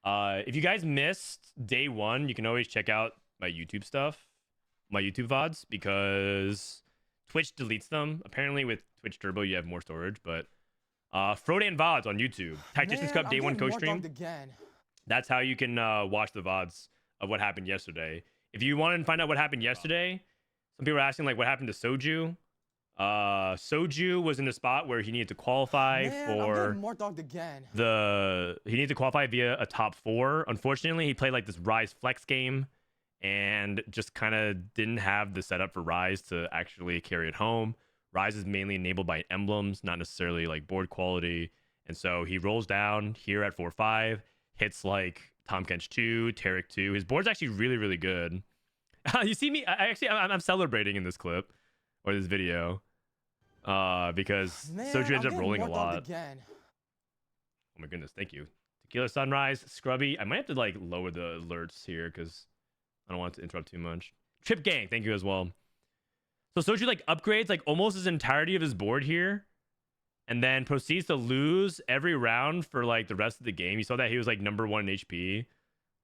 If you guys missed day one, you can always check out my YouTube stuff, my YouTube VODs, because Twitch deletes them. Apparently, with Twitch Turbo, you have more storage, but Frodan VODs on YouTube. Tactician's Cup day one co-stream. That's how you can watch the VODs of what happened yesterday. If you want to find out what happened yesterday, some people are asking like what happened to Soju. Soju was in a spot where he needed to qualify for he needed to qualify via a top 4. Unfortunately, he played like this Rise flex game and just kind of didn't have the setup for Rise to actually carry it home. Rise is mainly enabled by emblems, not necessarily like board quality. And so he rolls down here at 4-5, hits like Tom Kench 2, Tarek 2. His board's actually really, really good. You see me? I'm celebrating in this clip or this video because Soju ends up rolling a lot. Oh my goodness, thank you. Tequila Sunrise, Scrubby. I might have to like lower the alerts here because I don't want to interrupt too much. Trip Gang, thank you as well. So Soju like upgrades like almost his entirety of his board here, and then proceeds to lose every round for like the rest of the game. You saw that he was like number 1 in HP,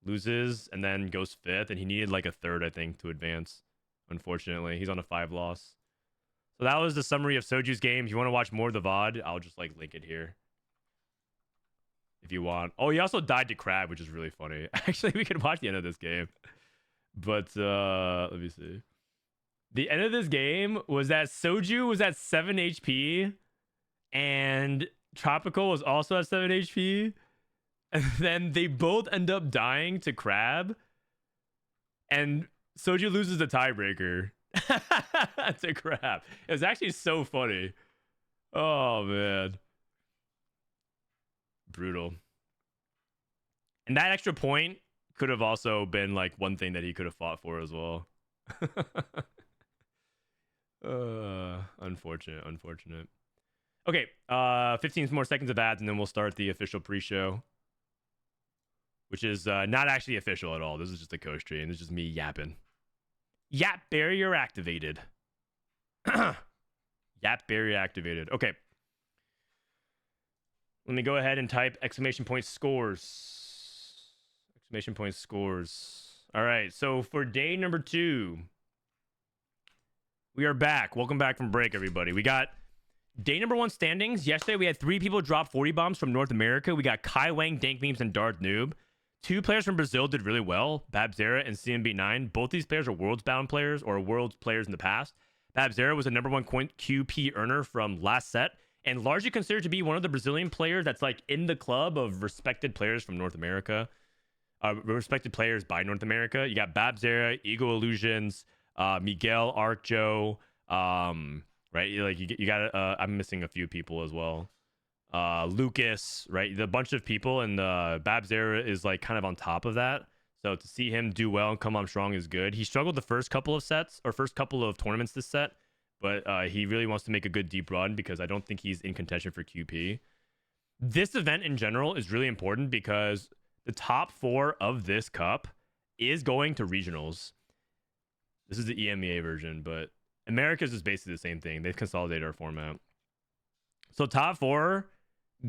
loses, and then goes 5th, and he needed like a 3rd, I think, to advance. Unfortunately, he's on a 5 loss. So that was the summary of Soju's game. If you want to watch more of the VOD, I'll just like link it here if you want. Oh, he also died to Crab, which is really funny. Actually, we could watch the end of this game. But let me see. The end of this game was that Soju was at 7 HP and Tropical was also at 7 HP. And then they both end up dying to Crab. And Soju loses the tiebreaker to Crab. It was actually so funny. Oh, man. Brutal. And that extra point could have also been like one thing that he could have fought for as well. Unfortunate. Okay, 15 more seconds of ads and then we'll start the official pre-show, which is not actually official at all. This is just a co-stream. This is just me yapping. Yap barrier activated. Yap barrier activated. Okay. Let me go ahead and type exclamation point scores. Exclamation point scores. All right, so for day number 2, we are back. Welcome back from break, everybody. We got day number 1 standings. Yesterday, we had 3 people drop 40 bombs from North America. We got Kai Wang, Dank Memes, and Darth Noob. 2 players from Brazil did really well, Bapzera and CMB9. Both these players are Worlds bound players or Worlds players in the past. Bapzera was a number 1 QP earner from last set and largely considered to be one of the Brazilian players that's like in the club of respected players from North America. Respected players by North America. You got Bapzera, Ego Illusions, Miguel, Arcjo, right? Like you got I'm missing a few people as well. Lucas, right? The bunch of people, and Bapzera is like kind of on top of that. So to see him do well and come on strong is good. He struggled the first couple of sets or first couple of tournaments this set, but he really wants to make a good deep run because I don't think he's in contention for QP. This event in general is really important because the top 4 of this cup is going to regionals. This is the EMEA version, but America's is basically the same thing. They've consolidated our format. So top 4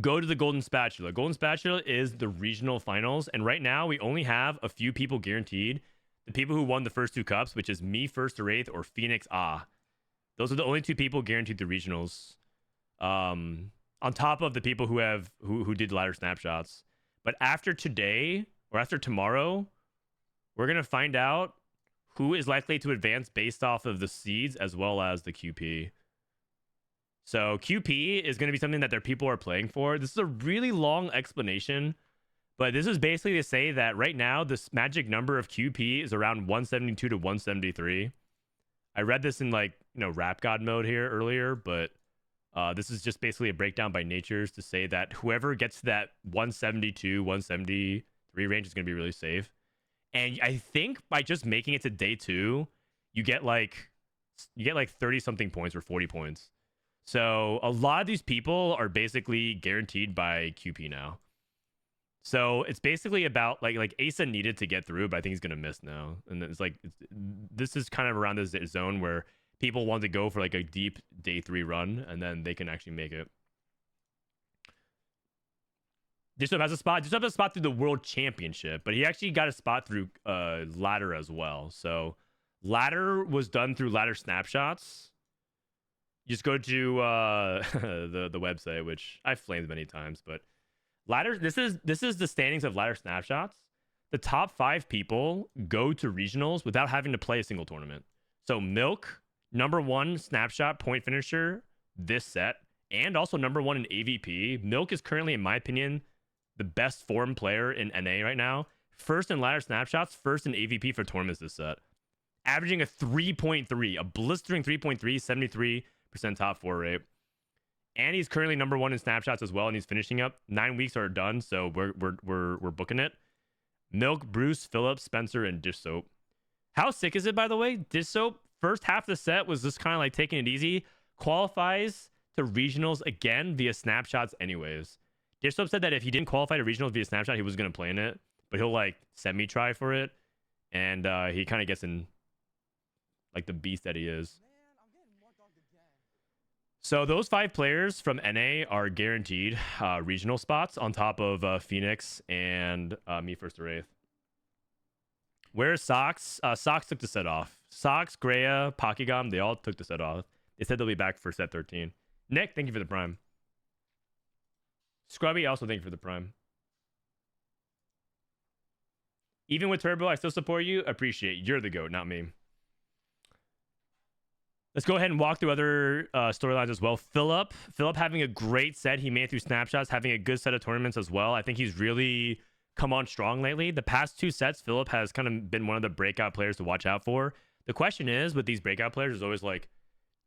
go to the Golden Spatula. Golden Spatula is the regional finals, and right now we only have a few people guaranteed. The people who won the first 2 cups, which is me first to Wraith or Phoenixaa. Those are the only 2 people guaranteed the regionals. On top of the people who did ladder snapshots. But after today or after tomorrow, we're gonna find out who is likely to advance based off of the seeds as well as the QP. So QP is going to be something that their people are playing for. This is a really long explanation, but this is basically to say that right now, this magic number of QP is around 172 to 173. I read this in like, Rap God mode here earlier, but this is just basically a breakdown by natures to say that whoever gets to that 172, 173 range is going to be really safe. And I think by just making it to day 2, you get like 30 something points or 40 points. So a lot of these people are basically guaranteed by QP now. So it's basically about like Asa needed to get through, but I think he's gonna miss now. And it's like this is kind of around this zone where people want to go for like a deep day 3 run, and then they can actually make it. Dishsoap has a spot. Dishsoap has a spot through the World Championship, but he actually got a spot through ladder as well. So ladder was done through ladder snapshots. You just go to the website, which I've flamed many times, but ladder. This is the standings of ladder snapshots. The top 5 people go to regionals without having to play a single tournament. So Milk, #1 snapshot point finisher this set, and also #1 in AVP. Milk is currently, in my opinion, the best form player in NA right now. First in ladder snapshots, first in AVP for tournaments this set. Averaging a 3.3, a blistering 3.3, 73% top 4 rate. And he's currently #1 in snapshots as well, and he's finishing up. 9 weeks are done, so we're booking it. Milk, Bruce, Phillips, Spencer, and Dishsoap. How sick is it, by the way? Dishsoap, first half of the set was just kind of like taking it easy. Qualifies to regionals again via snapshots anyways. Dishsoap said that if he didn't qualify to regionals via snapshot, he was going to play in it, but he'll like semi-try for it, and he kind of gets in like the beast that he is. So those 5 players from NA are guaranteed regional spots on top of Phoenix and me first to Wraith. Where's Sox? Sox took the set off. Sox, Greya, Pokegum, they all took the set off. They said they'll be back for set 13. Nick, thank you for the prime. Scrubby, also thank you for the prime. Even with Turbo, I still support you. Appreciate. You're the GOAT, not me. Let's go ahead and walk through other storylines as well. Philip having a great set. He made it through snapshots, having a good set of tournaments as well. I think he's really come on strong lately. The past 2 sets, Philip has kind of been one of the breakout players to watch out for. The question is, with these breakout players, is always like,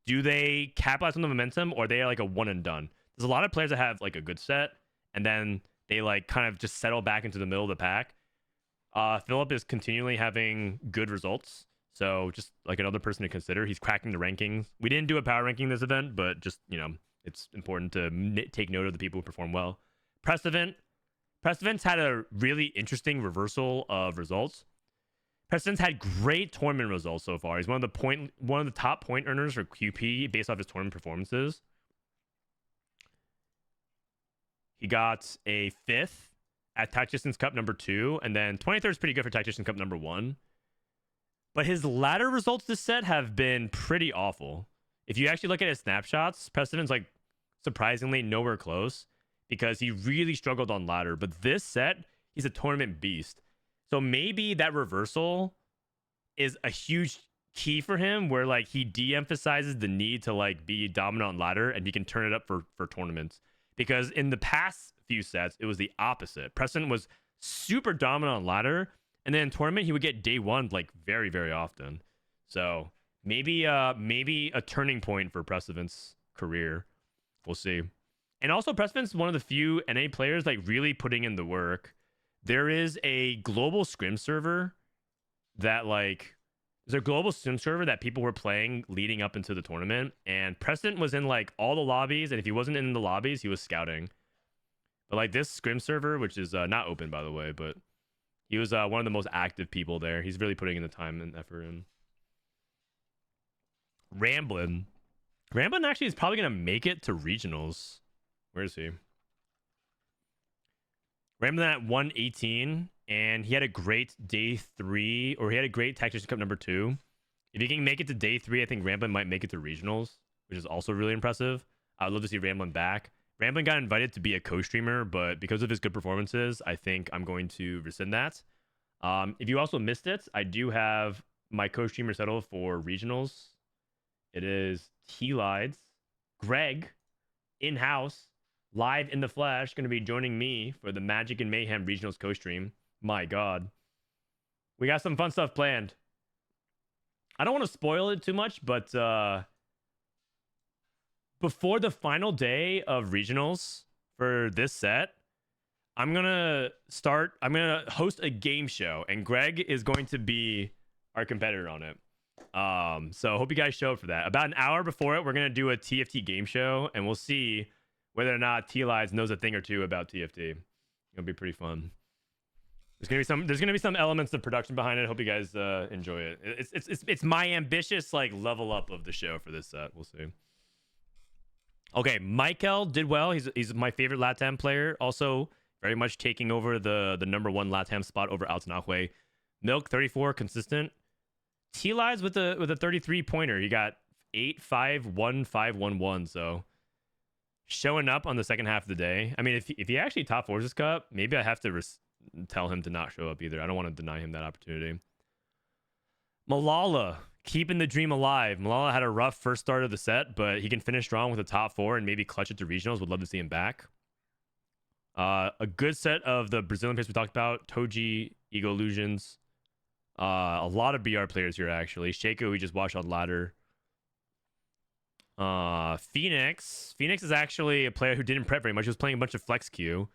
do they capitalize on the momentum, or are they like a one and done? There's a lot of players that have like a good set, and then they like kind of just settle back into the middle of the pack. Philip is continually having good results. So just like another person to consider. He's cracking the rankings. We didn't do a power ranking this event, but just, you know, it's important to take note of the people who perform well. Press event's had a really interesting reversal of results. Press event's had great tournament results so far. He's one of the top point earners for QP based off his tournament performances. He got a 5th at Tactician's Cup #2, and then 23rd is pretty good for Tactician's Cup #1. But his ladder results this set have been pretty awful. If you actually look at his snapshots, Precedent's like surprisingly nowhere close because he really struggled on ladder. But this set, he's a tournament beast. So maybe that reversal is a huge key for him where like he de-emphasizes the need to like be dominant on ladder and he can turn it up for tournaments. Because in the past few sets, it was the opposite. Precedent was super dominant on ladder. And then in tournament, he would get day 1 like very, very often. So maybe a turning point for Precedent's career. We'll see. And also, Precedent's one of the few NA players like really putting in the work. There is a global scrim server that like there's a global scrim server that people were playing leading up into the tournament, and Precedent was in like all the lobbies, and if he wasn't in the lobbies, he was scouting. But like this scrim server, which is not open by the way, but he was one of the most active people there. He's really putting in the time and effort in. Ramblinnn actually is probably going to make it to regionals. Where is he? Ramblinnn at 118, and he had a great day 3, or he had a great Tactician Cup #2. If he can make it to day 3, I think Ramblinnn might make it to regionals, which is also really impressive. I'd love to see Ramblinnn back. Ramblinnn got invited to be a co-streamer, but because of his good performances, I think I'm going to rescind that. If you also missed it, I do have my co-streamer settled for regionals. It is Tleyds, Greg, in-house, live in the flesh, going to be joining me for the Magic and Mayhem regionals co-stream. My God. We got some fun stuff planned. I don't want to spoil it too much, but before the final day of regionals for this set, I'm gonna host a game show, and Greg is going to be our competitor on it. So hope you guys show up for that. About an hour before it, we're gonna do a TFT game show, and we'll see whether or not Tleyds knows a thing or two about TFT. It'll be pretty fun. There's gonna be some elements of production behind it. Hope you guys enjoy it. It's my ambitious like level up of the show for this set. We'll see. Okay, Maikel did well. He's my favorite LATAM player. Also very much taking over the number 1 LATAM spot over Altenahue. Milk 34 consistent. Tleyds with a 33 pointer. He got 8-5-1-5-1-1. So showing up on the second half of the day. I mean, if he actually top 4s this cup, maybe I have to tell him to not show up either. I don't want to deny him that opportunity. Milala keeping the dream alive. Milala had a rough first start of the set, but he can finish strong with a top 4 and maybe clutch it to regionals. Would love to see him back. A good set of the Brazilian players we talked about. Toddy, Ego Illusions. A lot of BR players here, actually. Shaco, we just watched on ladder. Phoenix is actually a player who didn't prep very much. He was playing a bunch of flex queue.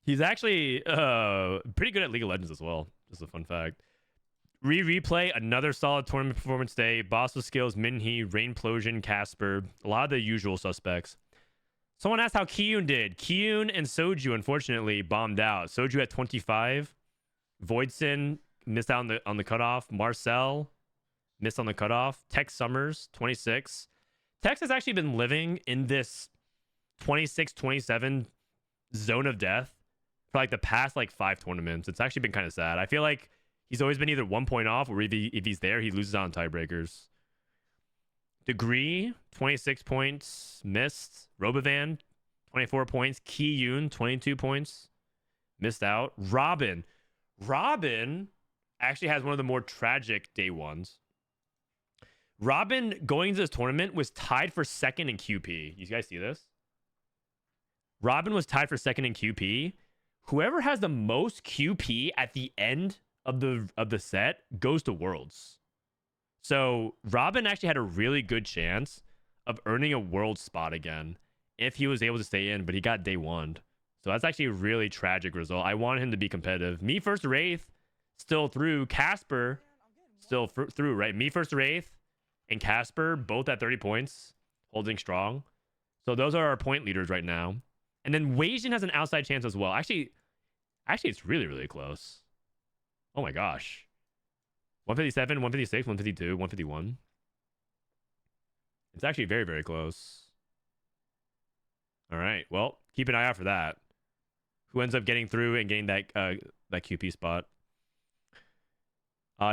He's actually pretty good at League of Legends as well. Just a fun fact. Rereplay, another solid tournament performance day. Boss with skills, Minhee, Rainplosion, Caspar. A lot of the usual suspects. Someone asked how Kiyun did. Kiyun and Soju, unfortunately, bombed out. Soju at 25. Voidson missed out on the cutoff. Marcel missed on the cutoff. Tex Summers, 26. Tex has actually been living in this 26, 27 zone of death for like the past like 5 tournaments. It's actually been kind of sad. I feel like he's always been either 1 point off, or if he's there, he loses on tiebreakers. Degree, 26 points, missed. Robovan, 24 points. Kiyun, 22 points, missed out. Robin actually has one of the more tragic day ones. Robin, going into this tournament, was tied for second in QP. You guys see this? Robin was tied for second in QP. Whoever has the most QP at the end of the set goes to Worlds. So Robin actually had a really good chance of earning a world spot again if he was able to stay in, but he got day 1. So that's actually a really tragic result. I wanted him to be competitive. Me first to Wraith, still through. Caspar, still through, right? Me first to Wraith and Caspar, both at 30 points, holding strong. So those are our point leaders right now. And then Wasian has an outside chance as well. Actually, it's really, really close. Oh my gosh. 157, 156, 152, 151. It's actually very, very close. All right. Well, keep an eye out for that. Who ends up getting through and getting that QP spot?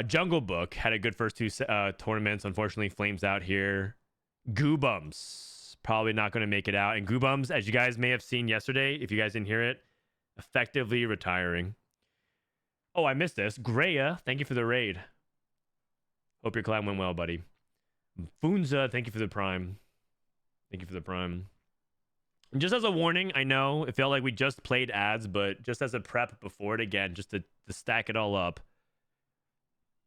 Jungle Book had a good first 2 tournaments. Unfortunately, flames out here. Goobums probably not going to make it out. And Goobums, as you guys may have seen yesterday, if you guys didn't hear it, effectively retiring. Oh, I missed this. Greya, thank you for the raid. Hope your clan went well, buddy. Funza, thank you for the prime. Thank you for the prime. And just as a warning, I know it felt like we just played ads, but just as a prep before it again, just to stack it all up.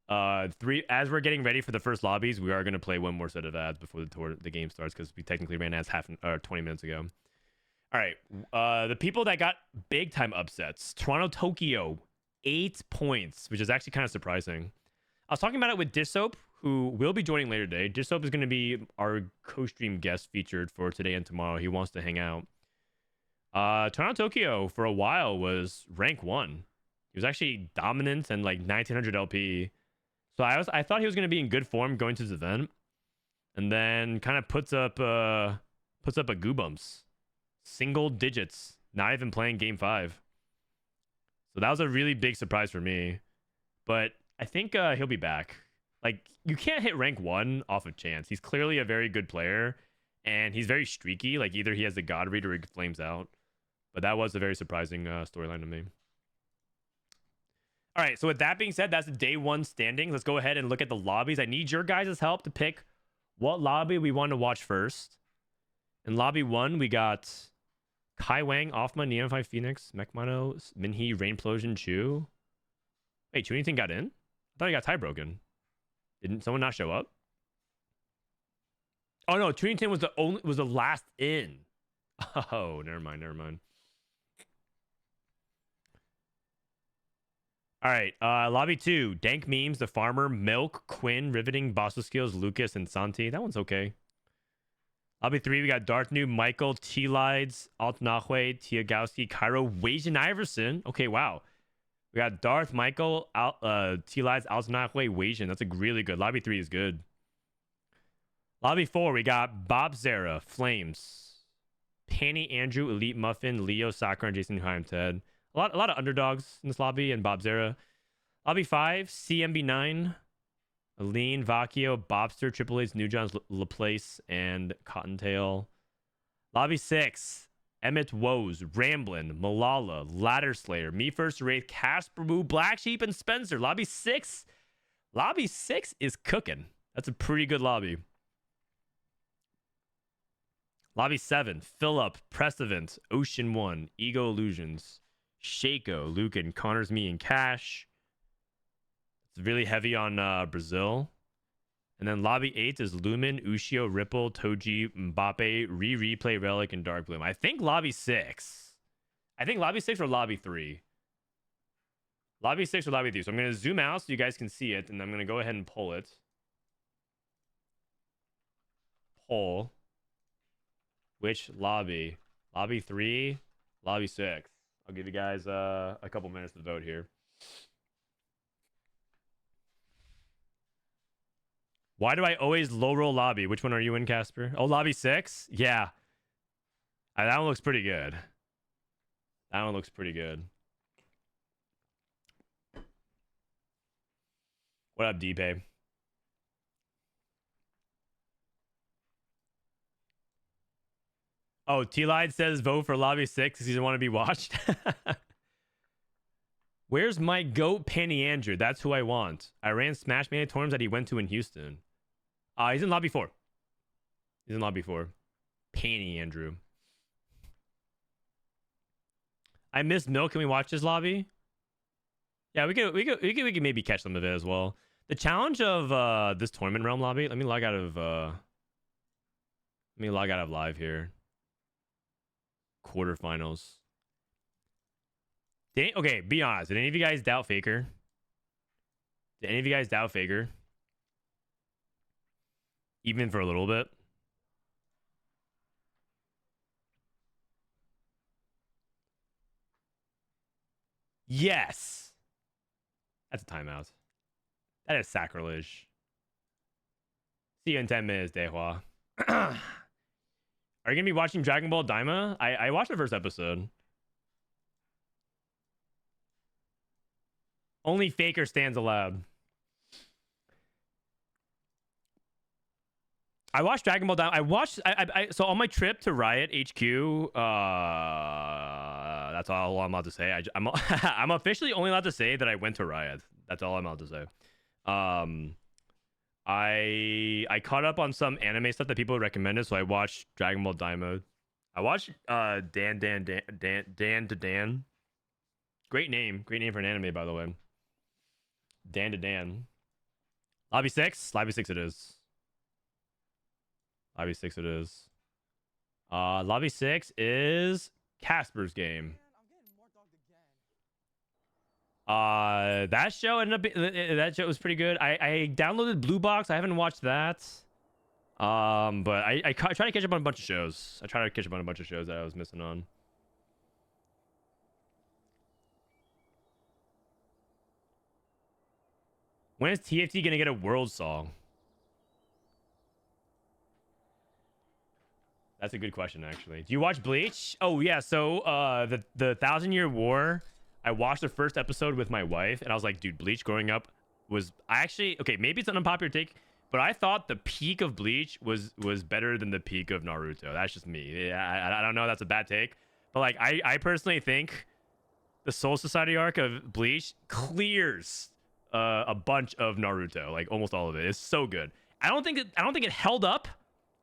As we're getting ready for the first lobbies, we are going to play one more set of ads before the game starts, because we technically ran ads 20 minutes ago. All right. The people that got big time upsets. Toronto, Tokyo, 8 points, which is actually kind of surprising. I was talking about it with Dishsoap, who will be joining later today. Dishsoap is going to be our co-stream guest featured for today and tomorrow. He wants to hang out. Toronto, Tokyo, for a while, was rank 1. He was actually dominant and like 1900 LP. So I thought he was going to be in good form going to this event, and then kind of puts up a Goobums, single digits, not even playing game 5. So that was a really big surprise for me, but I think he'll be back. Like, you can't hit rank 1 off of chance. He's clearly a very good player, and he's very streaky. Like, either he has the God Read or he flames out. But that was a very surprising storyline to me. All right, so with that being said, that's the day 1 standings. Let's go ahead and look at the lobbies. I need your guys' help to pick what lobby we want to watch first. In lobby 1, we got Kai Wang, Offma, Neon 5 Phoenix, Mekmano, Minhee, Rainplosion, Chu. Wait, Chu anything got in? I thought he got tie broken. Didn't someone not show up? Oh no, Trinity was the last in. Oh, never mind. All right, lobby 2, Dank Memes, The Farmer, Milk, Quinn, Riveting, Bosso Skills, Lucas, and Santi. That one's okay. Lobby 3, we got Darth Noob, Maikel, Tleyds, Altenahue, Tiagowski, Cairo, Wasianiverson. Okay, wow. We got Darth, Maikel, Tleyds, Altenahue, Wasian. That's a really good. Lobby 3 is good. Lobby 4, we got Bapzera, Flames. Panny, Andrew, Elite Muffin, Leo, Sakura, and Jason Heim, Ted. A lot of underdogs in this lobby, and Bapzera. Lobby 5, CMB9, Aline, Vakio, Bopster, Triple A's, New John's, Laplace, and Cottontail. Lobby 6, EMITWOHS, Ramblinn, Milala, Ladder Slayer, Me First Wraith, Caspar, Black Sheep, and Spencer. Lobby 6 is cooking. That's a pretty good lobby. Lobby 7, Philip, Precedent, Ocean 1, Ego Illusions, Shaco, Lucan, Connors, Me, and Cash. It's really heavy on Brazil. And then Lobby 8 is Lumen, Ushio, Ripple, Toji, Mbappe, Rereplay, Relic, and Dark Bloom. I think Lobby 6. I think Lobby 6 or Lobby 3. Lobby 6 or Lobby 3. So I'm going to zoom out so you guys can see it. And I'm going to go ahead and pull it. Pull. Which lobby? Lobby 3, Lobby 6. I'll give you guys a couple minutes to vote here. Why do I always low roll lobby? Which one are you in, Caspar? Oh, Lobby 6? Yeah. That one looks pretty good. That one looks pretty good. What up, Dpei? Oh, Tleyds says vote for Lobby 6 because he doesn't want to be watched. Where's my goat, Panny Andrew? That's who I want. I ran Smash Mania tournaments that he went to in Houston. He's in Lobby 4. He's in Lobby 4. Panny Andrew. I missed Milk. Can we watch this lobby? Yeah, we could maybe catch some of it as well. The challenge of this tournament realm lobby. Let me log out of live here. Quarterfinals. Okay, be honest. Did any of you guys doubt Faker? Did any of you guys doubt Faker? Even for a little bit? Yes. That's a timeout. That is sacrilege. See you in 10 minutes, Dehua. Are you going to be watching Dragon Ball Daima? I watched the first episode. Only Faker stands allowed. I watched Dragon Ball Daima. I watched... so on my trip to Riot HQ... that's all I'm allowed to say. I'm officially only allowed to say that I went to Riot. That's all I'm allowed to say. I caught up on some anime stuff that people recommended, so I watched Dragon Ball Daima. I watched Dan to Dan. Great name for an anime, by the way. Dan to Dan. Lobby 6? Lobby 6 it is. Lobby 6 it is. Lobby 6 is Caspar's game. That show ended up that show was pretty good. I downloaded Blue Box. I haven't watched that. But I try to catch up on a bunch of shows. I try to catch up on a bunch of shows that I was missing on. When is TFT gonna get a world song? That's a good question, actually. Do you watch Bleach? Oh yeah. So the 1,000-Year War. I watched the first episode with my wife, and I was like, dude, Bleach growing up was... okay, maybe it's an unpopular take, but I thought the peak of Bleach was better than the peak of Naruto. That's just me. I don't know, that's a bad take, but like I personally think the Soul Society arc of Bleach clears a bunch of Naruto, like almost all of it. It's so good. I don't think it held up.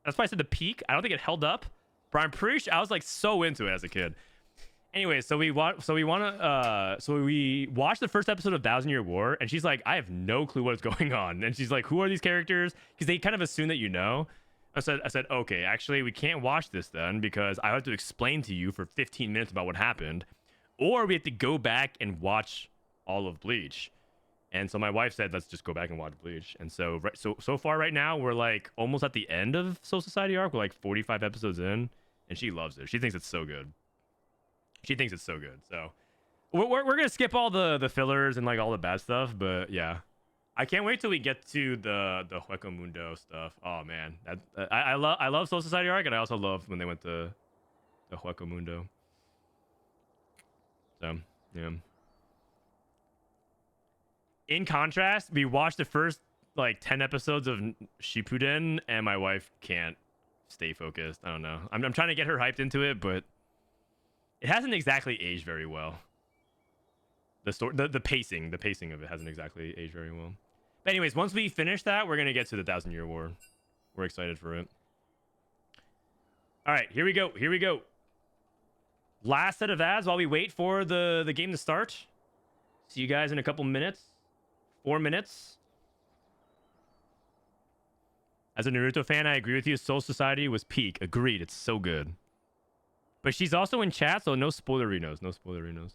That's why I said the peak. I don't think it held up, but I'm pretty sure I was like so into it as a kid. Anyway, so we watched the first episode of 1,000-Year War, and she's like, I have no clue what's going on. And she's like, who are these characters? Because they kind of assume that you know. I said, okay, actually, we can't watch this then because I have to explain to you for 15 minutes about what happened, or we have to go back and watch all of Bleach. And so my wife said, let's just go back and watch Bleach. And so so far right now, we're like almost at the end of Soul Society arc. We're like 45 episodes in, and she loves it. She thinks it's so good. So we're gonna skip all the fillers and like all the bad stuff, but yeah, I can't wait till we get to the Hueco Mundo stuff. Oh man, I love Soul Society arc, and I also love when they went to the Hueco Mundo. So, yeah. In contrast, we watched the first like 10 episodes of Shippuden, and my wife can't stay focused. I don't know. I'm trying to get her hyped into it, but it hasn't exactly aged very well. The story, the pacing of it hasn't exactly aged very well. But anyways, once we finish that, we're gonna get to the 1,000-Year War. We're excited for it. All right, here we go. Here we go. Last set of ads while we wait for the game to start. See you guys in a couple minutes. 4 minutes. As a Naruto fan, I agree with you. Soul Society was peak. Agreed. It's so good. But she's also in chat, so no spoilerinos. No spoilerinos.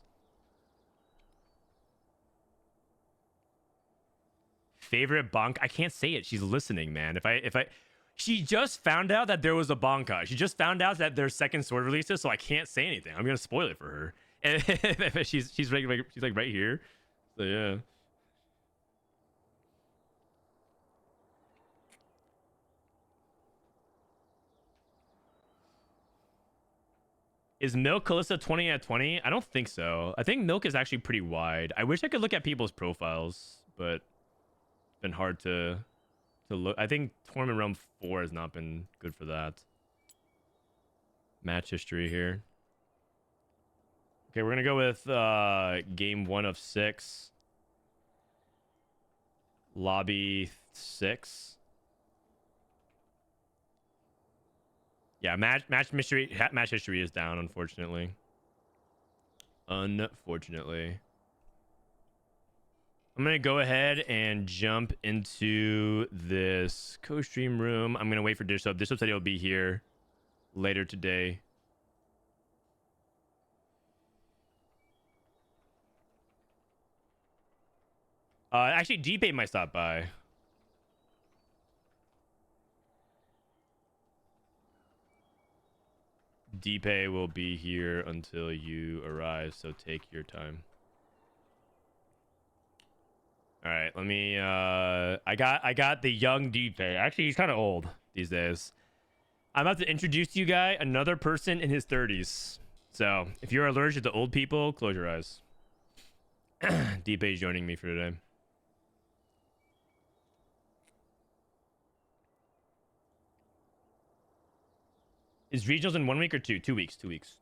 Favorite bank? I can't say it. She's listening, man. If I she just found out that there was a bankai. She just found out that there's second sword releases, so I can't say anything. I'm gonna spoil it for her. And she's like right here. So yeah. Is Milk Calista 20 out of 20? I don't think so. I think Milk is actually pretty wide. I wish I could look at people's profiles, but it's been hard to look. I think Tournament Realm 4 has not been good for that. Match history here. Okay, we're gonna go with game 1 of 6. Lobby 6. Yeah, match history is down, unfortunately. Unfortunately. I'm gonna go ahead and jump into this co-stream room. I'm gonna wait for Dishsoap. Dishsoap said he'll be here later today. Actually, Dpei might stop by. Dpei will be here until you arrive, so take your time. All right, let me I got the young Dpei. Actually, he's kind of old these days. I'm about to introduce you guys another person in his 30s. So, if you're allergic to old people, close your eyes. Dpei is joining me for today. Is regionals in 1 week or 2? 2 weeks. 2 weeks.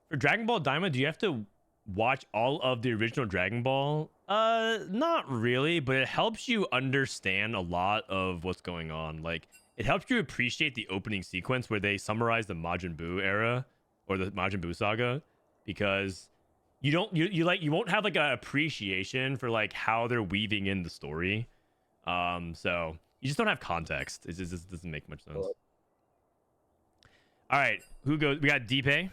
For Dragon Ball Daima, do you have to watch all of the original Dragon Ball? Not really, but it helps you understand a lot of what's going on. Like, it helps you appreciate the opening sequence where they summarize the Majin Buu era or the Majin Buu saga, because you won't have like an appreciation for like how they're weaving in the story. So you just don't have context. It just doesn't make much sense. Hello. All right, who goes? We got Dpei.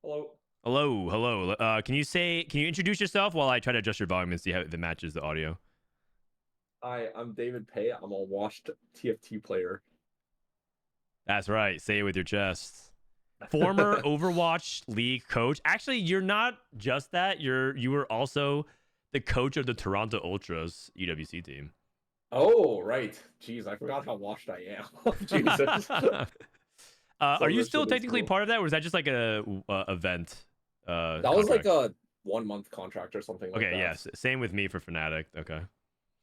Hello. Hello. Can you introduce yourself while I try to adjust your volume and see how it matches the audio? Hi, I'm Dpei. I'm a washed TFT player. That's right. Say it with your chest. Former Overwatch League coach. Actually, you're not just that. You were also the coach of the Toronto Ultras UWC team. Oh, right. Jeez, I forgot how washed I am. Jesus. Are you still technically part of that, or was that just like a event? That was like a 1 month contract or something like that. Okay, yes. Same with me for Fnatic. Okay.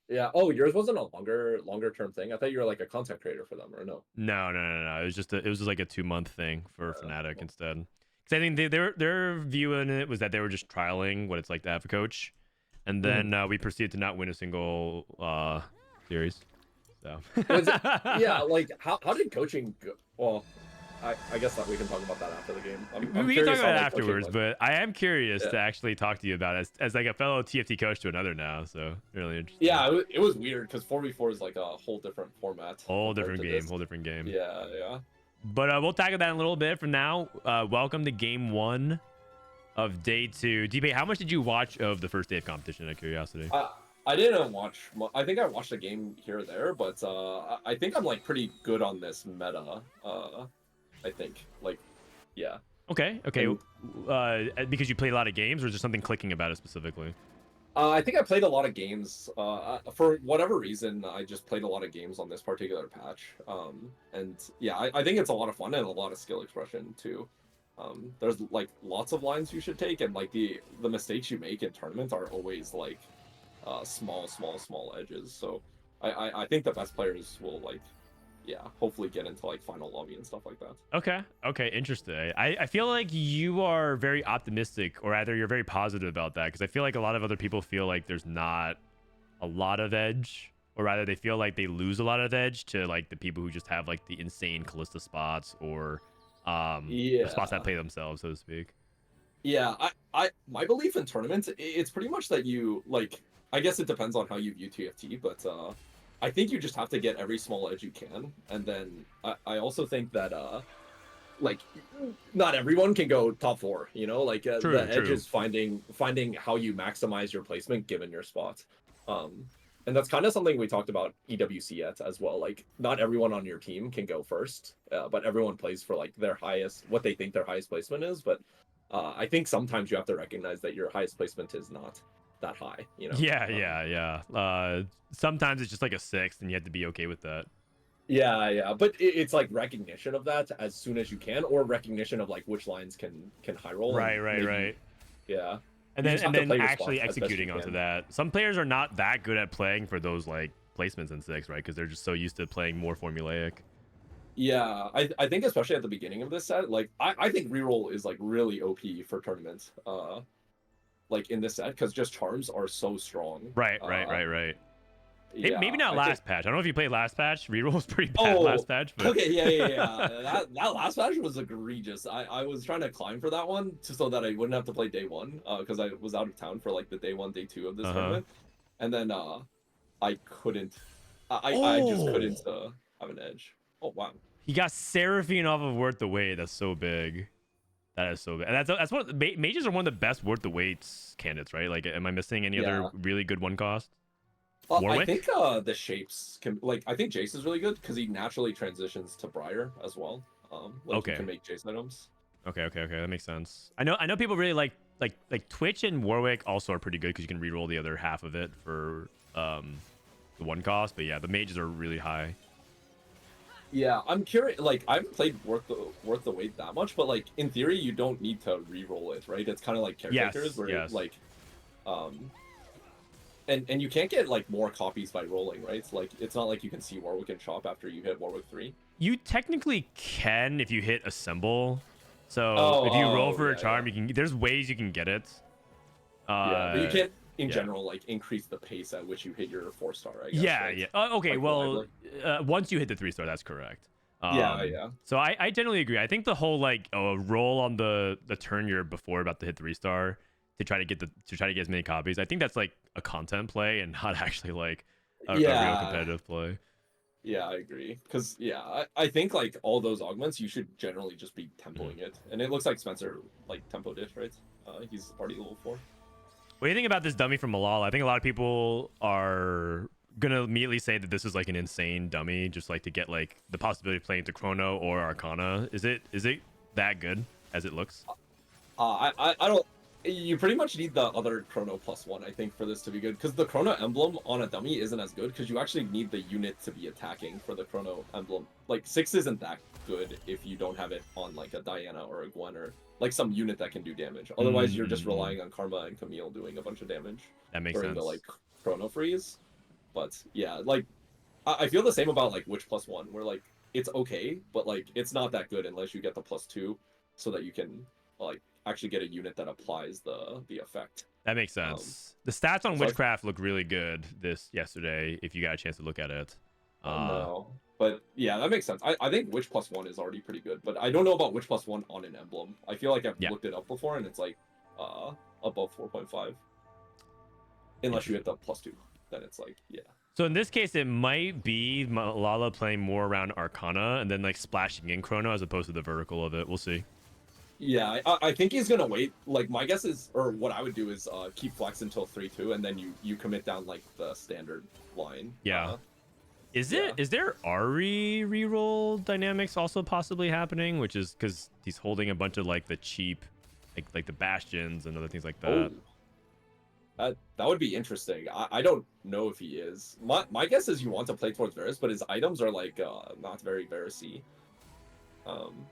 Yeah. Oh, yours wasn't a longer term thing. I thought you were like a content creator for them, or no? No. It was just like a 2 month thing for Fnatic instead. Because I think their view in it was that they were just trialing what it's like to have a coach, and then we proceeded to not win a single series. So yeah, like how did coaching go? Well, I guess that we can talk about that after the game. We can talk about it afterwards, but I am curious to actually talk to you about it as like a fellow TFT coach to another now. So really interesting. Yeah, it was weird because 4v4 is like a whole different format. Whole different game. Yeah. But we'll tackle that in a little bit. For now, welcome to game 1 of day 2. Dpei, how much did you watch of the first day of competition? Out of curiosity. I didn't watch. I think I watched a game here or there, but I think I'm like pretty good on this meta. I think, like, yeah. Okay. Because you play a lot of games, or is there something clicking about it specifically? I think I played a lot of games. For whatever reason, I just played a lot of games on this particular patch. And yeah, I think it's a lot of fun and a lot of skill expression too. There's like lots of lines you should take, and like the mistakes you make in tournaments are always like small edges. So I think the best players will like, yeah, hopefully get into like final lobby and stuff like that. Okay, interesting. I feel like you are very optimistic, or rather you're very positive about that, because I feel like a lot of other people feel like there's not a lot of edge, or rather they feel like they lose a lot of edge to like the people who just have like the insane Callista spots, or the spots that Yeah. play themselves, so to speak. Yeah, my belief in tournaments, it's pretty much that you like. I guess it depends on how you view TFT, but I think you just have to get every small edge you can, and then I also think that like not everyone can go top four. You know, like the edge True. is finding how you maximize your placement given your spot. And that's kind of something we talked about EWC at as well. Like not everyone on your team can go first, but everyone plays for like their highest, what they think their highest placement is. But I think sometimes you have to recognize that your highest placement is not that high, you know? Yeah. Sometimes it's just like a sixth, and you have to be okay with that. Yeah. But it's like recognition of that as soon as you can, or recognition of like which lines can high roll. And maybe, Right. yeah. And You then just have to play your actually spots as best you executing onto can. that. Some players are not that good at playing for those like placements in six, right? Because they're just so used to playing more formulaic. Yeah, I think especially at the beginning of this set, like I think reroll is like really OP for tournaments. Like in this set, because just charms are so strong. Right. Maybe Yeah, not I think. last patch. I don't know if you played last patch. Reroll was pretty bad Oh, last patch, but okay, yeah. That last match was egregious. I was trying to climb for that one so that I wouldn't have to play day one, because I was out of town for like the day one, day two of this uh-huh. tournament, and then I couldn't. I just Oh, couldn't have an edge. Oh wow. he got Seraphine off of Worth the Wait. That's so big. That is so big. And that's what mages are one of the best Worth the Waits candidates, right? Like, am I missing any other Yeah. really good one cost? I think Warwick? the shapes can like I think Jace is really good because he naturally transitions to Briar as well. Like you Okay. can make Jace items. Okay. That makes sense. I know people really like Twitch and Warwick also are pretty good because you can reroll the other half of it for the one cost. But yeah, the mages are really high. Yeah, I'm curious. Like I haven't played worth the wait that much, but like in theory, you don't need to re-roll it, right? It's kind of like caretakers where Yes. like, um, and you can't get like more copies by rolling, right? It's like it's not like you can see Warwick in shop after you hit Warwick 3. You technically can if you hit assemble. So if you roll Oh, for a yeah. charm, you can. There's ways you can get it. Yeah, but you Uh, can't in yeah. general like increase the pace at which you hit your 4-star, I guess, right? Yeah. Okay. Like Well, reliably. once you hit the 3-star, that's correct. Yeah. So I generally agree. I think the whole like roll on the turn you're before about to hit 3-star to try to get as many copies. I think that's like a content play and not actually like a real Yeah. competitive play. Yeah, I agree. Because yeah, I think like all those augments, you should generally just be Mhm. tempoing it, and it looks like Spencer like tempoed it, right? He's already level 4. What do you think about this dummy from Milala? I think a lot of people are gonna immediately say that this is like an insane dummy, just like to get like the possibility of playing to Chrono or Arcana. Is it that good as it looks? I don't. You pretty much need the other Chrono +1, I think, for this to be good. Because the Chrono emblem on a dummy isn't as good because you actually need the unit to be attacking for the Chrono emblem. Like 6 isn't that good if you don't have it on like a Diana or a Gwen or like some unit that can do damage. Otherwise, you're just Mm-mm. relying on Karma and Camille doing a bunch of damage That makes during the like sense. Chrono freeze. But yeah, like I feel the same about like Witch +1, where like it's okay, but like it's not that good unless you get the +2, so that you can like actually get a unit that applies the effect. That makes Um, sense. The stats on so Witchcraft look really good this yesterday. If you got a chance to look at it, uh, no, but yeah, that makes sense. I think Witch +1 is already pretty good, but I don't know about Witch +1 on an emblem. I feel like I've yeah, looked it up before, and it's like uh above 4.5, unless you hit interesting. the +2, then it's like yeah. So in this case, it might be Malala playing more around Arcana and then like splashing in Chrono as opposed to the vertical of it. We'll see. Yeah, I think he's gonna wait. Like my guess is, or what I would do is keep flex until 3-2, and then you commit down like the standard line. Yeah. Yeah. Is there Ari reroll dynamics also possibly happening? Which is because he's holding a bunch of like the cheap, like the bastions and other things like Oh, that. That would be interesting. I don't know if he is. My guess is you want to play towards Varus, but his items are like not very Varus-y.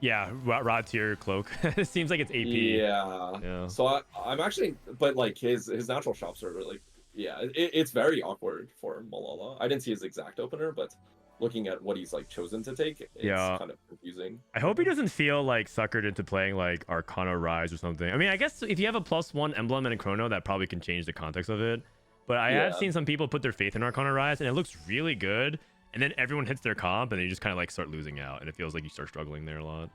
Yeah, rod tier cloak. It seems like it's AP. Yeah. So I'm actually, but like his natural shops are like, yeah, it's very awkward for Milala. I didn't see his exact opener, but looking at what he's like chosen to take, it's kind of confusing. I hope he doesn't feel like suckered into playing like Arcana Rise or something. I mean, I guess if you have a +1 emblem and a chrono, that probably can change the context of it. But I have seen some people put their faith in Arcana Rise, and it looks really good. And then everyone hits their comp, and they just kind of like start losing out, and it feels like you start struggling there a lot.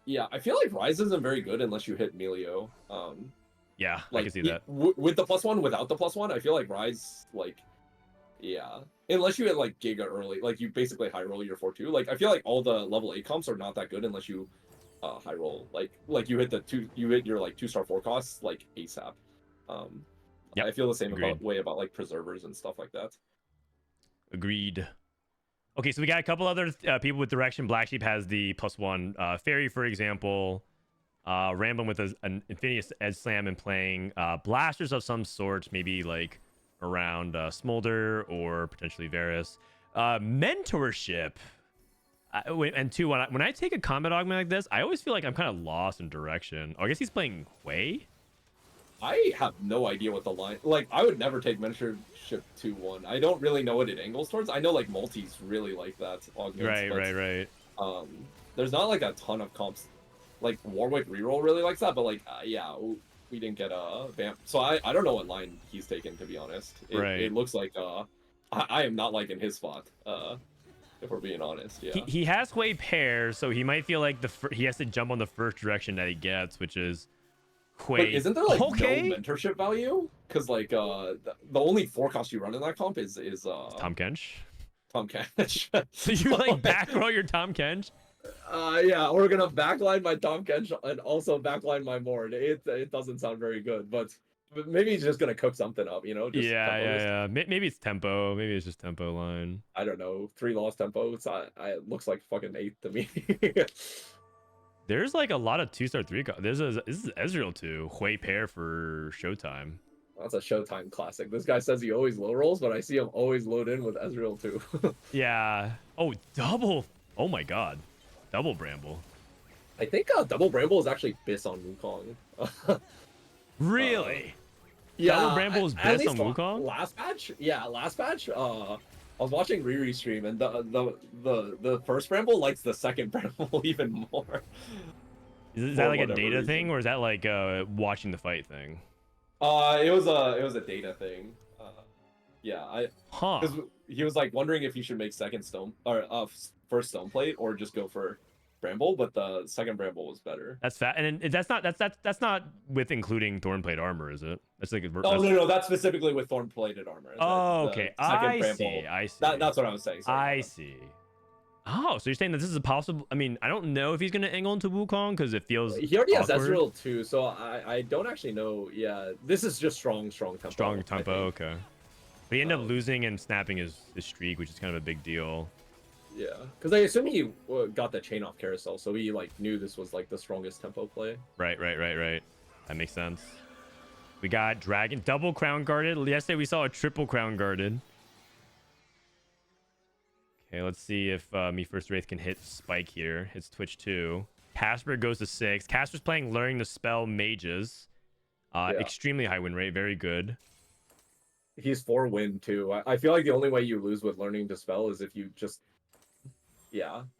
Yeah, I feel like Rise isn't very good unless you hit Melio. Yeah, like, I can see that. With the +1, without the +1, I feel like Rise, like, yeah. Unless you hit like Giga early, like you basically high roll your 4-2. Like I feel like all the level 8 comps are not that good unless you high roll. Like you hit your like 2-star 4 costs like ASAP. I feel the same way about like preservers and stuff like that. Agreed. Okay, so we got a couple other people with direction. Black Sheep has the +1. Fairy, for example. Ramblinn with an Infinity Edge Slam and playing blasters of some sort, maybe like around Smolder or potentially Varus. Mentorship. And two, when I take a combat augment like this, I always feel like I'm kind of lost in direction. Oh, I guess he's playing Hui? I have no idea what the line... Like, I would never take Mentorship 2-1. I don't really know what it angles towards. I know, like, multis really like that augments. Right. There's not, like, a ton of comps. Like, Warwick Reroll really likes that, but, like, yeah, we didn't get a vamp. So I don't know what line he's taken, to be honest. It looks like I am not liking his spot, if we're being honest. Yeah. He has Hui pair, so he might feel like he has to jump on the first direction that he gets, which is Hui. But isn't there like no mentorship value? Because like the only 4 cost you run in that comp is Tom Kench. Tom Kench. So you like back roll your Tom Kench? Yeah, we're gonna backline my Tom Kench and also backline my Mord. It doesn't sound very good, but maybe he's just gonna cook something up, you know? Just yeah. Maybe it's tempo. Maybe it's just tempo line. I don't know. 3 lost tempo. It looks like fucking 8 to me. There's like a lot of 2-star 3. This is Ezreal 2. Hui pair for Showtime. That's a Showtime classic. This guy says he always low rolls, but I see him always load in with Ezreal 2. Yeah. Oh, double. Oh my god. Double Bramble. I think double Bramble is actually Biss on Wukong. Really? Yeah. Double Bramble is Biss on Wukong? Last patch? Yeah, last patch. I was watching Riri stream, and the first Bramble likes the second Bramble even more. Is that like a data thing, or is that like watching the fight thing? It was a data thing. Yeah, because he was like wondering if you should make second stone or first stone plate or just go for Bramble, but the second Bramble was better. That's fat, and that's not with including thorn plate armor, is it? That's like no, that's specifically with thorn plated armor. Oh, okay, I see. That's what I was saying. I see. Oh, so you're saying that this is a possible... I mean, I don't know if he's going to angle into Wukong because it feels He already awkward. has Ezreal too, so I don't actually know. Yeah, this is just strong tempo. Strong tempo, okay. But he ended up losing and snapping his streak, which is kind of a big deal. Yeah, because I assume he got the chain off carousel, so he like knew this was like the strongest tempo play. Right. That makes sense. We got Dragon double crown guarded. Yesterday we saw a triple crown guarded. Okay, let's see if Me First Wraith can hit Spike here. Hits Twitch 2. Caspar goes to 6. Caspar's playing Learning the Spell Mages. Extremely high win rate. Very good. He's 4 win too. I feel like the only way you lose with Learning to Spell is if you just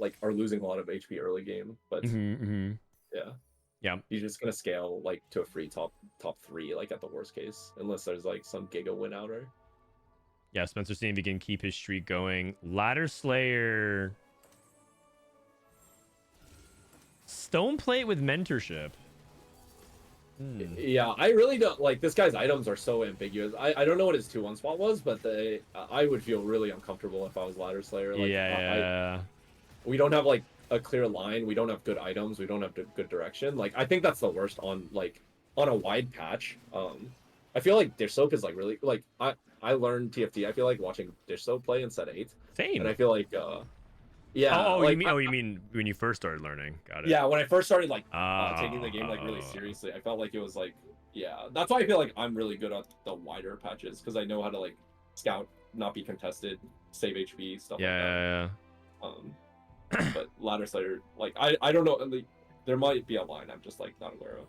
like are losing a lot of HP early game. But yeah, you're just gonna scale like to a free top 3 like at the worst case, unless there's like some giga win outer. Yeah, Spencer seeing if he can keep his streak going. Ladder Slayer. Stone Plate with mentorship. Yeah, I really don't like this guy's items are so ambiguous. I don't know what his 2-1 spot was, but I would feel really uncomfortable if I was Ladder Slayer. Like, we don't have like a clear line. We don't have good items. We don't have good direction. Like I think that's the worst on a wide patch. I feel like Dishsoap is like really like I learned TFT. I feel like watching Dishsoap play instead of 8. Same. And I feel like Yeah, like you mean when you first started learning? Got it. yeah, when I first started like taking the game like really Oh. seriously, I felt like it was like yeah. That's why I feel like I'm really good at the wider patches because I know how to like scout, not be contested, save HP, stuff like that. Yeah. But ladder slider, like I don't know, like, there might be a line I'm just like not aware of.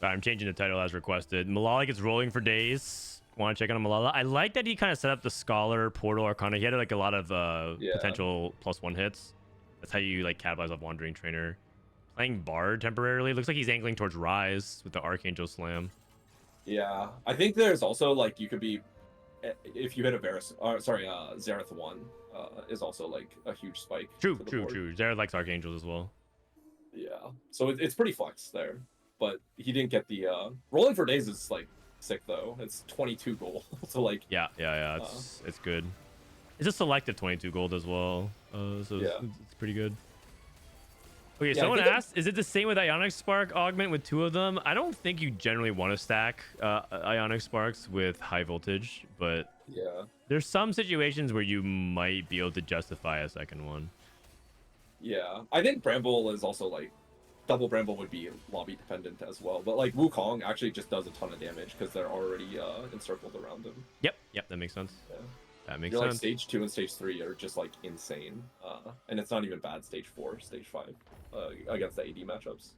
I'm changing the title as requested. Milala gets rolling for days. Want to check on Milala? I like that he kind of set up the Scholar, Portal, Arcana. He had like a lot of potential +1 hits. That's how you like capitalize off Wandering Trainer. Playing Bard temporarily. Looks like he's angling towards Rise with the Archangel Slam. Yeah, I think there's also like you could be if you hit a Xerath 1 is also like a huge spike. True. Xerath likes Archangels as well. Yeah, so it's pretty flex there, but he didn't get the rolling for days is like sick though. It's 22 gold, so like yeah, it's good. It's a selective 22 gold as well, so yeah. it's pretty good. Okay, Yeah, someone asked, is it the same with Ionic Spark augment with 2 of them? I don't think you generally want to stack Ionic Sparks with high voltage, but yeah, there's some situations where you might be able to justify a second one. yeah. I think Bramble is also like double Bramble would be lobby dependent as well, but like Wukong actually just does a ton of damage because they're already encircled around him. Yep, that makes sense. Yeah. That makes You're sense. Like stage 2 and stage 3 are just like insane, and it's not even bad stage 4, stage 5 against the AD matchups.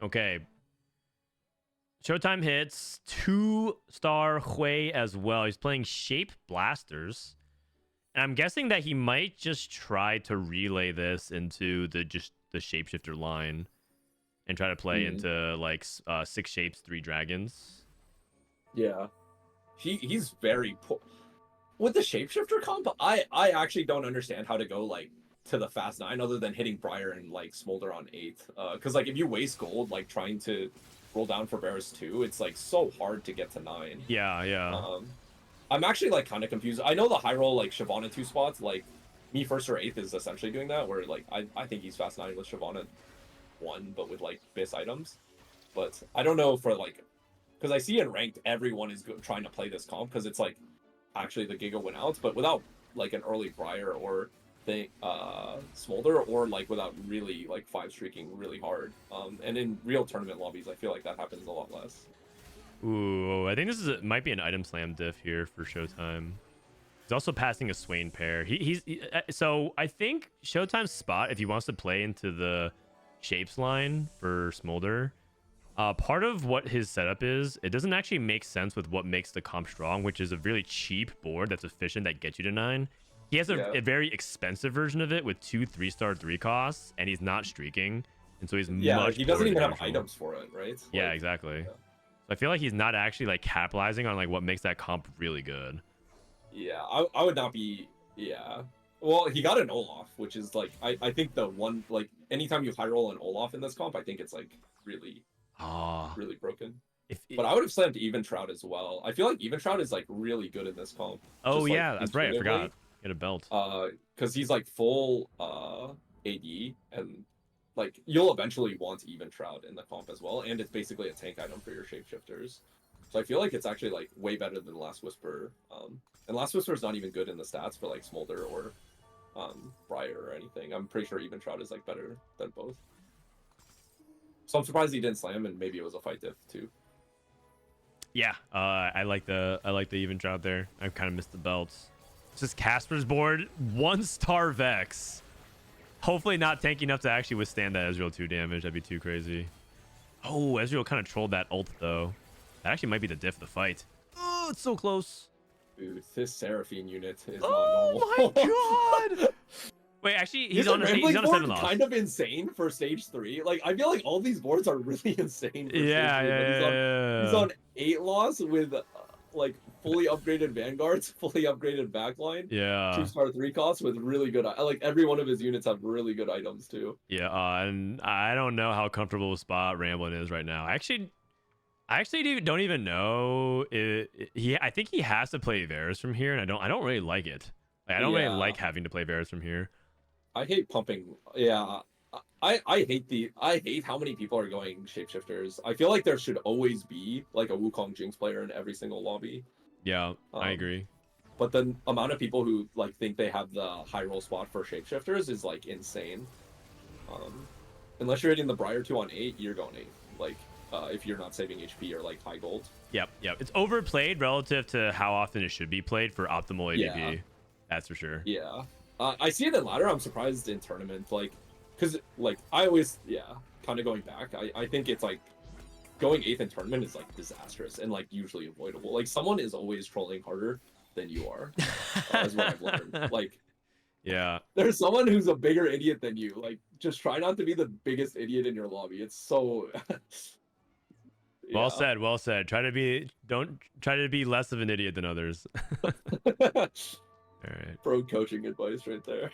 Okay. Showtime hits 2-star Hui as well. He's playing Shape Blasters. And I'm guessing that he might just try to relay this into the shapeshifter line and try to play into like 6 shapes, 3 dragons. Yeah. He's very with the shapeshifter comp. I actually don't understand how to go like to the fast 9 other than hitting Briar and like Smolder on 8. Because like if you waste gold like trying to roll down for Bears 2, it's like so hard to get to 9. Yeah. I'm actually like kind of confused. I know the high roll like Shyvana 2 spots, like me first or 8th is essentially doing that, where like I think he's fast 9 with Shyvana 1, but with like BIS items. But I don't know for like, because I see in ranked everyone is trying to play this comp because it's like actually the Giga win outs, but without like an early Briar or Smolder, or like without really like 5 streaking really hard. And in real tournament lobbies, I feel like that happens a lot less. Ooh, I think this might be an item slam diff here for Showtime. He's also passing a Swain pair. So I think Showtime's spot, if he wants to play into the shapes line for Smolder, part of what his setup is, it doesn't actually make sense with what makes the comp strong, which is a really cheap board that's efficient that gets you to 9. He has a very expensive version of it with 2 3-star 3 costs, and he's not streaking, and so he's much. He doesn't even have items for it, right? Yeah, exactly. Yeah. So I feel like he's not actually like capitalizing on like what makes that comp really good. Yeah, I would not be. Yeah. Well, he got an Olaf, which is like I think the one like anytime you high roll an Olaf in this comp, I think it's like really broken. But I would have slammed Even Shroud as well. I feel like Even Shroud is like really good in this comp. Oh just, yeah, like, that's right. I forgot. Get a belt. Because he's like full AD, and like you'll eventually want Even Shroud in the comp as well, and it's basically a tank item for your shapeshifters. So I feel like it's actually like way better than Last Whisper. And Last Whisper is not even good in the stats for like Smolder or Briar or anything. I'm pretty sure Even Shroud is like better than both. So I'm surprised he didn't slam, and maybe it was a fight diff too. Yeah, I like the Even Shroud there. I kind of missed the belts. It's just Caspar's board, 1-star Vex. Hopefully not tanky enough to actually withstand that Ezreal 2 damage. That'd be too crazy. Oh, Ezreal kind of trolled that ult though. That actually might be the diff of the fight. Oh, it's so close. Dude, this Seraphine unit is not normal. Oh my god! Wait, actually, he's on a 7 loss. Kind of insane for stage 3. Like, I feel like all these boards are really insane. For He's on 8 loss with like fully upgraded vanguards, fully upgraded backline. Yeah. 2-star 3 costs with really good. Like every one of his units have really good items too. Yeah, and I don't know how comfortable a spot Ramblinn is right now. I actually don't even know. I think he has to play Varus from here, and I don't really like it. Like, I don't really like having to play Varus from here. I hate pumping. Yeah, I hate how many people are going shapeshifters. I feel like there should always be like a Wukong Jinx player in every single lobby. Yeah, I agree. but the amount of people who like think they have the high roll spot for shapeshifters is like insane. Unless you're hitting the Briar 2 on 8, you're going 8. Like, if you're not saving HP or like high gold. Yep. It's overplayed relative to how often it should be played for optimal ADP. Yeah. That's for sure. Yeah. I see it in ladder. I'm surprised in tournament, like, because like I always, kind of going back. I think it's like going 8th in tournament is like disastrous and like usually avoidable. Like someone is always trolling harder than you are, is what I've learned. Like, yeah, there's someone who's a bigger idiot than you. Like, just try not to be the biggest idiot in your lobby. It's so. Well said. Well said. Don't try to be less of an idiot than others. All right. Pro coaching advice right there.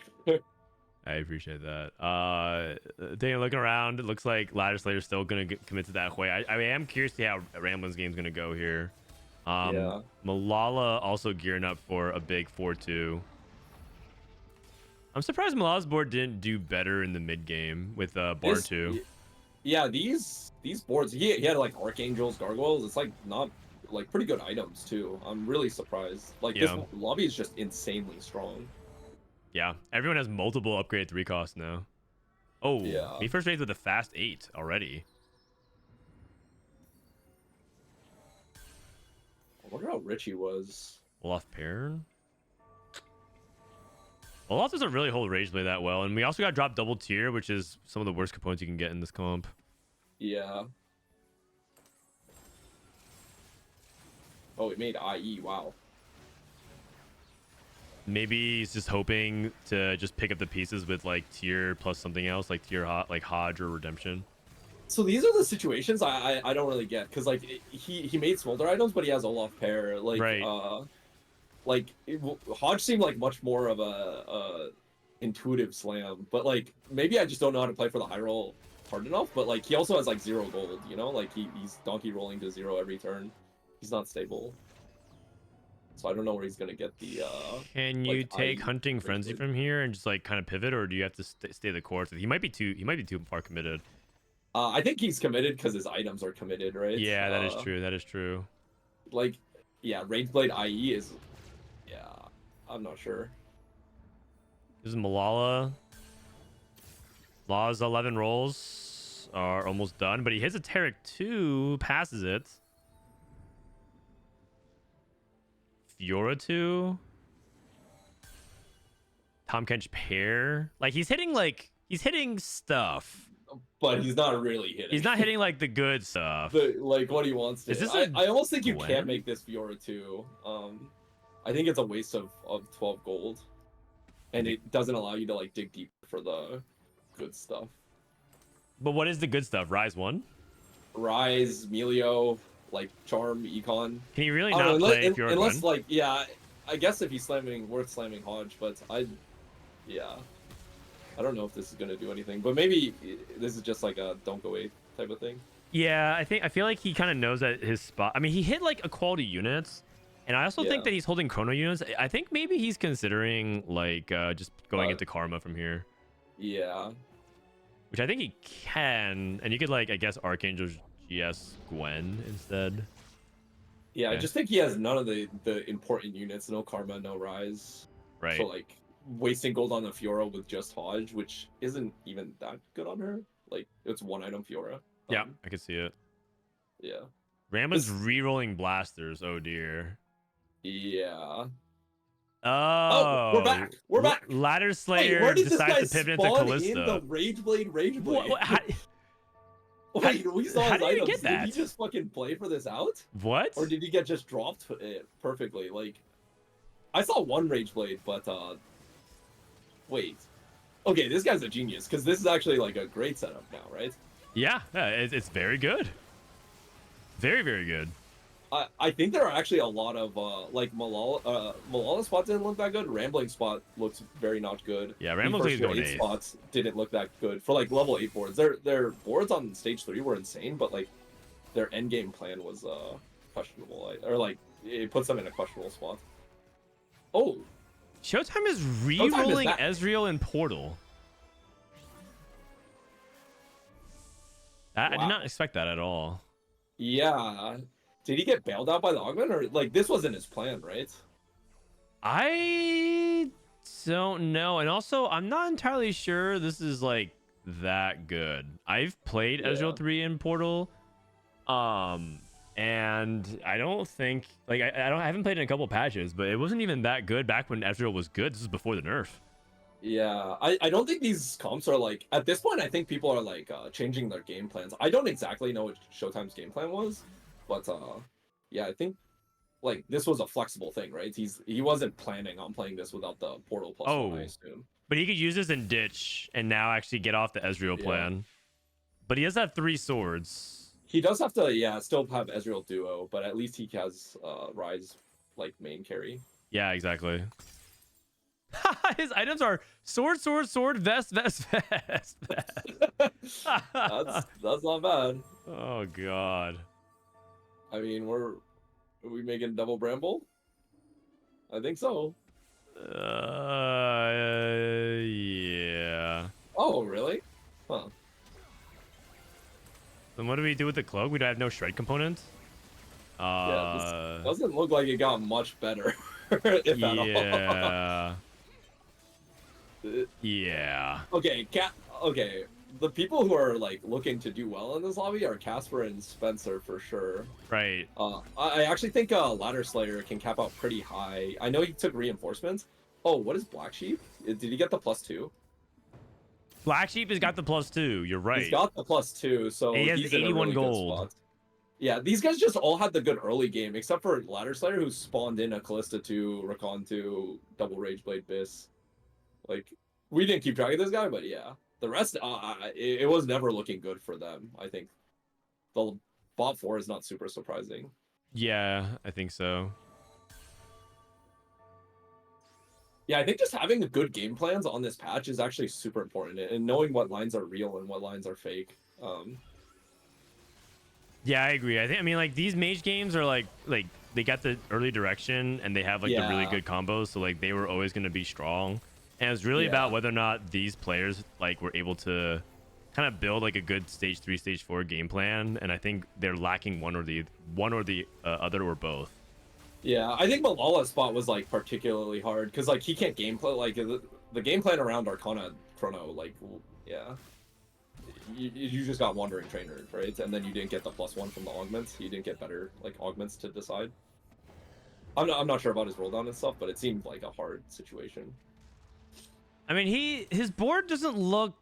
I appreciate that. Taking a look around, it looks like Ladder Slayer's still gonna commit to that way. I am curious to see how Ramblinn's game's gonna go here. Milala also gearing up for a big 4-2. I'm surprised Malala's board didn't do better in the mid game with bar 2. Yeah, these boards, he had like Archangels, Gargoyles. It's like not like pretty good items too. I'm really surprised. Like this lobby is just insanely strong. Yeah, everyone has multiple upgraded 3 costs now. Oh, yeah. He first raised with a fast 8 already. I wonder how rich he was. Olaf pair. Olaf doesn't really hold rage play that well, and we also got dropped double tier, which is some of the worst components you can get in this comp. Yeah. Oh, it made IE. Wow. Maybe he's just hoping to just pick up the pieces with like tier plus something else, like tier like Hodge or Redemption. So these are the situations I don't really get, because like he made smolder items, but he has Olaf pair. Like Hodge seemed like much more of a intuitive slam, but like maybe I just don't know how to play for the high roll hard enough. But like he also has like 0 gold, you know, like he's donkey rolling to 0 every turn. He's not stable. So I don't know where he's gonna get the. Can you take Hunting Frenzy from here and just like kind of pivot, or do you have to stay the course? He might be too far committed. I think he's committed because his items are committed, right? Yeah, that is true. That is true. Like, yeah, Rageblade IE is. Yeah, I'm not sure. This is Milala. Law's 11 rolls are almost done, but he hits a Taric 2, passes it. Fiora 2. Tom Kench pair. Like he's hitting stuff. But he's not really hitting. He's not hitting like the good stuff. Like what he wants to. I almost think you can't make this Fiora 2. I think it's a waste of 12 gold. And it doesn't allow you to like dig deep for the good stuff. But what is the good stuff? Rise 1? Rise, Melio, like Charm, Econ. Can you really not play Fiora 1? Unless like, yeah, I guess if he's worth slamming Hodge, but I don't know if this is gonna do anything. But maybe this is just like a don't go 8 type of thing. Yeah, I feel like he kind of knows that his spot. I mean, he hit like equality units. And I also think that he's holding chrono units. I think maybe he's considering like just going into Karma from here. Yeah. Which I think he can. And you could like, I guess, Archangel GS Gwen instead. Yeah, I just think he has none of the important units. No Karma, no Rise. Right. So like wasting gold on the Fiora with just Hodge, which isn't even that good on her. Like it's 1 item Fiora. Yeah, I can see it. Yeah. Rama's re-rolling blasters. Oh dear. Yeah. Oh, we're back. We're back. Ladder Slayer decides to pivot into Callista. In the Rageblade. Wait, we saw his items. Did he just fucking play for this out? What? Or did he get just dropped perfectly? Like, I saw 1 Rageblade, but wait. Okay, this guy's a genius because this is actually like a great setup now, right? Yeah, it's very good. Very, very good. I think there are actually a lot of like Milala spot didn't look that good. Ramblinnn spot looks very not good. Yeah, Ramblinn going 8 spots didn't look that good for like level 8 boards. Their boards on stage 3 were insane, but like their end game plan was questionable. Or like it puts them in a questionable spot. Oh, Showtime is re-rolling Ezreal and Portal. I did not expect that at all. Yeah. Did he get bailed out by the Augment, or like this wasn't his plan, right? I don't know. And also, I'm not entirely sure this is like that good. I've played Ezreal 3 in Portal. And I don't think like I haven't played in a couple patches, but it wasn't even that good back when Ezreal was good. This is before the nerf. Yeah, I don't think these comps are like at this point. I think people are like changing their game plans. I don't exactly know what Showtime's game plan was, but yeah, I think like this was a flexible thing, right? He wasn't planning on playing this without the Portal +1, I assume. But he could use this in ditch and now actually get off the Ezreal plan. But he does have 3 swords. He does have to, yeah, still have Ezreal duo, but at least he has Rise like main carry. Yeah, exactly. His items are sword, sword, sword, vest, vest, vest, vest. that's not bad. Oh god. I mean, are we making double bramble? I think so. Yeah. Oh, really? Huh. Then what do we do with the cloak? We don't have no shred component. Yeah, this doesn't look like it got much better, if at all. Yeah. Okay, okay. The people who are like looking to do well in this lobby are Caspar and Spencer for sure. Right. I actually think Ladder Slayer can cap out pretty high. I know he took reinforcements. Oh, what is Black Sheep? Did he get the +2? Black Sheep has got the +2. You're right. He's got the +2, so he has he's 81 in a really gold. good spot. Yeah, these guys just all had the good early game, except for Ladder Slayer, who spawned in a Callista 2, Rakan 2, double Rageblade Biss. Like, we didn't keep track of this guy, but yeah. The rest, it was never looking good for them, I think. The bot 4 is not super surprising. Yeah, I think so. Yeah, I think just having the good game plans on this patch is actually super important, and knowing what lines are real and what lines are fake. Yeah, I agree. I mean, like, these mage games are like they got the early direction and they have like the really good combos, so like they were always going to be strong. And it was really about whether or not these players like were able to kind of build like a good stage 3, stage 4 game plan, and I think they're lacking one or the other or both. Yeah, I think Milala's spot was like particularly hard because like he can't gameplay like the game plan around Arcana Chrono, like you just got Wandering Trainer, right? And then you didn't get the +1 from the augments. You didn't get better like augments to decide. I'm not sure about his roll down and stuff, but it seemed like a hard situation. I mean, his board doesn't look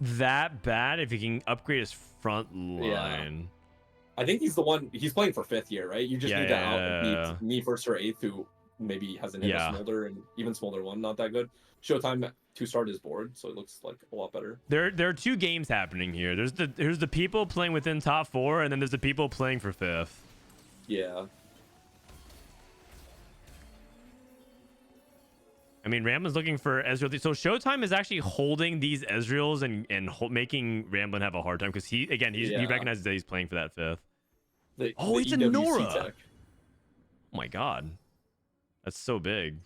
that bad if he can upgrade his front line. Yeah. I think he's the one. He's playing for 5th year, right? You just need to outbeat me first or 8th, who maybe hasn't hit a Smolder, and even Smolder 1 not that good. Showtime 2-starred his board, so it looks like a lot better. There are 2 games happening here. There's the people playing within top 4, and then there's the people playing for 5th. Yeah. I mean, Ramblinn's looking for Ezreal. So Showtime is actually holding these Ezreals and making Ramblinn have a hard time because he recognizes that he's playing for that 5th. He's a Nora. Tech. Oh my god, that's so big.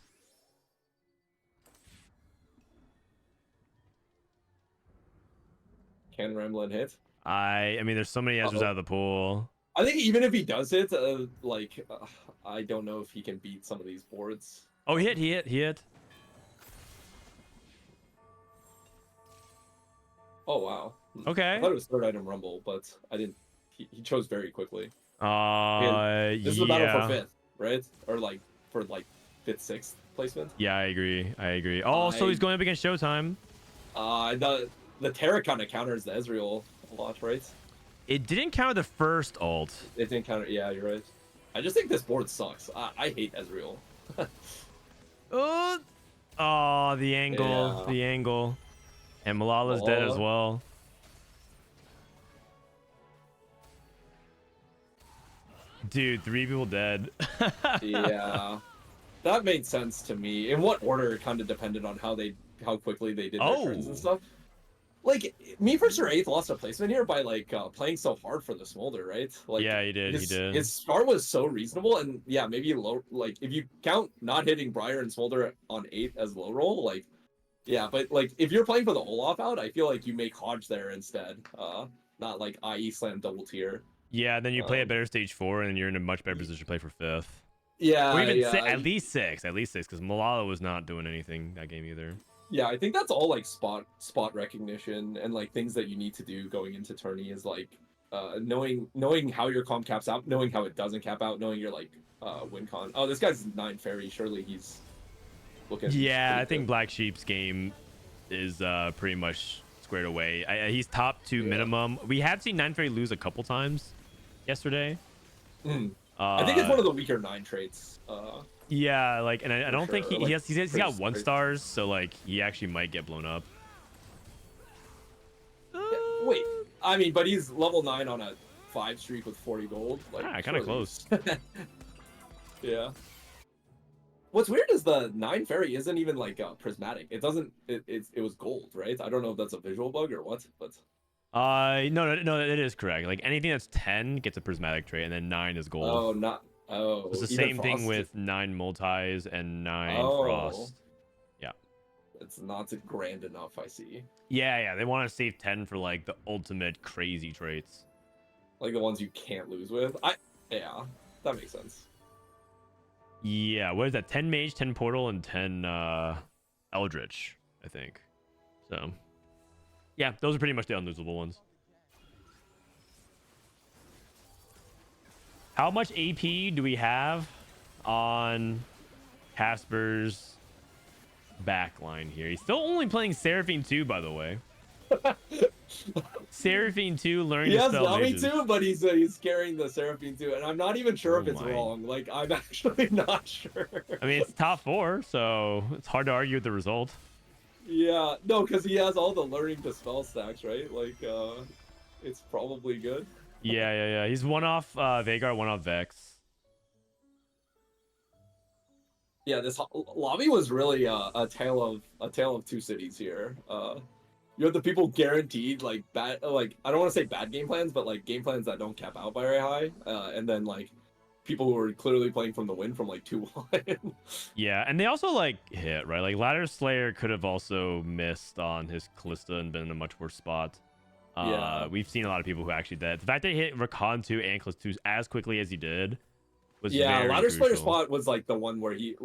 Can Ramblinn hit? I mean, there's so many Ezreals out of the pool. I think even if he does hit, I don't know if he can beat some of these boards. Oh, he hit. Oh, wow. Okay. I thought it was 3rd item Rumble, but I didn't. He chose very quickly. This is a battle for 5th, right? Or like for like 5th, 6th placement. Yeah, I agree. Oh, so he's going up against Showtime. The Terra kind of counters the Ezreal a lot, right? It didn't counter the first ult. It didn't counter. Yeah, you're right. I just think this board sucks. I hate Ezreal. The angle. The angle. And Milala's dead as well. Dude, 3 people dead. Yeah. That made sense to me. In what order, it kind of depended on how quickly they did their turns and stuff. Like, me first or 8th lost a placement here by like playing so hard for the Smolder, right? Like, yeah, he did. His start was so reasonable, and yeah, maybe low. Like, if you count not hitting Briar and Smolder on 8th as low roll, like, yeah, but like if you're playing for the Olaf out, I feel like you make Hodge there instead, not like IE slam double tier. Yeah, then you play a better stage 4, and you're in a much better position to play for 5th. Yeah, Or even yeah, at least six, because Milala was not doing anything that game either. yeah. I think that's all like spot recognition and like things that you need to do going into tourney is like knowing how your comp caps out, knowing how it doesn't cap out, knowing your like win con. Oh, this guy's 9 fairy. Surely he's looking. Yeah, I pretty think good. Black Sheep's game is pretty much squared away. He's top 2 Yeah. minimum. We have seen 9 Fairy lose a couple times yesterday. I think it's one of the weaker 9 traits. Yeah, like, and I don't think sure. he Like, has he's got 1 pretty- stars, so like he actually might get blown up. Yeah, wait, I mean, but he's level 9 on a 5 streak with 40 gold. Like, Kind of close. Yeah. What's weird is the 9 fairy isn't even like prismatic. It doesn't. It was gold, right? I don't know if that's a visual bug or what, but No, it is correct. Like anything that's 10 gets a prismatic trait, and then 9 is gold. oh, not oh. It's the even same thing Frost- with 9 multis and 9 Oh. frost. It's not grand enough. I see. Yeah, they want to save 10 for like the ultimate crazy traits. Like the ones you can't lose with. Yeah, that makes sense. Yeah, what is that? 10 mage, 10 portal, and 10 eldritch, I think. So, yeah, those are pretty much the unlosable ones. How much AP do we have on Caspar's backline here? He's still only playing Seraphine 2, by the way. Seraphine 2 learning He to has spell Nami mages. too, but he's carrying the Seraphine too, and I'm not even sure if it's my. wrong. Like, I'm actually not sure. I mean, it's top 4, so it's hard to argue with the result. Yeah, no, because he has all the learning to spell stacks, right? Like, it's probably good. Yeah. He's one off Vhagar, one off Vex. Yeah, this lobby was really a tale of two cities here. You have the people guaranteed like bad, like I don't want to say bad game plans, but like game plans that don't cap out by very high, and then like people who are clearly playing from the win from like 2-1. Yeah, and they also like hit, right? Like Ladder Slayer could have also missed on his Callista and been in a much worse spot. Yeah. We've seen a lot of people who actually did. The fact that he hit Recon 2 and Callista 2 as quickly as he did was Yeah, very Ladder Slayer crucial. spot was like the one where he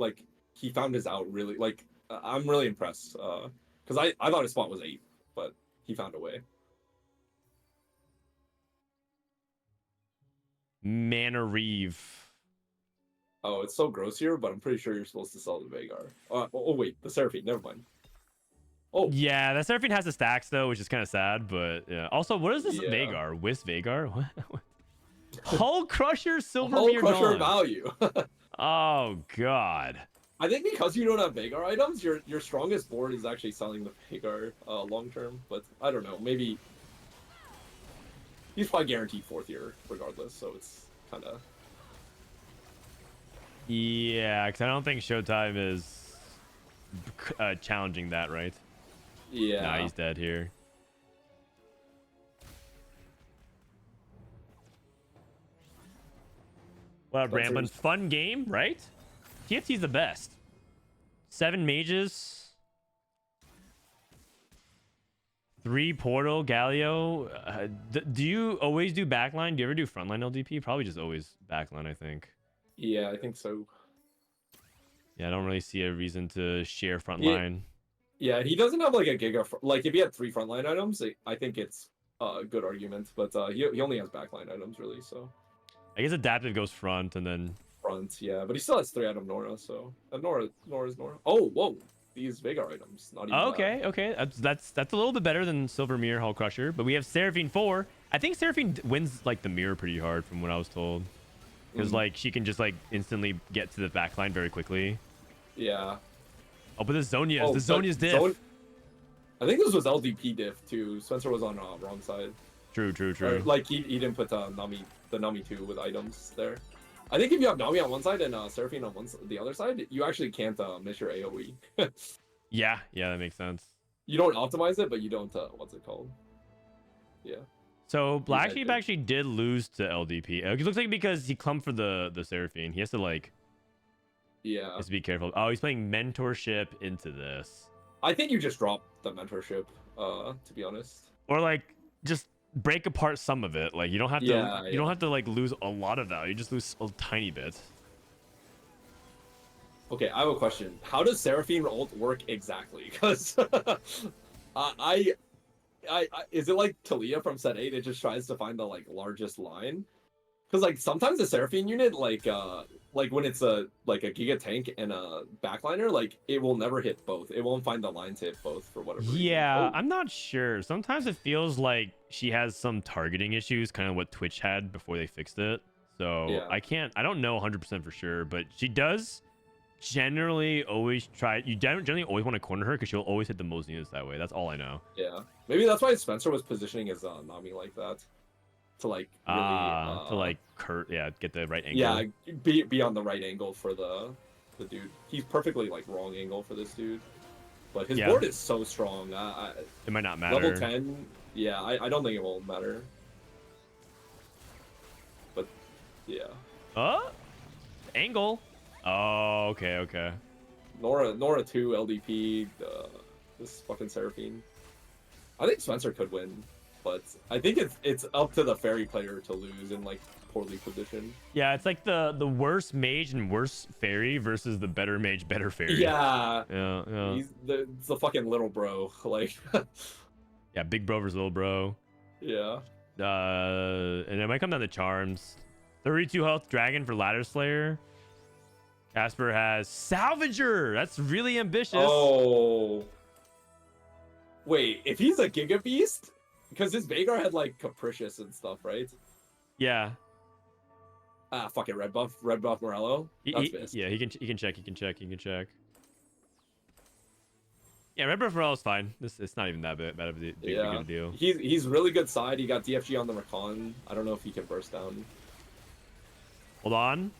found his out really like I'm really impressed because I thought his spot was 8, but he found a way. Mana Reeve. Oh, it's so gross here, but I'm pretty sure you're supposed to sell the Vhagar. Oh wait, the Seraphine, never mind. Oh Yeah, the Seraphine has the stacks though, which is kind of sad, but yeah. Also, what is this Yeah. Vhagar? Whis Vhagar? What? Hull Crusher, Silver Hull Mirror Crusher Dawn. value. Oh god. I think because you don't have Vhagar items, your strongest board is actually selling the Vhagar long term. But I don't know, maybe he's probably guaranteed 4th year regardless, so it's kind of. Yeah, because I don't think Showtime is challenging that, right? Yeah. Nah, he's dead here. What up, That's Ramblinn? Fun game, right? TFT's the best. 7 mages. 3 portal, Galio. Do you always do backline? Do you ever do frontline LDP? Probably just always backline, I think. Yeah, I think so. Yeah, I don't really see a reason to share frontline. Yeah, he doesn't have like a giga. Like if he had 3 frontline items, I think it's a good argument. But he only has backline items really, so. I guess adaptive goes front and then Front, yeah, but he still has 3 item Nora, so Nora's Nora. Oh, whoa, these Vhagar items, not even. okay. That's a little bit better than Silver Mirror Hull Crusher. But we have Seraphine 4. I think Seraphine wins like the mirror pretty hard from what I was told. Because like she can just like instantly get to the backline very quickly. Yeah. Oh, but the Zonia's. Oh, The Zonia's diff. I think this was LDP diff too. Spencer was on wrong side. True. Or, like he didn't put the Nami 2 with items there. I think if you have Nami on one side and Seraphine on the other side, you actually can't miss your AoE. Yeah, that makes sense. You don't optimize it, but you don't what's it called? Yeah. So Black Yeah, Sheep yeah. actually did lose to LDP. It looks like because he clumped for the Seraphine. He has to like Yeah. has to be careful. Oh, he's playing mentorship into this. I think you just drop the mentorship, to be honest. Or like just break apart some of it. Like you don't have to Yeah, you don't have to like lose a lot of value. You just lose a tiny bit. Okay, I have a question. How does Seraphine ult work exactly? Because I, is it like Talia from set 8? It just tries to find the like largest line. Because like sometimes the Seraphine unit, like when it's a Giga Tank and a backliner, like it will never hit both. It won't find the line to hit both for whatever reason. Yeah, Oh. I'm not sure. Sometimes it feels like she has some targeting issues, kind of what Twitch had before they fixed it. So Yeah. I don't know 100% for sure, but she does generally always try. You generally always want to corner her because she'll always hit the most units that way. That's all I know. Yeah. Maybe that's why Spencer was positioning his Nami like that. To like really to like get the right angle. Yeah, be on the right angle for the dude. He's perfectly like wrong angle for this dude. But his board is so strong. It might not matter. Level 10, yeah, I don't think it will matter. But yeah. Angle. Oh, okay. Nora 2 LDP, this fucking Seraphine. I think Spencer could win, but I think it's up to the fairy player to lose in like poorly positioned. Yeah, it's like the worst mage and worst fairy versus the better mage, better fairy. Yeah. Yeah. He's the fucking little bro, like. Yeah, big bro versus little bro. Yeah. And it might come down to charms. 32 health dragon for Ladder Slayer. Caspar has Salvager. That's really ambitious. Oh. Wait, if he's a Giga Beast, because his Vagar had like Capricious and stuff, right? Yeah. Fuck it, red buff Morello. Yeah, he can check. Yeah, red buff Morello is fine. It's not even that bad of a big of a deal. He's really good side. He got DFG on the Recon. I don't know if he can burst down. Hold on.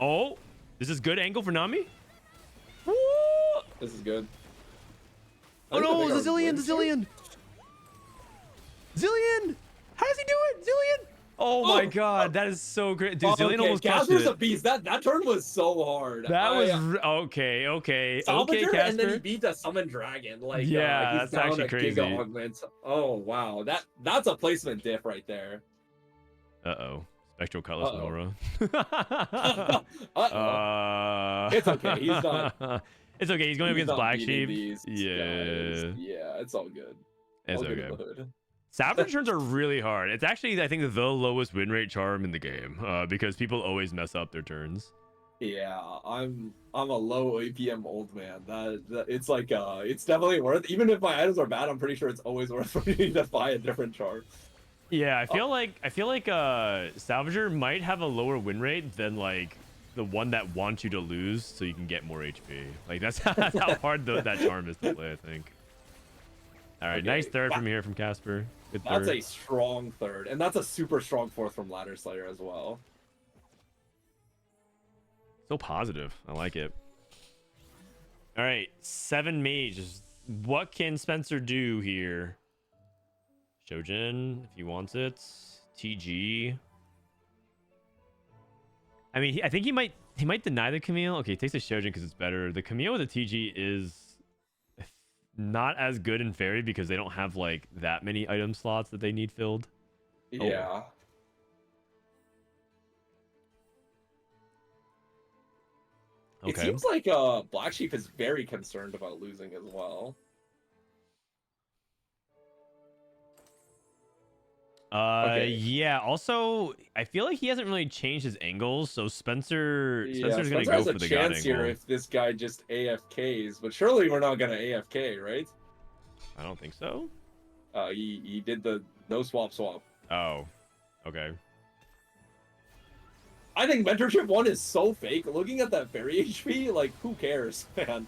Oh, this is good angle for Nami. Woo! This is good. Oh no, Zillion! How does he do it? Zillion! Oh my god, that is so great. Dude, Zillion almost crushed Casper's it. a beast. That turn was so hard. That was okay. Salvager, Casper. and then he beat the Summon Dragon. Like, yeah, he's that's actually crazy. Giga Augment. Oh wow, that's a placement diff right there. Spectral Cutlass Nora. It's okay. He's not. It's okay. He's going against Black Sheep. Yeah, it's all good. It's okay. Salvage turns are really hard. It's actually, I think, the lowest win rate charm in the game because people always mess up their turns. Yeah, I'm a low APM old man. That it's like it's definitely worth. Even if my items are bad, I'm pretty sure it's always worth for me to buy a different charm. Yeah, I feel like Salvager might have a lower win rate than like the one that wants you to lose so you can get more HP. Like that's how hard that charm is to play, I think. All right, nice third from here from Caspar. Good third. That's a strong third, and that's a super strong fourth from Ladder Slayer as well. So positive. I like it. All right, 7 mages. What can Spencer do here? Shojin, if he wants it. TG. I mean, I think he might deny the Camille. Okay, he takes the Shojin because it's better. The Camille with the TG is not as good in Fairy because they don't have like that many item slots that they need filled. Yeah. Oh. Okay. It seems like Black Sheep is very concerned about losing as well. Yeah, also I feel like he hasn't really changed his angles, so Spencer's gonna go for the god angle here if this guy just AFKs, but surely we're not gonna AFK, right? I don't think so. He did the no swap. Oh, okay. I think Mentorship 1 is so fake. Looking at that fairy HP, like, who cares, man?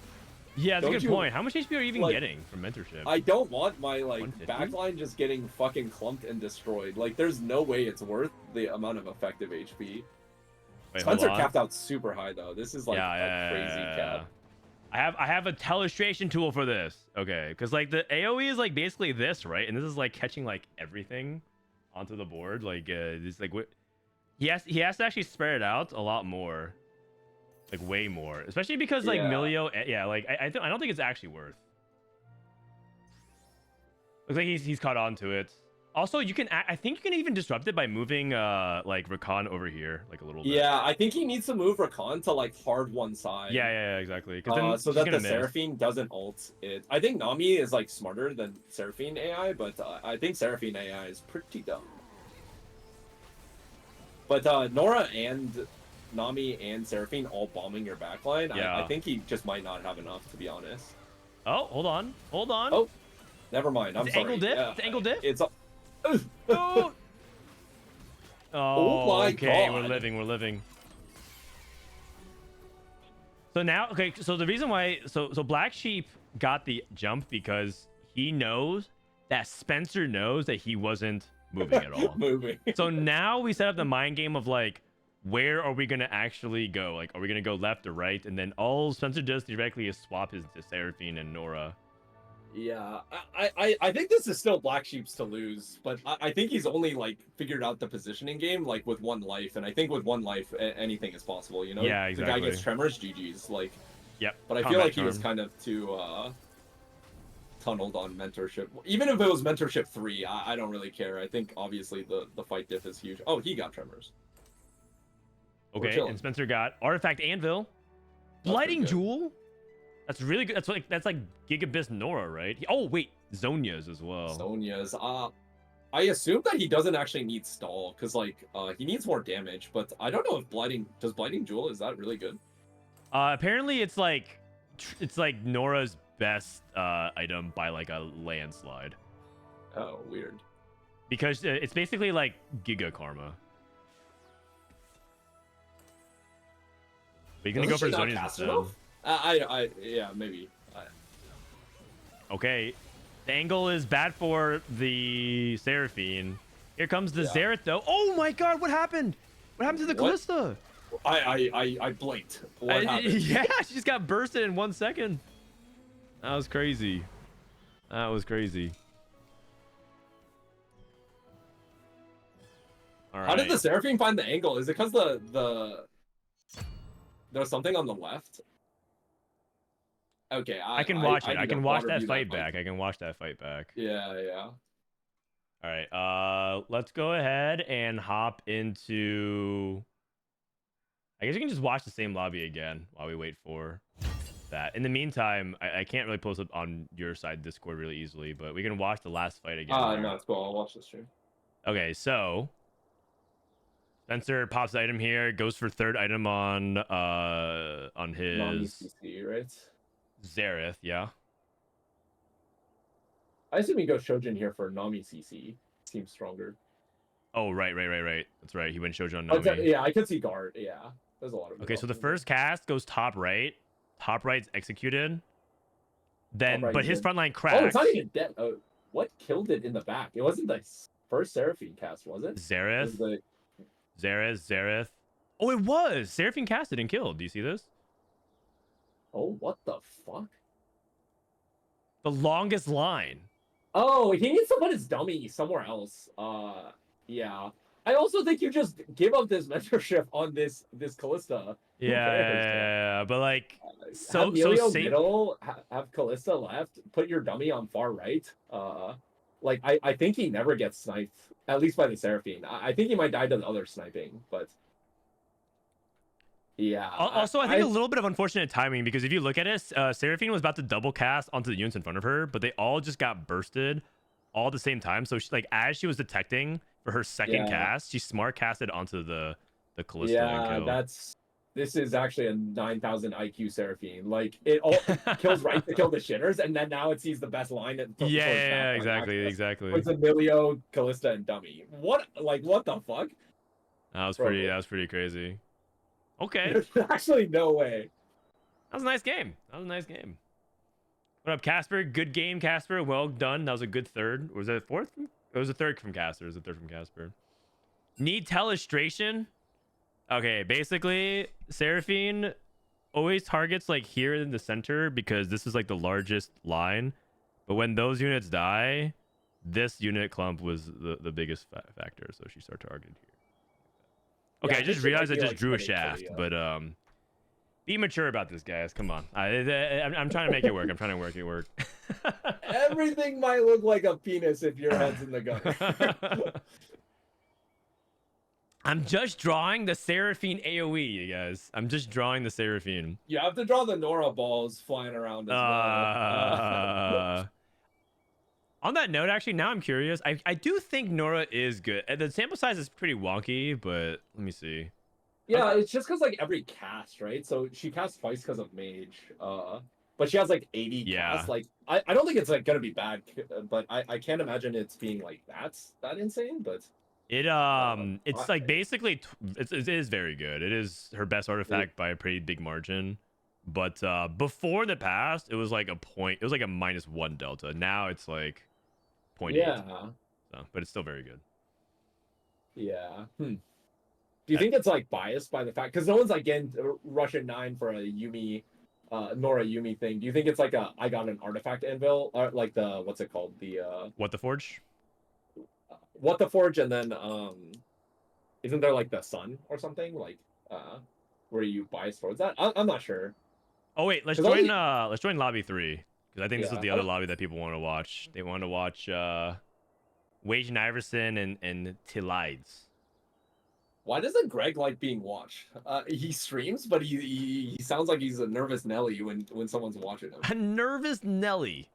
Yeah, that's a good point. How much HP are you even getting from Mentorship? I don't want my, like, backline just getting fucking clumped and destroyed. Like, there's no way it's worth the amount of effective HP. Wait, Spencer capped out super high, though. This is, like, a crazy cap. I have a telestration tool for this. Okay, because, like, the AoE is, like, basically this, right? And this is, like, catching, like, everything onto the board. Like, this, like, what... He has to actually spread it out a lot more, like way more, especially because like Milio, like I don't think it's actually worth. Looks like he's caught on to it. Also, you can. I think you can even disrupt it by moving like Rakan over here, like a little bit. Yeah, I think he needs to move Rakan to like hard one side. Yeah, exactly. Because then So she's that the gonna miss. Seraphine doesn't ult it. I think Nami is like smarter than Seraphine AI, but I think Seraphine AI is pretty dumb. But Nora and Nami and Seraphine all bombing your backline. Yeah. I think he just might not have enough, to be honest. Oh, hold on. Oh, never mind. I'm it's sorry. Angle dip. Yeah, It's angle dip. It's. Oh. Oh my okay, God. we're living. So now, okay, so the reason why, so Black Sheep got the jump because he knows that Spencer knows that he wasn't moving at all. So now we set up the mind game of like, where are we gonna actually go? Like, are we gonna go left or right? And then all Spencer does directly is swap his to Seraphine and Nora. Yeah, I think this is still Black Sheep's to lose, but I think he's only like figured out the positioning game like with one life, and I think with one life anything is possible, you know? Yeah, exactly. The guy gets tremors, GG's, like. Yep. But I feel like he was kind of too tunneled on mentorship. Even if it was mentorship 3, I don't really care. I think obviously the fight diff is huge. Oh, he got tremors. Okay, and Spencer got Artifact Anvil, Blighting Jewel. That's really good. That's like Gigabis Nora, right? Oh wait, Zhonya's as well. Zhonya's. I assume that he doesn't actually need stall because like he needs more damage, but I don't know if Blighting Jewel, is that really good? Apparently it's like Nora's best item by like a landslide. Oh, weird. Because it's basically like Giga Karma. Are you gonna go for Zhonya's instead? Yeah, maybe. Okay, the angle is bad for the Seraphine. Here comes the Xerath though. Oh my God, what happened? What happened to the Callista? I blinked. What happened? Yeah, she just got bursted in 1 second. That was crazy. That was crazy. All right. How did the Seraphine find the angle? Is it because there's something on the left? Okay, I can watch it. I can watch that fight back. I can watch that fight back. Yeah. All right. Let's go ahead and hop into. I guess you can just watch the same lobby again while we wait for that. In the meantime, I can't really post it on your side Discord really easily, but we can watch the last fight again. No, it's cool. I'll watch the stream. Okay, so Spencer pops the item here, goes for third item on his non-CC, right? Xerath, yeah. I assume he goes Shojin here for Nami CC. Seems stronger. Oh, right. That's right. He went Shojin on Nami. Yeah, I could see guard. Yeah, there's a lot of. Okay, so the first cast goes top right. Top right's executed. Then, but his front line cracks. Oh, it's not even dead. Oh, what killed it in the back? It wasn't the first Seraphine cast, was it? Xerath. Xerath. Oh, it was. Seraphine casted and killed. Do you see this? Oh, what the fuck? The longest line. Oh, he needs to put his dummy somewhere else. Yeah. I also think you just give up this mentorship on this Callista. Yeah, but like have Melio middle, have Callista left, put your dummy on far right. Like I think he never gets sniped, at least by the Seraphine. I think he might die to the other sniping, but yeah. Also, I think a little bit of unfortunate timing because if you look at it, Seraphine was about to double cast onto the units in front of her, but they all just got bursted all at the same time. So she, like as she was detecting for her second cast, she smart casted onto the Callista. Yeah, this is actually a 9,000 IQ Seraphine. Like it all kills right to kill the shitters, and then now it sees the best line. Yeah, exactly. It's Emilio, Callista, and Dummy. What the fuck? That was pretty crazy. Okay. There's actually no way. That was a nice game. What up, Caspar? Good game, Caspar. Well done. That was a good third. Was that a fourth? It was a third from Caspar. It was a third from Caspar. Need telestration? Okay, basically, Seraphine always targets like here in the center because this is like the largest line. But when those units die, this unit clump was the biggest factor. So she started targeting here. Okay, I just realized I just drew a shaft, but Be mature about this, guys. Come on. I'm trying to make it work. I'm trying to make it work. Everything might look like a penis if your head's in the gutter. I'm just drawing the Seraphine AoE, you guys. I'm just drawing the Seraphine. You have to draw the Nora balls flying around as well. On that note, actually, now I'm curious. I do think Nora is good. The sample size is pretty wonky, but let me see. Yeah, it's just because like every cast, right? So she casts twice because of mage. But she has like 80 casts. Like I don't think it's like gonna be bad, but I can't imagine it's being like that insane. But it's like basically it is very good. It is her best artifact by a pretty big margin. But before the past, it was like a point. It was like a -1 delta. Now it's like 0.8. Yeah. So, but it's still very good. Yeah. Do you think it's like biased by the fact because no one's like getting Russian 9 for a Yuumi, Nora Yuumi thing? Do you think it's like I got an artifact anvil or like the what's it called What the Forge? What the Forge and then isn't there like the sun or something like where you bias towards that? I'm not sure. Oh wait, let's join lobby 3 because I think this is the other lobby that people want to watch. They want to watch Wasianiverson and Tleyds. Why doesn't Greg like being watched? He streams, but he sounds like he's a nervous Nelly when someone's watching him. A nervous Nelly.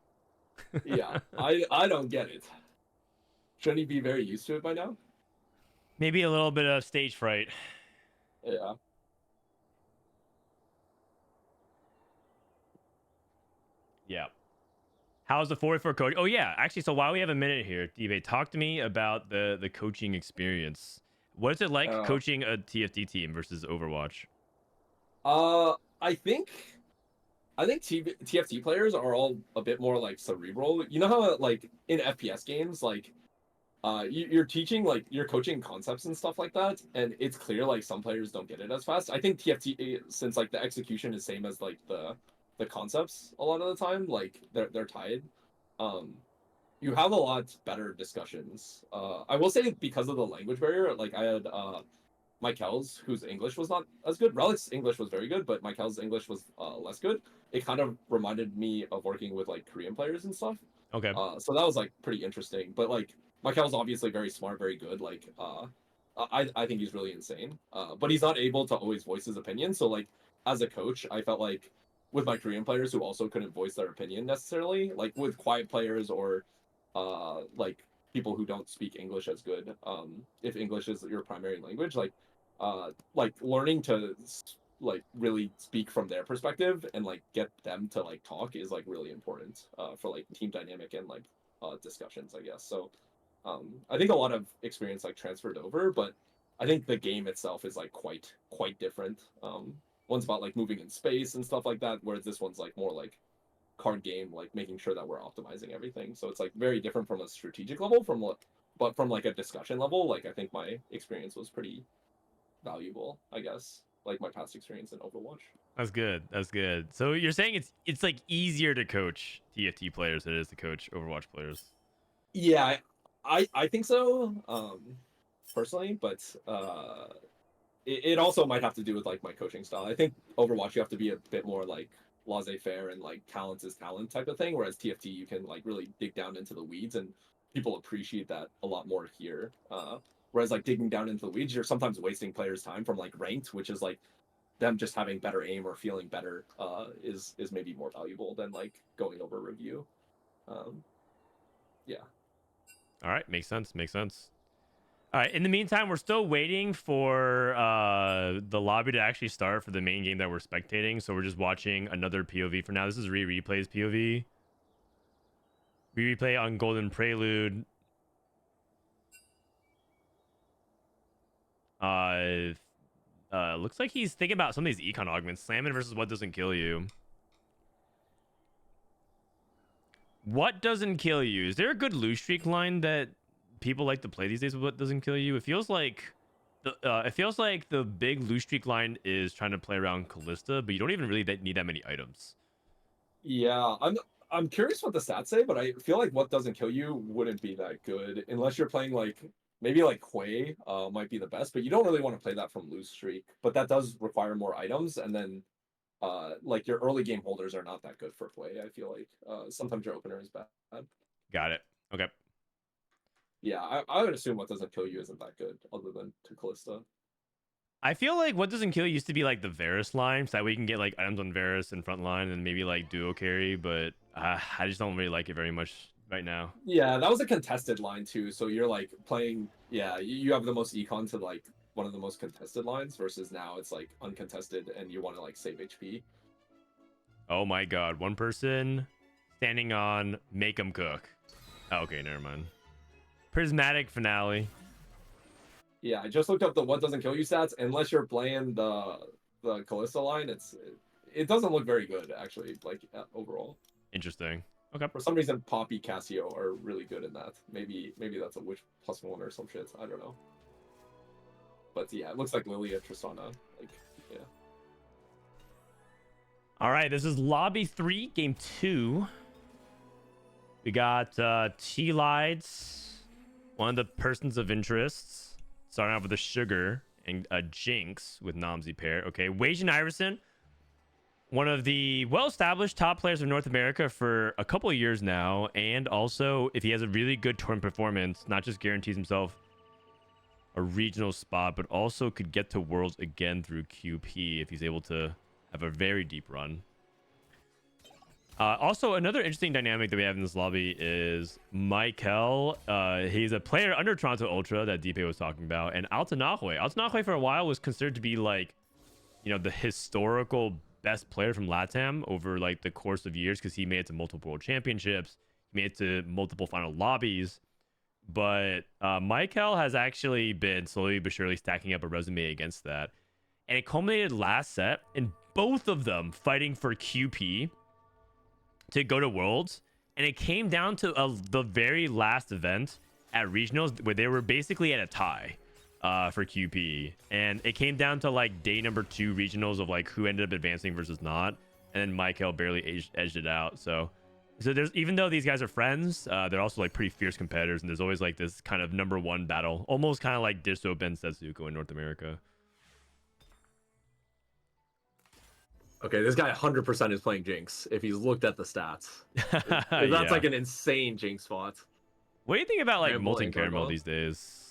Yeah, I don't get it. Shouldn't he be very used to it by now? Maybe a little bit of stage fright. Yeah. Yeah. How's the 4-4 coach? Oh yeah, actually, so while we have a minute here, Dpei, talk to me about the coaching experience. What is it like coaching a TFT team versus Overwatch? I think TFT players are all a bit more like cerebral. You know how like in FPS games, like you're teaching like you're coaching concepts and stuff like that, and it's clear like some players don't get it as fast. I think TFT, since like the execution is same as like the concepts a lot of the time, like they're tied. You have a lot better discussions. I will say because of the language barrier, like I had Maikel's, whose English was not as good. Relic's English was very good, but Maikel's English was less good. It kind of reminded me of working with like Korean players and stuff. Okay. So that was like pretty interesting. But like Maikel's obviously very smart, very good. Like I think he's really insane. But he's not able to always voice his opinion. So like as a coach, I felt like with my Korean players who also couldn't voice their opinion necessarily, like with quiet players or like people who don't speak English as good, if English is your primary language, like learning to like really speak from their perspective and like get them to like talk is like really important for like team dynamic and like discussions, I guess. So I think a lot of experience like transferred over, but I think the game itself is like quite different. One's about like moving in space and stuff like that, whereas this one's like more like card game, like making sure that we're optimizing everything. So it's like very different from a strategic level, but from like a discussion level, like I think my experience was pretty valuable, I guess, like my past experience in Overwatch. That's good. That's good. So you're saying it's like easier to coach TFT players than it is to coach Overwatch players? Yeah, I think so, personally, but it also might have to do with like my coaching style. I think Overwatch you have to be a bit more like laissez-faire and like talent is talent type of thing, whereas TFT you can like really dig down into the weeds and people appreciate that a lot more here. Whereas like digging down into the weeds, you're sometimes wasting players' time from like ranked, which is like them just having better aim or feeling better is maybe more valuable than like going over review. Yeah. All right, makes sense. Makes sense. All right. In the meantime, we're still waiting for the lobby to actually start for the main game that we're spectating. So we're just watching another POV for now. This is Replay's POV. Replay on Golden Prelude. Looks like he's thinking about some of these econ augments. Slamming versus what doesn't kill you. What doesn't kill you? Is there a good loose streak line that people like to play these days with what doesn't kill you? It feels like the big loose streak line is trying to play around Callista, but you don't even really need that many items. Yeah, I'm curious what the stats say, but I feel like what doesn't kill you wouldn't be that good unless you're playing like maybe like Quay might be the best, but you don't really want to play that from loose streak. But that does require more items, and then like your early game holders are not that good for play. I feel like sometimes your opener is bad. Got it. Okay. Yeah, I would assume what doesn't kill you isn't that good, other than to Callista. I feel like what doesn't kill used to be like the Varus line, so that we can get like items on Varus in front line and maybe like duo carry, but I just don't really like it very much right now. Yeah, that was a contested line too. So you're like playing. Yeah, you have the most econ to like one of the most contested lines versus now it's like uncontested and you want to like save HP. Oh my god, one person standing on make 'em cook. Oh, okay, never mind. Prismatic finale. Yeah, I just looked up the what doesn't kill you stats. Unless you're playing the Callista line, it doesn't look very good actually. Like overall. Interesting. Okay. For some reason, Poppy, Cassio are really good in that. Maybe that's a witch +1 or some shit. I don't know. But yeah, it looks like Lilia, Tristana. Like, yeah. All right, this is lobby 3, game 2. We got Tleyds, one of the persons of interest. Starting off with a Sugar and a Jinx with Nomsy pair. Okay, Wasianiverson, one of the well-established top players of North America for a couple of years now. And also, if he has a really good tournament performance, not just guarantees himself a regional spot, but also could get to Worlds again through QP if he's able to have a very deep run. Also, another interesting dynamic that we have in this lobby is Maikel. He's a player under Toronto Ultra that Dpei was talking about, and Altenahue. Altenahue for a while was considered to be like, you know, the historical best player from LATAM over like the course of years because he made it to multiple world championships, he made it to multiple final lobbies. But Maikel has actually been slowly but surely stacking up a resume against that, and it culminated last set in both of them fighting for QP to go to Worlds, and it came down to the very last event at regionals where they were basically at a tie for QP, and it came down to like day number 2 regionals of like who ended up advancing versus not, and then Maikel barely edged it out. So there's, even though these guys are friends, they're also like pretty fierce competitors, and there's always like this kind of number 1 battle, almost kind of like Dishsoap and Setsuko in North America. Okay, this guy 100% is playing Jinx if he's looked at the stats. That's Yeah. like an insane Jinx spot. What do you think about like Ramblinnn molten and caramel Gargoyle? these days?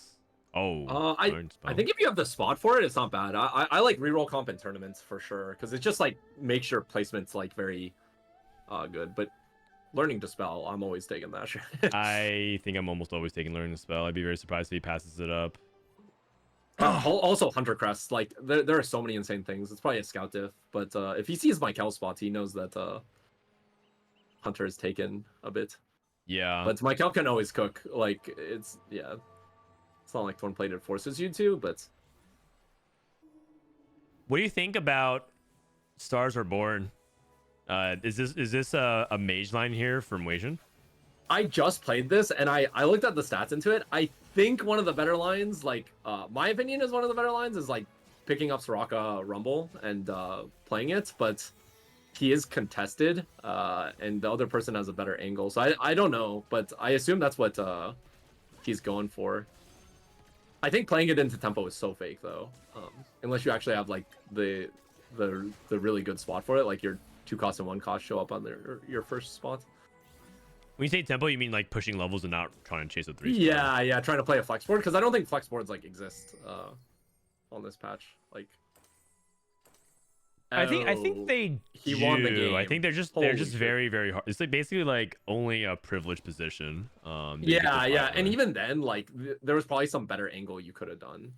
Oh, I think if you have the spot for it, it's not bad. I like reroll comp in tournaments for sure because it just like makes your placements like very good. But learning to spell, I'm always taking that shit. I think I'm almost always taking learning to spell. I'd be very surprised if he passes it up. Also, Hunter Crest. Like there are so many insane things. It's probably a scout diff, but if he sees Maikel spots, he knows that Hunter is taken a bit. Yeah, But Maikel can always cook. Like it's not like Torn Plated forces you to, but what do you think about Stars Are Born? Is this a mage line here from Wasian? I just played this and I looked at the stats into it. I think one of the better lines, like my opinion is one of the better lines, is like picking up Soraka Rumble and playing it, but he is contested and the other person has a better angle. So I don't know, but I assume that's what he's going for. I think playing it into tempo is so fake though, unless you actually have like the really good spot for it, like your 2 cost and 1 cost show up on your first spot. When you say tempo, you mean like pushing levels and not trying to chase a 3 star? Yeah, trying to play a flex board because I don't think flex boards like exist on this patch. Like, I think they he do. won the game. I think they're just Holy very hard. It's like basically like only a privileged position. Yeah, and even then, like there was probably some better angle you could have done.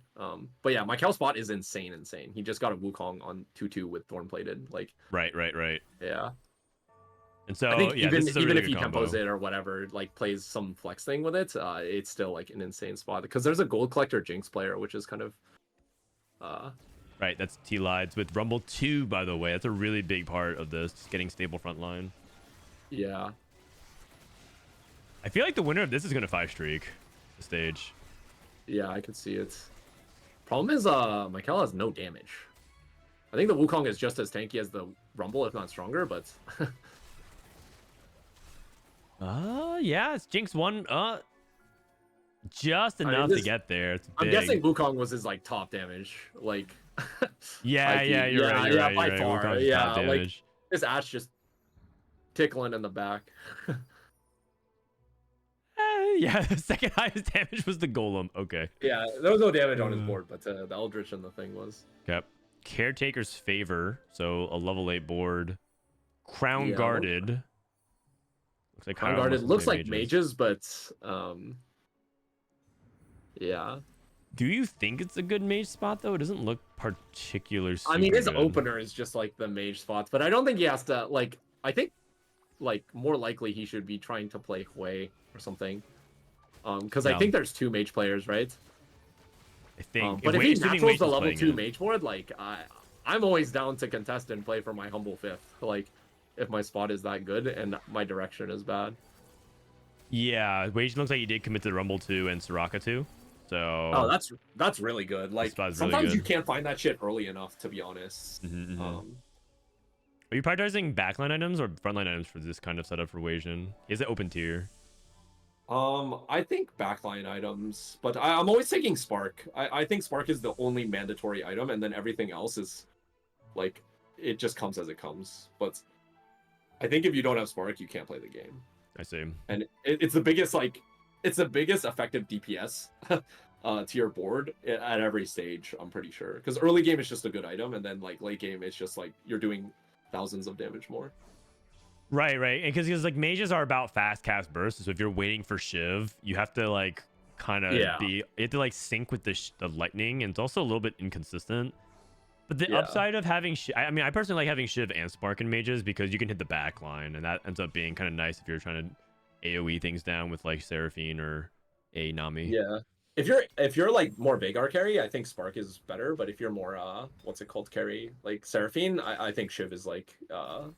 But yeah, Maikel's spot is insane. He just got a Wukong on 2/2 with Thorn Plated. Like, right. Yeah. And so I think yeah, even this is a really if he good combo. tempos it or whatever, like plays some flex thing with it, it's still like an insane spot because there's a gold collector Jinx player, which is kind of Right, that's Tleyds with Rumble 2, by the way. That's a really big part of this, getting stable front line. Yeah. I feel like the winner of this is going to 5-streak the stage. Yeah, I could see it. Problem is, Maikel has no damage. I think the Wukong is just as tanky as the Rumble, if not stronger, but... Yeah, it's Jinx 1. just mean, enough to get there. It's I'm big. guessing Wukong was his like top damage. Like Yeah, IP. yeah, you're right. You're right. by You're right. far. Wukong's Yeah, top like damage. his Ash just tickling in the back. Yeah, the second highest damage was the Golem. Okay. Yeah, there was no damage on his board, but the Eldritch and the thing was. Yep. Caretaker's Favor. So a level 8 board. Crown Yeah, Guarded. Looks like Crown Guarded almost looks play like mages, but yeah. Do you think it's a good mage spot though? It doesn't look particularly. I mean, his good. opener is just like the mage spots, but I don't think he has to like. I think like more likely he should be trying to play Hui or something. Because I think there's 2 mage players, right? I think. But if he assuming naturals the Wade's level playing 2 it. mage board, like I'm always down to contest and play for my humble 5th. Like if my spot is that good and my direction is bad. Yeah, Wade looks like he did commit to the Rumble 2 and Soraka 2. So. Oh, that's really good. Like spot's Sometimes really you good. can't find that shit early enough, to be honest. Are you prioritizing backline items or frontline items for this kind of setup for Wasian? Is it open tier? I think backline items, but I'm always taking Spark. I think Spark is the only mandatory item, and then everything else is like it just comes as it comes. But I think if you don't have Spark, you can't play the game. I see. And it's the biggest effective DPS to your board at every stage. I'm pretty sure because early game is just a good item, and then like late game it's just like you're doing thousands of damage more. Right, and because like mages are about fast cast bursts, so if you're waiting for Shiv, you have to like kind of you have to like sync with the lightning, and it's also a little bit inconsistent. But the upside of having I mean, I personally like having Shiv and Spark in mages because you can hit the back line, and that ends up being kind of nice if you're trying to AoE things down with like Seraphine or a Nami. Yeah. If you're like more Vagar carry, I think Spark is better. But if you're more what's it called carry like Seraphine, I think Shiv is like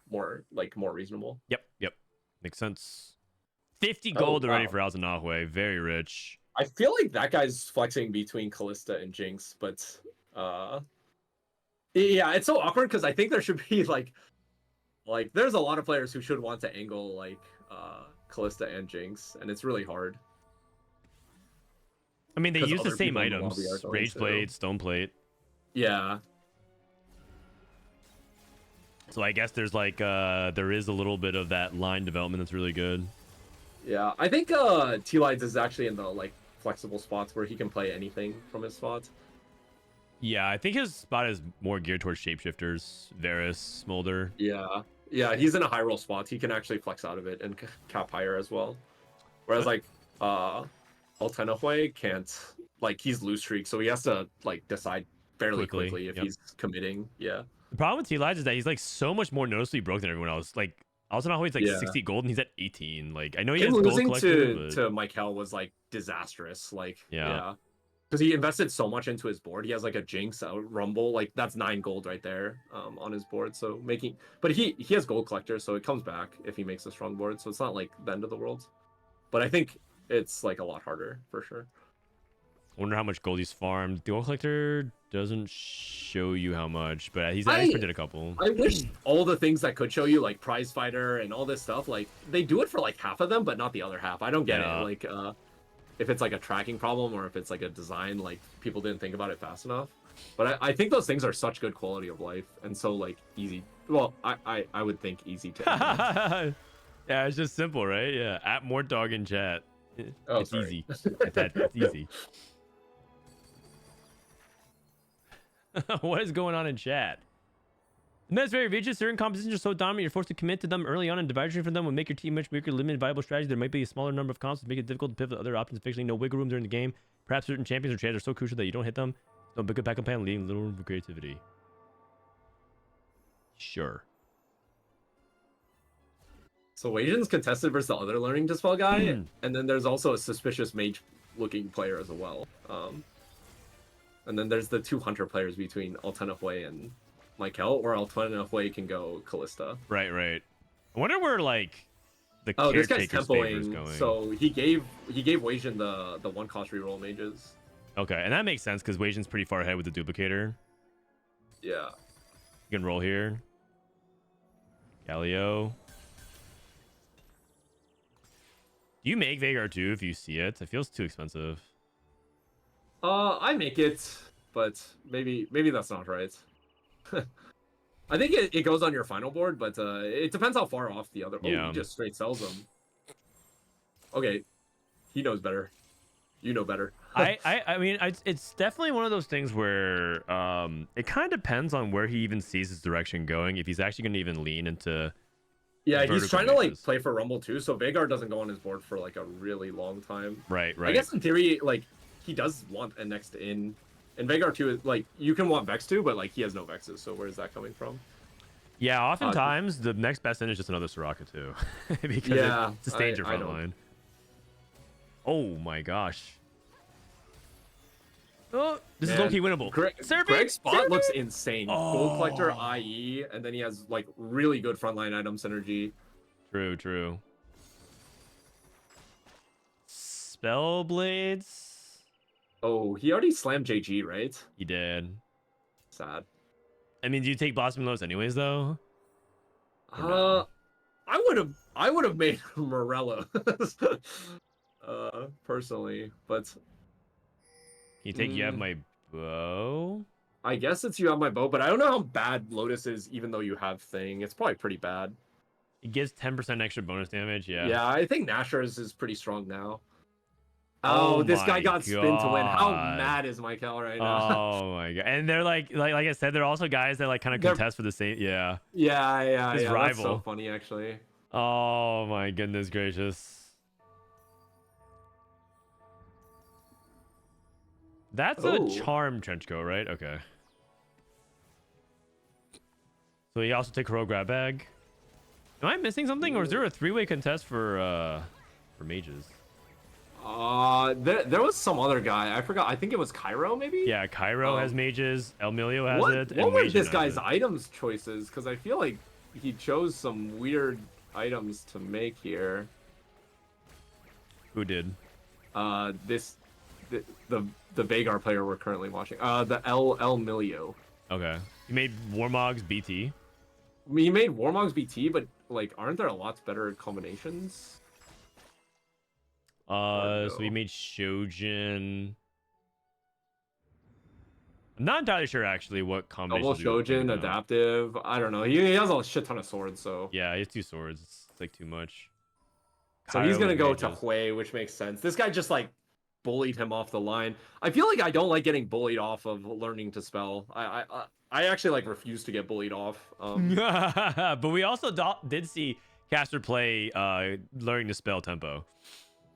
more reasonable. Yep. Makes sense. 50 gold already for Altenahue. Very rich. I feel like that guy's flexing between Callista and Jinx, but yeah, it's so awkward because I think there should be like there's a lot of players who should want to angle like Callista and Jinx, and it's really hard. I mean, they use the same items: Rage Blade, Stone Plate. Yeah. So I guess there's like there is a little bit of that line development that's really good. Yeah, I think Tleyds is actually in the like flexible spots where he can play anything from his spot. Yeah, I think his spot is more geared towards shapeshifters, Varus, Smolder. Yeah, he's in a high roll spot. He can actually flex out of it and cap higher as well. Whereas like Altenahue can't, like he's loose streak, so he has to like decide fairly quickly if he's committing. Yeah. The problem with Tleyds is that he's like so much more noticeably broke than everyone else. Like Altenahue's like 60 gold and he's at 18. Like I know he has gold collected, to Maikel was like disastrous. Like yeah. Because he invested so much into his board. He has like a Jinx, a Rumble, like that's 9 gold right there on his board. So but he has gold collector, so it comes back if he makes a strong board. So it's not like the end of the world. But I think it's like a lot harder for sure. I wonder how much gold he's farmed. The gold collector doesn't show you how much, but he's printed a couple. I wish all the things that could show you, like prize fighter and all this stuff, like they do it for like half of them, but not the other half. I don't get it. Like if it's like a tracking problem or if it's like a design, like people didn't think about it fast enough. But I think those things are such good quality of life and so like easy. Well, I would think easy to. Yeah, it's just simple, right? Yeah, at more dog in chat. It's easy. It's easy. What is going on in chat? That's very rigid. Certain compositions are so dominant, you're forced to commit to them early on, and diverging from them will make your team much weaker. Limited viable strategy. There might be a smaller number of comps to make it difficult to pivot to other options. Fictionally, no wiggle room during the game. Perhaps certain champions or champs are so crucial that you don't hit them. Don't pick a back up plan, leaving little room for creativity. Sure. So Wasian's contested versus the other learning dispel guy, and then there's also a suspicious mage-looking player as well. And then there's the 2 hunter players between Altenahue and Maikel, or Altenahue can go Callista. Right. I wonder where like the this guy's caretaker's favor is tempoing. going. So he gave Wasian the 1 cost reroll mages. Okay, and that makes sense because Wasian's pretty far ahead with the duplicator. Yeah. You can roll here. Galio. Do you make Veigar too if you see it? It feels too expensive. I make it, but maybe that's not right. I think it goes on your final board, but it depends how far off the other. Yeah. Oh, he just straight sells them. Okay, he knows better. You know better. I mean, it's definitely one of those things where it kind of depends on where he even sees his direction going. If he's actually going to even lean into. Yeah, he's vertical trying to like bases. play for Rumble too, so Veigar doesn't go on his board for like a really long time. Right. I guess in theory, like he does want a next in, and Veigar too is like you can want Vex too, but like he has no Vexes, so where's that coming from? Yeah, oftentimes the next best in is just another Soraka too, because Yeah, it sustains your I front know. line. Oh my gosh. Oh, this is Man, low-key winnable. Greg's spot Serve looks it! insane. Oh. Gold Collector, IE, and then he has like really good frontline item synergy. True. Spell blades. Oh, he already slammed JG, right? He did. Sad. I mean, do you take Blossom Lows anyways though? Or no? I would have made Morello. Personally, but Can you take You Have My Bow? I guess it's You Have My Bow, but I don't know how bad Lotus is, even though you have Thing. It's probably pretty bad. It gives 10% extra bonus damage. Yeah. Yeah, I think Nashor's is pretty strong now. Oh, this guy my got spin to win. How God. mad is Maikel right now? Oh my god! And they're like I said, they're also guys that like kind of They're- contest for the same. Yeah. yeah. His That's rival. so funny, actually. Oh my goodness gracious! That's a Oh. charm trench coat, right? Okay. So you also take Hero Grab Bag. Am I missing something, or is there a three-way contest for mages? There was some other guy. I forgot. I think it was Cairo, maybe. Yeah, Cairo has mages. Emilio has What it. were and Wasian this has guy's it. items choices? Because I feel like he chose some weird items to make here. Who did? The Veigar player we're currently watching. The El Milio. Okay. You made Warmogs BT. He made Warmogs BT, but like, aren't there a lot better combinations? So we made Shojin. I'm not entirely sure actually what Double combinations. we were thinking Shojin, of. adaptive. I don't know. He has a shit ton of swords, so. Yeah, he has 2 swords. It's like too much. So he's Cairo gonna with go to mages. Hui, which makes sense. This guy just like bullied him off the line. I feel like I don't like getting bullied off of learning to spell. I actually like refuse to get bullied off. But we also did see Caster play learning to spell tempo.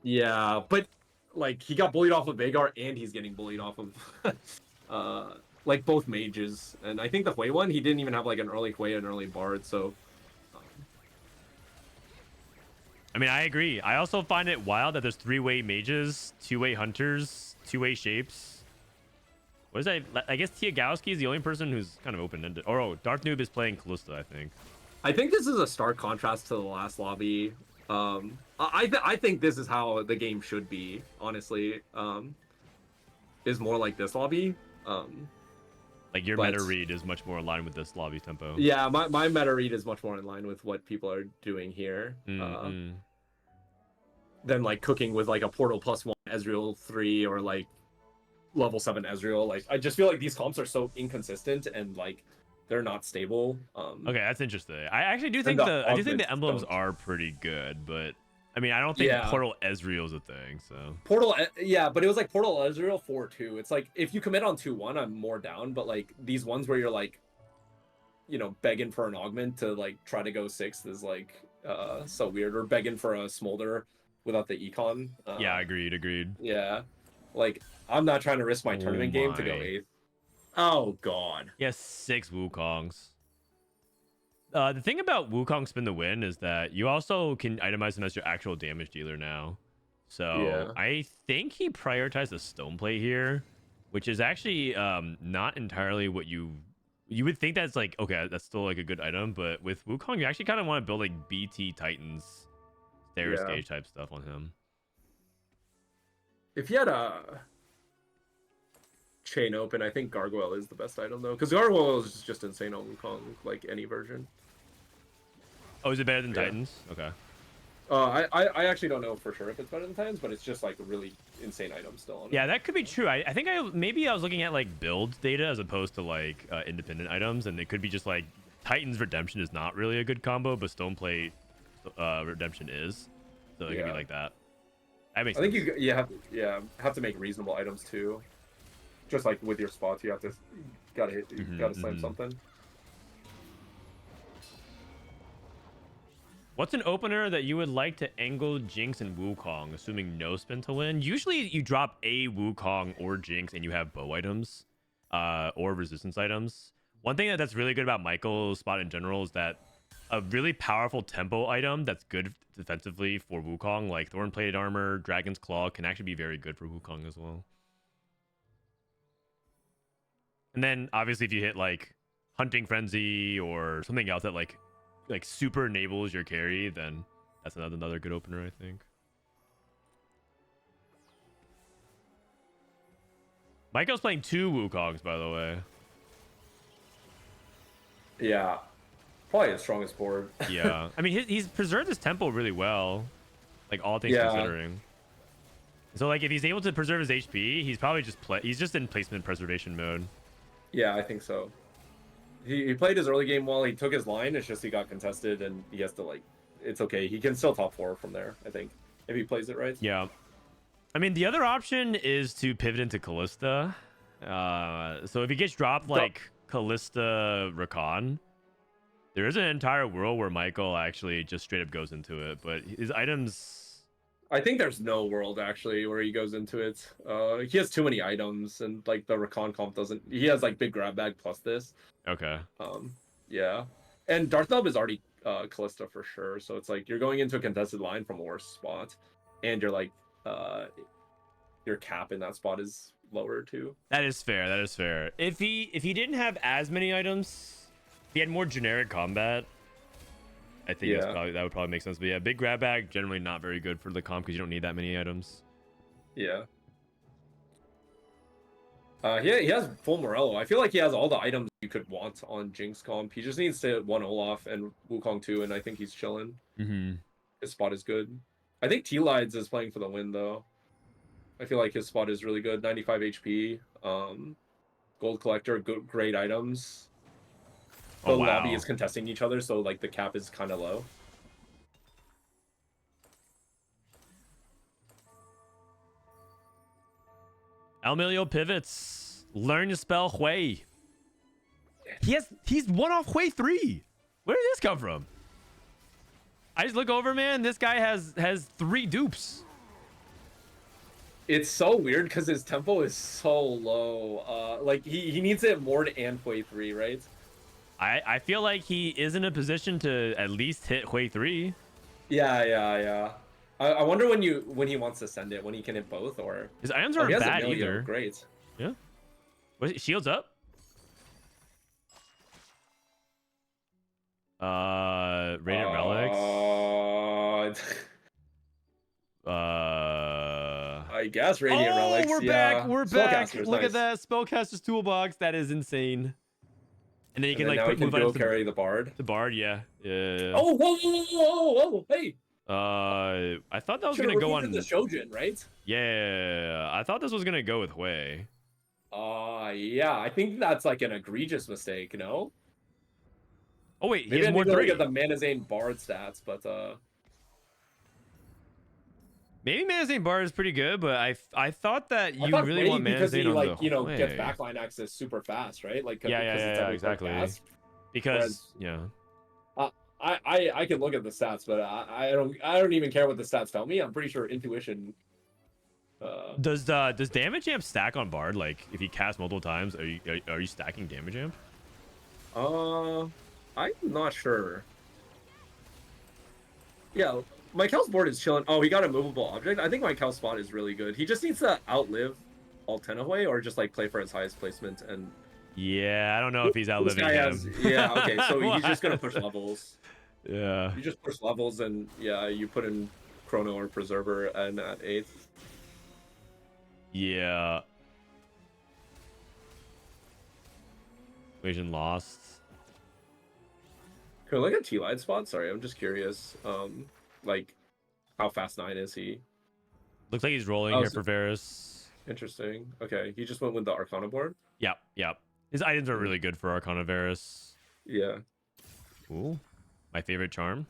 Yeah, but like he got bullied off of Veigar, and he's getting bullied off of like both mages. And I think the Hui one, he didn't even have like an early Hui and early Bard. So I mean, I agree. I also find it wild that there's 3-way mages, 2-way hunters, 2-way shapes. What is that? I guess Tiagowski is the only person who's kind of open-ended. Oh, Darth Noob is playing Callista, I think. I think this is a stark contrast to the last lobby. I think this is how the game should be, honestly. Is more like this lobby. Like your But- meta read is much more aligned with this lobby tempo. Yeah, my meta read is much more in line with what people are doing here. Than like cooking with like a Portal +1 Ezreal 3 or like level 7 Ezreal. Like I just feel like these comps are so inconsistent and like they're not stable. Okay, that's interesting. I actually do And think the I do think the augments emblems don't. are pretty good, but I mean, I don't think Yeah. Portal Ezreal's a thing. So Portal, yeah, but it was like Portal Ezreal 4-2. It's like if you commit on 2-1, I'm more down. But like these ones where you're like, you know, begging for an augment to like try to go 6th is like so weird. Or begging for a smolder without the econ. yeah, agreed. Yeah, like I'm not trying to risk my tournament game to go my. 8th. Oh god. Yes, 6 Wukongs. The thing about Wukong Spin the Win is that you also can itemize them as your actual damage dealer now. So Yeah. I think he prioritized a stone plate here, which is actually not entirely what you would think. That's like, okay, that's still like a good item, but with Wukong you actually kind of want to build like BT Titans, Stairs Yeah. Gauge type stuff on him. If you had a chain open, I think Gargoyle is the best item though, because Gargoyle is just insane on Wukong, like any version. Oh, is it better than Yeah. Titans? Okay. I actually don't know for sure if it's better than Titans, but it's just like a really insane item still on it. Yeah, that could be true. I think maybe I was looking at like build data as opposed to like independent items, and it could be just like Titan's Redemption is not really a good combo, but Stoneplate Redemption is. So it could be like that. That makes I think sense. you have to make reasonable items too. Just like with your spots, you gotta slam something. What's an opener that you would like to angle Jinx and Wukong, assuming no spin to win? Usually you drop a Wukong or Jinx and you have bow items or resistance items. One thing that's really good about Maikel's spot in general is that a really powerful tempo item that's good defensively for Wukong, like Thorn Plated Armor, Dragon's Claw, can actually be very good for Wukong as well. And then obviously if you hit like Hunting Frenzy or something else that like super enables your carry, then that's another good opener, I think. Maikel's playing 2 Wukongs, by the way. Yeah, probably his strongest board. Yeah, I mean he's preserved his tempo really well, like all things considering. So like if he's able to preserve his HP, he's probably he's just in placement preservation mode. Yeah, I think so. He played his early game well. He took his line. It's just he got contested, and he has to like. It's okay. He can still top 4 from there. I think if he plays it right. Yeah, I mean the other option is to pivot into Callista. So if he gets dropped like Callista Rakan, there is an entire world where Maikel actually just straight up goes into it. But his items. I think there's no world actually where he goes into it. He has too many items, and like the Rakan comp doesn't. He has like big grab bag plus this. Okay. Yeah, and Darth is already Callista for sure. So it's like you're going into a contested line from a worse spot, and you're like your cap in that spot is lower too. That is fair. That is fair. If he didn't have as many items, if he had more generic combat, I think that would probably make sense. But yeah, big grab bag generally not very good for the comp because you don't need that many items. Yeah. He has full Morello. I feel like he has all the items you could want on Jinx comp. He just needs to one Olaf and Wukong 2, and I think he's chilling. His spot is good. I think Tleyds is playing for the win though. I feel like his spot is really good. 95 HP. Gold collector, great items. The lobby is contesting each other, so like the cap is kind of low. Almelio pivots. Learn to spell Hui. He's one off Hui 3. Where did this come from? I just look over, man. This guy has 3 dupes. It's so weird because his tempo is so low. Like he needs it more to and Hui 3, right? I feel like he is in a position to at least hit Hui 3. Yeah. I wonder when he wants to send it, when he can hit both, or his items aren't bad either. Great. Yeah. Was it shields up? Radiant relics. I guess Radiant relics. We're back. We're back. Look at that spellcaster's toolbox. That is insane. And then you can like move on to carry the bard. The bard, yeah. Oh, whoa! Hey. I thought that was gonna go on the Shojin, right? Yeah, I thought this was gonna go with Hui. Yeah, I think that's like an egregious mistake. No. Oh wait, maybe he has more 3. Look at the Manazane bard stats, but maybe Manazane bard is pretty good, but I thought that you really want Manazane on like, the Hui. Gets backline access super fast, right? Like yeah, exactly. Because I can look at the stats, but I don't even care what the stats tell me. I'm pretty sure intuition. Does damage amp stack on bard? Like if you cast multiple times, are you stacking damage amp? I'm not sure. Yeah, Maikel's board is chilling. Oh, he got a movable object. I think Maikel's spot is really good. He just needs to outlive Altenahue or just like play for his highest placement. And yeah, I don't know if he's outliving him. Yeah, okay, so he's just gonna push levels. Yeah. You just push levels, and yeah, you put in Chrono or Preserver and at 8th. Yeah. Equation lost. Can we look at Tleyds spot? Sorry, I'm just curious. Like How fast 9 is he? Looks like he's rolling Oh, here so- for Varus. Interesting. Okay, he just went with the Arcana board. Yep, yep. His items are really good for Arcana Varus. Yeah. Ooh, my favorite charm.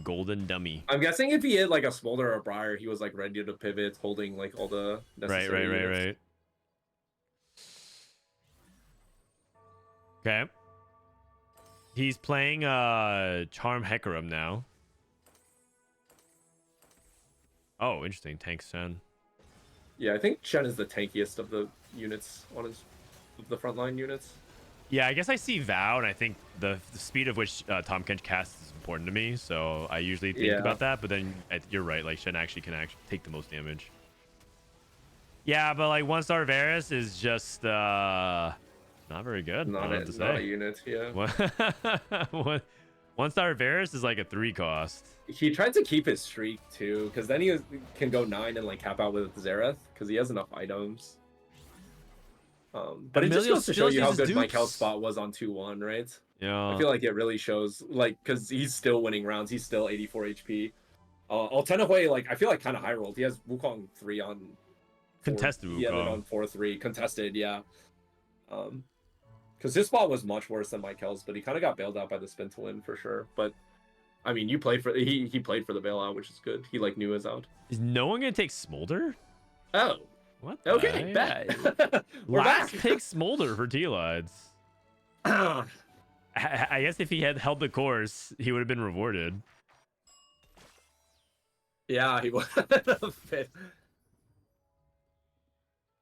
Golden Dummy. I'm guessing if he hit like a Smolder or a Briar, he was like ready to pivot, holding like all the necessary units. Right. Okay. He's playing Charm Hecarim now. Oh, interesting. Tank Sen. Yeah, I think Shen is the tankiest of the units on his the frontline units. Yeah, I guess I see Vow, and I think the speed of which Tom Kench casts is important to me, so I usually think about that, but then you're right, like Shen actually can take the most damage. Yeah, but like 1-star Varus is just not very good. Not a unit, yeah. 1-star Varus is like a 3 cost. He tried to keep his streak too, because then he can go 9 and like cap out with Xerath, because he has enough items. But it just goes to show you how good Maikel's spot was on 2-1, right? Yeah. I feel like it really shows, like, because he's still winning rounds. He's still 84 HP. Altenahue, like, I feel like kind of high rolled. He has Wukong 3 on... Contested Wukong. He had it on 4-3. Contested, yeah. Because his spot was much worse than Maikel's, but he kind of got bailed out by the spin to win for sure. But, I mean, he played for the bailout, which is good. He, like, knew his out. Is no one going to take Smolder? Oh. What? Okay, bet. We're Last back. pick Smolder for Tleyds. I guess if he had held the course, he would have been rewarded. Yeah, he would.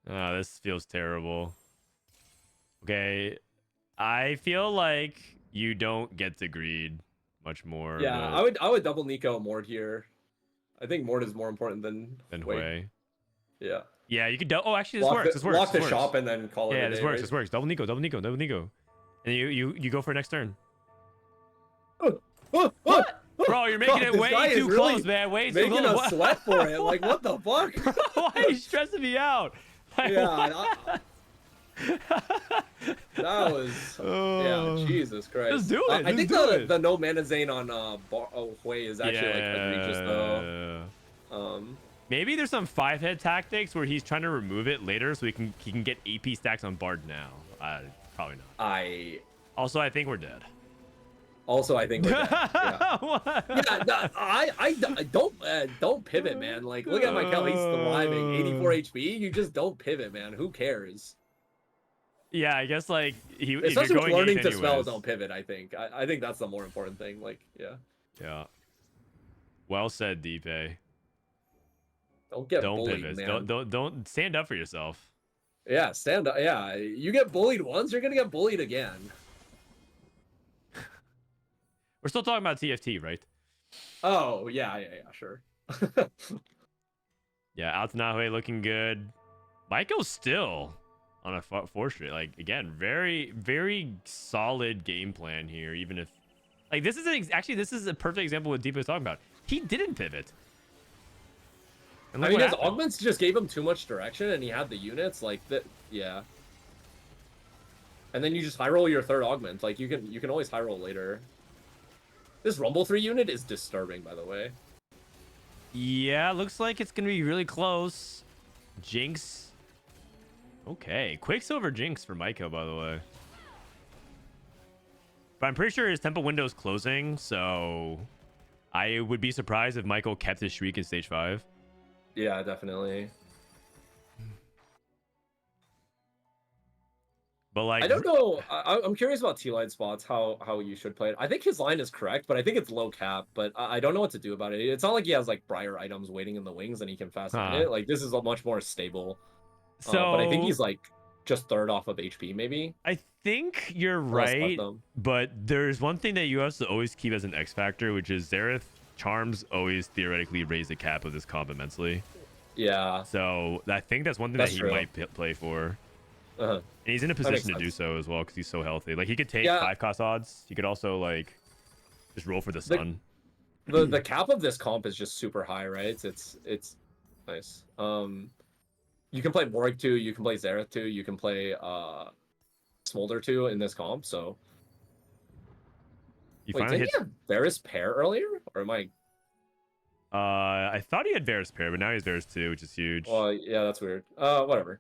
Oh, this feels terrible. Okay, I feel like you don't get to greed much more. Yeah, I would double Nico Mord here. I think Mord is more important than Hui. Yeah. Yeah, you could. Oh, actually, this works. This works. Lock the shop and then call it. Yeah, a this day, works. right? This works. Double Nico, and you go for next turn. What? Bro, you're making it way too close, man. Way too close. Making us sweat for it. Like, what the fuck? Why are you stressing me out? Like, yeah. That was. Yeah, Jesus Christ. Just do it. I think the no mana Zane on Hui is actually like egregious though. Maybe there's some 5-head tactics where he's trying to remove it later so he can get AP stacks on Bard now. Probably not. Also, I think we're dead. Also, I think we're dead. Yeah. I don't pivot, man. Like, look at Maikel, he's thriving. 84 HP. You just don't pivot, man. Who cares? Yeah, I guess like especially if you're going learning to anyways. spell, don't pivot. I think. I think that's the more important thing. Like, yeah. Yeah. Well said, Dpei. Don't get bullied, pivot. man. Don't stand up for yourself. Yeah, stand up. Yeah, you get bullied once, you're gonna get bullied again. We're still talking about TFT, right? Oh yeah, sure. Yeah, Altenahue looking good. Maikel's still on a 4-straight. Like, again, very, very solid game plan here. Even if, like, this is a perfect example of what Dpei was talking about. He didn't pivot. I mean, his augments just gave him too much direction, and he had the units like that. Yeah. And then you just high roll your third augment. Like, you can always high roll later. This Rumble 3 unit is disturbing, by the way. Yeah, looks like it's gonna be really close. Jinx. Okay, Quicksilver Jinx for Maikel, by the way. But I'm pretty sure his tempo window is closing, so I would be surprised if Maikel kept his Shriek in stage 5. Yeah, definitely. But like, I don't know. I'm curious about Tleyds spots. How you should play it. I think his line is correct, but I think it's low cap. But I don't know what to do about it. It's not like he has like Briar items waiting in the wings and he can fast hit it. Like, this is a much more stable. So, but I think he's like just third off of HP, maybe. I think you're right, but there's one thing that you have to always keep as an X factor, which is Xerath charms always theoretically raise the cap of this comp immensely. Yeah. So I think that's one thing that he might play for. And he's in a position to do so as well because he's so healthy. Like, he could take 5-cost odds. He could also like just roll for the sun. The cap of this comp is just super high, right? It's nice. You can play Morg 2, you can play Xerath 2, you can play Smolder 2 in this comp. So you wait, didn't he have Varus pair earlier, or am I? I thought he had Varus pair, but now he has Varus 2, which is huge. Well, yeah, that's weird. Whatever.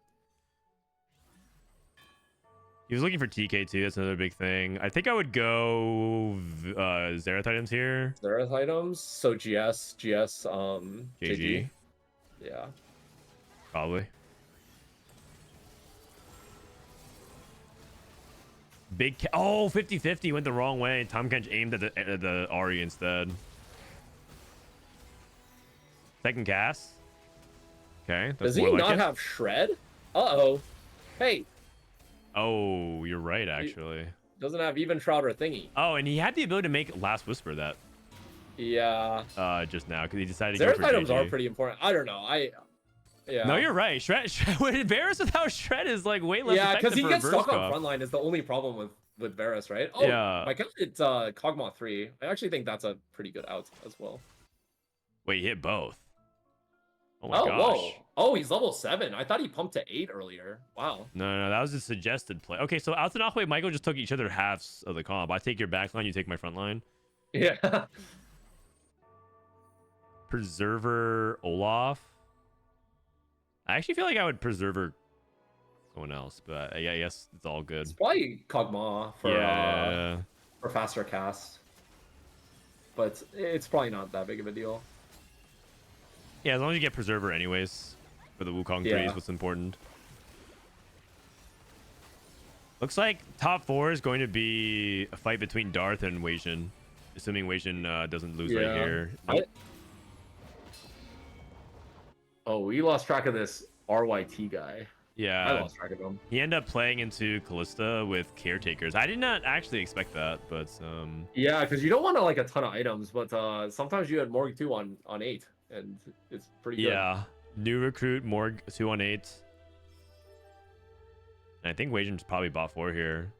He was looking for TK too. That's another big thing. I think I would go Xerath items here. Xerath items. So GS, JG. JG. Yeah. Probably. Oh, 50-50 went the wrong way. Tom Kench aimed at the Ahri instead. Second cast. Okay. Does he not have Shred? Uh-oh. Hey. Oh, you're right, actually. Doesn't have even Shroud or Thingy. Oh, and he had the ability to make Last Whisper that. Yeah. Just now, because he decided to go for Xerath items JG. are pretty important. I don't know. Yeah. No, you're right. Shred Varus without Shred is like way less Yeah, effective because he for gets reverse stuck on buff. frontline is the only problem with Varus, right? Oh, Yeah. my god, it's Kog'Maw 3. I actually think that's a pretty good out as well. Wait, he hit both. Oh my Oh, gosh. whoa. Oh, he's level 7. I thought he pumped to 8 earlier. Wow. No, that was a suggested play. Okay, so Altenahue and Maikel just took each other halves of the comp. I take your back line, you take my front line. Yeah. Preserver Olaf. I actually feel like I would Preserver someone else, but I guess it's all good. It's probably Kog'Maw for faster cast. But it's probably not that big of a deal. Yeah, as long as you get Preserver anyways. For the Wukong 3 is what's important. Looks like top 4 is going to be a fight between Darth and Wasian. Assuming Wasian doesn't lose right here. Oh, we lost track of this RYT guy. Yeah. I lost track of him. He ended up playing into Callista with Caretakers. I did not actually expect that, but Yeah, because you don't want to like a ton of items, but sometimes you had Morg 2 on 8, and it's pretty good. Yeah. New recruit, Morg 2 on 8. And I think Wasian's probably bot 4 here.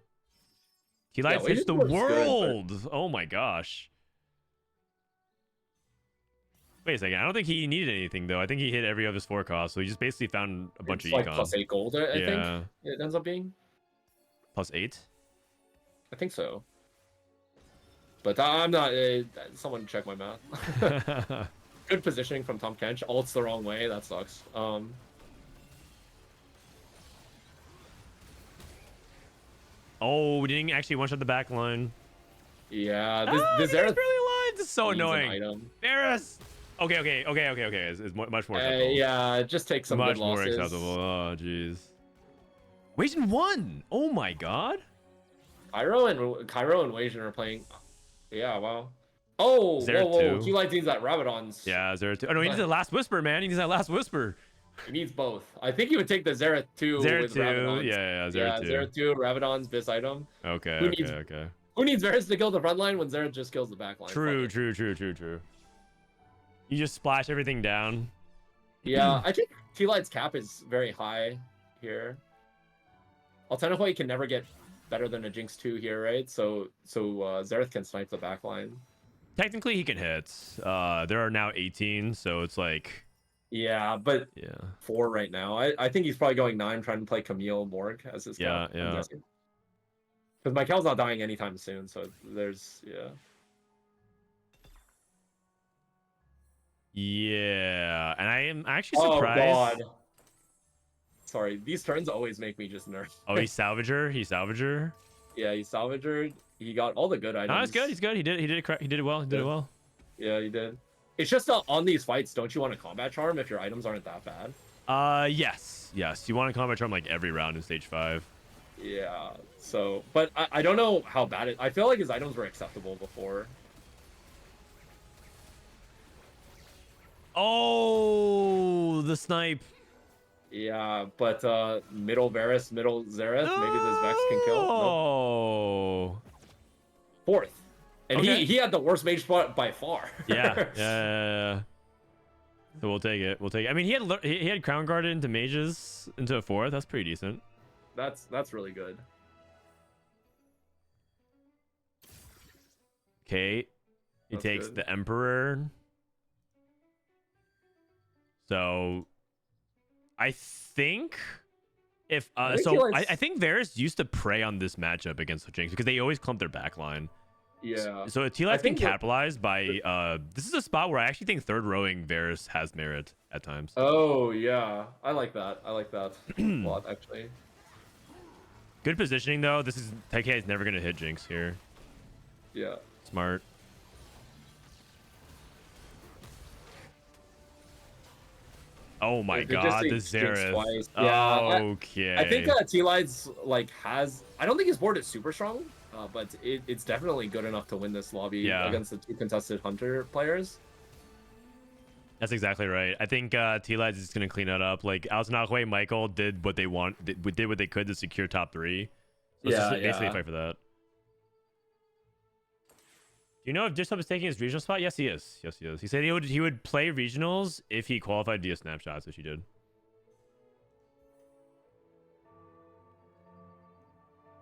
Tleyds hits the world! Good, but... Oh my gosh. Wait a second. I don't think he needed anything though. I think he hit every of his 4 costs, so he just basically found a bunch of like econ. Plus 8 gold, I think it ends up being. Plus 8? I think so. But I'm not. Someone check my math. Good positioning from Tom Kench. Ult's the wrong way. That sucks. Oh, we didn't actually one-shot the back line. Yeah, this Varus barely aligned. This is so annoying. Varus! Okay. It's much more acceptable. Yeah, just take some much good losses. More acceptable. Oh, jeez. Wasian won! Oh my god! Cairo and Wasian are playing. Yeah, wow. Oh, whoa. Tleyds needs that Rabadon's. Yeah, Xerath 2. Oh, no, he needs the Last Whisper, man. He needs that Last Whisper. He needs both. I think he would take the Xerath 2 with Rabadon's. Yeah, Xerath 2. Yeah, Xerath 2, Rabadon's bis item. Okay. Who needs Varus to kill the front line when Xerath just kills the back line? True. You just splash everything down. Yeah, I think Tleyds cap is very high here. Altenahue can never get better than a Jinx 2 here, right? So Xerath can snipe the back line. Technically, he can hit. There are now 18, so it's like... Yeah, but 4 right now. I think he's probably going 9, trying to play Camille Morg as his cap. Yeah. Because Maikel's not dying anytime soon, so there's... Yeah, and I am actually surprised. Oh, God. Sorry, these turns always make me just nervous. Oh, he's Salvager? He's Salvager? Yeah, he's Salvager. He got all the good items. No, he's good. He did it well. Yeah, he did. It's just on these fights, don't you want a combat charm if your items aren't that bad? Yes. You want a combat charm like every round in stage 5. Yeah, so, but I don't know how bad I feel like his items were acceptable before. Oh, the snipe. Yeah, but middle Varus, middle Xerath, maybe this Vex can kill. Oh. No. 4th. And he had the worst mage spot by far. Yeah. So we'll take it. I mean, he had Crown Guarded into mages into a 4th. That's pretty decent. That's really good. Okay. He takes the Emperor. So I think if I think Varus used to prey on this matchup against the Jinx because they always clump their backline. Yeah. So I Tleyds can think capitalize by this is a spot where I actually think third rowing Varus has merit at times. Oh yeah, I like that. I like that a lot actually. Good positioning though. This is Teke is never gonna hit Jinx here. Yeah. Smart. Oh my They just god, the ate Jinx Xerath. twice. Yeah, Okay. I think Tleyds like has. I don't think his board is super strong, but it's definitely good enough to win this lobby against the two contested hunter players. That's exactly right. I think Tleyds is going to clean that up. Like Altenahue, Maikel did what they did what they could to secure top 3. So it's just basically a fight for that. Do you know if Dishsoap is taking his regional spot? Yes, he is. Yes, he is. He said he would play regionals if he qualified via snapshots, which he did.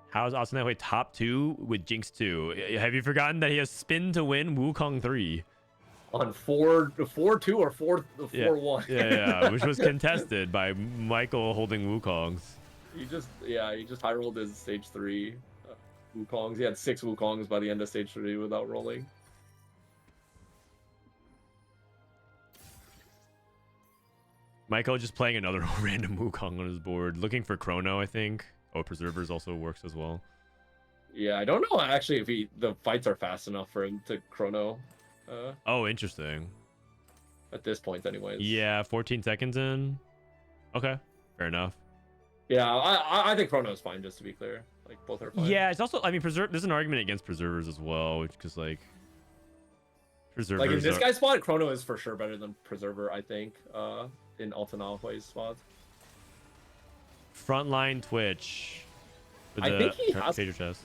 How's Altenahue top 2 with Jinx 2? Have you forgotten that he has spin to win Wukong 3? On 4-2 or 4-1. Yeah, which was contested by Maikel holding Wukongs. He just high rolled his stage 3 Wukongs. He had 6 Wukongs by the end of stage 3 without rolling. Maikel just playing another random Wukong on his board, looking for Chrono, I think. Oh, Preservers also works as well. Yeah, I don't know actually if the fights are fast enough for him to Chrono. Oh, interesting. At this point, anyways. Yeah, 14 seconds in. Okay, fair enough. Yeah, I think Chrono is fine. Just to be clear, like both are fine. Yeah, it's also. I mean, there's an argument against Preservers as well, because like Preservers. Like in this guy's spot, Chrono is for sure better than Preserver. I think. In Altanahue's spot. Frontline Twitch. I think he has. Chest.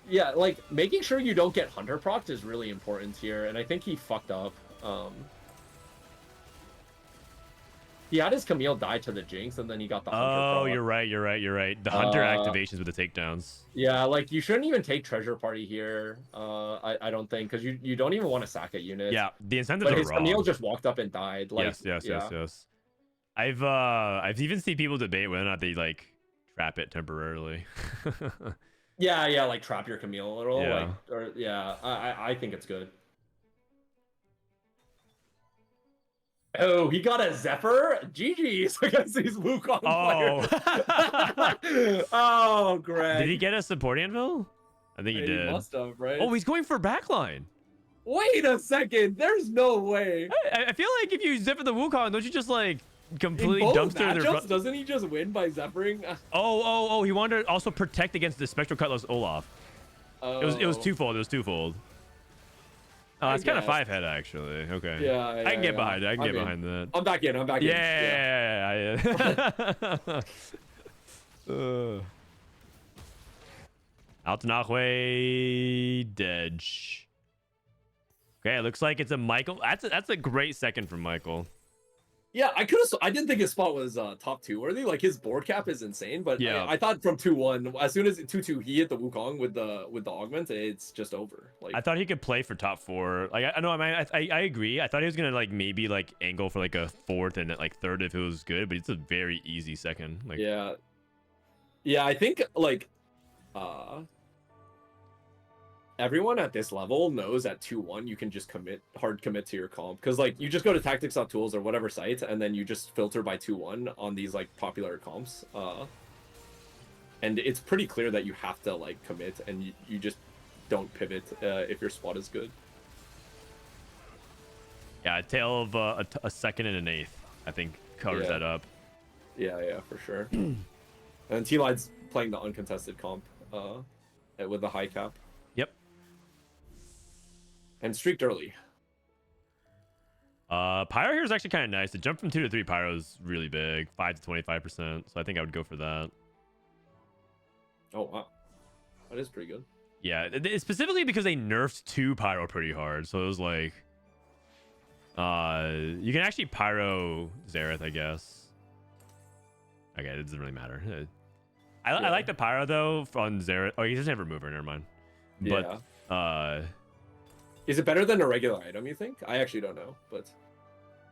Yeah, like making sure you don't get Hunter procced is really important here, and I think he fucked up. He had his Camille die to the Jinx, and then he got the Hunter proc. You're right. The Hunter activations with the takedowns. Yeah, like you shouldn't even take Treasure Party here. I don't think, because you don't even want to sack a unit. Yeah, the incentives but are his wrong. Camille just walked up and died. Like, Yes. I've even seen people debate whether or not they like trap it temporarily. Yeah, like trap your Camille a little. Yeah. I think it's good. Oh, he got a Zephyr? GG's against these Wukong players. Oh, Greg. Did he get a support anvil? I think he did. He must have, right? Oh, he's going for backline. Wait a second. There's no way. I feel like if you Zephyr the Wukong, don't you just like completely in both dumpster their matchups, doesn't he just win by Zephyring? Oh, he wanted to also protect against the Spectral Cutlass Olaf. It was twofold. Oh, it's kind of 5-head actually. Okay. Yeah, I can get behind it. I can get behind that. I'm back in. Yeah. Altenahue Dedge. Okay, it looks like it's a Maikel. That's a great second from Maikel. Yeah, I didn't think his spot was top 2 worthy. Like his board cap is insane, but yeah, I thought from 2-1, as soon as 2-2 he hit the Wukong with the augment, it's just over. Like I thought he could play for top 4. Like I know, I agree. I thought he was gonna like maybe like angle for like a 4th and like 3rd if it was good, but it's a very easy second. Like yeah, I think like everyone at this level knows at 2-1 you can just hard commit to your comp, because like you just go to tactics.tools or whatever site and then you just filter by 2-1 on these like popular comps, and it's pretty clear that you have to like commit, and you just don't pivot if your spot is good. Yeah, a tail of a 2nd and an 8th I think covers that up. Yeah, for sure. And Tleyds playing the uncontested comp with the high cap. Yep. And streaked early. Pyro here is actually kind of nice. The jump from 2 to 3 Pyro is really big, 5 to 25%. So I think I would go for that. Oh wow, that is pretty good. Yeah, specifically because they nerfed 2 Pyro pretty hard. So it was like, you can actually Pyro Xerath, I guess. Okay, it doesn't really matter. I like the Pyro though on Xerath. Oh, he doesn't have remover. Never mind. But is it better than a regular item, you think? I actually don't know, but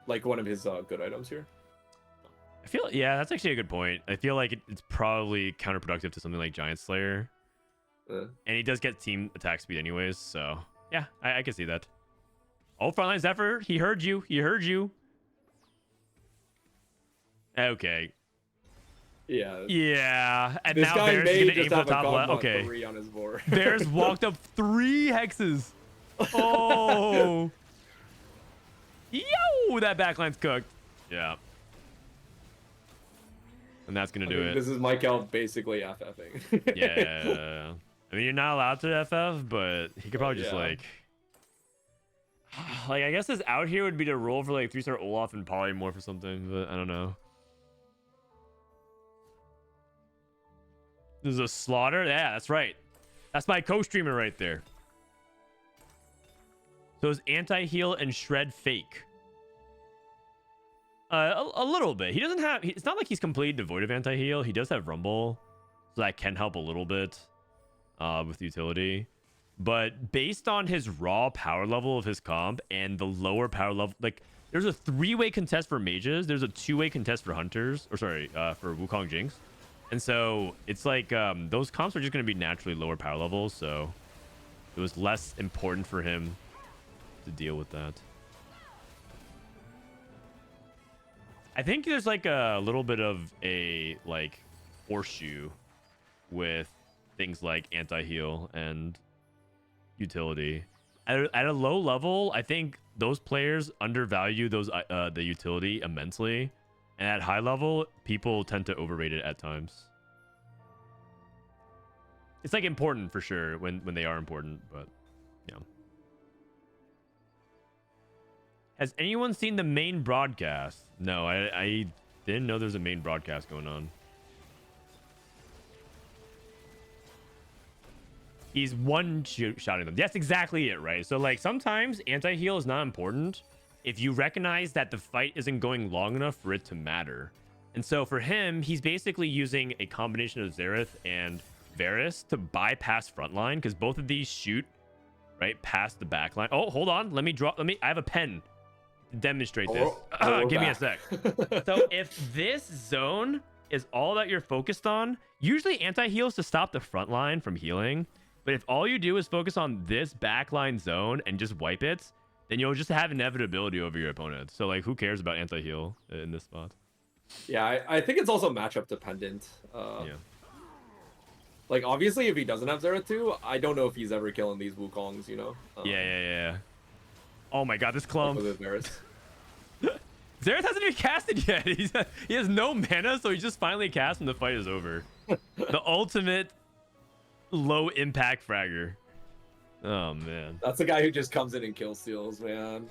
like one of his good items here. I feel, yeah, that's actually a good point. I feel like it's probably counterproductive to something like Giant Slayer. And he does get team attack speed anyways, so yeah, I can see that. Oh, frontline Zephyr, he heard you. He heard you. Okay. Yeah. Yeah. And This now guy Bears is may gonna aim just for have the a top left. Godmod Okay. 3 on his board. Bears walked up 3 hexes. Oh. Yo, that backline's cooked. Yeah. And that's gonna do it. This is Maikel basically FFing. Yeah. I mean, you're not allowed to FF, but he could probably just Yeah. like I guess his out here would be to roll for like 3-star Olaf and Polymorph or something, but I don't know. This is a slaughter? Yeah, that's right. That's my co-streamer right there. So is anti-heal and shred fake? A little bit. He doesn't have... It's not like he's completely devoid of anti-heal. He does have Rumble, so that can help a little bit with utility. But based on his raw power level of his comp and the lower power level... Like, there's a 3-way contest for mages. There's a 2-way contest for hunters. Or sorry, for Wukong Jinx. And so it's like those comps are just going to be naturally lower power levels. So it was less important for him to deal with that. I think there's like a little bit of a like horseshoe with things like anti-heal and utility. At a low level, I think those players undervalue those the utility immensely. And at high level, people tend to overrate it at times. It's like important for sure when they are important, but yeah. Has anyone seen the main broadcast? No, I didn't know there's a main broadcast going on. He's one-shotting them. That's exactly it, right? So like sometimes anti-heal is not important if you recognize that the fight isn't going long enough for it to matter. And so for him, he's basically using a combination of Xerath and Varus to bypass frontline because both of these shoot right past the backline. Oh, hold on. I have a pen to demonstrate this. Give me a sec. So if this zone is all that you're focused on, usually anti-heals to stop the front line from healing. But if all you do is focus on this backline zone and just wipe it, then you'll just have inevitability over your opponent. So like, who cares about anti-heal in this spot? Yeah, I think it's also matchup dependent. Yeah. Like, obviously, if he doesn't have Xerath 2, I don't know if he's ever killing these Wukongs, you know? Yeah. Oh my god, this clump. With Varus. Xerath hasn't even casted yet. He has no mana, so he just finally casts when the fight is over. The ultimate low impact fragger. Oh man. That's the guy who just comes in and kill steals, man.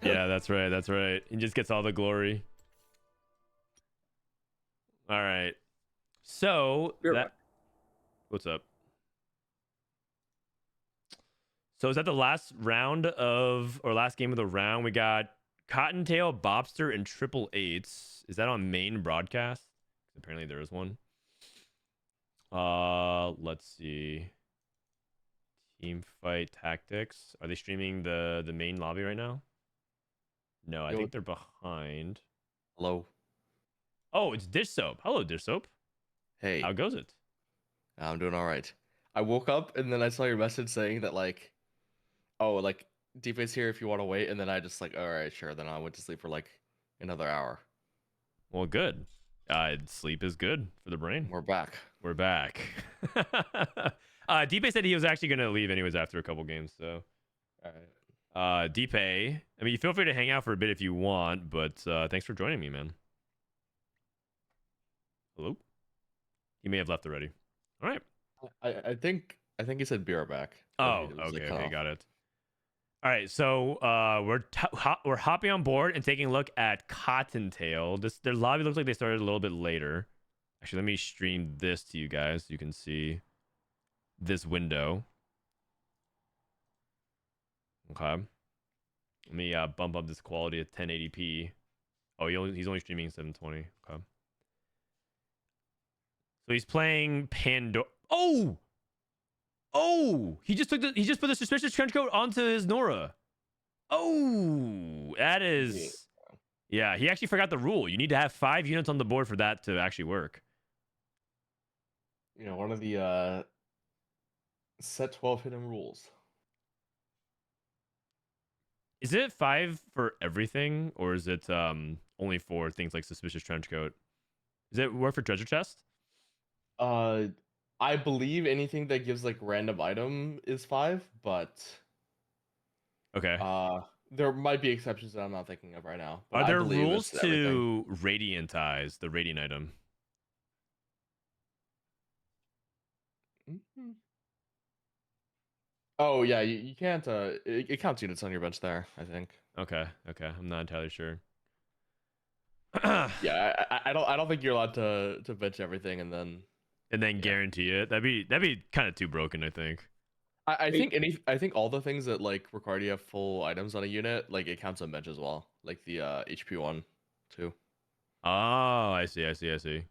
Yeah, that's right. He just gets all the glory. All right. So what's up? So is that the last round of or last game of the round? We got Cottontail, Bopster, and Triple Eights. Is that on main broadcast? Apparently there is one. Let's see. Team fight tactics. Are they streaming the main lobby right now? No, I think they're behind. Hello. Oh, it's Dishsoap. Hello, Dishsoap. Hey. How goes it? I'm doing all right. I woke up and then I saw your message saying that like, oh, like Dpei's here if you want to wait, and then I just like, all right, sure. Then I went to sleep for like another hour. Well, good. Sleep is good for the brain. We're back. We're back. Dpei said he was actually going to leave anyways after a couple games, so. All right. Dpei, I mean, feel free to hang out for a bit if you want, but thanks for joining me, man. Hello? He may have left already. All right. I think he said be right back. Oh, okay, got it. All right, so we're hopping on board and taking a look at Cottontail. Their lobby looks like they started a little bit later. Actually, let me stream this to you guys so you can see this window. Okay. Let me bump up this quality to 1080p. Oh, he's only streaming 720. Okay. So he's playing Pandora. Oh! He just put the suspicious trench coat onto his Nora. Oh, that is. Yeah, he actually forgot the rule. You need to have 5 units on the board for that to actually work. You know, one of the Set 12 hidden rules. Is it 5 for everything, or is it only for things like suspicious trench coat? Does it work for treasure chest? I believe anything that gives like random item is 5, but Okay. there might be exceptions that I'm not thinking of right now. But Are I there believe rules it's everything. to radiantize the radiant item? Mhm. Oh yeah, you can't. It counts units on your bench there. I think. Okay. I'm not entirely sure. Yeah, I don't think you're allowed to bench everything and then. And then Yeah. guarantee it. That'd be kind of too broken, I think. I think I think all the things that like require you have full items on a unit, like it counts on bench as well, like the HP one, too. Oh, I see.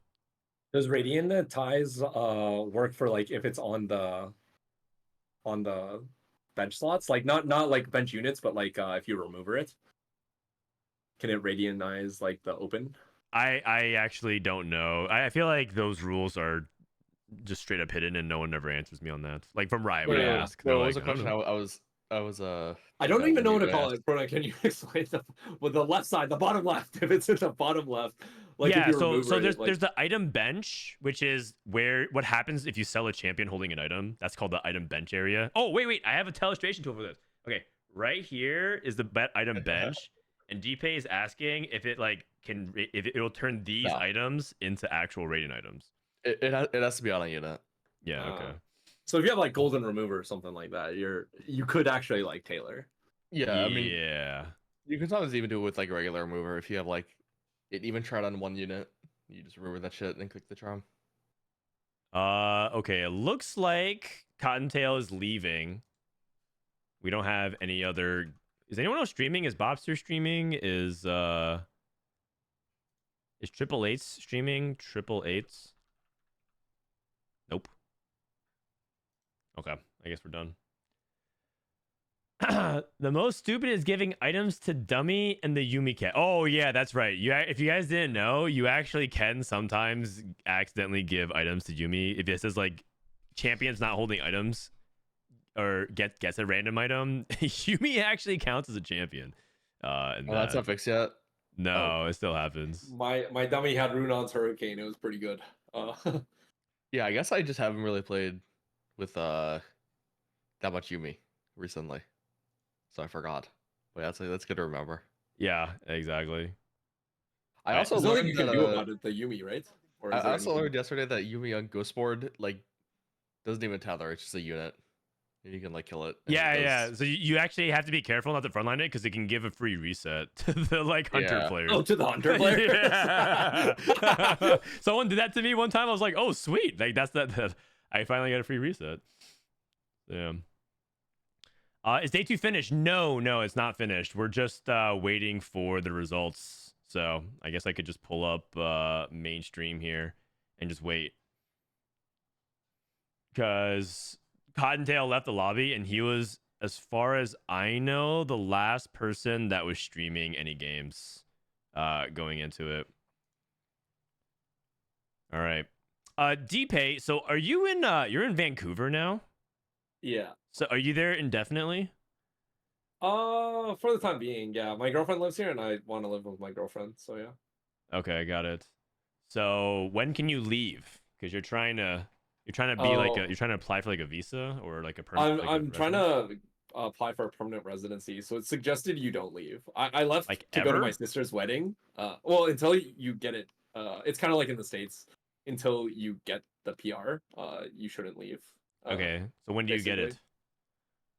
Does radiant ties work for like if it's on the bench slots? Like not like bench units, but like if you remover it, can it radiantize like the open? I actually don't know. I feel like those rules are just straight up hidden, and no one ever answers me on that. Like from Riot, when I Yeah. ask, So they're what like, was the I don't question? know. I was I don't that even know what when to you call asked. it. Bruno, can you explain with the left side, the bottom left? If it's in the bottom left, like if Yeah, you so remove so it, there's like there's the item bench, which is where what happens if you sell a champion holding an item. That's called the item bench area. Oh wait, I have a illustration tool for this. Okay, right here is the item bench, and Dpei is asking if it like if it'll turn these No. items into actual radiant items. It has to be on a unit. Yeah. Okay. so if you have like golden remover or something like that, you could actually like tailor. Yeah, I mean, Yeah. you can sometimes even do it with like a regular remover if you have like it even tried on one unit. You just remove that shit and click the charm. Okay. It looks like Cottontail is leaving. We don't have any other. Is anyone else streaming? Is Bopster streaming? Is Triple Eights streaming? Triple Eights? Nope. Okay, I guess we're done. The most stupid is giving items to Dummy and the Yumi cat. Oh yeah, that's right. If you guys didn't know, you actually can sometimes accidentally give items to Yumi if it says like champions not holding items or gets a random item. Yumi actually counts as a champion. And That's not fixed yet. no, it still happens. My dummy had Runon's Hurricane. It was pretty good. Yeah, I guess I just haven't really played with that much Yumi recently, so I forgot. But that's good to remember. Yeah, exactly. I also There's nothing learned you that can do about it, the Yumi, right? Or I is there also anything? learned yesterday that Yumi on Ghostboard like doesn't even tether; it's just a unit, and you can like kill it. and it Yeah. does- So you actually have to be careful not to frontline it because it can give a free reset to the like hunter Yeah. players. Oh, to the hunter player. Yeah. Someone did that to me one time. I was like, oh sweet, like that's that. I finally got a free reset. Yeah. Is day 2 finished? No, it's not finished. We're just waiting for the results. So I guess I could just pull up mainstream here and just wait. Because Cottontail left the lobby and he was, as far as I know, the last person that was streaming any games going into it. All right. Dpei, so are you in you're in Vancouver now? Yeah. So are you there indefinitely? For the time being, yeah. My girlfriend lives here, and I want to live with my girlfriend. So yeah. Okay, got it. So when can you leave? Because you're trying to be like Oh. you're trying to apply for like a visa or like a permanent. I'm trying to apply for a permanent residency, so it's suggested you don't leave. I left Like to go to my ever? sister's wedding. Well, until you get it. It's kind of like in the States. Until you get the PR, you shouldn't leave. Okay, so when do you get it?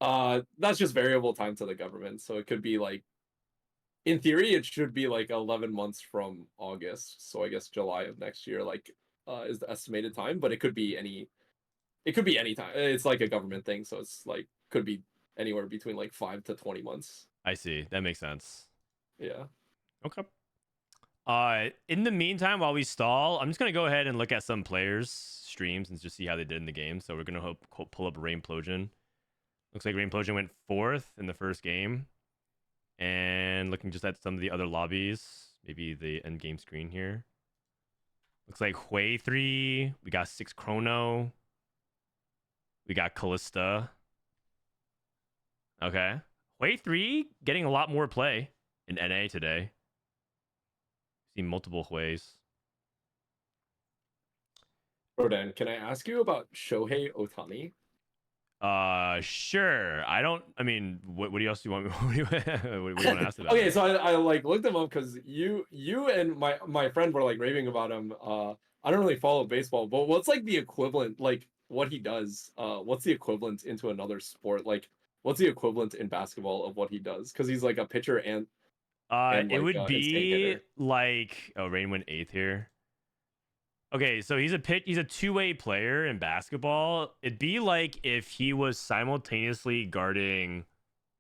basically. That's just variable time to the government, so it could be like. In theory, it should be like 11 months from August, so I guess July of next year, like, is the estimated time. But it could be any. It could be any time. It's like a government thing, so it's like could be anywhere between like 5 to 20 months. I see. That makes sense. Yeah. Okay. In the meantime, while we stall, I'm just gonna go ahead and look at some players' streams and just see how they did in the game. So we're gonna pull up Rainplosion. Looks like Rainplosion went 4th in the first game. And looking just at some of the other lobbies, maybe the end game screen here. Looks like Hui 3. We got 6 Chrono. We got Callista. Okay. Hui 3 getting a lot more play in NA today. See multiple Huis. Frodan, can I ask you about Shohei Ohtani? Sure. I mean, what else do you want me what do you want to ask about? Okay, him? so I like looked him up because you and my friend were like raving about him. I don't really follow baseball, but what's like the equivalent, like what he does? What's the equivalent into another sport? Like, what's the equivalent in basketball of what he does? Because he's like a pitcher and It like would insane be hitter. like Rain went 8th here. Okay, so he's a two-way player in basketball. It'd be like if he was simultaneously guarding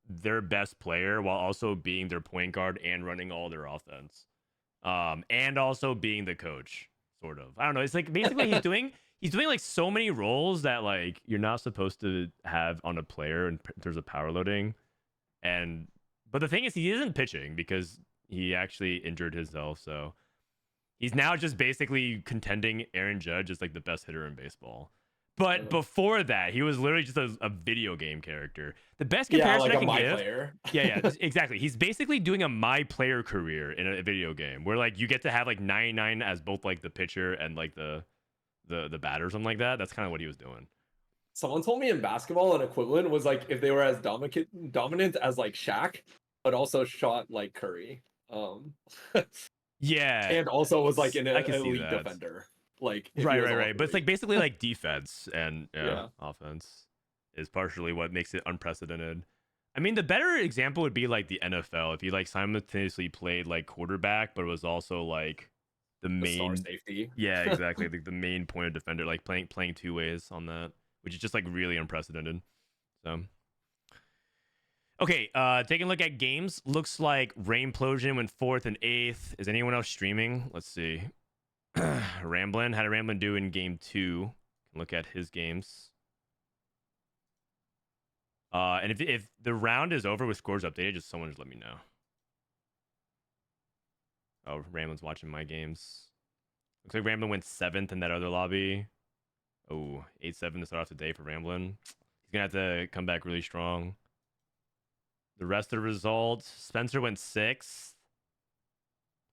their best player while also being their point guard and running all their offense. And also being the coach, sort of. I don't know. It's like basically he's doing like so many roles that like you're not supposed to have on a player in terms of power loading. But the thing is, he isn't pitching because he actually injured himself. So he's now just basically contending Aaron Judge as like the best hitter in baseball. But before that, he was literally just a video game character. The best comparison I can give. Player. Yeah, exactly. He's basically doing a my player career in a video game where like you get to have like 99 as both like the pitcher and like the batter or something like that. That's kind of what he was doing. Someone told me in basketball an equivalent was like if they were as dominant as like Shaq, but also shot like Curry. Yeah, and also was like an I can see elite that. defender. Like right. But it's like basically like defense and Yeah. offense is partially what makes it unprecedented. I mean, the better example would be like the NFL. If you like simultaneously played like quarterback, but it was also like the main star safety. Yeah, exactly. Like the main point of defender, like playing two ways on that, which is just like really unprecedented. So okay, taking a look at games. Looks like Rainplosion went 4th and 8th. Is anyone else streaming? Let's see. Ramblinn. How did Ramblinn do in game 2? Look at his games. And if the round is over with scores updated, just someone just let me know. Oh, Ramblinn's watching my games. Looks like Ramblinn went 7th in that other lobby. Oh, 8-7 to start off the day for Ramblinn. He's gonna have to come back really strong. The rest of the results: Spencer went 6th.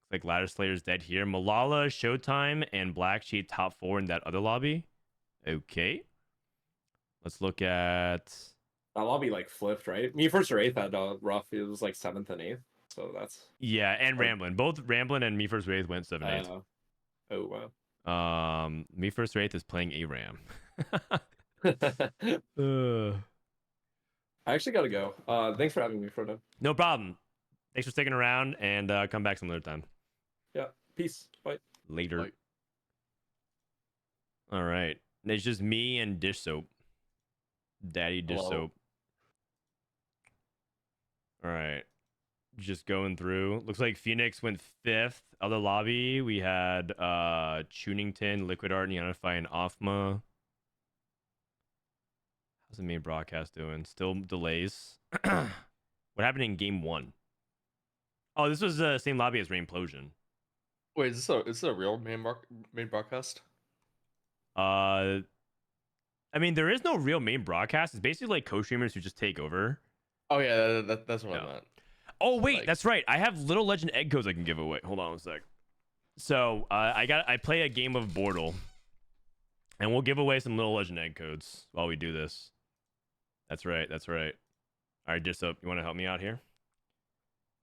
Looks like Ladder Slayer's dead here. Milala, Showtime, and Black Sheep top 4 in that other lobby. Okay. Let's look at That lobby like flipped, right? Me first or 8th had rough. It was like 7th and 8th. So that's and Ramblinn. Both Ramblinn and Me First Wraith went 7-8. Oh wow. Me First Wraith is playing ARAM. I actually gotta go. Thanks for having me, Frodan. No problem. Thanks for sticking around, and come back some other time. Yeah. Peace. Bye. Later. Bye. All right. It's just me and Dishsoap. Daddy Dishsoap. All right. Just going through. Looks like Phoenix went 5th. Other lobby, we had Tunington, Liquid Art, Neonify, and Offma. How's the main broadcast doing? Still delays. What happened in game 1? Oh, this was the same lobby as Rainplosion. Wait, is this a real main broadcast? I mean, there is no real main broadcast. It's basically like co-streamers who just take over. Oh yeah, that's what I meant. Oh wait, Like- that's right. I have little legend egg codes I can give away. Hold on a sec. So I play a game of Bortle, and we'll give away some little legend egg codes while we do this. That's right. All right, Dishsoap, you want to help me out here?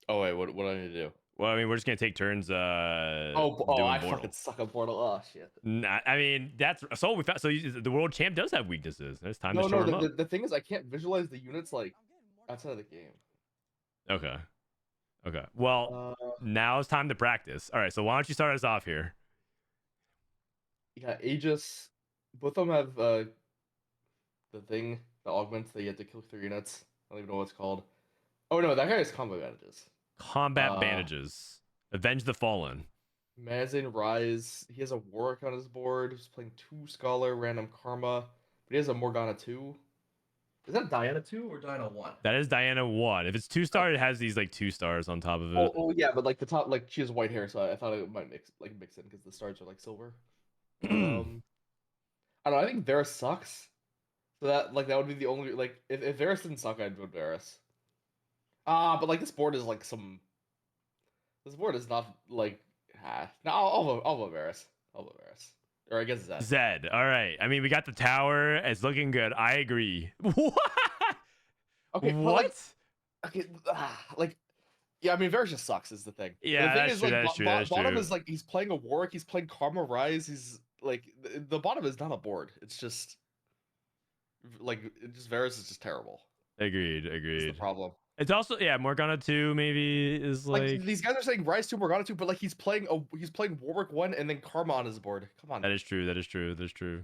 Oh wait, what do I need to do? Well, I mean, we're just gonna take turns. Doing I Bortle. fucking suck at Portal. Oh shit. Nah, I mean, that's so we found. So the world champ does have weaknesses. There's time to show him up. The thing is, I can't visualize the units like outside of the game. Okay. Well, now it's time to practice. All right, so why don't you start us off here? Yeah, Aegis. Both of them have the thing, the augment that you have to kill 3 units. I don't even know what it's called. Oh no, that guy has combo advantages. Combat bandages. Avenge the Fallen. Mazin Rise. He has a Warwick on his board. He's playing 2 Scholar, random Karma. But he has a Morgana 2. Is that Diana 2 or Diana 1? That is Diana 1. If it's 2-star, it has these like 2 stars on top of it. Oh yeah, but like the top, like she has white hair, so I thought it might mix in because the stars are like silver. I don't know. I think Vera sucks. So that that would be the only if Varus didn't suck, I'd vote Varus. But this board is this board is not no, I'll vote Varus. I'll vote Varus. Or I guess Zed. Zed. All right. I mean, we got the tower. It's looking good. I agree. What? Okay, What? Yeah, I mean Varus just sucks is the thing. Yeah, the thing that's is true. That's true. That's bottom true. is he's playing a Warwick, he's playing Karma Rise, he's the bottom is not a board. It's just Varus is just terrible. Agreed. That's Agreed. the problem. It's also Morgana 2 maybe is like these guys are saying Rise 2, Morgana 2, but he's playing Warwick 1 and then Karma on his board. Come on. that is true. That is true. That's true.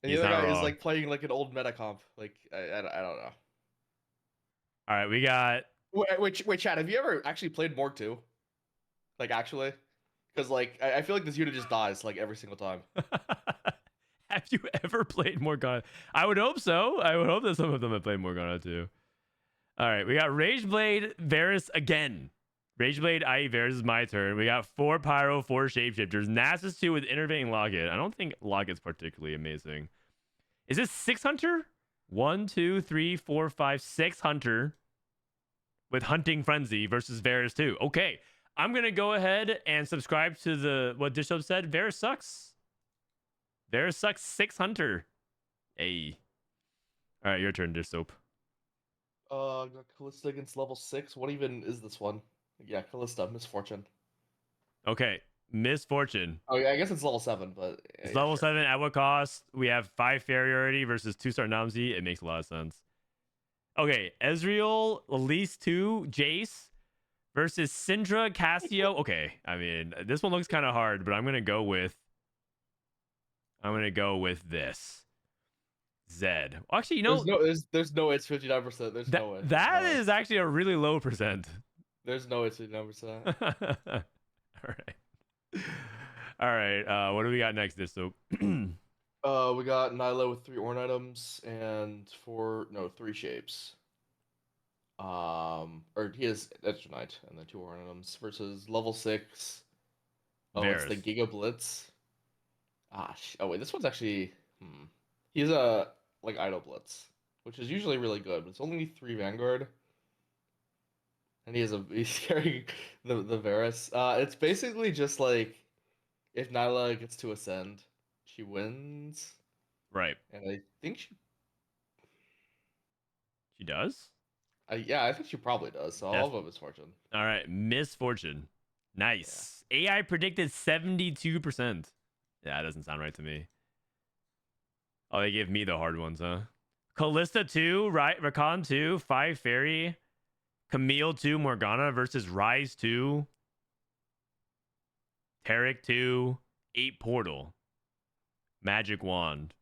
And He's the other not guy wrong. is playing an old meta comp. I don't know. All right, we got Wait, Chad, have you ever actually played Morg 2? Actually? Because I feel like this unit just dies every single time. Have you ever played Morgana? I would hope so. I would hope that some of them have played Morgana too. All right, we got Rageblade Varus again. Rageblade IE Varus is my turn. We got 4 Pyro, 4 Shapeshifters. Nasus 2 with Innervating Locket. I don't think Locket's particularly amazing. Is this 6 Hunter? 1, 2, 3, 4, 5, 6 Hunter with Hunting Frenzy versus Varus 2. Okay, I'm going to go ahead and subscribe to what Dishsoap said. Varus sucks. Varus sucks 6 Hunter. Hey. All right, your turn, Dishsoap. Got Callista against level 6. What even is this one? Yeah, Callista, Misfortune. Okay, Misfortune. Oh yeah, I guess it's level 7, but It's level 7 at what cost? We have 5 Fairy already versus 2-star Namzi. It makes a lot of sense. Okay, Ezreal, Elise 2, Jace versus Syndra, Cassio. Okay, I mean, this one looks kind of hard, but I'm going to go with this. Zed. Well, actually, there's no it's 59%. There's no way. That is actually a really low percent. There's no it's 59%. All right. What do we got next? So, we got Nyla with 3 Ornn items and 3 shapes. Or he has Extra Knight and then 2 Ornn items versus level 6. Oh, Varus. It's the Giga Blitz. Oh wait, this one's actually he's a Idol Blitz, which is usually really good, but it's only 3 Vanguard. And he's carrying the Varus. It's basically just if Nyla gets to ascend, she wins. right. And I think She does? yeah, I think she probably does. So I'll vote Misfortune. All right. Misfortune. Nice. Yeah. AI predicted 72%. Yeah, that doesn't sound right to me. Oh, they give me the hard ones, huh? Callista 2, Rakan 2, 5 Fairy, Camille 2, Morgana versus Rise 2, Taric 2, 8 Portal, Magic Wand.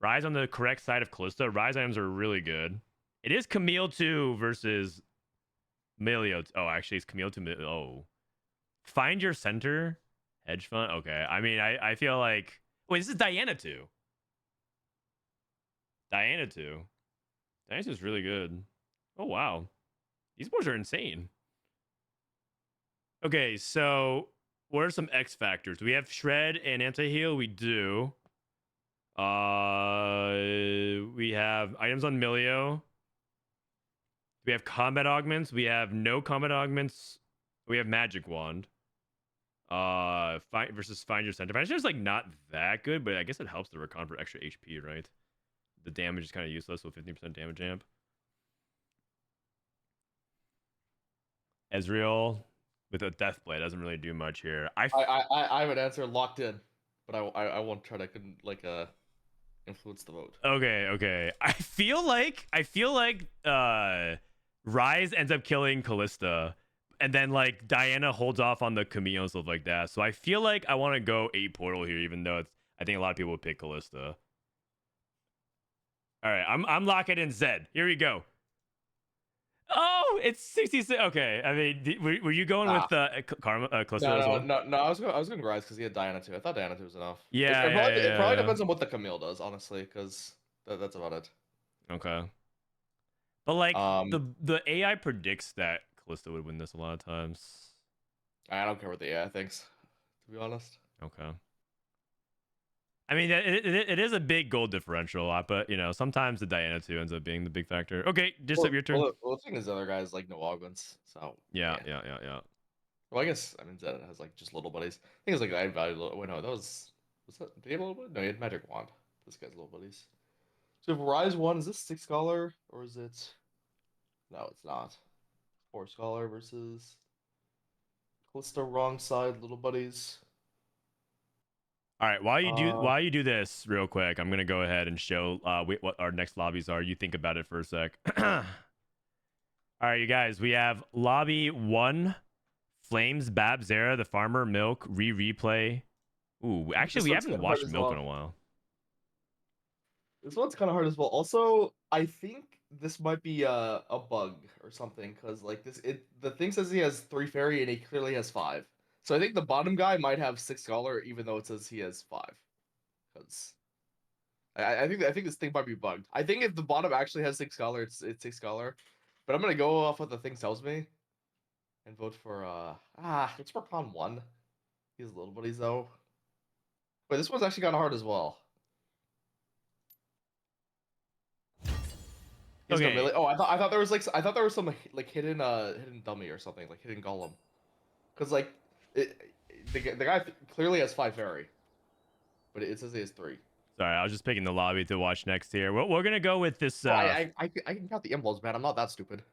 Rise on the correct side of Callista. Rise items are really good. It is Camille 2 versus Milio. Oh, actually, it's Camille 2. Oh. Find your center. Hedge fund. Okay. I mean, I feel like. Wait, this is Diana 2. Diana 2. Diana 2 is really good. Oh, wow. These boards are insane. Okay, so what are some X factors? Do we have Shred and Anti-Heal? We do. We have items on Milio. We have combat augments. We have no combat augments. We have Magic Wand. Find your center. Find your not that good, but I guess it helps to recon for extra HP, right? The damage is kind of useless, so 15% damage amp. Ezreal with a death blade doesn't really do much here. I have an answer locked in, but I won't try to influence the vote. Okay. I feel like Rise ends up killing Callista, and then Diana holds off on the Camille and stuff like that. So I feel like I want to go 8 Portal here, even though I think a lot of people would pick Callista. All right, I'm locking in Zed. Here we go. Oh, it's 66. Okay, I mean, were you going with Callista as well? No. I was going Rise because he had Diana 2. I thought Diana 2 was enough. Yeah, it probably depends on what the Camille does, honestly, because that's about it. Okay. But the AI predicts that Callista would win this a lot of times. I don't care what the AI thinks, to be honest. Okay. I mean, it is a big goal differential, but you know, sometimes the Diana 2 ends up being the big factor. Okay, just up your turn. Well, the thing is, the other guys like no augments, so Yeah. Well, I guess Zed has like just little buddies. I think it's like I value. Wait, no, that was that? Did he have a little bit? No, he had magic wand. This guy's little buddies. So if Rise 1, is this 6 Scholar or is it? No, it's not. 4 Scholar versus Callisto wrong side, little buddies. All right, while you do this real quick, I'm gonna go ahead and show what our next lobbies are. You think about it for a sec. All right, you guys, we have lobby 1, Flames, Bapzera, the Farmer, Milk, Rereplay. Ooh, actually, we haven't watched Milk in a while. This one's kind of hard as well. Also, I think this might be a bug or something because like the thing says he has 3 fairy and he clearly has 5. So I think the bottom guy might have 6 Scholar even though it says he has 5. Because I think this thing might be bugged. I think if the bottom actually has 6 Scholar, it's 6 Scholar. But I'm gonna go off what the thing tells me and vote for it's for Con 1. He's little buddies though. But this one's actually kind of hard as well. Okay. Really? Oh, I thought there was some like hidden dummy or something, like hidden golem. Cause like the guy clearly has 5 fairy, but it says he has 3. Sorry, I was just picking the lobby to watch next here. We're gonna go with this. I can count the emblems, man. I'm not that stupid.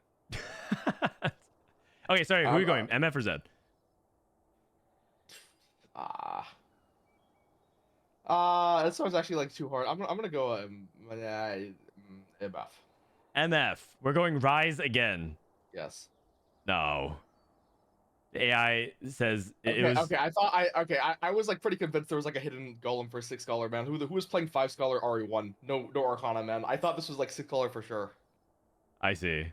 Okay, sorry. Who are you going? MF or Zed? This one's actually like too hard. I'm gonna go MF. MF. We're going Rise again. Yes. No. The AI says it was. Okay, I was like pretty convinced there was like a hidden golem for 6 Scholar, man. Who was playing 5 Scholar RE1? No Arcana, man. I thought this was like 6 Scholar for sure. I see.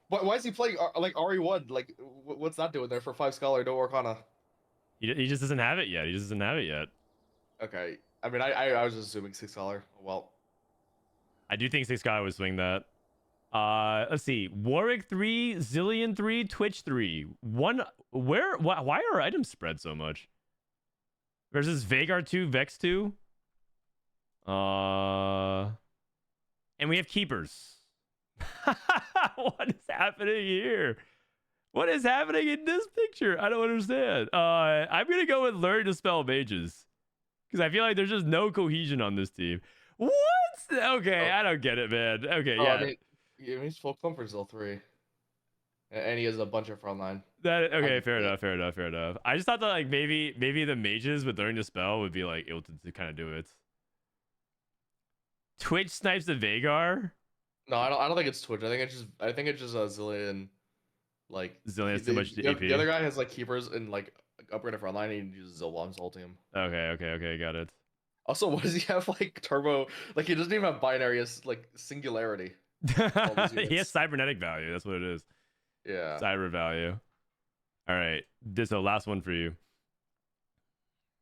Why is he playing like RE1? Like, what's that doing there for 5 Scholar, no Arcana? He just doesn't have it yet. He just doesn't have it yet. Okay. I mean, I was just assuming 6 Scholar. Well, I do think 6 Guy would swing that. Let's see. Warwick 3, Zillion 3, Twitch 3. Why are items spread so much? Versus Vagar 2, Vex 2. And we have keepers. What is happening here? What is happening in this picture? I don't understand. I'm gonna go with Learn to Spell Mages. Because I feel like there's just no cohesion on this team. What? Okay, I don't get it, man. Okay, yeah. I mean, he's full comfort Zill 3. And he has a bunch of frontline. Okay, fair enough. I just thought that like maybe the mages with Learn to Spell would be like able to kind of do it. Twitch snipes the Vagar. No, I don't think it's Twitch. I think it's just a Zillion. Like Zillion has too much AP. The other guy has like keepers and like upgrade a frontline and he uses Zillon's ultimate. Okay, got it. Also, what does he have like turbo? Like he doesn't even have binary, it's like singularity. He has cybernetic value. That's what it is. Yeah. Cyber value. All right. This last one for you.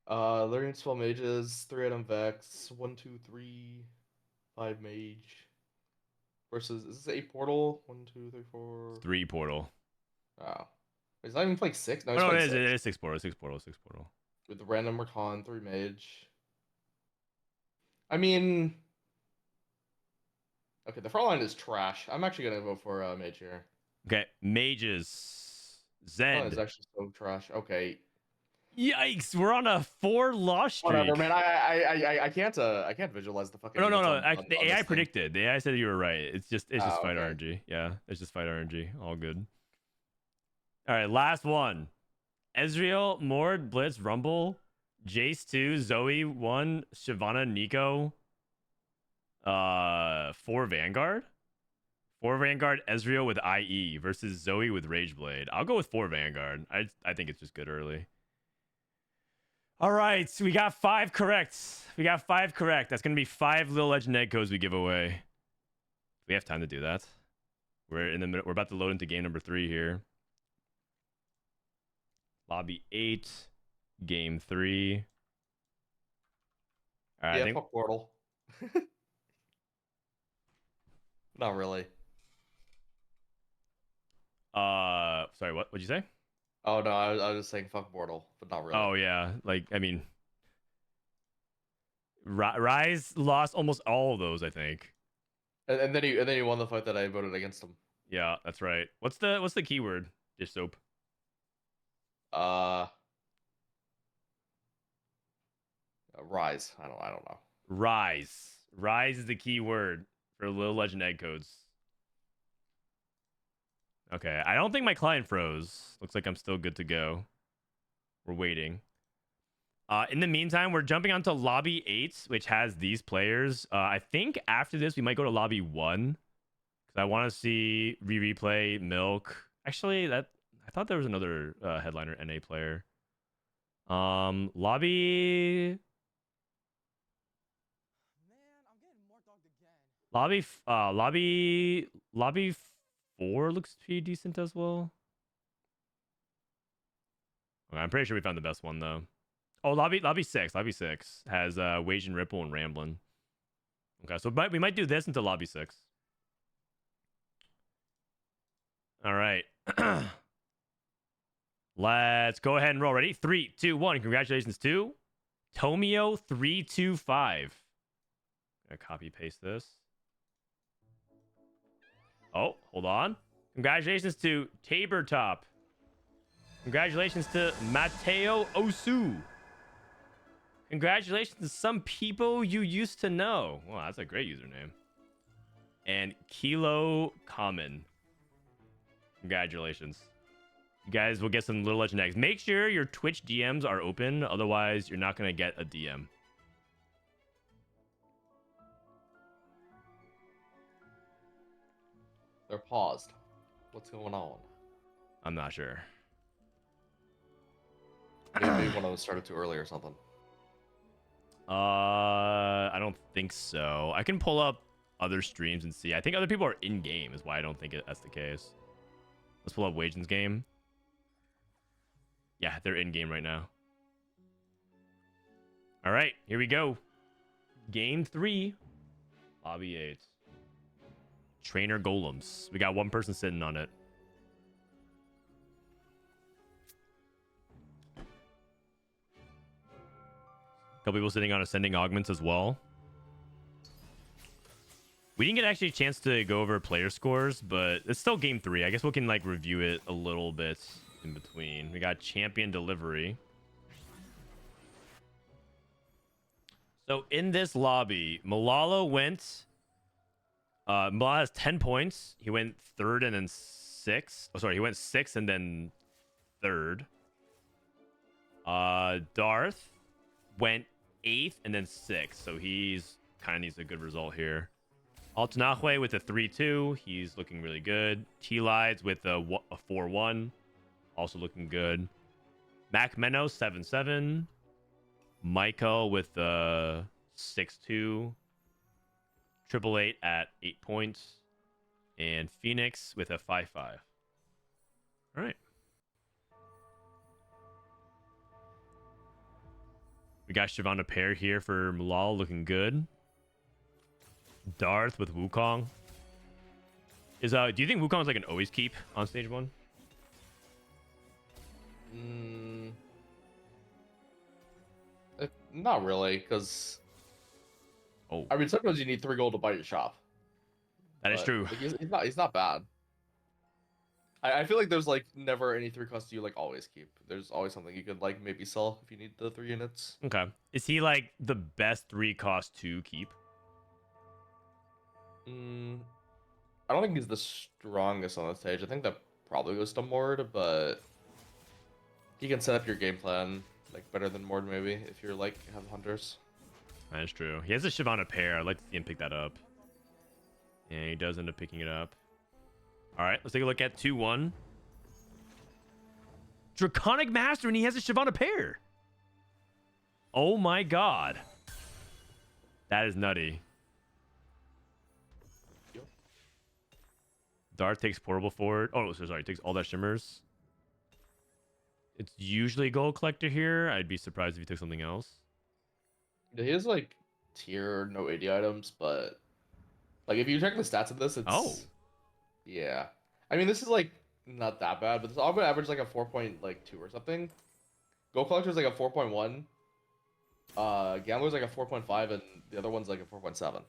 Learning spell mages, 3 item vex, 1, 2, 3, 5 mage. Versus is this 8 portal? 1, 2, 3, 4. 3 portal. Oh. He's not even playing 6? No, it is 6 portal. 6 portal. With the random recon, 3 mage. I mean, okay, the front line is trash. I'm actually gonna vote for mage here. Okay, mages. Zed. Is actually so trash. Okay. Yikes! We're on a 4 loss streak. Whatever, man. I can't visualize the fucking. No. The AI predicted. The AI said you were right. It's just fight RNG. Yeah, it's just fight RNG. All good. All right, last one. Ezreal, Mord, Blitz, Rumble, Jace 2, Zoe 1, Shyvana, Nico. 4 Vanguard. 4 Vanguard, Ezreal with IE versus Zoe with Rageblade. I'll go with 4 Vanguard. I think it's just good early. All right, so we got 5 correct. That's going to be 5 little legend egg codes we give away. We have time to do that. We're in the middle. We're about to load into game number 3 here. Lobby 8, game 3. All right, yeah, fuck Portal. Not really. Sorry, what'd you say? Oh no, I was just saying fuck Portal, but not really. Oh yeah, like I mean, Rise lost almost all of those, I think. And then he won the fight that I voted against him. Yeah, that's right. What's the keyword? Dishsoap. Rise. I don't know. Rise. Rise is the key word for Little Legend egg codes. Okay, I don't think my client froze. Looks like I'm still good to go. We're waiting. In the meantime, we're jumping onto Lobby 8, which has these players. I think after this, we might go to Lobby 1. Because I want to see Rereplay, Milk. Actually, I thought there was another headliner NA player. Lobby... Lobby 4 looks pretty decent as well. Okay, I'm pretty sure we found the best one though. Oh, lobby 6 has Wage and Ripple and Ramblinn. Okay, so we might do this into lobby 6. All right. Let's go ahead and roll. Ready? 3, 2, 1. Congratulations to Tomio325. Gonna copy paste this. Oh, hold on. Congratulations to Tabletop. Congratulations to Mateo Osu. Congratulations to some people you used to know. Wow, that's a great username. And Kilo Common. Congratulations. You guys will get some Little Legend eggs. Make sure your Twitch DMs are open. Otherwise, you're not going to get a DM. They're paused. What's going on? I'm not sure. Maybe one of them started too early or something. I don't think so. I can pull up other streams and see. I think other people are in game is why I don't think that's the case. Let's pull up Wagen's game. Yeah, they're in game right now. All right, here we go. Game 3, Lobby 8. Trainer Golems. We got one person sitting on it. Couple people sitting on Ascending Augments as well. We didn't get actually a chance to go over player scores, but it's still game 3. I guess we can like review it a little bit in between. We got Champion Delivery. So in this lobby, Milala went... Milala has 10 points. He went 3rd and then 6th. Oh, sorry. He went 6th and then 3rd. Darth went 8th and then 6th. So he's kind of needs a good result here. Altenahue with a 3-2. He's looking really good. Tleyds with a 4-1. Also looking good. Macmeno 7-7. Maikel with a 6-2. 888 at 8 points. And Phoenix with a 5-5. All right. We got Shyvana Pair here for Milala looking good. Darth with Wukong. Do you think Wukong's like an always keep on stage 1? Not really, because I mean sometimes you need 3 gold to buy your shop. That is true. Like, he's not bad. I feel like there's like never any 3 costs you like always keep. There's always something you could like maybe sell if you need the 3 units. Okay. Is he like the best 3 cost to keep? I don't think he's the strongest on the stage. I think that probably goes to Mord, but he can set up your game plan like better than Mord maybe if you're like have hunters. That's true. He has a Shyvana Pair. I'd like to see him pick that up. And he does end up picking it up. All right, let's take a look at 2-1. Draconic Master, and he has a Shyvana Pair. Oh my god. That is nutty. Darth takes Portable Forward. Oh, so sorry. Takes all that Shimmers. It's usually Gold Collector here. I'd be surprised if he took something else. He has like tier no AD items, but like if you check the stats of this, it's yeah. I mean, this is like not that bad, but this all average like a 4.2 or something. Gold Collector is like a 4.1. Gambler's like a 4.5 and the other one's like a 4.7.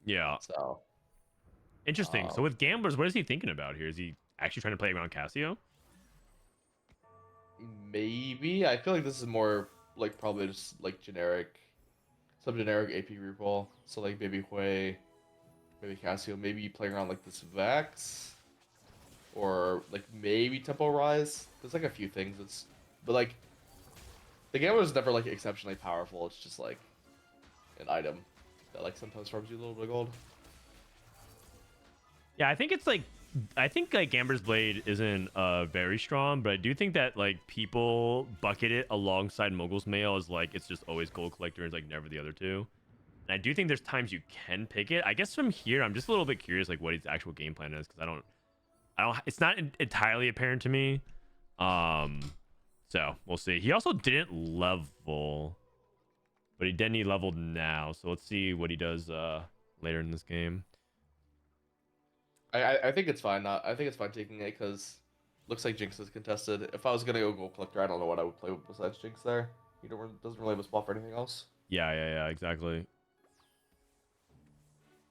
Yeah. So Interesting. So with gamblers, what is he thinking about here? Is he actually trying to play around Cassio? maybe I feel like this is more like probably just like some generic AP reroll. So like maybe Hui, maybe Cassio, maybe playing around like this Vex, or like maybe Tempo Rise. There's like a few things. But like the gambler is never like exceptionally powerful. It's just like an item that like sometimes farms you a little bit of gold. Yeah, I think like Gambler's Blade isn't very strong, but I do think that like people bucket it alongside Mogul's Mail as like it's just always Gold Collector and it's like never the other two. And I do think there's times you can pick it. I guess from here I'm just a little bit curious like what his actual game plan is because I don't it's not entirely apparent to me. So we'll see. He also didn't level, but he leveled now. So let's see what he does later in this game. I think it's fine. I think it's fine taking it because looks like Jinx is contested. If I was gonna go Gold Collector, I don't know what I would play with besides Jinx there. Doesn't really have a spot for anything else. Yeah, exactly.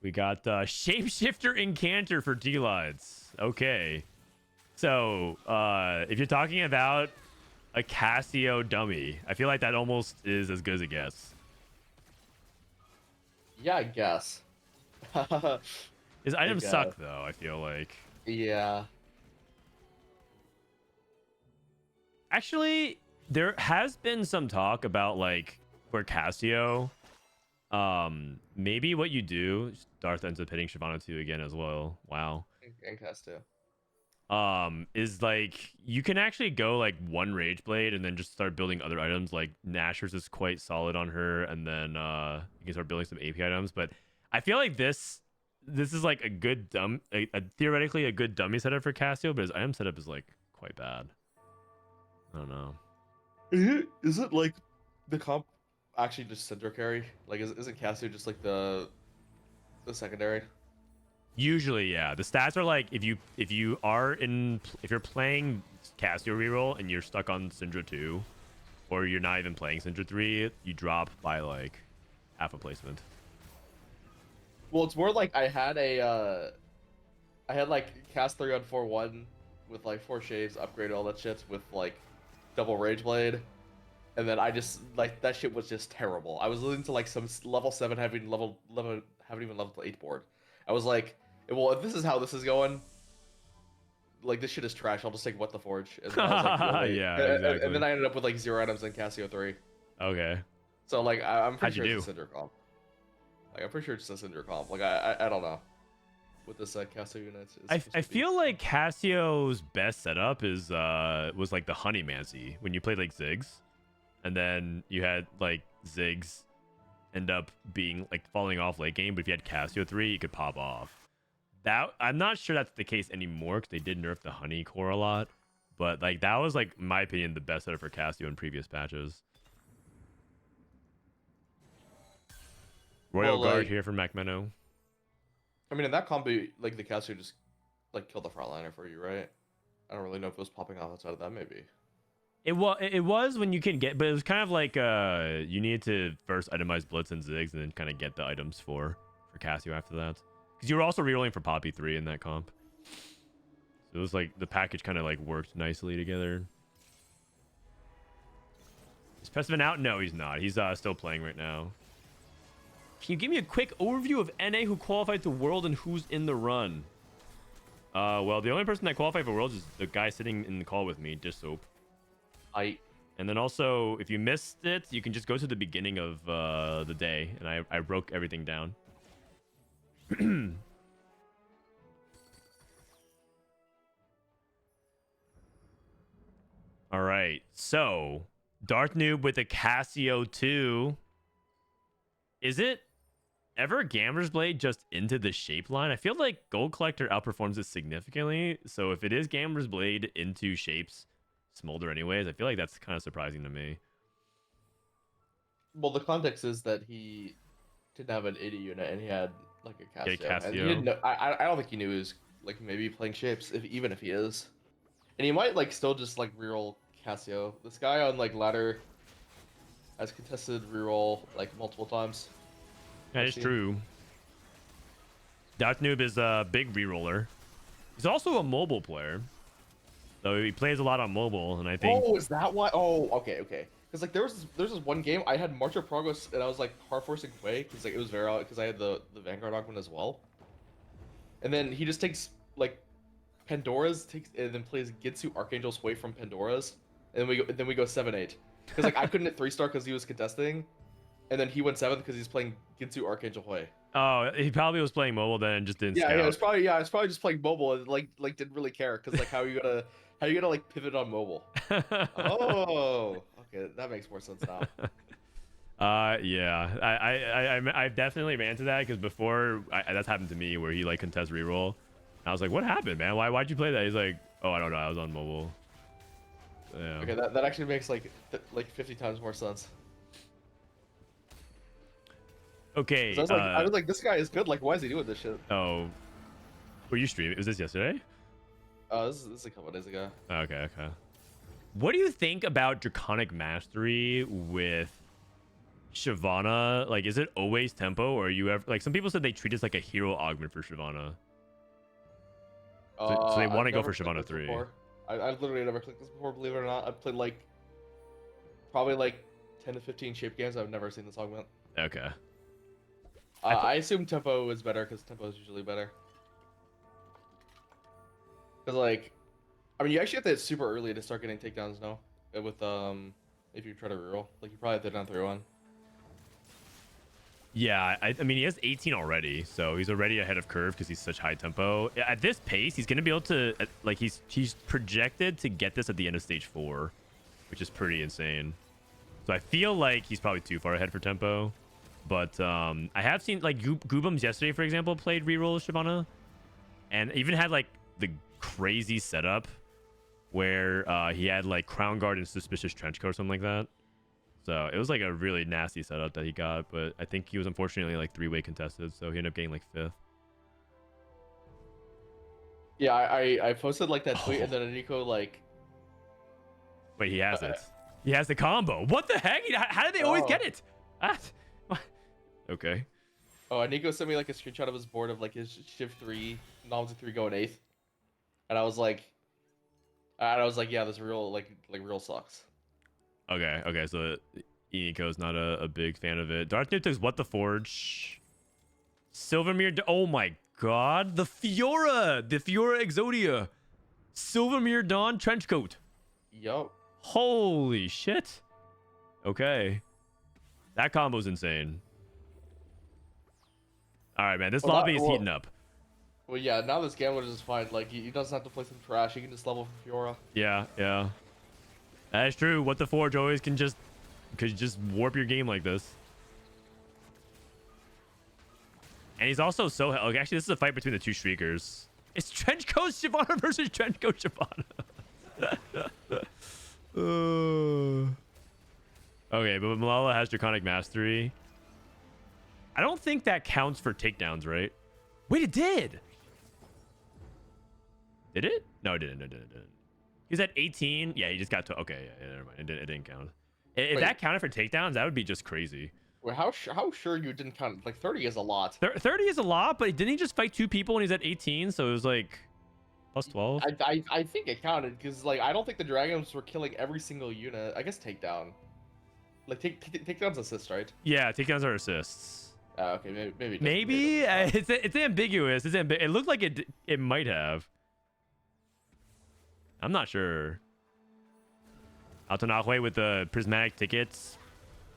We got Shapeshifter Incanter for Tleyds. Okay. So, if you're talking about a Cassio dummy, I feel like that almost is as good as it gets. Yeah, I guess. His items suck, though, I feel like. Yeah. Actually, there has been some talk about, like, for Cassio, maybe what you do, Darth ends up hitting Shyvana 2 again as well. Wow. And Cast too. Is like you can actually go like one Rage Blade and then just start building other items. Like Nashor's is quite solid on her, and then you can start building some AP items. But I feel like this is like a good theoretically a good dummy setup for Cassio, but his item setup is like quite bad. I don't know. Is it like the comp actually just center carry? Like isn't Cassio just like the secondary? Usually, yeah. The stats are like if you're playing Cassio reroll and you're stuck on Syndra 2, or you're not even playing Syndra 3, you drop by like half a placement. Well, it's more like I had like cast 3 on 4-1 with like 4 shaves, upgrade all that shit with like double Rage Blade, and then I just like that shit was just terrible. I was losing to like some level 7 haven't even leveled to 8 board. I was like, well, if this is how this is going, like this shit is trash. I'll just take What the Forge. And then I was like, no, yeah, exactly. And then I ended up with like 0 items in Cassio 3. Okay. So like I'm pretty How'd sure you it's a Cinder comp. Like I'm pretty sure it's a Cinder comp. Like I don't know. With this Cassio unit, I feel like Cassio's best setup is was like the Honeymancy when you played like Ziggs, and then you had like Ziggs end up being like falling off late game, but if you had Cassio 3, you could pop off. That I'm not sure that's the case anymore because they did nerf the honey core a lot, but like that was like in my opinion the best setup for Cassio in previous patches. Royal Guard here from MacMeno. I mean, in that combo, like the Cassio just like killed the frontliner for you, right? I don't really know if it was popping off outside of that, maybe. It was when you can get, but it was kind of like you needed to first itemize Blitz and Ziggs and then kind of get the items for Cassio after that. Because you were also rerolling for Poppy 3 in that comp. So it was like the package kind of like worked nicely together. Is Pressman out? No, he's not. He's still playing right now. Can you give me a quick overview of NA who qualified to World and who's in the run? Well, the only person that qualified for Worlds is the guy sitting in the call with me, Dishsoap. And then also, if you missed it, you can just go to the beginning of the day, and I broke everything down. All right, so Darth Noob with the Cassio 2. Is it ever Gambler's Blade just into the shape line? I feel like Gold Collector outperforms it significantly. So if it is Gambler's Blade into shapes, Smolder anyways, I feel like that's kind of surprising to me. Well, the context is that he didn't have an 80 unit and he had like a Cassio. Yeah, Cassio. And he didn't know, I don't think he knew he was like maybe playing shapes, even if he is. And he might like still just like reroll Cassio. This guy on like ladder, has contested reroll like multiple times. That is true. Altenahue is a big reroller. He's also a mobile player. So he plays a lot on mobile, and I think... Oh, is that why? Oh, okay. Because like there's this one game I had March of Progress and I was like hard forcing away because like it was very because I had the Vanguard augment as well. And then he just takes like Pandora's and then plays Gitsu Archangel Sway from Pandora's, and then we go 7-8. Because like I couldn't hit 3-star because he was contesting, and then he went 7th because he's playing Gitsu Archangel Hui. Oh, he probably was playing mobile then and just didn't scout. Yeah, it's probably just playing mobile and like didn't really care because like how you gonna like pivot on mobile? Oh, okay, that makes more sense now. Yeah, I definitely ran to that because before that's happened to me where he like contest reroll. I was like, what happened, man? Why'd you play that? He's like, oh, I don't know, I was on mobile. Yeah. Okay, that actually makes like 50 times more sense. Okay. So I was like, this guy is good. Like, why is he doing this shit? Oh, were you streaming? Was this yesterday? This is a couple days ago. Okay. What do you think about Draconic Mastery with Shyvana? Like, is it always tempo, or are you ever like some people said they treat it as like a hero augment for Shyvana? So they want to go for Shyvana 3. I literally never clicked this before, believe it or not. I've played like probably like 10 to 15 shape games. I've never seen this augment. Okay. I assume tempo is better because tempo is usually better. Because like, I mean, you actually have to hit super early to start getting takedowns now. With if you try to reroll, like you probably have to down 3-1. Yeah, I mean, he has 18 already, so he's already ahead of curve because he's such high tempo. At this pace, he's gonna be able to like he's projected to get this at the end of stage 4, which is pretty insane. So I feel like he's probably too far ahead for tempo. But I have seen like Goobums yesterday, for example, played reroll Shyvana, and even had like the crazy setup where he had like Crown Guard and Suspicious Trenchcoat or something like that. So it was like a really nasty setup that he got, but I think he was unfortunately like 3-way contested, so he ended up getting like 5th. Yeah, I posted like that tweet, and then Nico like... Wait, he has it. He has the combo. What the heck? How did they always get it? Okay. Oh, and Nico sent me like a screenshot of his board of like his Shiv 3, Novelty 3 going 8th. And I was like, yeah, this real real sucks. Okay, so Nico's not a big fan of it. Darth Newton's What the Forge. Silvermere, oh my god, the Fiora Exodia. Silvermere Dawn Trenchcoat. Yup. Holy shit. Okay. That combo's insane. All right, man. This lobby is heating up. Well, yeah. Now this gambler is fine. Like he doesn't have to play some trash. He can just level from Fiora. Yeah. That is true. What the Forge always can just warp your game like this. And he's also so like, actually, this is a fight between the two streakers. It's Trenchcoat Shyvana versus Trenchcoat Shyvana. Okay, but Milala has Draconic Mastery. I don't think that counts for takedowns, right? Wait, it did. Did it? No, it didn't. He's at 18. Yeah, he just got to. Okay, yeah, never mind. It didn't count. If that counted for takedowns, that would be just crazy. Wait, how sure you didn't count? Like 30 is a lot. 30 is a lot, but didn't he just fight 2 people when he's at 18? So it was like plus 12. I think it counted because like I don't think the dragons were killing every single unit. I guess takedown. Like takedowns assist, right? Yeah, takedowns are assists. Okay, maybe. Maybe it's ambiguous. It looked like it might have. I'm not sure. Altenahue with the prismatic tickets.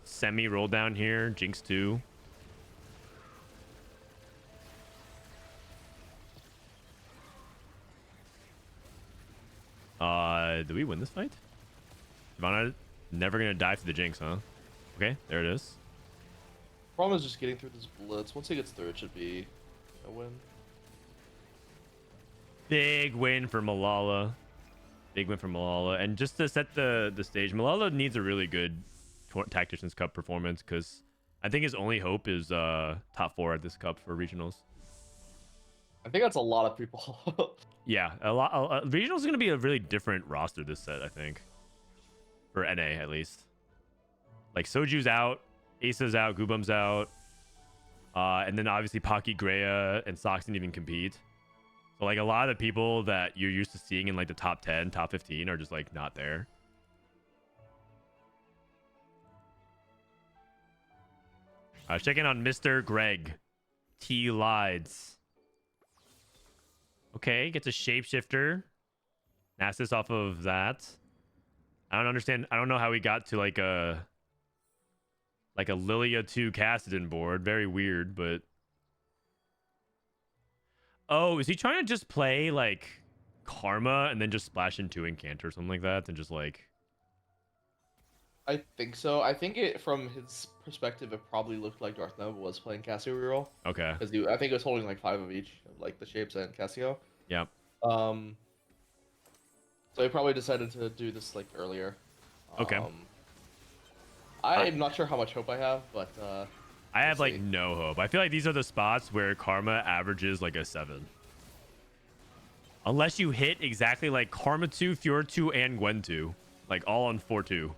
Semi roll down here. Jinx 2. Do we win this fight? Shyvana never gonna die for the Jinx, huh? Okay, there it is. Problem is just getting through this blitz. Once he gets through, it should be a win. Big win for Milala. Big win for Milala. And just to set the stage, Milala needs a really good Tactician's Cup performance because I think his only hope is top 4 at this cup for regionals. I think that's a lot of people. Yeah, a lot. Regionals is going to be a really different roster this set, I think. For NA, at least. Like Soju's out, Asa's out, Gubum's out, and then obviously Pocky, Greya, and Sox didn't even compete. So like a lot of the people that you're used to seeing in like the top 10, top 15 are just like not there. Checking on Mr. Greg Tleyds. Okay, gets a shapeshifter. Nasus off of that. I don't understand. I don't know how he got to like a Lilia 2 Cassidon board. Very weird, but oh, is he trying to just play like Karma and then just splash in 2 Incanter or something like that and just like I think so. I think it, from his perspective, it probably looked like Darth was playing Cassio reroll. okay. Because I think he was holding like 5 of each, of, like the shapes and Cassio. Yep. So he probably decided to do this like earlier. Okay. I'm not sure how much hope I have, but I have we'll like see. no hope. I feel like these are the spots where Karma averages like a 7. Unless you hit exactly like Karma 2, Fiora 2, and Gwen 2. Like all on 4-2.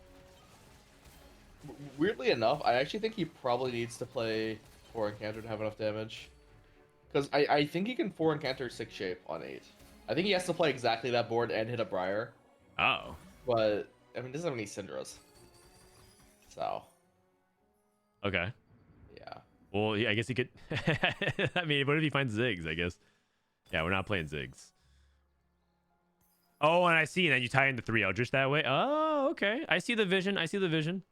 Weirdly enough, I actually think he probably needs to play 4 Encounter to have enough damage. Because I think he can 4 Encounter 6 shape on 8. I think he has to play exactly that board and hit a Briar. Oh. But, I mean, he doesn't have any Syndras. So, Okay. yeah. Well, yeah, I guess he could. I mean, what if he finds Ziggs? I guess. Yeah, we're not playing Ziggs. Oh, and I see. And then you tie into 3 Eldritch that way. Oh, okay. I see the vision. I see the vision.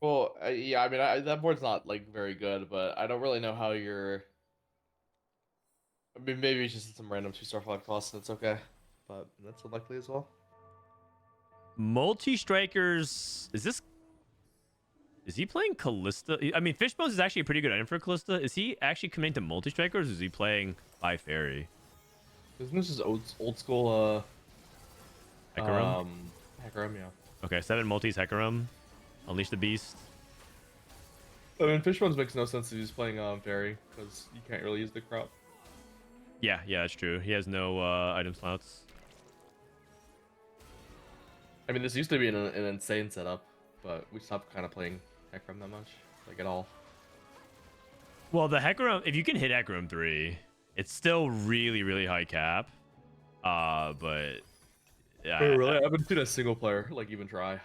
Well, yeah, I mean, that board's not, like, very good, but I don't really know how you're... I mean, maybe it's just some random 2-star 5 cost, and it's okay. But that's unlikely as well. Multi-strikers. Is he playing Callista? I mean, Fishbones is actually a pretty good item for Callista. Is he actually committing to multi-strikers, or is he playing by Fairy? Isn't this just old school, Hecarim? Hecarim, yeah. Okay, 7 multis, Hecarim. Unleash the Beast. I mean, Fishbones makes no sense if he's playing Fairy, because you can't really use the crop. Yeah, that's true. He has no item slots. I mean, this used to be an insane setup, but we stopped kind of playing Hecarim that much, like, at all. Well, the Hecarim, if you can hit Hecarim 3, it's still really, really high cap. But yeah. Oh, really? I haven't seen a single player like even try.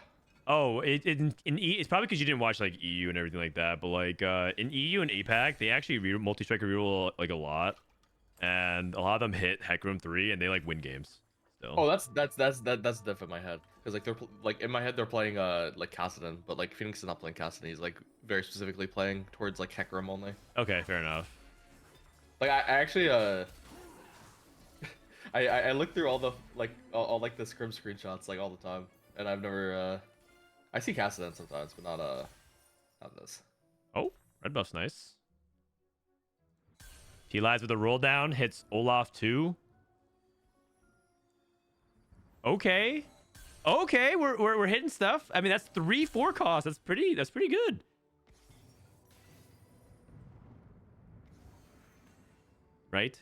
Oh, it's probably because you didn't watch like EU and everything like that. But like in EU and APAC, they actually multi-striker reroll like a lot, and a lot of them hit Hecarim 3 and they like win games. Still. Oh, that's diff in my head, because like they're like in my head they're playing like Cassidon, but like Phoenix is not playing Cassidon. He's like very specifically playing towards like Hecarim only. Okay, fair enough. Like I actually I look through all the all like the scrim screenshots like all the time, and I've never I see Cassidon sometimes, but not this. Oh, red buff's nice. He lies with a roll down, hits Olaf 2. Okay, we're hitting stuff. I mean, that's 3-4 cost. That's pretty good. Right?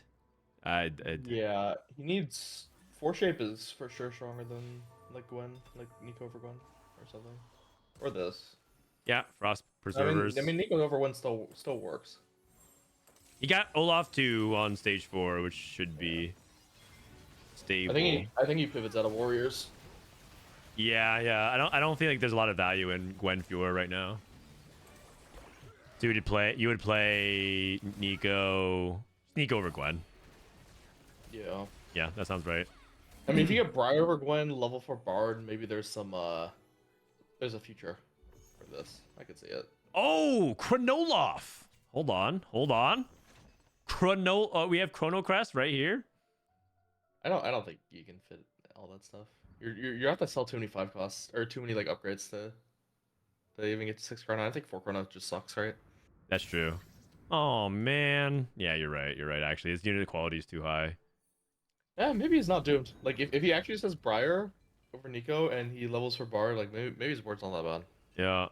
Yeah, he needs 4 shape is for sure stronger than like Gwen, like Nico over Gwen or something, or this. Yeah, Frost Preservers. I mean Nico over Gwen still works. He got Olaf 2 on stage 4, which should be stable. I think he pivots out of Warriors. Yeah. I don't feel like there's a lot of value in Gwen Fiora right now. So you would play Nico over Gwen. Yeah. Yeah, that sounds right. I mean, if you get Briar over Gwen, level 4 Bard, maybe there's some there's a future for this. I could see it. Oh, Chronoloff. Hold on. We have Chronocrest right here. I don't think you can fit all that stuff. You have to sell too many 5 costs or too many like upgrades to even get to 6 chrono. I think 4 chrono just sucks, right? That's true. Oh man. Yeah, you're right. Actually, his unit quality is too high. Yeah, maybe he's not doomed. Like if he actually says Briar over Nico and he levels for Bard, like maybe his board's not that bad. Yeah.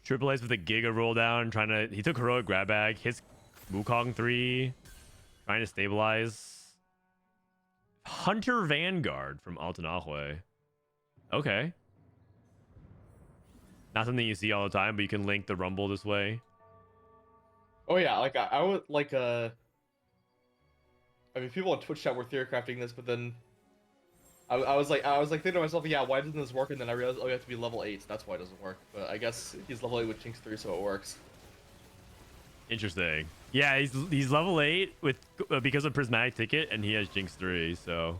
Triple A's with a Giga roll down, he took Heroic Grab Bag, hits Wukong 3, trying to stabilize. Hunter Vanguard from Altenahue. Okay. Not something you see all the time, but you can link the Rumble this way. Oh yeah, like I would like I mean, people on Twitch chat were theorycrafting this, but then I was like thinking to myself, yeah, why doesn't this work? And then I realized, oh, you have to be level 8. That's why it doesn't work. But I guess he's level 8 with Jinx 3, so it works. Interesting. Yeah, he's level 8 with because of Prismatic ticket, and he has Jinx 3. So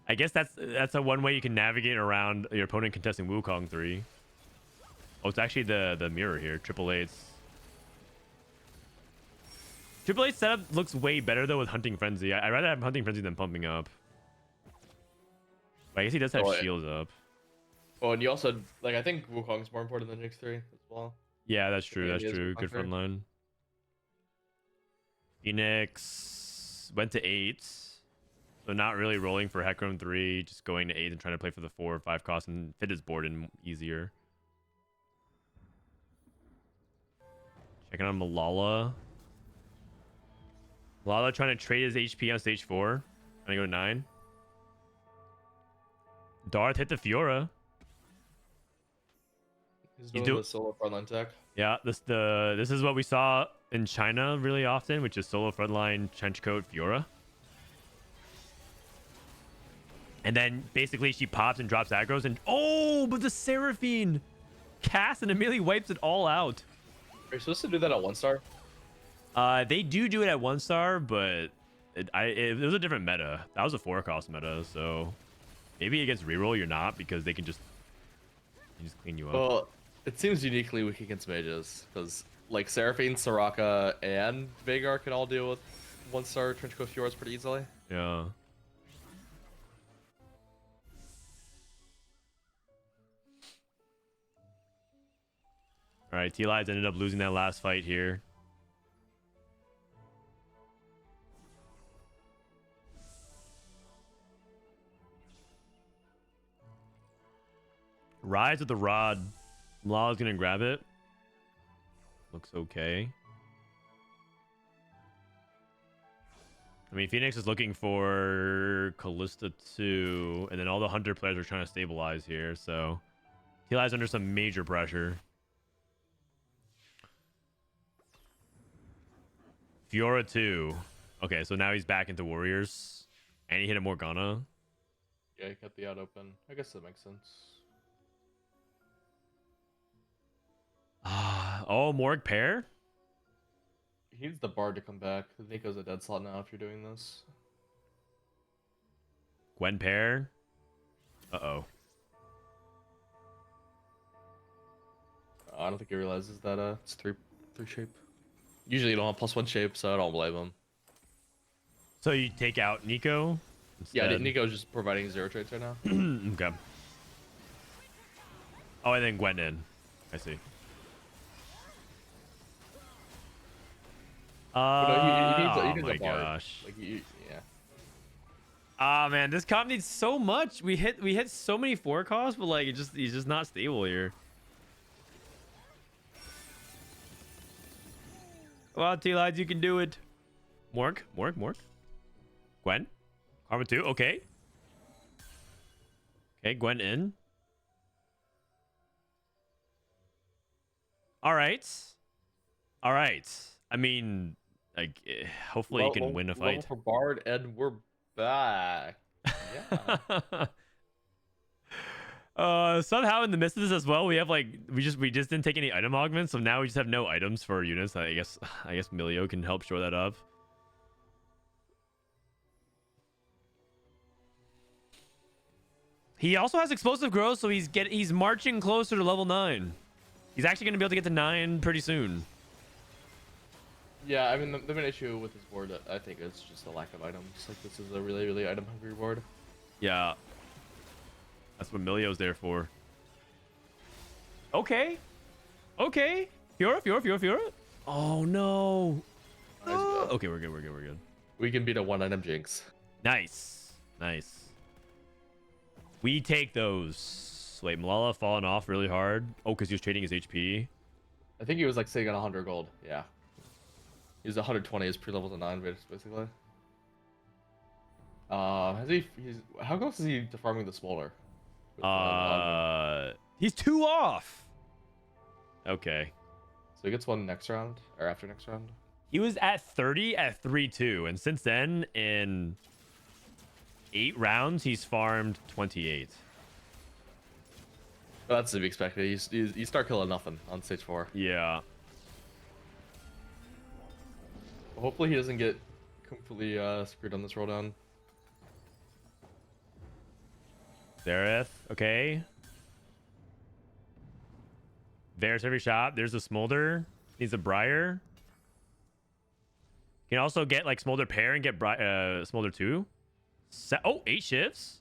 I guess that's a one way you can navigate around your opponent contesting Wukong 3. Oh, it's actually the mirror here. Triple Eight's setup looks way better though with Hunting Frenzy. I'd rather have Hunting Frenzy than Pumping Up. But I guess he does have shields up. Oh, and you also like I think Wukong's more important than Jinx 3 as well. Yeah, that's true. That's true. Good front line. Phoenix went to 8. So not really rolling for Hecarim 3, just going to 8 and trying to play for the 4 or 5 cost and fit his board in easier. Checking on Milala. Milala trying to trade his HP on stage 4. Trying to go to 9. Darth hit the Fiora. He's doing the solo frontline tech. Yeah, this is what we saw in China really often, which is solo frontline trenchcoat Fiora. And then basically she pops and drops aggros and oh, but the Seraphine cast and immediately wipes it all out. Are you supposed to do that at 1-star? They do it at 1-star, but it was a different meta. That was a 4-cost meta, so maybe against reroll you're not because they can just clean you up. Well, it seems uniquely weak against mages because like Seraphine, Soraka, and Veigar can all deal with 1-star Trenchcoat Fjords pretty easily. Yeah. All right, Tleyds ended up losing that last fight here. Rise with the rod. Milala's gonna grab it. Looks okay. I mean, Phoenix is looking for Callista 2, and then all the Hunter players are trying to stabilize here, so Tleyds under some major pressure. Fiora 2. Okay, so now he's back into Warriors. And he hit a Morgana. Yeah, he kept the out open. I guess that makes sense. Oh, Morg pair? He needs the Bard to come back. Nico's a dead slot now if you're doing this. Gwen pair? Uh-oh. I don't think he realizes that it's three shape. Usually you don't have +1 shape, so I don't blame him. So you take out Nico? Instead. Yeah, Nico's just providing 0 traits right now. Okay. Oh, and then Gwen in. I see. Oh my gosh. Like, yeah. Ah man, this comp needs so much. We hit so many 4 costs, but like he's just not stable here. Well, Tleyds, you can do it. Morg. Gwen. Karma 2, okay. Okay, Gwen in. Alright. I mean, like, hopefully you can win a fight. For Bard, and we're back. Yeah. Somehow in the midst of this as well, we have like we just didn't take any item augments, so now we just have no items for our units. I guess Milio can help shore that up. He also has explosive growth, so he's marching closer to level 9. He's actually going to be able to get to 9 pretty soon. Yeah, I mean the main issue with this board, I think, is just the lack of items. Like this is a really, really item hungry board. Yeah. That's what Milio's there for. Okay. Fiora. Oh no. Okay, we're good. We can beat a 1-item Jinx. Nice. We take those. Wait, Milala falling off really hard. Oh, because he was trading his HP. I think he was like sitting on 100 gold. Yeah. He was 120 as pre-level to 9, basically. How close is he to farming the Smolder? He's 2 off. Okay. So he gets one next round or after next round. He was at 30 at 3-2, and since then, in 8 rounds, he's farmed 28. Well, that's to be expected. You start killing nothing on stage 4. Yeah. Hopefully he doesn't get completely screwed on this roll down. Darth, okay. There's every shot. There's a Smolder. Needs a Briar. You can also get like Smolder pair and get Smolder 2. Oh, 8 shifts.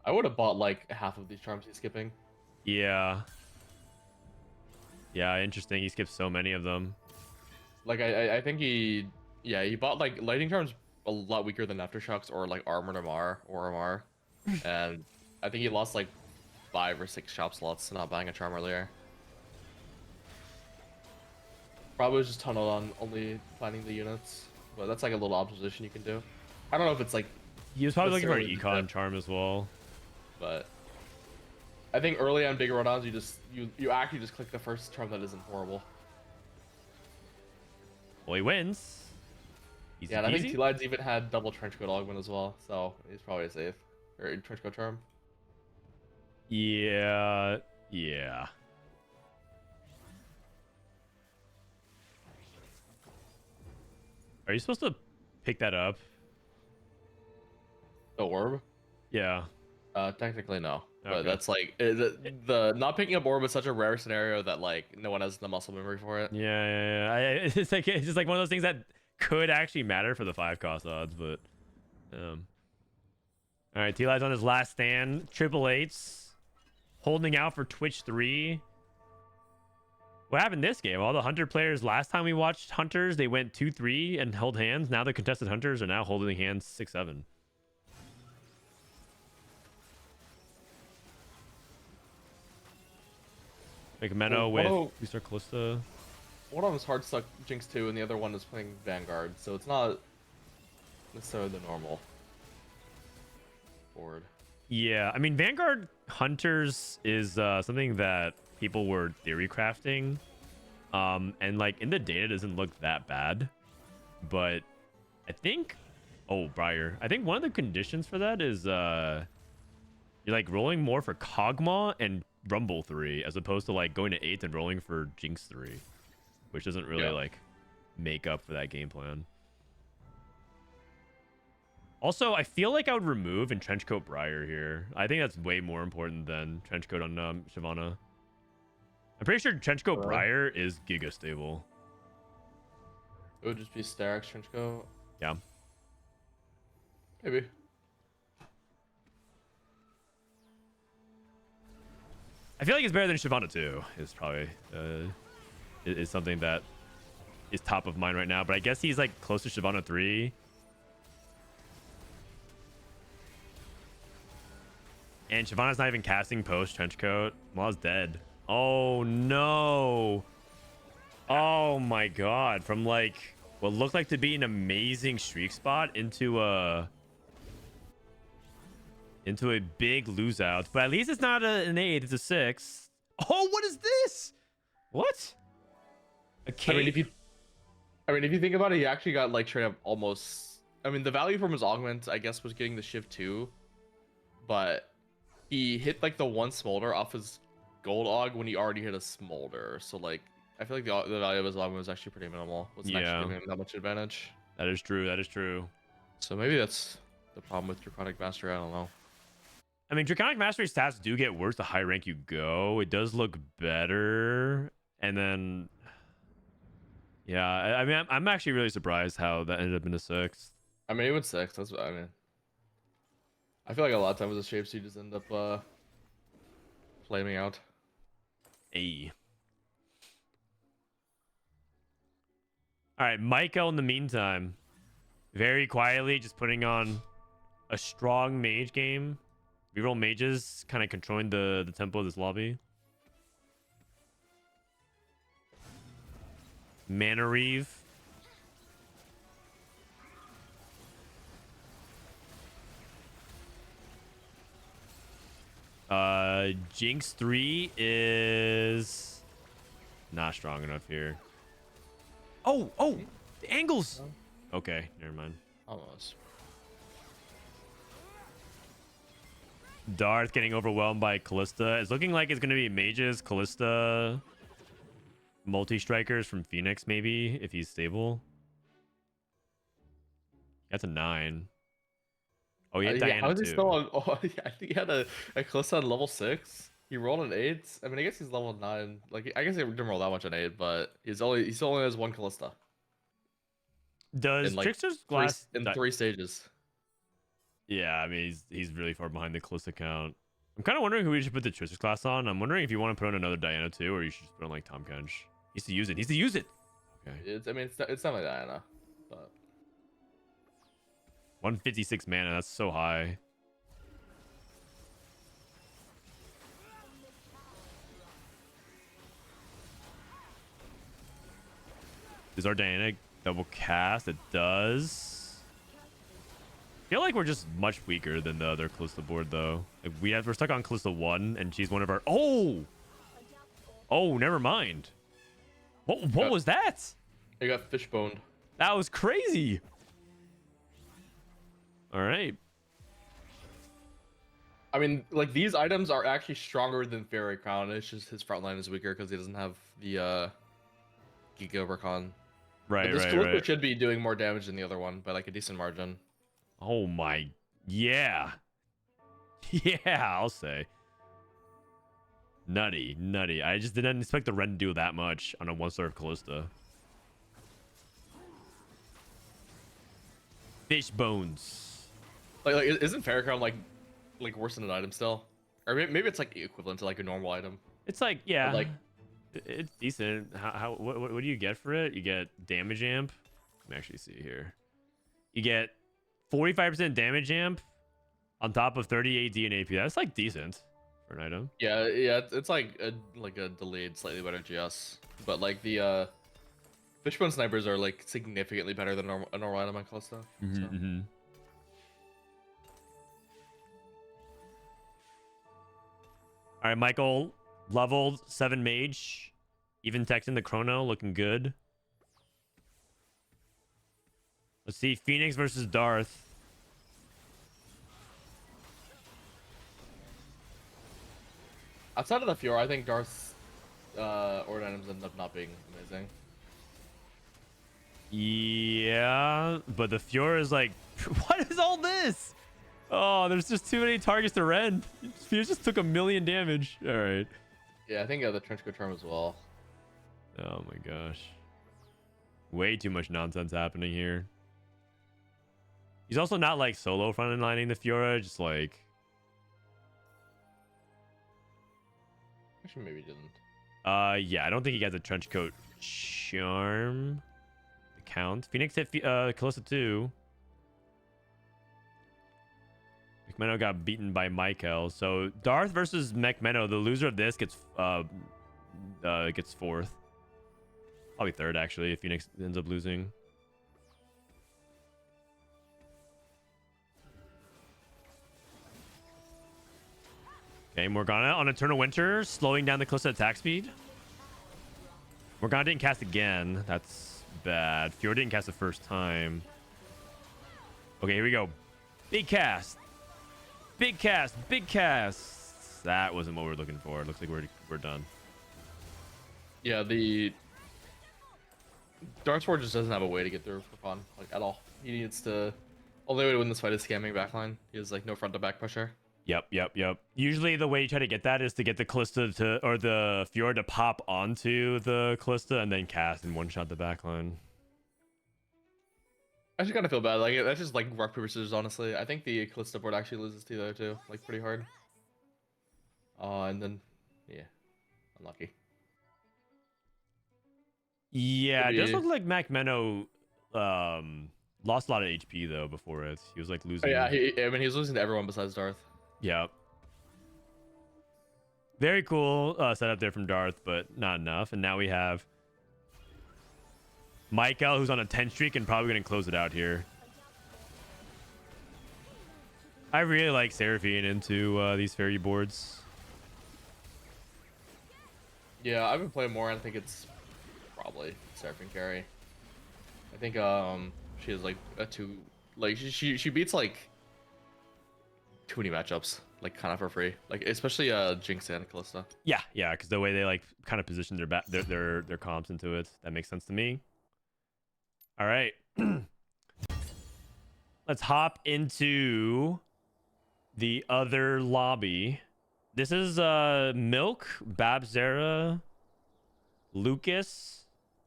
I would have bought like half of these charms he's skipping. Yeah. Yeah, interesting. He skipped so many of them. Like I think he bought like lightning charms a lot weaker than aftershocks or like armored Amar, and I think he lost like 5 or 6 shop slots not buying a charm earlier. Probably was just tunneled on only finding the units, but that's like a little opposition you can do. I don't know if it's like He was probably looking for an necessarily econ charm as well. but I think early on bigger rundowns you actually just click the first charm that isn't horrible. Well, he wins. Easy Yeah, and I peasy. think Tleyds even had double trenchcoat augment as well, so he's probably safe. Or trenchcoat charm. Yeah. Yeah. Are you supposed to pick that up? The orb? Yeah. Technically no, but Okay. that's like the not picking up orb is such a rare scenario that like no one has the muscle memory for it. Yeah. It's just like one of those things that could actually matter for the 5 cost odds, but all right, Tleyds on his last stand, triple eights, holding out for Twitch 3. What happened this game? All the Hunter players last time we watched Hunters, they went 2-3 and held hands. Now the contested Hunters are now holding hands 6-7. McMeno with Booster Callista. One of them is hard stuck Jinx 2 and the other one is playing Vanguard, so it's not necessarily the normal board. Yeah, I mean, Vanguard Hunters is something that people were theory crafting. And like in the data, it doesn't look that bad. But I think, Briar. I think one of the conditions for that is you're like rolling more for Kog'Maw and Rumble 3 as opposed to like going to 8th and rolling for Jinx 3, which doesn't really like make up for that game plan. Also, I feel like I would remove and Trenchcoat Briar here. I think that's way more important than Trenchcoat on Shyvana. I'm pretty sure Trenchcoat Briar is Giga stable. It would just be Starix Trenchcoat. Yeah. Maybe. I feel like it's better than Shyvana too. Is probably is something that is top of mind right now. But I guess he's like close to Shyvana 3. And Shyvana's not even casting post Trenchcoat. Milala's dead. Oh no. Oh my god. From like what looked like to be an amazing streak spot into a big lose out. But at least it's not an 8, it's a 6. Oh, what is this? What? A cave? I mean if you think about it, he actually got like straight up almost, I mean the value from his augment I guess was getting the shift 2, but he hit like the 1 smolder off his gold aug when he already hit a smolder. So like I feel like the value of his augment was actually pretty minimal. Wasn't actually giving him that much advantage. That is true. That is true. So maybe that's the problem with Draconic Mastery. I don't know. I mean, Draconic Mastery stats do get worse the higher rank you go. It does look better. And then, yeah, I mean, I'm actually really surprised how that ended up in a 6. I mean, it went 6. That's what I mean. I feel like a lot of times the shapes you just end up flaming out. Hey. All right, Maikel in the meantime, very quietly just putting on a strong mage game. Reroll mages, kind of controlling the tempo of this lobby. Mana Reeve. Jinx 3 is not strong enough here. Oh, the angles. Okay, never mind. Almost. Darth getting overwhelmed by Callista. It's looking like it's going to be mages, Callista, multi-strikers from Phoenix, maybe, if he's stable. That's a 9. Oh, he had Yeah, Diana how is he too. still on? Oh, yeah, I think he had a Callista on level 6. He rolled an 8. I mean, I guess he's level 9. Like, I guess he didn't roll that much on 8, but he still only has 1 Callista Does in like Trickster's Glass... in 3 stages. Yeah, I mean, he's really far behind the Callista count. I'm kind of wondering who we should put the Trickster's Glass on. I'm wondering if you want to put on another Diana too, or you should just put on like Tom Kench. He needs to use it. He needs to use it. Okay. I mean, it's not like Diana, but 156 mana. That's so high. Does our Diana double cast? It does. I feel like we're just much weaker than the other Callista board, though. Like we're stuck on Callista 1, and she's one of our... Oh, never mind. What was that? he got fishboned. That was crazy. All right. I mean, like these items are actually stronger than Fairy Crown. It's just his front line is weaker because he doesn't have the Geek Overcon. Right, This right, Callista right. should be doing more damage than the other one by like a decent margin. Oh my, yeah. Yeah, I'll say. Nutty. I just didn't expect the Ren to do that much on a 1-star Callista. Fish bones. Like isn't Fairy Crown like worse than an item still? Or maybe it's like equivalent to like a normal item. It's like, yeah, But, like it's decent. What do you get for it? You get damage amp. Let me actually see here. You get 45% damage amp on top of 30 AD and AP. That's like decent for an item. Yeah, it's like a delayed, slightly better GS. But like the Fishbone snipers are like significantly better than a normal item on Callista. So. All right, Maikel leveled 7 mage, even texting the chrono, looking good. Let's see, Phoenix versus Darth. Outside of the Fiora, I think Darth's Ord items end up not being amazing. Yeah, but the Fiora is like, what is all this? Oh, there's just too many targets to rend. Fiora just took 1,000,000 damage. All right. Yeah, I think the Trenchcoat Charm as well. Oh my gosh. Way too much nonsense happening here. He's also not like solo front lining the Fiora, just like... Actually, maybe he didn't. Yeah, I don't think he has a Trenchcoat Charm. The count. Phoenix hit Callista 2. McMeno got beaten by Maikel. So Darth versus McMeno. The loser of this gets 4th. Probably 3rd actually if Phoenix ends up losing. Okay, Morgana on Eternal Winter, slowing down the Callista attack speed. Morgana didn't cast again. That's bad. Fiora didn't cast the first time. Okay, here we go. Big cast. Big cast. Big cast. That wasn't what we were looking for. It looks like we're done. Yeah, the Darksword just doesn't have a way to get through for fun, like at all. He needs to. Only way to win this fight is scamming backline. He has like no front to back pressure. Yep. Usually the way you try to get that is to get the Callista to, or the Fiora to pop onto the Callista and then cast and one-shot the backline. I just kind of feel bad. Like that's just like rock paper scissors. Honestly, I think the Callista board actually loses to the other two, like pretty hard. And then, yeah, unlucky. Yeah, it does look like McMeno lost a lot of HP though before it. He was like losing. Oh, yeah, I mean he was losing to everyone besides Darth. Yeah. Very cool setup there from Darth, but not enough. And now we have Maikel, who's on a 10 streak and probably going to close it out here. I really like Seraphine into these fairy boards. Yeah, I've been playing more, and I think it's probably Seraphine carry. I think she has like a two, like she beats like too many matchups, like kind of for free, like especially Jinx and Kalista. Yeah, yeah, because the way they like kind of position their comps into it, that makes sense to me. All right, let's hop into the other lobby. This is Milk, Bapzera, Lucas,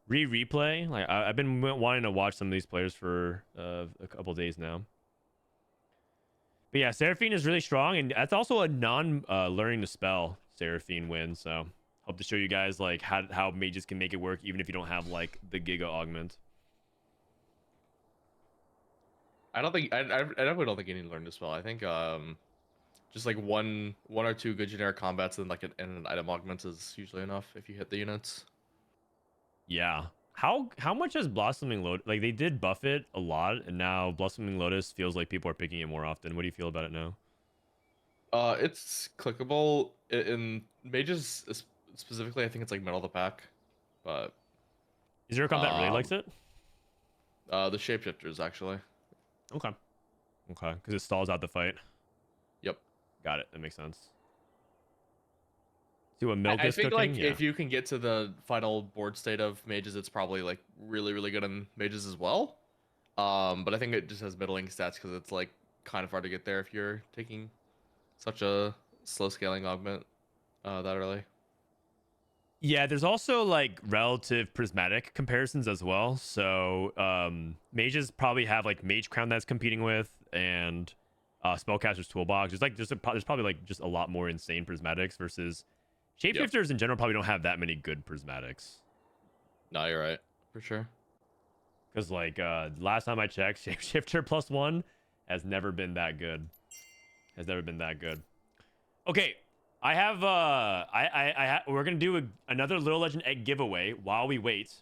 Rereplay. Like I've been wanting to watch some of these players for a couple days now. But yeah, Seraphine is really strong, and that's also a learning to spell Seraphine win. So hope to show you guys like how mages can make it work, even if you don't have like the Giga augment. I definitely don't think you need to learn to spell. I think just like one or two good generic combats and like an item augment is usually enough if you hit the units. Yeah. How much has Blossoming Lotus, like they did buff it a lot, and now Blossoming Lotus feels like people are picking it more often. What do you feel about it now? It's clickable in mages specifically. I think it's like middle of the pack, but Is there a comp that really likes it? the shapeshifters actually. Okay. Okay, because it stalls out the fight. Yep. Got it. That makes sense. See what Milk I is think cooking? like Yeah. if you can get to the final board state of mages, it's probably like really good in mages as well. But I think it just has middling stats because it's like kind of hard to get there if you're taking such a slow scaling augment that early. Yeah, there's also like relative prismatic comparisons as well. So mages probably have like Mage Crown that's competing with, and Spellcaster's Toolbox. There's probably like just a lot more insane prismatics versus shapeshifters in general probably don't have that many good prismatics. No, you're right. For sure. Because like last time I checked, shapeshifter +1 has never been that good. Has never been that good. Okay, I have we're gonna do another Little Legend egg giveaway while we wait.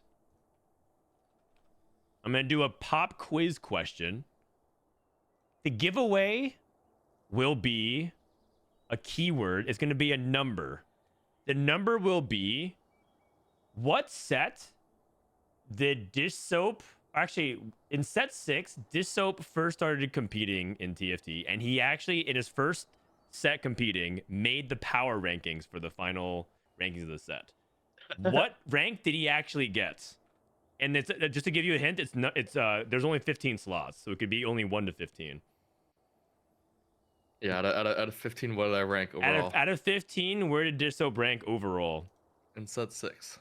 I'm gonna do a pop quiz question. The giveaway will be a keyword. It's gonna be a number. The number will be, what set did Dishsoap, actually in set 6, Dishsoap first started competing in TFT, and he actually in his first set competing made the power rankings for the final rankings of the set. What rank did he actually get? And it's just to give you a hint, there's only 15 slots, so it could be only 1 to 15. Yeah, out of 15, what did I rank overall? Out of 15, where did Dishsoap rank overall? In set 6.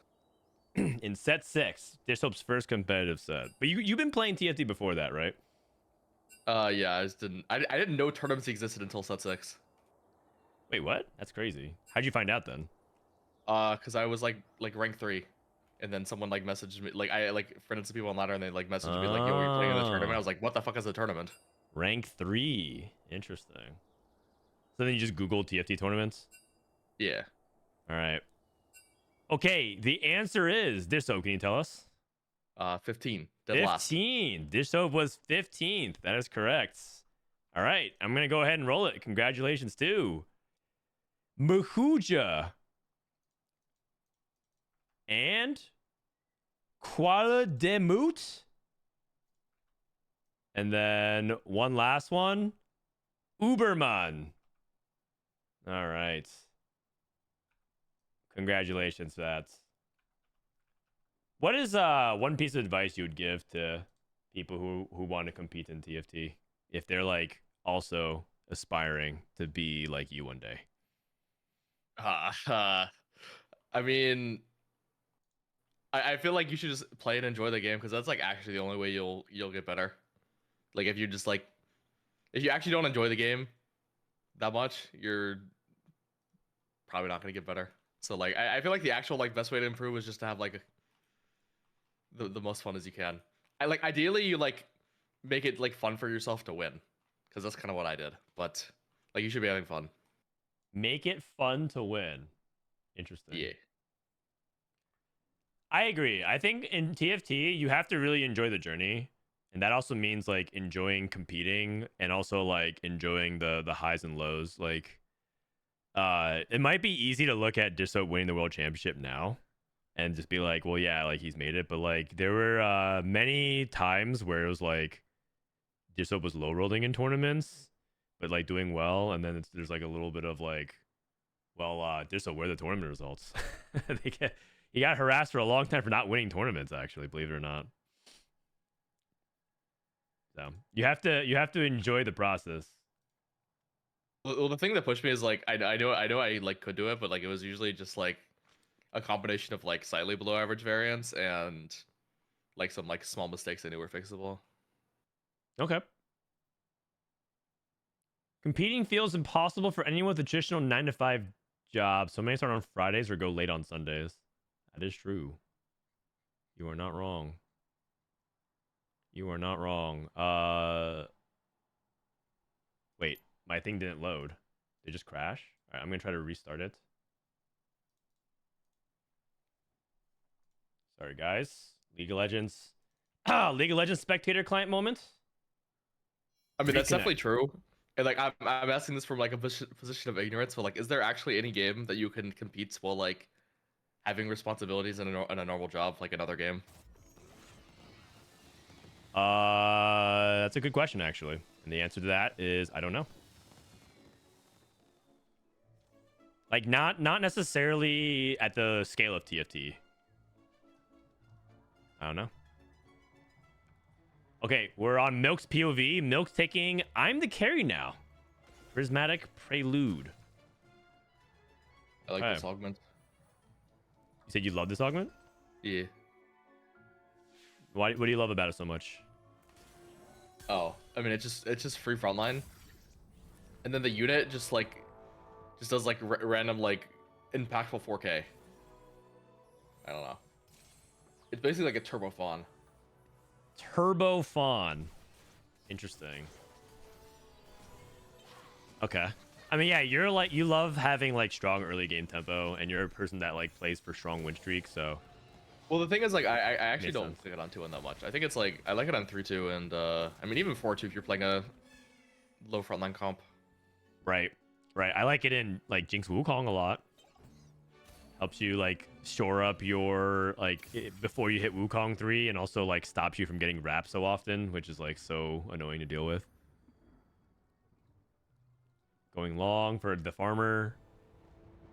In set 6, Dishsoap's first competitive set. But you've been playing TFT before that, right? Yeah, I didn't know tournaments existed until set 6. Wait, what? That's crazy. How'd you find out then? Because I was like rank 3, and then someone like messaged me, like I like friended some people on ladder, and they like messaged me like, "Yo, you're playing in the tournament." I was like, "What the fuck is a tournament?" Rank 3. Interesting. So then you just Google TFT tournaments? Yeah. All right. Okay, the answer is Dishsoap. Can you tell us? 15. Dead last. 15. Dishsoap was 15th. That is correct. All right, I'm going to go ahead and roll it. Congratulations to Mahuja and Kuala Demut. And then one last one, Uberman. All right. Congratulations for that. What is one piece of advice you would give to people who want to compete in TFT if they're like also aspiring to be like you one day? I mean, I feel like you should just play and enjoy the game, because that's like actually the only way you'll get better. Like if you just like, if you actually don't enjoy the game that much, you're probably not gonna get better. So like I feel like the actual like best way to improve is just to have like the most fun as you can. I like ideally you like make it like fun for yourself to win, because that's kind of what I did. But like you should be having fun. Make it fun to win. Interesting. Yeah. I agree. I think in TFT you have to really enjoy the journey, and that also means like enjoying competing and also like enjoying the highs and lows. Like It might be easy to look at Dishsoap winning the world championship now and just be like, well, yeah, like he's made it. But like there were many times where it was like Dishsoap was low rolling in tournaments, but like doing well, and then there's like a little bit of like, well, Dishsoap, where are the tournament results? He got harassed for a long time for not winning tournaments, actually, believe it or not. So you have to enjoy the process. Well, the thing that pushed me is like I know I like could do it, but like it was usually just like a combination of like slightly below average variance and like some like small mistakes I knew were fixable. Okay. Competing feels impossible for anyone with a traditional 9 to 5 job, so many start on Fridays or go late on Sundays. That is true. You are not wrong. You are not wrong. Wait, my thing didn't load. Did it just crash? All right, I'm gonna try to restart it. Sorry, guys. League of Legends. League of Legends spectator client moment. I mean, that's Reconnect. definitely true. And like I'm asking this from like a position of ignorance, but like, is there actually any game that you can compete while like having responsibilities in a normal job, like another game? That's a good question, actually. And the answer to that is I don't know. Like not necessarily at the scale of TFT. I don't know. Okay, we're on Milk's POV. Milk's taking I'm the carry now. Prismatic Prelude. I like Okay. this augment. You said you love this augment? Yeah. What do you love about it so much? Oh, I mean, it's just free frontline, and then the unit just does like random like impactful 4K. I don't know. It's basically like a turbo fawn. Turbo Fawn. Interesting. Okay. I mean, yeah, you're like you love having like strong early game tempo, and you're a person that like plays for strong win streaks. So, Well, the thing is, like, I actually Makes don't sense. like it on 2-1 that much. I think it's like I like it on 3-2, and I mean even 4-2 if you're playing a low frontline comp. right. I like it in like Jinx Wukong a lot. Helps you like shore up your like before you hit Wukong 3, and also like stops you from getting wrapped so often, which is like so annoying to deal with. Going long for the farmer.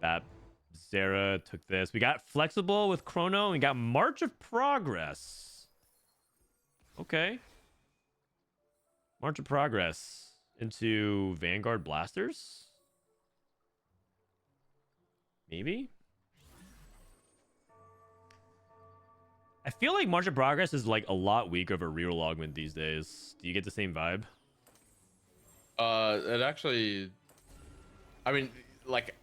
Bapzera took this. We got flexible with Chrono. And we got March of Progress. Okay. March of Progress into Vanguard Blasters. Maybe. I feel like March of Progress is like a lot weaker of a reroll augment these days. Do you get the same vibe? It actually, I mean, like,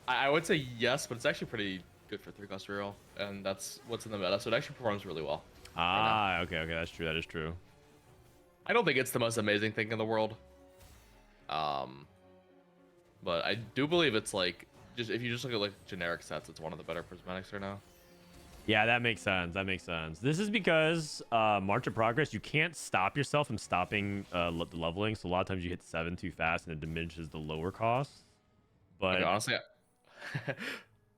I would say yes, but it's actually pretty good for 3-cost reroll, and that's what's in the meta, so it actually performs really well. Ah, okay, that's true. That is true. I don't think it's the most amazing thing in the world. But I do believe it's like just if you just look at like generic sets, it's one of the better prismatics right now. Yeah, that makes sense. That makes sense. This is because March of Progress, you can't stop yourself from stopping the leveling. So a lot of times you hit 7 too fast and it diminishes the lower cost. But Okay, honestly,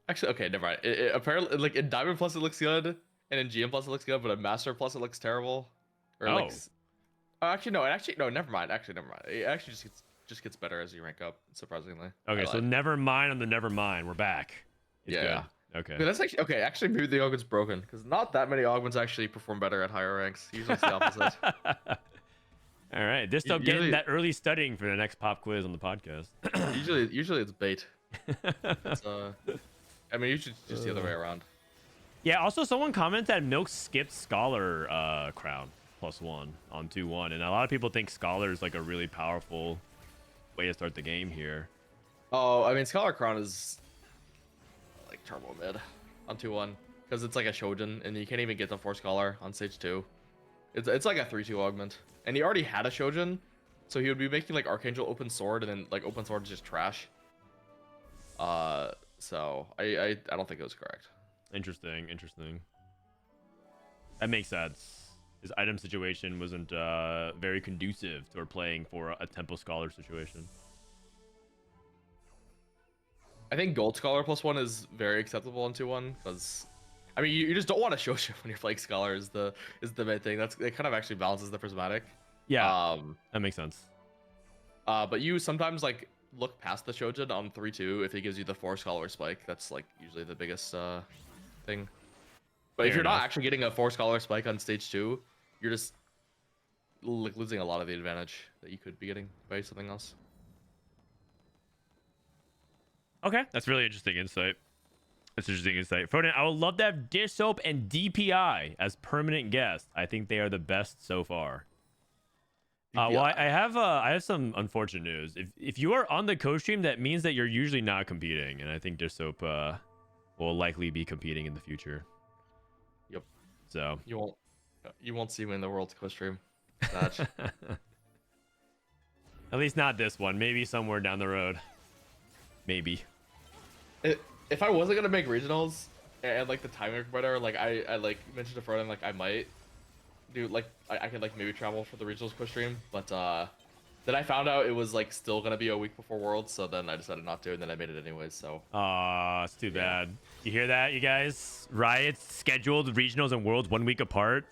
actually, okay, never mind. Apparently, like in Diamond Plus it looks good, and in GM Plus it looks good, but in Master Plus it looks terrible. Or like, actually no, never mind. Actually, never mind. It actually just gets better as you rank up. Surprisingly. Okay, so never mind on the never mind. We're back. It's Yeah. Good. Okay. Okay, that's actually okay. Actually, maybe the augment's broken because not that many augments actually perform better at higher ranks. Usually it's the opposite. All right, this still getting that early studying for the next pop quiz on the podcast. usually it's bait. It's, I mean, usually just the other way around. Yeah. Also, someone commented that Milk skipped Scholar Crown +1 on 2-1, and a lot of people think Scholar is like a really powerful way to start the game here. Oh, I mean, Scholar Crown is like turbo mid on 2-1 because it's like a Shojin, and you can't even get the 4 Scholar on stage 2. It's like a 3-2 augment, and he already had a Shojin, so he would be making like Archangel Open Sword, and then like Open Sword is just trash. So I don't think it was correct. Interesting. That makes sense. His item situation wasn't very conducive to playing for a Tempo Scholar situation. I think Gold Scholar +1 is very acceptable on 2-1 because, I mean, you just don't want to show shift when you're playing Scholar is the main thing. It kind of actually balances the Prismatic. Yeah, that makes sense. But you sometimes like look past the Shojin on 3-2 if it gives you the 4 Scholar spike. That's like usually the biggest thing. But if Fair you're enough. not actually getting a 4 Scholar spike on stage 2, you're just like losing a lot of the advantage that you could be getting by something else. Okay, that's really interesting insight. That's interesting insight. Frodan, I would love to have Dishsoap and Dpei as permanent guests. I think they are the best so far. Well, I have some unfortunate news. If you are on the co-stream, that means that you're usually not competing, and I think Dishsoap will likely be competing in the future. Yep. So you won't see me in the World Co-stream. At least not this one. Maybe somewhere down the road. Maybe. If I wasn't gonna make regionals and like the timing better, like I like mentioned to Frodan, like I might do like I could like maybe travel for the regionals co-stream, but then I found out it was like still gonna be a week before Worlds, so then I decided not to, and then I made it anyways. So. It's too bad. You hear that, you guys? Riot's scheduled regionals and Worlds 1 week apart.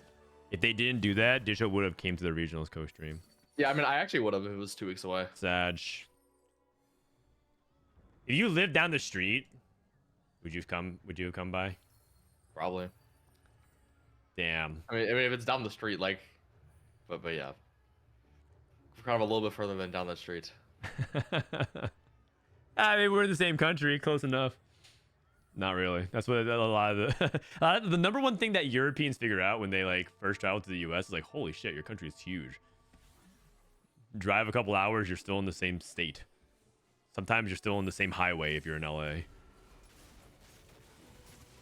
If they didn't do that, Dishsoap would have came to the regionals co-stream. Yeah, I mean, I actually would have if it was 2 weeks away. Sag. If you lived down the street, would you have come by? Probably. Damn. I mean, if it's down the street, like, but yeah, we're kind of a little bit further than down the street. I mean, we're in the same country, close enough. Not really. That's what a lot of the the number one thing that Europeans figure out when they like first travel to the US is like, holy shit, your country is huge. Drive a couple hours, you're still in the same state. Sometimes you're still in the same highway if you're in LA.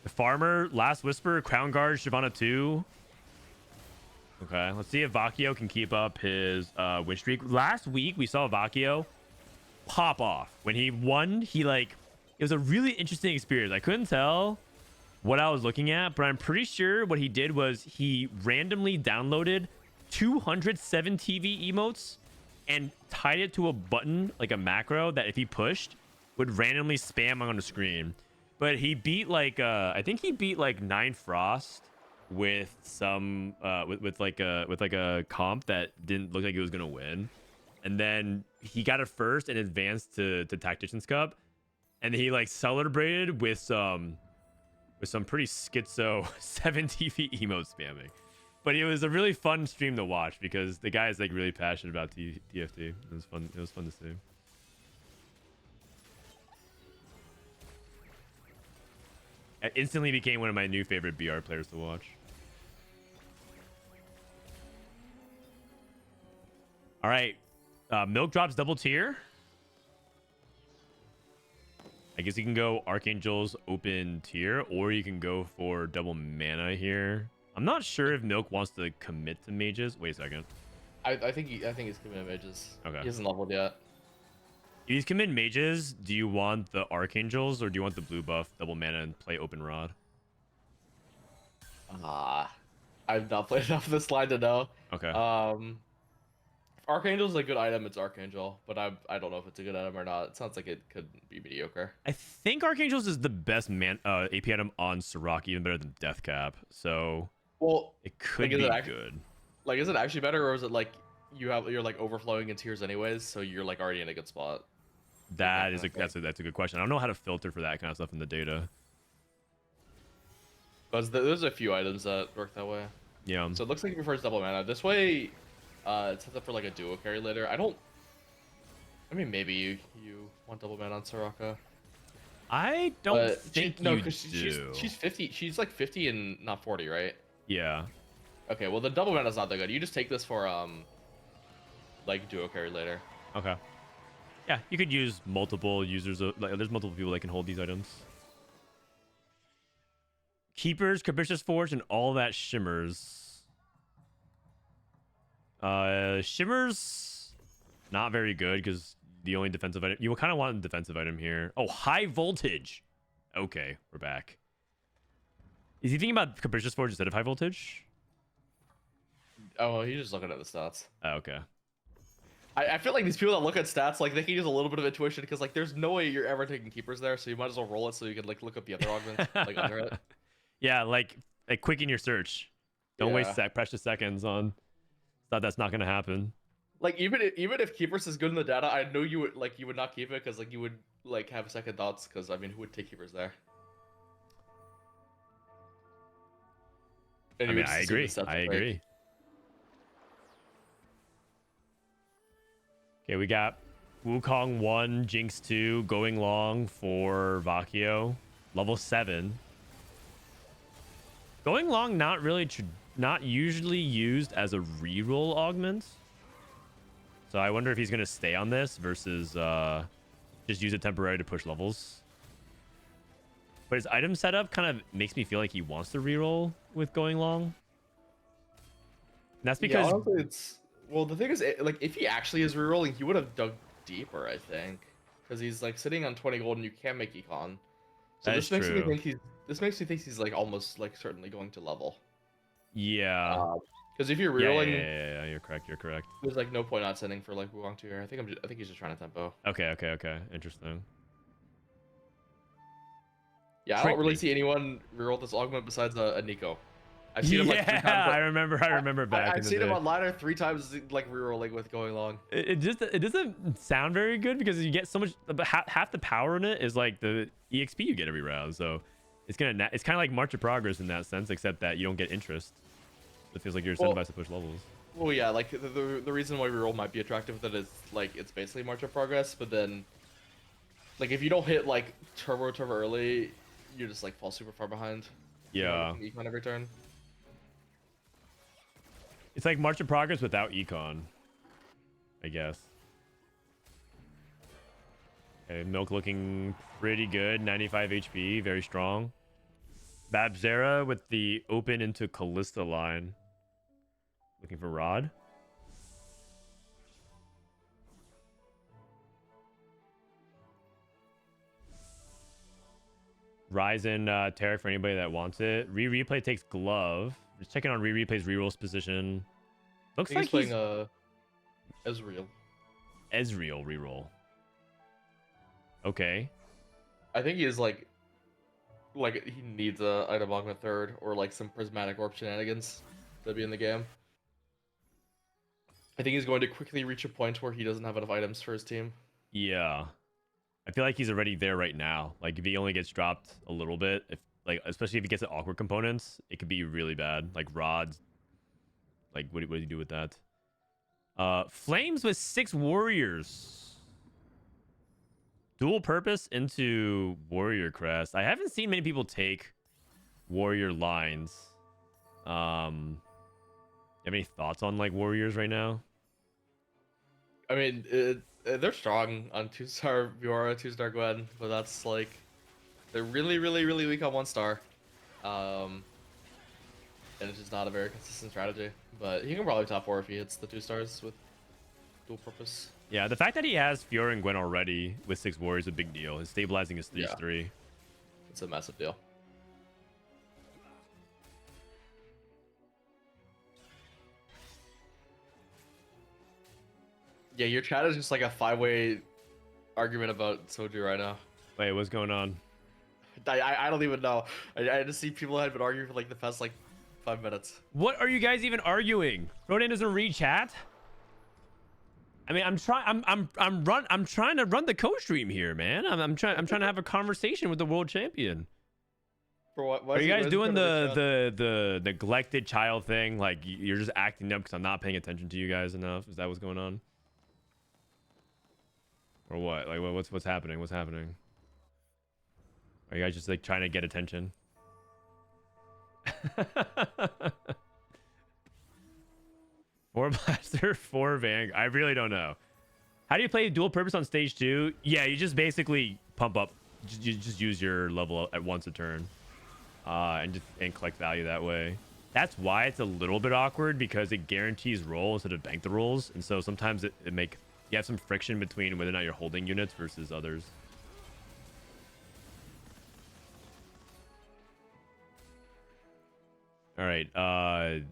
The Farmer, Last Whisper, Crown Guard, Shyvana 2. Okay, let's see if Vakio can keep up his win streak. Last week, we saw Vakio pop off. When he won, he like... It was a really interesting experience. I couldn't tell what I was looking at, but I'm pretty sure what he did was he randomly downloaded 207 TV emotes and tied it to a button, like a macro, that if he pushed, would randomly spam on the screen. But he beat like I think he beat like 9 Frost with some with like a comp that didn't look like he was gonna win, and then he got it first and advanced to Tactician's Cup, and he like celebrated with some pretty schizo 7 TV emote spamming. But it was a really fun stream to watch because the guy is like really passionate about TFT. It was fun. It was fun to see. It instantly became one of my new favorite BR players to watch. All right, Milk drops double tier. I guess you can go Archangels open tier, or you can go for double mana here. I'm not sure if Milk wants to commit to mages. Wait a second. I think he's committed mages. Okay. He hasn't leveled yet. If he's commit mages, do you want the Archangels or do you want the blue buff double mana and play open rod? I've not played enough of this line to know. Okay. If Archangel's a good item, it's Archangel, but I don't know if it's a good item or not. It sounds like it could be mediocre. I think Archangels is the best AP item on Sirach, even better than Deathcap. So well, it could like, be good. Like, is it actually better, or is it like you're like overflowing in tiers anyways, so you're like already in a good spot? That's a good question. I don't know how to filter for that kind of stuff in the data. But there's a few items that work that way. Yeah. So it looks like he prefers double mana. This way, it sets up for like a duo carry later. I mean, maybe you want double mana on Soraka. I don't think you do. She's 50. She's like 50 and not 40, right? Yeah. Okay, well the double mana's not that good. You just take this for like duo carry later. Okay. Yeah, you could use multiple users. Like, there's multiple people that can hold these items. Keepers, Capricious Forge, and all that shimmers. Shimmers, not very good because the only defensive item you kind of want a defensive item here. Oh, high voltage. Okay, we're back. Is he thinking about Capricious Forge instead of high voltage? Oh, he's just looking at the stats. Oh, okay. I feel like these people that look at stats, like they can use a little bit of intuition because like there's no way you're ever taking keepers there, so you might as well roll it so you can like look up the other augments like under it. Yeah, like quicken your search. Don't waste Yeah. precious seconds on stuff that's not gonna happen. Like even if keepers is good in the data, I know you would not keep it because like you would like have second thoughts because I mean who would take keepers there? And I you mean, would I just assume agree. the stats I would break. agree. Okay, we got Wukong 1, Jinx 2, going long for Vakio, level 7. Going long, not really, not usually used as a reroll augment. So I wonder if he's gonna stay on this versus just use it temporarily to push levels. But his item setup kind of makes me feel like he wants to reroll with going long. And that's because Yeah, honestly, it's well. The thing is, like, if he actually is rerolling, he would have dug deeper, I think, because he's like sitting on 20 gold and you can't make econ. So that this is makes me true. think he's like almost like certainly going to level. Yeah. Because if you're Yeah, rerolling, yeah, you're correct. You're correct. there's like no point not sending for like Wukong 2 here. I think he's just trying to tempo. Okay. Interesting. Yeah, I Trick don't really me. see anyone reroll this augment besides a Nico. I've seen him like 3 times. I remember back in I've the seen day. him on ladder 3 times like rerolling with going long. It doesn't sound very good because you get so much, but half the power in it is like the exp you get every round. So it's kind of like March of Progress in that sense, except that you don't get interest. It feels like you're incentivized to push levels. Well, yeah, like the reason why reroll might be attractive with it is like it's basically March of Progress, but then like if you don't hit like turbo early, you just like fall super far behind. Yeah, Econ every turn. it's like March of Progress without econ, I guess. Okay, Milk looking pretty good, 95 HP, very strong. Bapzera with the open into Callista line. Looking for Rod. Ryzen Taric for anybody that wants it. Replay takes glove. Just checking on Replay's rerolls position. Looks like He's playing Ezreal. Ezreal reroll. Okay. I think he is like he needs a item augment third or like some prismatic orb shenanigans to be in the game. I think he's going to quickly reach a point where he doesn't have enough items for his team. Yeah. I feel like he's already there right now. Like if he only gets dropped a little bit, if like especially if he gets the awkward components, it could be really bad. Like rods. Like what do you do with that? Flames with 6 warriors. Dual purpose into warrior crest. I haven't seen many people take warrior lines. You have any thoughts on like warriors right now? I mean, they're strong on 2-star Viora, 2-star Gwen, but that's like they're really weak on 1-star. And it's just not a very consistent strategy. But he can probably top 4 if he hits the 2 stars with dual purpose. Yeah, the fact that he has Fiora and Gwen already with 6 warriors is a big deal. His stabilizing is 3-3. It's a massive deal. Yeah, your chat is just like a 5-way argument about Soju right now. Wait, what's going on? I don't even know. I just see people have been arguing for like the past like 5 minutes. What are you guys even arguing? Frodan doesn't read chat. I mean, I'm trying to run the co-stream here, man. I'm trying to have a conversation with the world champion. For what? Are you guys doing the neglected child thing? Like you're just acting up because I'm not paying attention to you guys enough? Is that what's going on? Or what? Like what's happening? What's happening? Are you guys just like trying to get attention? 4 blaster, 4 Vanguard. I really don't know. How do you play dual purpose on stage 2? Yeah, you just basically pump up. You just use your level at once a turn, and collect value that way. That's why it's a little bit awkward because it guarantees roll instead of bank the rolls, and so sometimes you have some friction between whether or not you're holding units versus others. All right,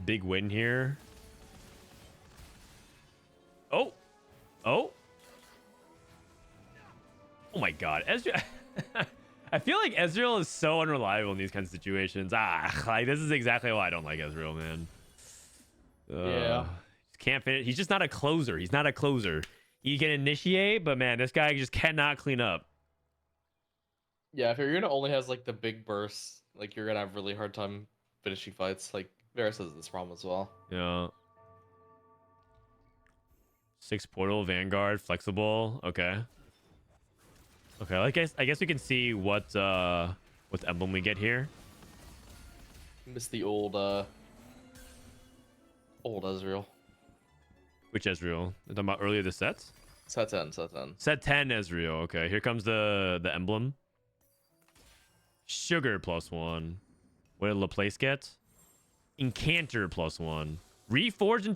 big win here. Oh. Oh. Oh my god. Ezreal. I feel like Ezreal is so unreliable in these kinds of situations. Like this is exactly why I don't like Ezreal, man. Yeah. Can't finish. He's just not a closer. He's not a closer. He can initiate, but man, this guy just cannot clean up. Yeah, if your unit only has like the big bursts, like you're gonna have really hard time finishing fights. Like Varus has this problem as well. Yeah. 6 portal, Vanguard, flexible. Okay. Okay, I guess we can see what emblem we get here. Miss the old Ezreal. Which Ezreal? We're talking about earlier the sets? Set 10, set 10. Set 10 Ezreal. Okay, here comes the emblem. Sugar +1. What did Laplace get? Incanter +1. Reforged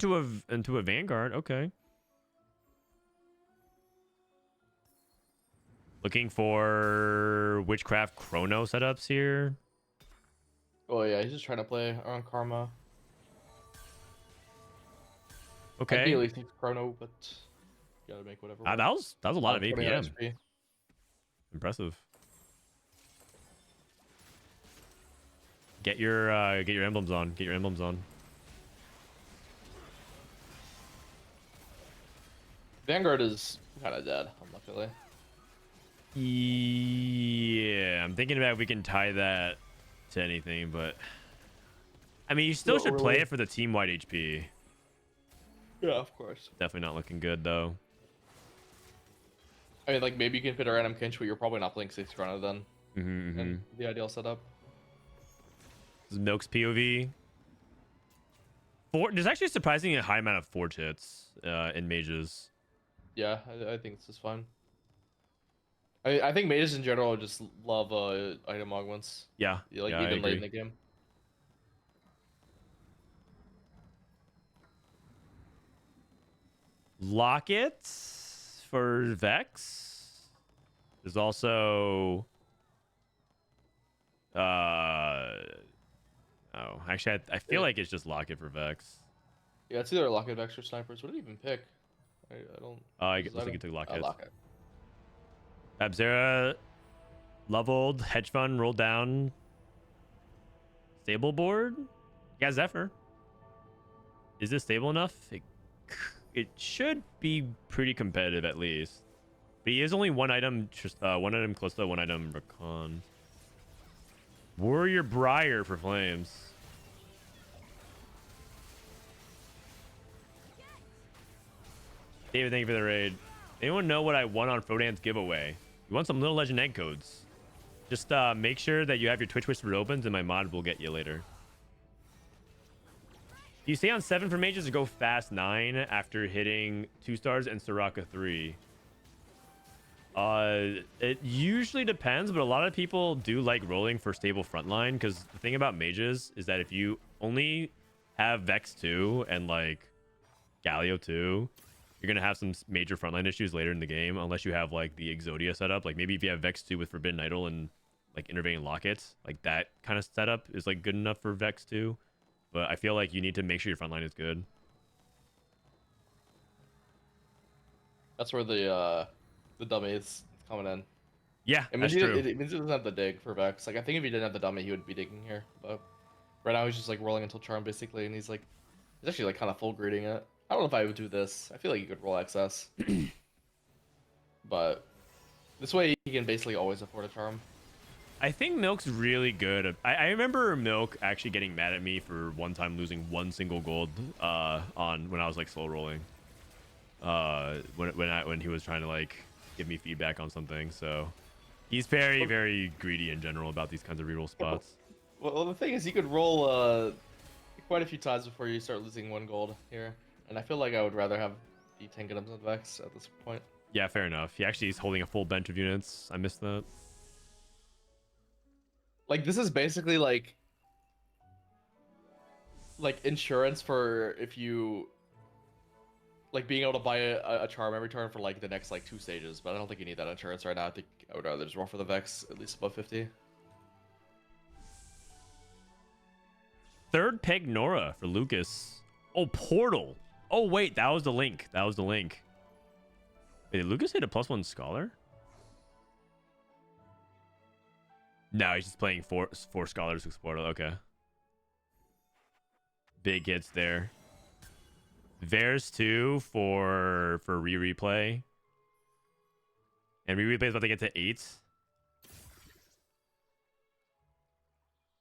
into a Vanguard. Okay. Looking for Witchcraft Chrono setups here. Oh yeah, he's just trying to play around Karma. Okay. Ideally, think Chrono, but you gotta make whatever. That was a lot of 20 APM. XP. Impressive. Get your emblems on. Get your emblems on. Vanguard is kind of dead, unluckily. Yeah, I'm thinking about if we can tie that to anything, but I mean, you still should play it for the team-wide HP. Yeah, of course. Definitely not looking good though. I mean, like maybe you can fit a random Kinch, but you're probably not playing 6 Chrono then. And the ideal setup. This is Milk's POV. There's actually a surprisingly high amount of Forge hits in mages. Yeah, I think this is fine. I think mages in general just love item augments. Yeah, Like yeah, even late in the game. Lockets for Vex. There's also oh, actually I feel like it's just Locket for Vex. Yeah, it's either Locket, Vex, or Snipers. What did he even pick? I don't. Looks like it took Locket. Locket. Bapzera leveled, hedge fund rolled down. Stable board? Yeah, Zephyr. Is this stable enough? It should be pretty competitive at least. But he is only one item close to one item recon. Warrior Briar for Flames. David, thank you for the raid. Anyone know what I won on Frodan's giveaway? You want some little legend egg codes. Just make sure that you have your Twitch Whisper opens and my mod will get you later. Do you stay on 7 for mages or go fast 9 after hitting 2 stars and Soraka 3? It usually depends, but a lot of people do like rolling for stable frontline because the thing about mages is that if you only have Vex 2 and like Galio 2, you're gonna have some major frontline issues later in the game unless you have like the Exodia setup. Like maybe if you have Vex 2 with Forbidden Idol and like intervening lockets, like that kind of setup is like good enough for Vex 2. But I feel like you need to make sure your frontline is good. That's where the dummy is coming in. Yeah, It that's means true. it means he doesn't have the dig for Vex. Like I think if he didn't have the dummy, he would be digging here. But right now he's just like rolling until charm basically, and he's actually like kind of full greeting it. I don't know if I would do this. I feel like you could roll XS. But this way he can basically always afford a charm. I think Milk's really good. I remember Milk actually getting mad at me for one time losing 1 single gold on when I was like slow rolling. When he was trying to like give me feedback on something. So he's very, very greedy in general about these kinds of reroll spots. Well, the thing is, you could roll quite a few times before you start losing 1 gold here. And I feel like I would rather have the 10 items on Vex at this point. Yeah, fair enough. He actually is holding a full bench of units. I missed that. Like this is basically like insurance for if you like being able to buy a charm every turn for like the next like 2 stages. But I don't think you need that insurance right now. I think I would rather just roll for the Vex at least above 50. Third peg Nora for Lucas. Oh, Portal. Oh wait, that was the link. That was the link. Wait, did Lucas hit a +1 scholar? No, he's just playing four scholars with Sportal. Okay. Big hits there. There's 2 for Rereplay. And Rereplay is about to get to 8.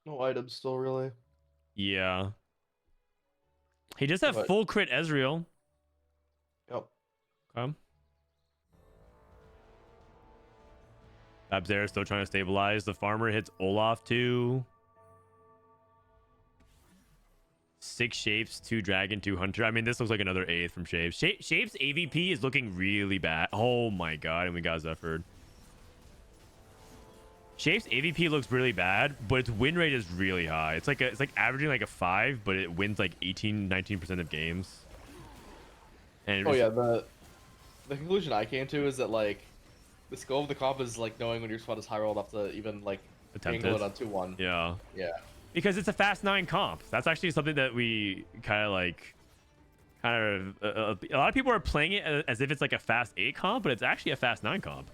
No items still, really. Yeah. He just have But- full crit Ezreal. Yep. Okay. Bapzera still trying to stabilize. The farmer hits Olaf too. 6 shapes, 2 dragon, 2 hunter. I mean, this looks like another 8th from Shapes. Shapes AVP is looking really bad. Oh my god, and we got Zephyr. Shapes AVP looks really bad, but its win rate is really high. It's like averaging like a 5, but it wins like 18-19% of games. And Oh yeah, the conclusion I came to is that like the skill of the comp is like knowing when your spot is high rolled up to even like Attempt angle it. it on 2-1. Yeah. Yeah. Because it's a fast 9 comp. That's actually something that we kind of a lot of people are playing it as if it's like a fast 8 comp, but it's actually a fast 9 comp.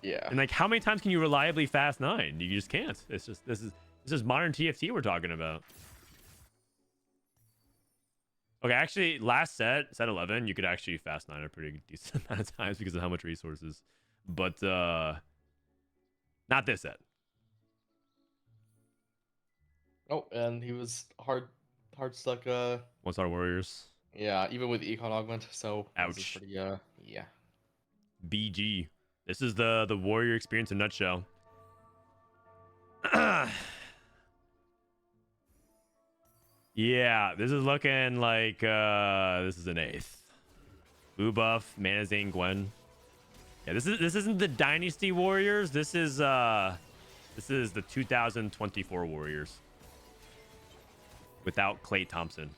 Yeah. And like, how many times can you reliably fast 9? You just can't. It's just this is modern TFT we're talking about. Okay, actually, last set 11, you could actually fast 9 a pretty decent amount of times because of how much resources. But not this set. Oh, and he was hard stuck. 1-star warriors. Yeah, even with econ augment. So this is Ouch. pretty, yeah. BG. This is the warrior experience in a nutshell. Yeah, this is looking like this is an 8th. Blue buff, Mana Zane, Gwen. Yeah, this isn't the Dynasty Warriors. This is the 2024 Warriors. Without Klay Thompson.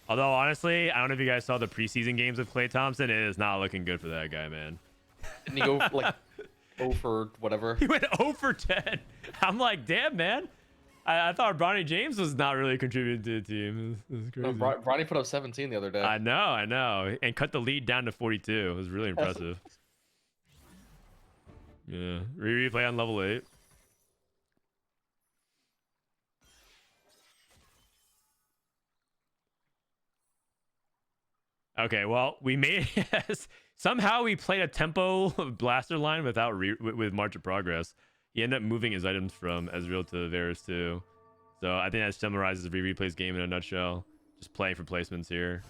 Although honestly, I don't know if you guys saw the preseason games of Klay Thompson. It is not looking good for that guy, man. Didn't he go like 0 for whatever? He went 0 for 10. I'm like, damn, man. I thought Bronny James was not really contributing to the team. This is crazy. No, Bronny put up 17 the other day. I know. And cut the lead down to 42. It was really impressive. Yeah. Replay on level 8. Okay, well, we made somehow we played a tempo blaster line without with March of Progress. He ended up moving his items from Ezreal to Varus too. So I think that summarizes Replay's game in a nutshell. Just playing for placements here.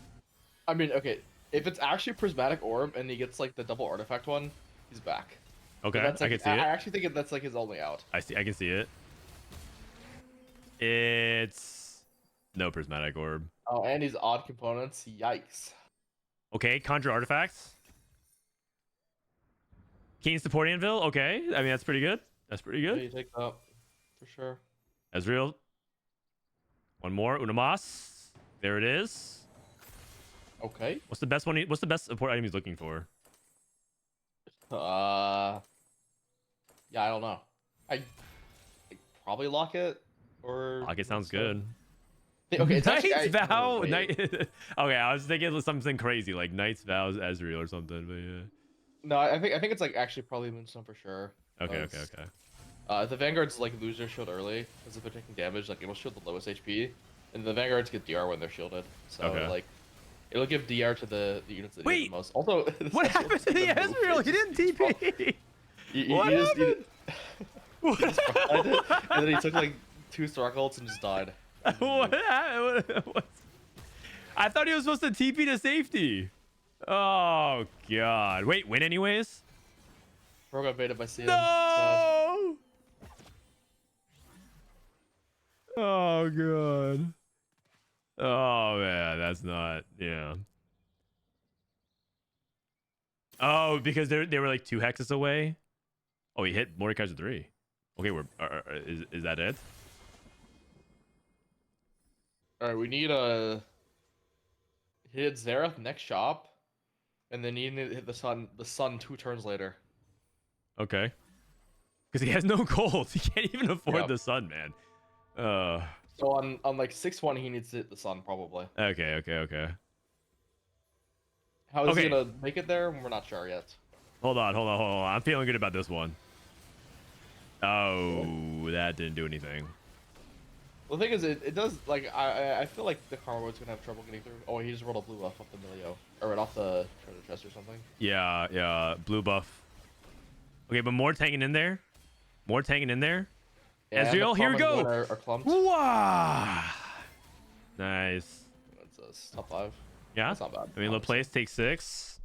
I mean, okay, if it's actually Prismatic Orb and he gets like the double artifact one, he's back. Okay, That's, like, I can see I it. actually think that's like his only out. I can see it. It's no Prismatic Orb. Oh, and he's odd components. Yikes. Okay, conjure artifacts. Keen support anvil. Okay, I mean that's pretty good. That's pretty Yeah, good. you take that for sure. Ezreal. One more. Unamas. There it is. Okay. What's the best one? What's the best support item he's looking for? Yeah, I don't know. I probably lock it or. Like it sounds good. Okay, it's Knight's actually, Vow. wait. Okay, I was thinking something crazy like Knight's Vows Ezreal or something, but yeah. No, I think it's like actually probably Moonstone for sure. Okay. If the Vanguards like lose their shield early, because if they're taking damage, like it will shield the lowest HP, and the Vanguards get DR when they're shielded. So Okay. like, it'll give DR to the units that need Wait, it the most. Also, What happened to the Ezreal? He didn't TP. What happened? What happened? And then he took like 2 Stark ults and just died. What happened? I thought he was supposed to TP to safety. Oh god. Wait, win anyways? Bro got baited by CM. No. Oh god. Oh man, that's not. Yeah. Oh, because they were like 2 hexes away. Oh, he hit Mordekaiser 3. Okay, is that it? All right, we need hit Xerath next shop, and then you need to hit the sun 2 turns later. Okay. Because he has no gold. He can't even afford Yep. the sun, man. So on like 6-1, he needs to hit the sun probably. Okay. How is he Okay. gonna make it there? We're not sure yet. Hold on. I'm feeling good about this one. Oh, that didn't do anything. The thing is, it does, like, I feel like the Karma Boat's gonna have trouble getting through. Oh, he just rolled a blue buff off the Milio. Or right off the treasure chest or something. Yeah, blue buff. Okay, but more tanking in there. Yeah, Ezreal, here we go. Are clumped. Wow. Nice. That's a top 5. Yeah, That's not bad. I mean, Laplace takes 6.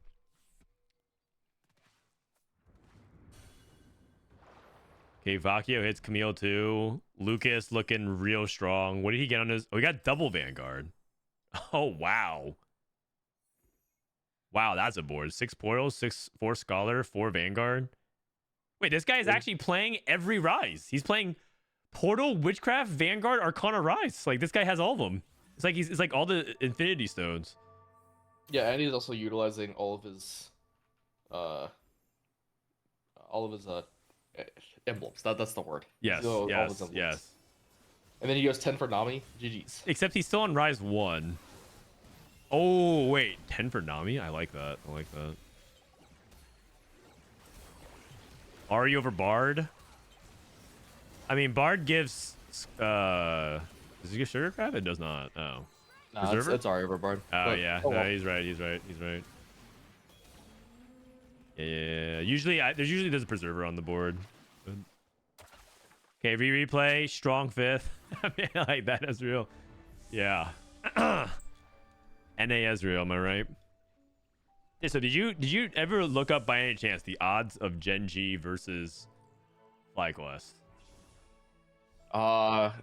Okay, Vakio hits Camille too. Lucas looking real strong. What did he get on his? Oh, he got double Vanguard. Oh, wow. Wow, that's a board. 6 Portals, 4 Scholar, 4 Vanguard. Wait, this guy is actually playing every Rise. He's playing Portal, Witchcraft, Vanguard, Arcana, Rise. Like, this guy has all of them. It's like all the Infinity Stones. Yeah, and he's also utilizing all of his emblems. That's the word. Yes, All of his yes, emblems. yes. And then he goes 10 for Nami. GG's. Except he's still on Rise 1. Oh, wait. 10 for Nami? I like that. Ari over Bard? I mean, Bard gives... does he get Sugar Crab? It does not. Oh. Nah, Preserver? it's Ari over Bard. Oh, But- yeah. oh, No, well. he's right. Yeah. Usually, there's a Preserver on the board. Okay, replay. Strong 5th. I mean, I like that, Ezreal. Yeah. NA Ezreal, am I right? Yeah, so did you ever look up by any chance the odds of Gen G versus FlyQuest? I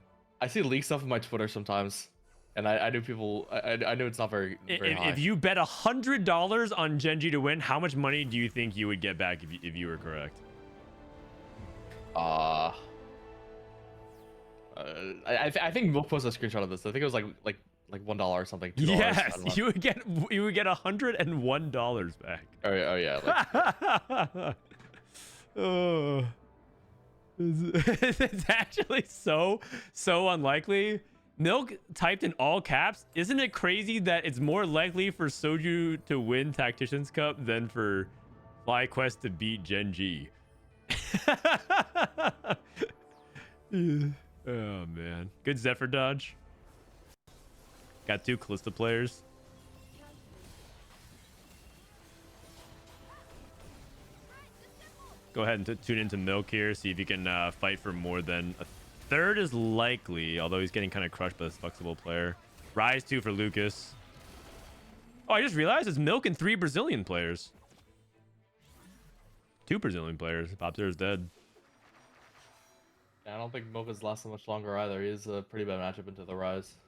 see leak stuff on my Twitter sometimes, and I knew people. I knew it's not very high. If you bet $100 on Gen G to win, how much money do you think you would get back if you were correct? I think we'll post a screenshot of this. I think it was like $1 or something. $2, Yes, I don't know. you would get $101 back. Oh yeah. Like, Oh, it's actually so unlikely. Milk typed in all caps. Isn't it crazy that it's more likely for Soju to win Tactician's Cup than for FlyQuest to beat Gen G? Oh man, good Zephyr dodge. Got 2 Callista players. Go ahead and tune into Milk here. See if you can fight for more than a third is likely, although he's getting kind of crushed by this flexible player. Rise 2 for Lucas. Oh, I just realized it's Milk and 3 Brazilian players. 2 Brazilian players. Bopster is dead. I don't think Mocha's lasting much longer either. He is a pretty bad matchup into the Rise.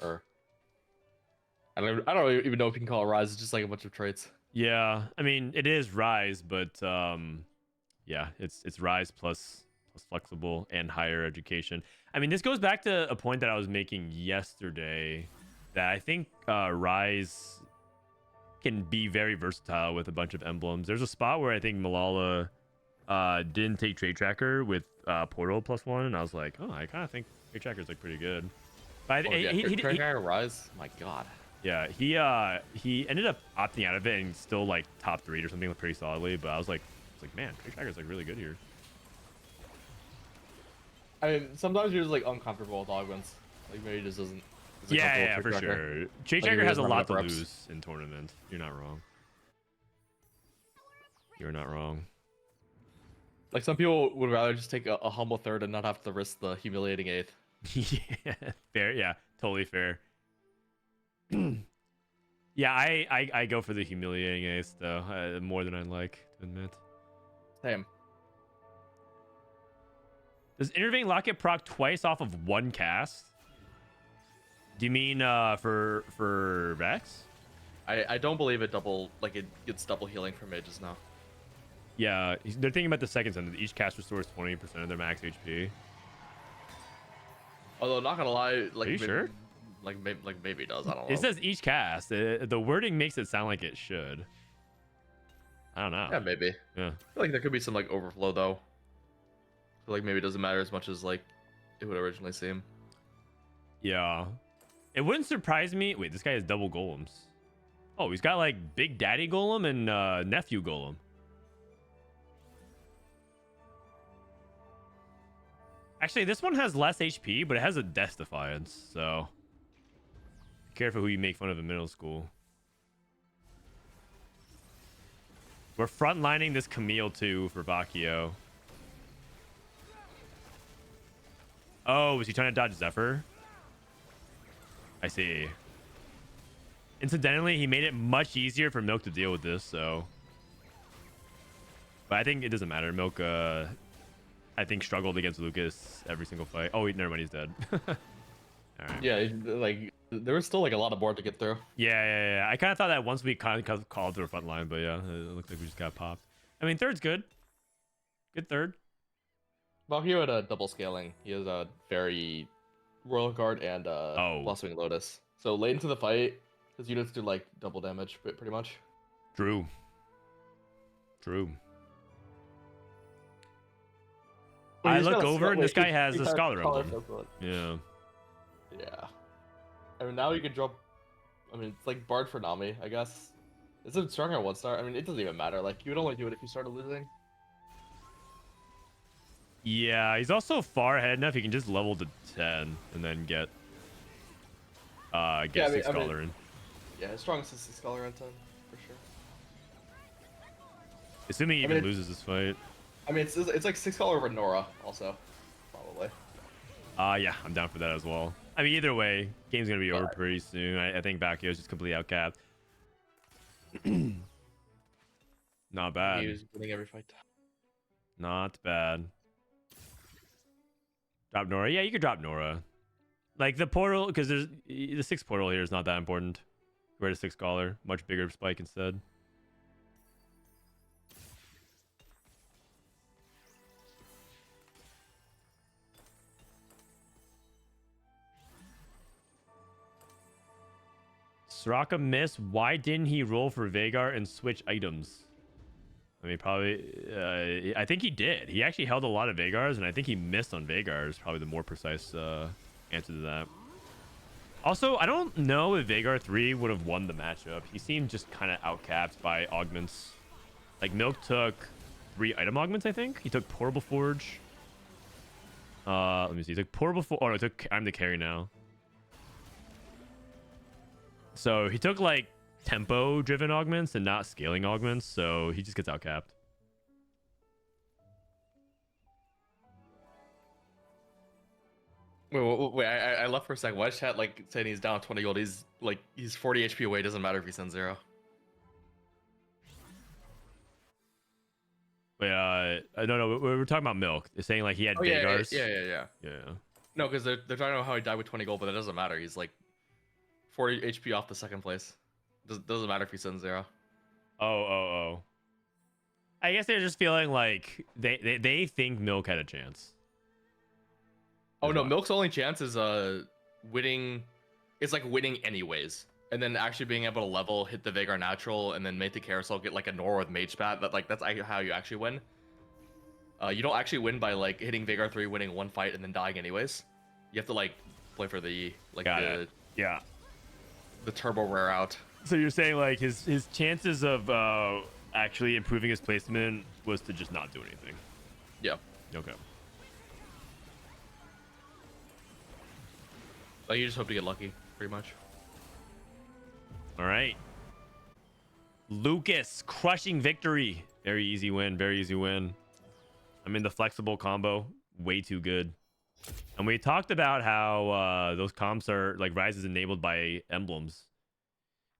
Or I don't even know if you can call it Rise. It's just like a bunch of traits. Yeah, I mean it is Rise, but yeah, it's Rise plus flexible and higher education. I mean, this goes back to a point that I was making yesterday, that I think Rise can be very versatile with a bunch of emblems. There's a spot where I think Milala didn't take Trade Tracker with Portal +1, and I was like, oh, I kind of think Trade Tracker's like pretty good. But Trade Tracker Rise. My God. Yeah, he ended up opting out of it and still like top 3 or something pretty solidly. But I was like, man, Trade Tracker's like really good here. I mean, sometimes you're just like uncomfortable with augments. Like maybe he just doesn't. Yeah, for sure. Trade Tracker has a lot to lose in tournament. You're not wrong. You're not wrong. Like some people would rather just take a humble 3rd and not have to risk the humiliating 8th. Yeah, fair. Yeah, totally fair. Yeah, I go for the humiliating ace though, more than I'd like to admit. Same. Does Intervene Locket proc twice off of 1 cast? Do you mean for Vex? I don't believe it gets double healing for mages now. Yeah, they're thinking about the second sentence. Each cast restores 20% of their max HP. Although not gonna lie, Are you sure? Maybe it does. I don't know. It says each cast. The wording makes it sound like it should. I don't know. Yeah, maybe. Yeah. I feel like there could be some like overflow though. feel like maybe it doesn't matter as much as like it would originally seem. Yeah. It wouldn't surprise me. Wait, this guy has double golems. Oh, he's got like Big Daddy Golem and Nephew Golem. Actually, this one has less HP, but it has a Death Defiance, so be careful who you make fun of in middle school. We're frontlining this Camille too for Bakio. Oh, was he trying to dodge Zephyr? I see. Incidentally, he made it much easier for Milk to deal with this, so. But I think it doesn't matter. Milk, I think, struggled against Lucas every single fight. Oh, wait, never mind, he's dead. All right. Yeah, like there was still like a lot of board to get through. Yeah. I kind of thought that once we kind of called to the front line, but yeah, it looked like we just got popped. I mean, third's good. Good third. Well, here at a double scaling, he has a very Royal Guard and Blossoming Lotus. So late into the fight, his units do like double damage, pretty much. True. I look over and this guy has a Scholar Emblem. Yeah. Yeah. I mean, now you can drop. I mean, it's like Bard for Nami, I guess. Is it strong at 1-star? I mean, it doesn't even matter. Like, you would only do it if you started losing. Yeah, he's also far ahead enough. He can just level to 10 and then get 6 Scholar in. Yeah, his strongest is 6 Scholar in 10, for sure. Assuming he even loses this fight. I mean, it's like 6 Scholar over Nora, also. Probably. Yeah, I'm down for that as well. I mean, either way, game's going to be over pretty soon. I think Bakio's just completely outcapped. Not bad. He was winning every fight. Not bad. Drop Nora. Yeah, you could drop Nora. Like the portal, because there's the 6 portal here is not that important. We're at a 6 Scholar. Much bigger spike instead. Soraka missed. Why didn't he roll for Vhagar and switch items? I mean, probably. I think he did. He actually held a lot of Vhagars, and I think he missed on Vhagar is probably the more precise answer to that. Also, I don't know if Vhagar 3 would have won the matchup. He seemed just kind of outcapped by augments. Like, Milk took 3 item augments, I think. He took Portable Forge. Let me see. He took Portable Forge. Oh, no, he took I'm the Carry Now. So he took like tempo driven augments and not scaling augments, so he just gets outcapped. Wait, I left for a second. Why is chat like saying he's down 20 gold? He's 40 HP away. Doesn't matter if he sends 0. Wait, no, we're talking about Milk. They're saying like he had Vhagars. Yeah. No, because they're talking about how he died with 20 gold, but that doesn't matter. He's like 40 HP off the second place. Doesn't matter if he sends 0. Oh. I guess they're just feeling like they think Milk had a chance. Oh no, Milk's only chance is winning. It's like winning anyways, and then actually being able to level, hit the Vhagar natural, and then make the carousel, get like a Nora with Mage Spat. That's how you actually win. You don't actually win by like hitting Vhagar 3, winning 1 fight, and then dying anyways. You have to like play for the the turbo rare out. So you're saying like his chances of actually improving his placement was to just not do anything. Yeah. Okay. Like you just hope to get lucky, pretty much. All right. Lucas crushing victory. Very easy win. I'm in the flexible combo. Way too good. And we talked about how those comps are like Rise is enabled by emblems.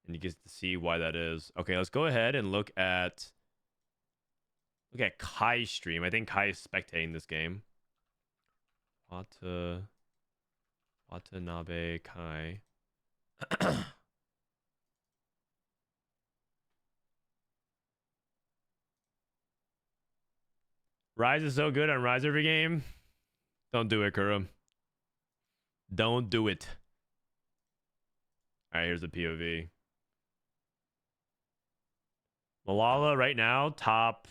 And you get to see why that is. Okay, let's go ahead and look at Kai's stream. I think Kai is spectating this game. Watanabe Kai. Rise is so good on Rise every game. Don't do it, Kurum. Don't do it. All right, here's the POV. Milala right now, top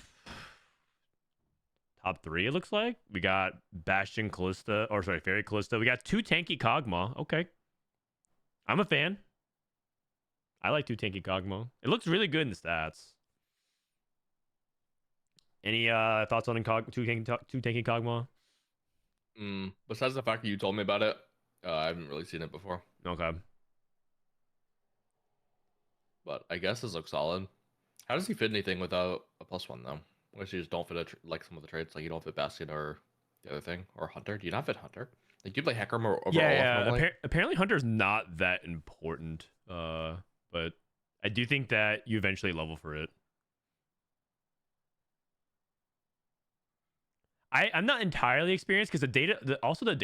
top 3, it looks like. We got Bastion Callista, or sorry, Fairy Callista. We got 2 tanky Kog'Maw. Okay. I'm a fan. I like 2 tanky Kog'Maw. It looks really good in the stats. Any thoughts on 2 tanky Kog'Maw? Besides the fact that you told me about it, I haven't really seen it before. Okay. But I guess this looks solid. How does he fit anything without a +1 though? I guess you just don't fit like some of the traits, like you don't fit Bastion or the other thing, or Hunter. Do you not fit Hunter? Like you play Hecarim or over Olaf normally? Apparently Hunter's not that important. But I do think that you eventually level for it. I'm not entirely experienced because the data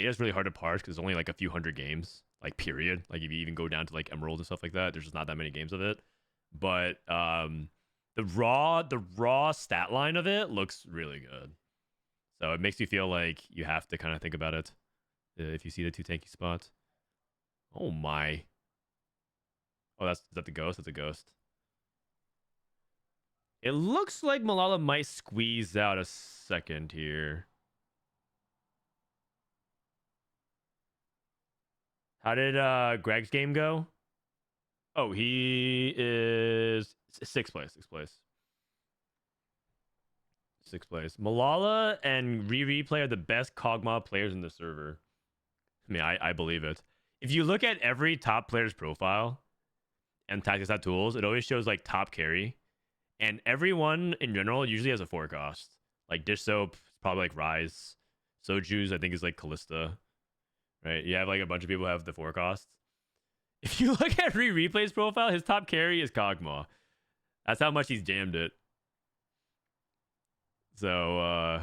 is really hard to parse because it's only like a few hundred games, like period. Like if you even go down to like Emerald and stuff like that, there's just not that many games of it. But the raw stat line of it looks really good. So it makes you feel like you have to kind of think about it if you see the 2 tanky spots. Oh my. Oh, is that the ghost? That's a ghost. It looks like Milala might squeeze out a second here. How did Greg's game go? Oh, he is 6th place. 6th place. Milala and Rereplay are the best Kog'Maw players in the server. I mean, I believe it. If you look at every top player's profile and Tactician tools, it always shows like top carry. And everyone in general usually has a forecast. Like Dishsoap, probably like Rise. Soju's, I think, is like Callista. Right? You have like a bunch of people who have the forecasts. If you look at Replay's profile, his top carry is Kog'Maw. That's how much he's jammed it. So,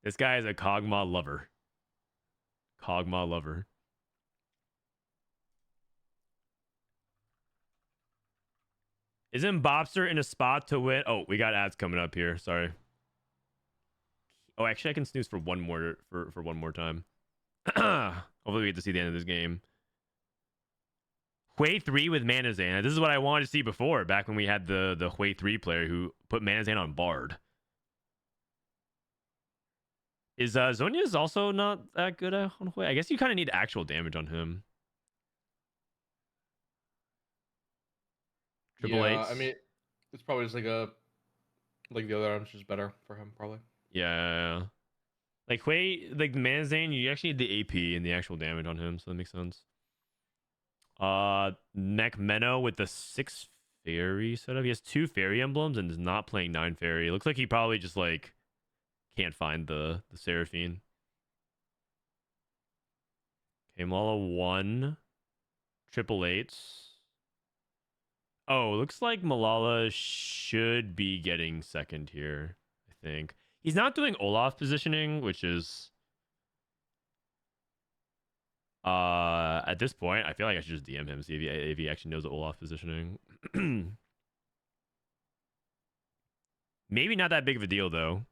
this guy is a Kog'Maw lover. Kog'Maw lover. Isn't Bopster in a spot to win? Oh, we got ads coming up here. Sorry. Oh, actually, I can snooze for one more time. Hopefully, we get to see the end of this game. Hui 3 with Manazan. This is what I wanted to see before, back when we had the Hui 3 player who put Manazan on Bard. Is Zhonya's also not that good on Hui? I guess you kind of need actual damage on him. Triple Eights. I mean, it's probably just like the other arms just better for him, probably. Yeah. Like Hui, like Manazan, you actually need the AP and the actual damage on him, so that makes sense. Neck Menno with the 6 fairy setup. He has 2 fairy emblems and is not playing 9 fairy. It looks like he probably just like can't find the Seraphine. Okay, Milala 1. Triple Eights. Oh, looks like Milala should be getting second here, I think. He's not doing Olaf positioning, which is at this point, I feel like I should just DM him, see if he actually knows the Olaf positioning. Maybe not that big of a deal though.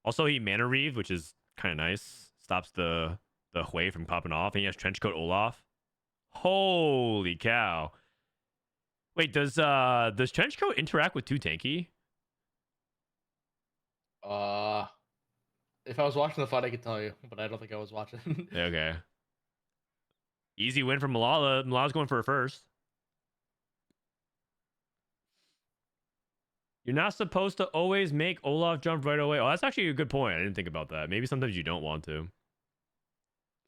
Also, he mana reave, which is kind of nice. Stops the Hui from popping off, and he has Trenchcoat Olaf. Holy cow! Wait, does Trenchcoat interact with 2 tanky? If I was watching the fight, I could tell you, but I don't think I was watching. Okay. Easy win for Milala. Milala's going for a first. You're not supposed to always make Olaf jump right away. Oh, that's actually a good point. I didn't think about that. Maybe sometimes you don't want to.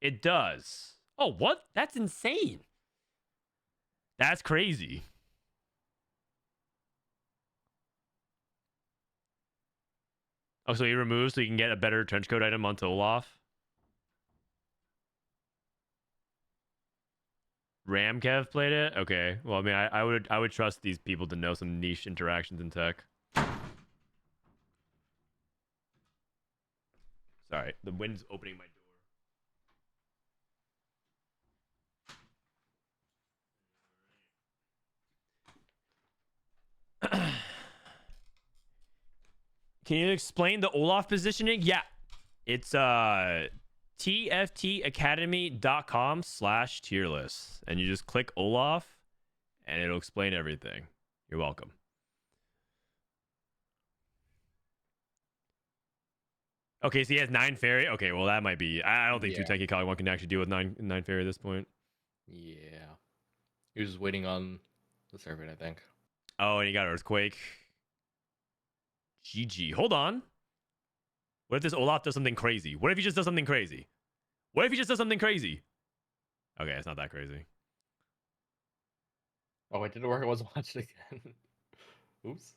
It does. Oh, what? That's insane. That's crazy. Oh, so he removes so you can get a better trenchcoat item onto Olaf. Ramkev played it? Okay. Well, I mean, I would trust these people to know some niche interactions in tech. Sorry, the wind's opening my door. Can you explain the Olaf positioning? Yeah. It's tftacademy.com/tierlist. And you just click Olaf and it'll explain everything. You're welcome. Okay, so he has 9 fairy. Okay, well that might be. I don't think Yeah. 2 tanky Kagumon can actually deal with 9 fairy at this point. Yeah. He was just waiting on the servant, I think. Oh, and he got Earthquake. GG. Hold on. What if this Olaf does something crazy? What if he just does something crazy? What if he just does something crazy? Okay, it's not that crazy. Oh, it didn't work. I wasn't watching again. Oops.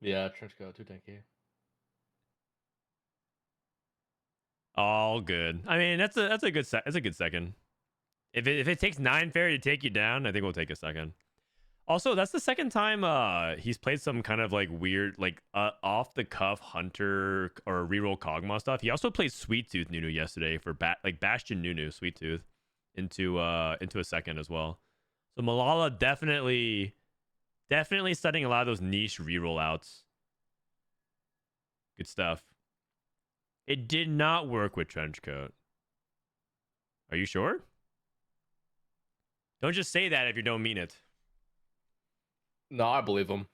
Yeah, trench coat, 2 tanky. All good. I mean, that's a good second. If it takes 9 fairy to take you down, I think we'll take a second. Also, that's the second time he's played some kind of like weird, like off the cuff hunter or reroll Kog'Maw stuff. He also played Sweet Tooth Nunu yesterday for Bastion Nunu Sweet Tooth into a second as well. So Milala definitely studying a lot of those niche reroll outs. Good stuff. It did not work with Trenchcoat. Are you sure? Don't just say that if you don't mean it. No, I believe him.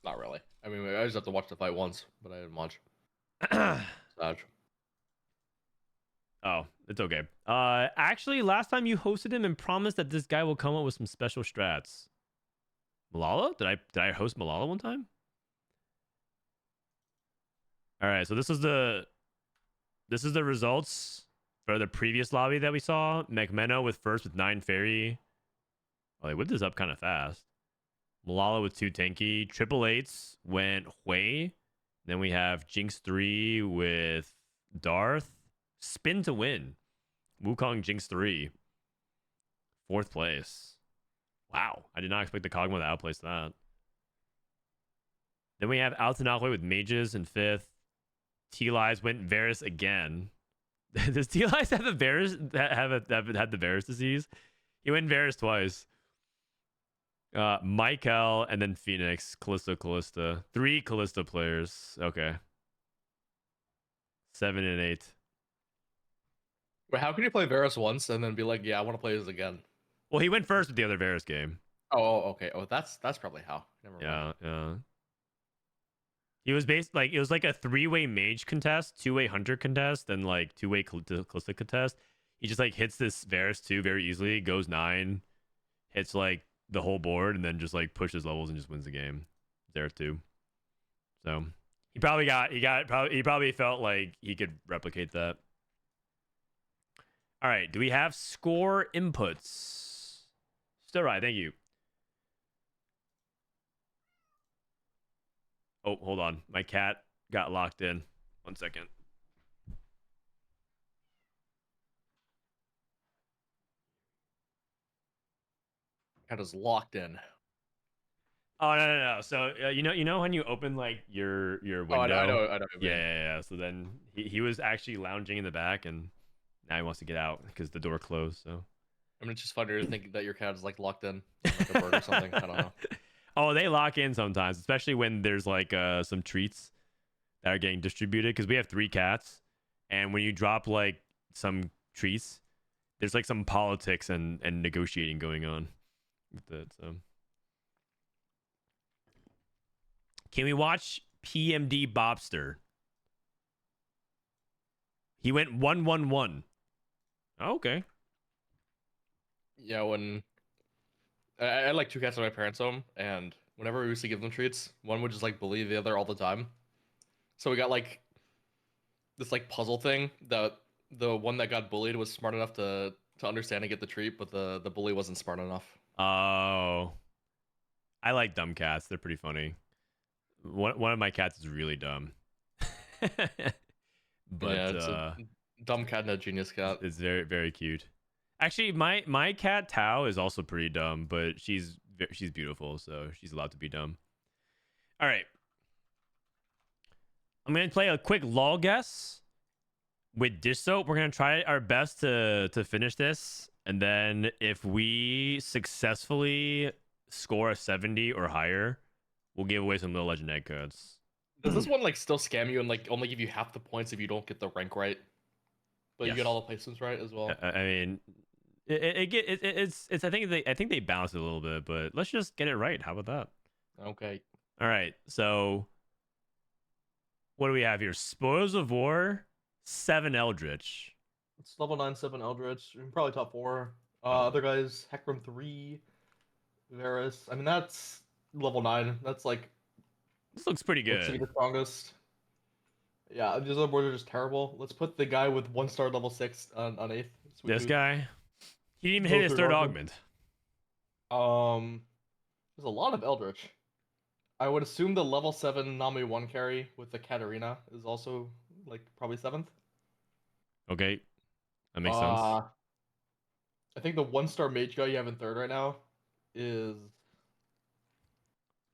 Not really. I mean, I just have to watch the fight once, but I didn't watch. Sad. Oh, it's okay. Actually, last time you hosted him and promised that this guy will come up with some special strats. Milala? Did I host Milala one time? All right, so this is the results for the previous lobby that we saw. McMeno with first with 9 fairy. Oh, they whipped this up kind of fast. Milala with 2 tanky. Triple eights went Hui. Then we have Jinx 3 with Darth. Spin to win. Wukong Jinx 3. 4th place. Wow. I did not expect the Kog'Maw to outplace that. Then we have Altenahue with mages in 5th. Tleyds went Varus again. Does Tleyds have a Varus have had the Varus disease? He went Varus twice. Maikel and then Phoenix. Callista. 3 Callista players. Okay. 7 and 8. Wait, how can you play Varus once and then be like, yeah, I want to play this again? Well, he went first with the other Varus game. Oh, okay. Oh, that's probably how. Never mind. Yeah. He was it was like a 3-way mage contest, 2-way hunter contest, and like 2-way Callista contest. He just like hits this Varus 2 very easily, goes 9, hits like the whole board, and then just like pushes levels and just wins the game. There 2. So he probably felt like he could replicate that. All right, do we have score inputs? Still right, thank you. Oh, hold on. My cat got locked in. 1 second. Cat is locked in. Oh no. So you know when you open like your window. Oh, I know. Yeah. So then he was actually lounging in the back, and now he wants to get out because the door closed. So I mean, it's just funny to think that your cat is like locked in, like a bird or something. I don't know. Oh, they lock in sometimes, especially when there's like some treats that are getting distributed. Because we have 3 cats, and when you drop like some treats, there's like some politics and negotiating going on with that. So, can we watch PMD Bopster? He went 1-1-1. Oh, okay. Yeah, when I had like 2 cats at my parents' home, and whenever we used to give them treats, one would just like bully the other all the time. So we got like this like puzzle thing that the one that got bullied was smart enough to understand and get the treat, but the bully wasn't smart enough. Oh, I like dumb cats. They're pretty funny. One of my cats is really dumb. But yeah, it's a dumb cat and a genius cat. It's very, very cute. Actually, my cat Tao is also pretty dumb, but she's beautiful, so she's allowed to be dumb. All right. I'm gonna play a quick lull guess with Dishsoap. We're gonna try our best to finish this, and then if we successfully score a 70 or higher, we'll give away some little legend egg codes. Does this one like still scam you and like only give you half the points if you don't get the rank right? But Yes. you get all the placements right as well. I mean, it's I think they balance it a little bit, but let's just get it right. How about that? Okay. All right. So what do we have here? Spoils of War, 7 Eldritch. It's level 9, 7 Eldritch. Probably top 4. Other guys, Hecarim 3, Varus. I mean, that's level 9. That's like This looks pretty looks to be good. the strongest. Yeah, these other boards are just terrible. Let's put the guy with 1-star level 6 on 8th. Sweet This tooth. guy, he didn't even hit his third augment. There's a lot of Eldritch. I would assume the level 7 Nami 1 carry with the Katarina is also like probably 7th. Okay, that makes sense. I think the 1-star mage guy you have in 3rd right now is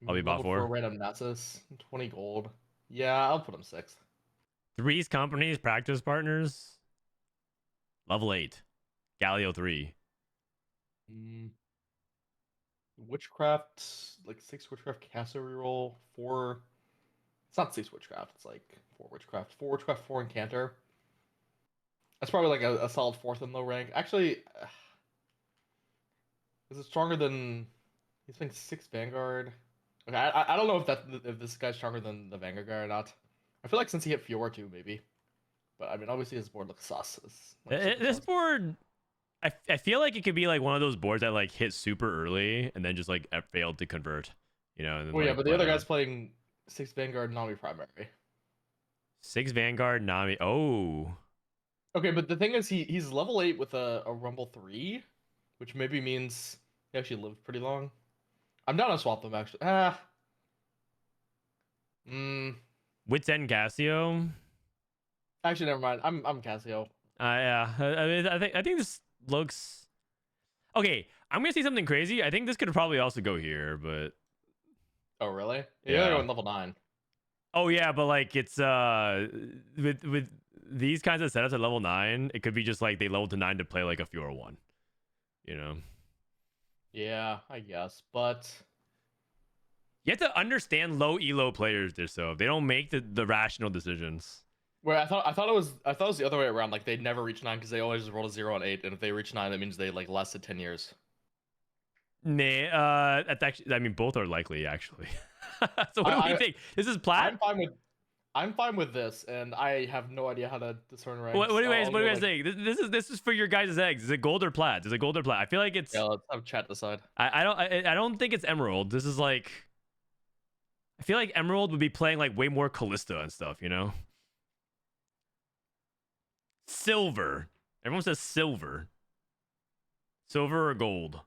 I'll be bot level 4 4. random Nasus, 20 gold. Yeah, I'll put him 6th. Three's Company's practice partners, level 8. Galio 3. Witchcraft, like 6 Witchcraft Castle reroll, 4. It's not 6 Witchcraft, it's like 4 Witchcraft. 4 Witchcraft, 4 Encanter. That's probably like a solid 4th in low rank. Actually, is it stronger than. He's playing 6 Vanguard. Okay, I don't know if this guy's stronger than the Vanguard guy or not. I feel like since he hit Fiora too, maybe. But I mean, obviously his board looks sus. This board, I feel like it could be like one of those boards that like hit super early and then just like failed to convert. You know. And then, Well, yeah, like, but the other guy's playing 6 Vanguard Nami primary. 6 Vanguard Nami. Oh. Okay, but the thing is, he's level 8 with a Rumble 3, which maybe means he actually lived pretty long. I'm down to swap them actually. Wits End Cassio. Actually, never mind. I'm Cassio. Yeah. I mean, I think this looks okay. I'm gonna say something crazy. I think this could probably also go here, but Oh really? Yeah. You're going level 9. oh yeah, but like it's with these kinds of setups at level 9, it could be just like they leveled to 9 to play like a Fiora 1. You know. Yeah, I guess, but You have to understand low elo players, Dishsoap. They don't make the rational decisions. where I thought it was the other way around. Like they never reach 9 because they always just roll a 0 and 8, and if they reach 9, that means they like lasted 10 years. Nah, that's actually. I mean, both are likely actually. So what do we think? This is plat. I'm fine with this, and I have no idea how to discern ranks. What do you guys? I'll What do you go, guys think? This is for your guys' eggs. Is it gold or plat? Is it gold or plat? I feel like it's. Yeah, let's have chat decide. I don't think it's emerald. This is like. I feel like emerald would be playing like way more Callista and stuff. You know. Silver. Everyone says silver. Silver or gold?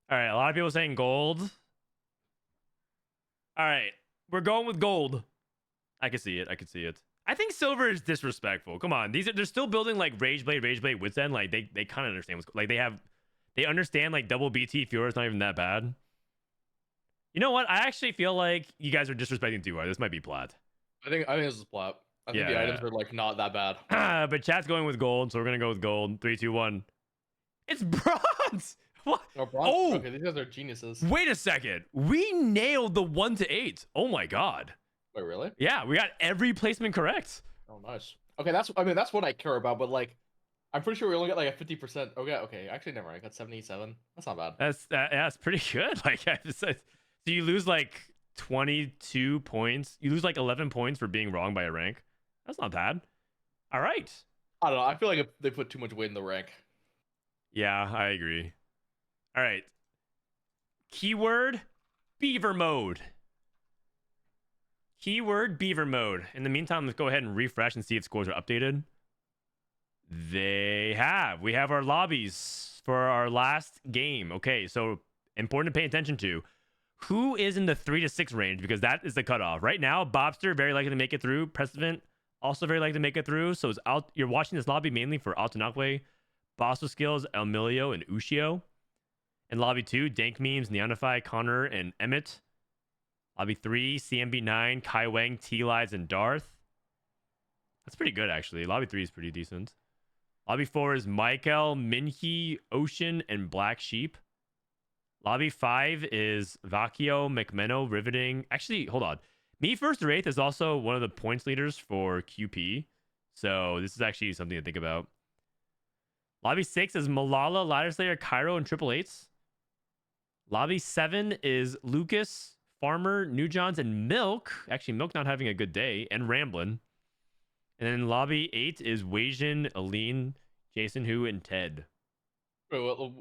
All right, a lot of people saying gold. All right, we're going with gold. I can see it. I can see it. I think silver is disrespectful. Come on, they're still building like Rageblade, Wits End. Like they kind of understand what's like they understand like double BT Fiora is not even that bad. You know what? I actually feel like you guys are disrespecting Duar. This might be plat. I think this is plat. I think the items are like not that bad. But chat's going with gold, so we're gonna go with gold. 3, 2, 1. It's bronze. What? Oh, okay, these guys are geniuses. Wait a second. We nailed the 1 to 8. Oh my god. Wait, really? Yeah, we got every placement correct. Oh, nice. Okay, that's what I care about. But like, I'm pretty sure we only got like a 50%. Okay. Actually, never mind. I got 77. That's not bad. That's pretty good. Like, so you lose like 22 points. You lose like 11 points for being wrong by a rank. That's not bad. All right. I don't know. I feel like they put too much weight in the rank. Yeah, I agree. All right. Keyword beaver mode. Keyword beaver mode. In the meantime, let's go ahead and refresh and see if scores are updated. They have. We have our lobbies for our last game. Okay, so important to pay attention to. Who is in the 3 to 6 range? Because that is the cutoff. Right now, Bopster very likely to make it through. Precedent also very likely to make it through. So you're watching this lobby mainly for Altenahue, Bosso Skills, Emilio, and Ushio. And lobby 2, Dank Memes, Neonify, Connor, and Emmett. Lobby 3, CMB9, Kai Wang, Tleyds, and Darth. That's pretty good, actually. Lobby 3 is pretty decent. Lobby 4 is Maikel, Minhee, Ocean, and Black Sheep. Lobby 5 is Vakio, McMenno, Riveting. Actually, hold on. Me First or 8th is also one of the points leaders for QP. So this is actually something to think about. Lobby 6 is Milala, Ladder Slayer, Cairo, and Triple Eights. Lobby 7 is Lucas, Farmer, New Johns, and Milk. Actually, Milk not having a good day, and Ramblinn. And then Lobby 8 is Wasian, Aline, Jason Hu, and Ted. Wait,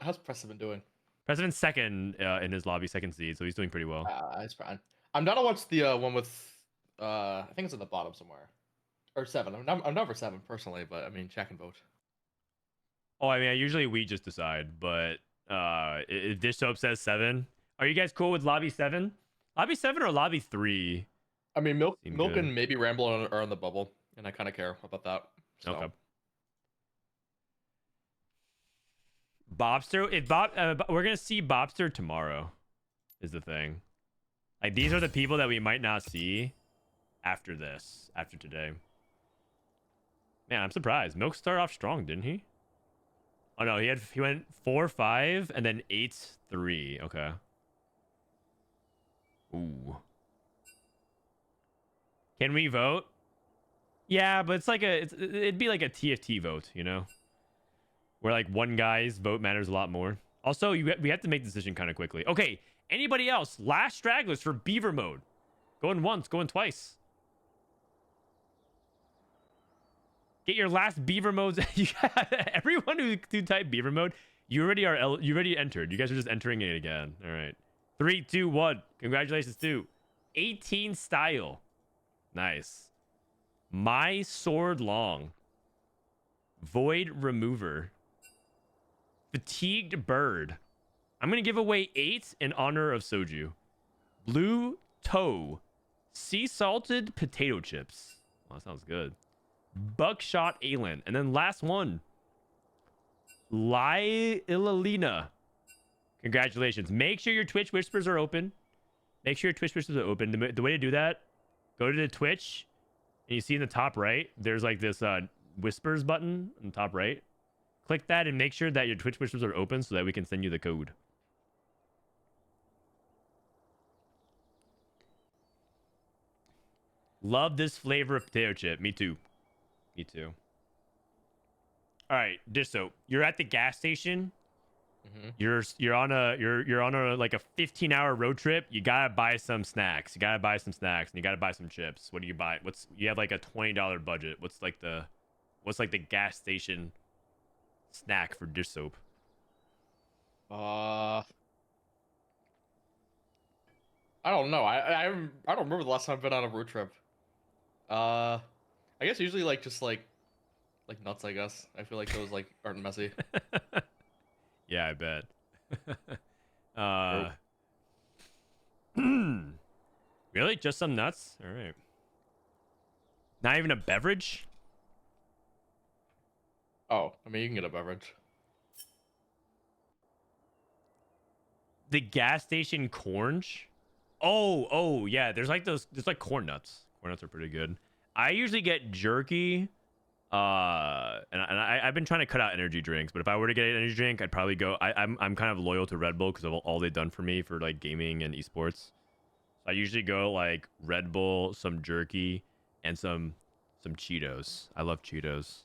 how's Precedent doing? President's second in his Lobby, second seed, so he's doing pretty well. It's fine. I'm down to watch the one with, I think it's at the bottom somewhere. Or 7. I'm down for 7 personally, but I mean, check and vote. Oh, I mean, usually we just decide, but if Dishsoap says 7, are you guys cool with Lobby 7? Lobby 7 or Lobby 3? I mean, Milk good. and maybe Ramblinn are on the bubble, and I kind of care about that. So. Okay. Bopster, if we're gonna see Bopster tomorrow, is the thing. Like, these are the people that we might not see after this, after today. Man, I'm surprised. Milk started off strong, didn't he? Oh no, he went 4-5 and then 8-3. Okay. Ooh. Can we vote? Yeah, but it's like it'd be like a TFT vote, you know, where like one guy's vote matters a lot more. Also, we have to make the decision kind of quickly. Okay, anybody else? Last stragglers for Beaver mode. Going once, going twice. Get your last Beaver modes. Everyone who typed Beaver mode, you already entered. You guys are just entering it again. All right. 3, 2, 1. Congratulations to 18 style. Nice. My Sword Long. Void Remover. Fatigued Bird. I'm going to give away 8 in honor of Soju. Blue Toe. Sea Salted Potato Chips. Oh, that sounds good. Buckshot Aelin. And then last one. Ilalina. Congratulations. Make sure your Twitch whispers are open. Make sure your Twitch whispers are open. The way to do that, go to the Twitch, and you see in the top right, there's like this whispers button in the top right. Click that and make sure that your Twitch whispers are open so that we can send you the code. Love this flavor of potato chip. Me too. Me too. All right, Dishsoap. You're at the gas station. Mm-hmm. You're on a like a 15-hour road trip. You gotta buy some snacks. And you gotta buy some chips. What do you buy? You have like a $20 budget. What's like the gas station snack for Dishsoap? I don't know. I don't remember the last time I've been on a road trip. I guess usually like just like nuts, I guess. I feel like those like aren't messy. Yeah, I bet. Really? Just some nuts? All right. Not even a beverage? Oh, I mean, you can get a beverage. The gas station cornge? Oh, yeah. There's like corn nuts. Corn nuts are pretty good. I usually get jerky. I've been trying to cut out energy drinks, but if I were to get an energy drink, I'd probably go. I'm kind of loyal to Red Bull because of all they've done for me for like gaming and esports. So I usually go like Red Bull, some jerky, and some Cheetos. I love Cheetos.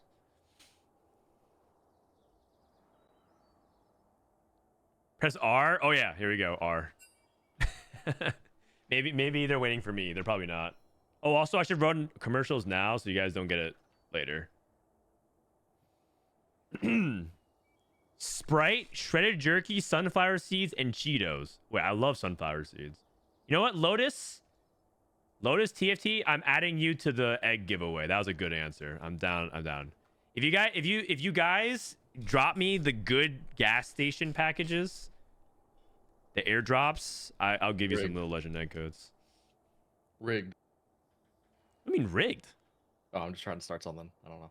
Press R. Oh yeah, here we go. R. maybe they're waiting for me. They're probably not. Oh, also I should run commercials now so you guys don't get it later. Sprite, shredded jerky, sunflower seeds, and Cheetos. Wait, I love sunflower seeds. You know what, Lotus TFT, I'm adding you to the egg giveaway. That was a good answer. I'm down. If you guys drop me the good gas station packages, the airdrops, I'll give you some little legend egg codes. Rigged. I mean rigged. Oh, I'm just trying to start something. I don't know.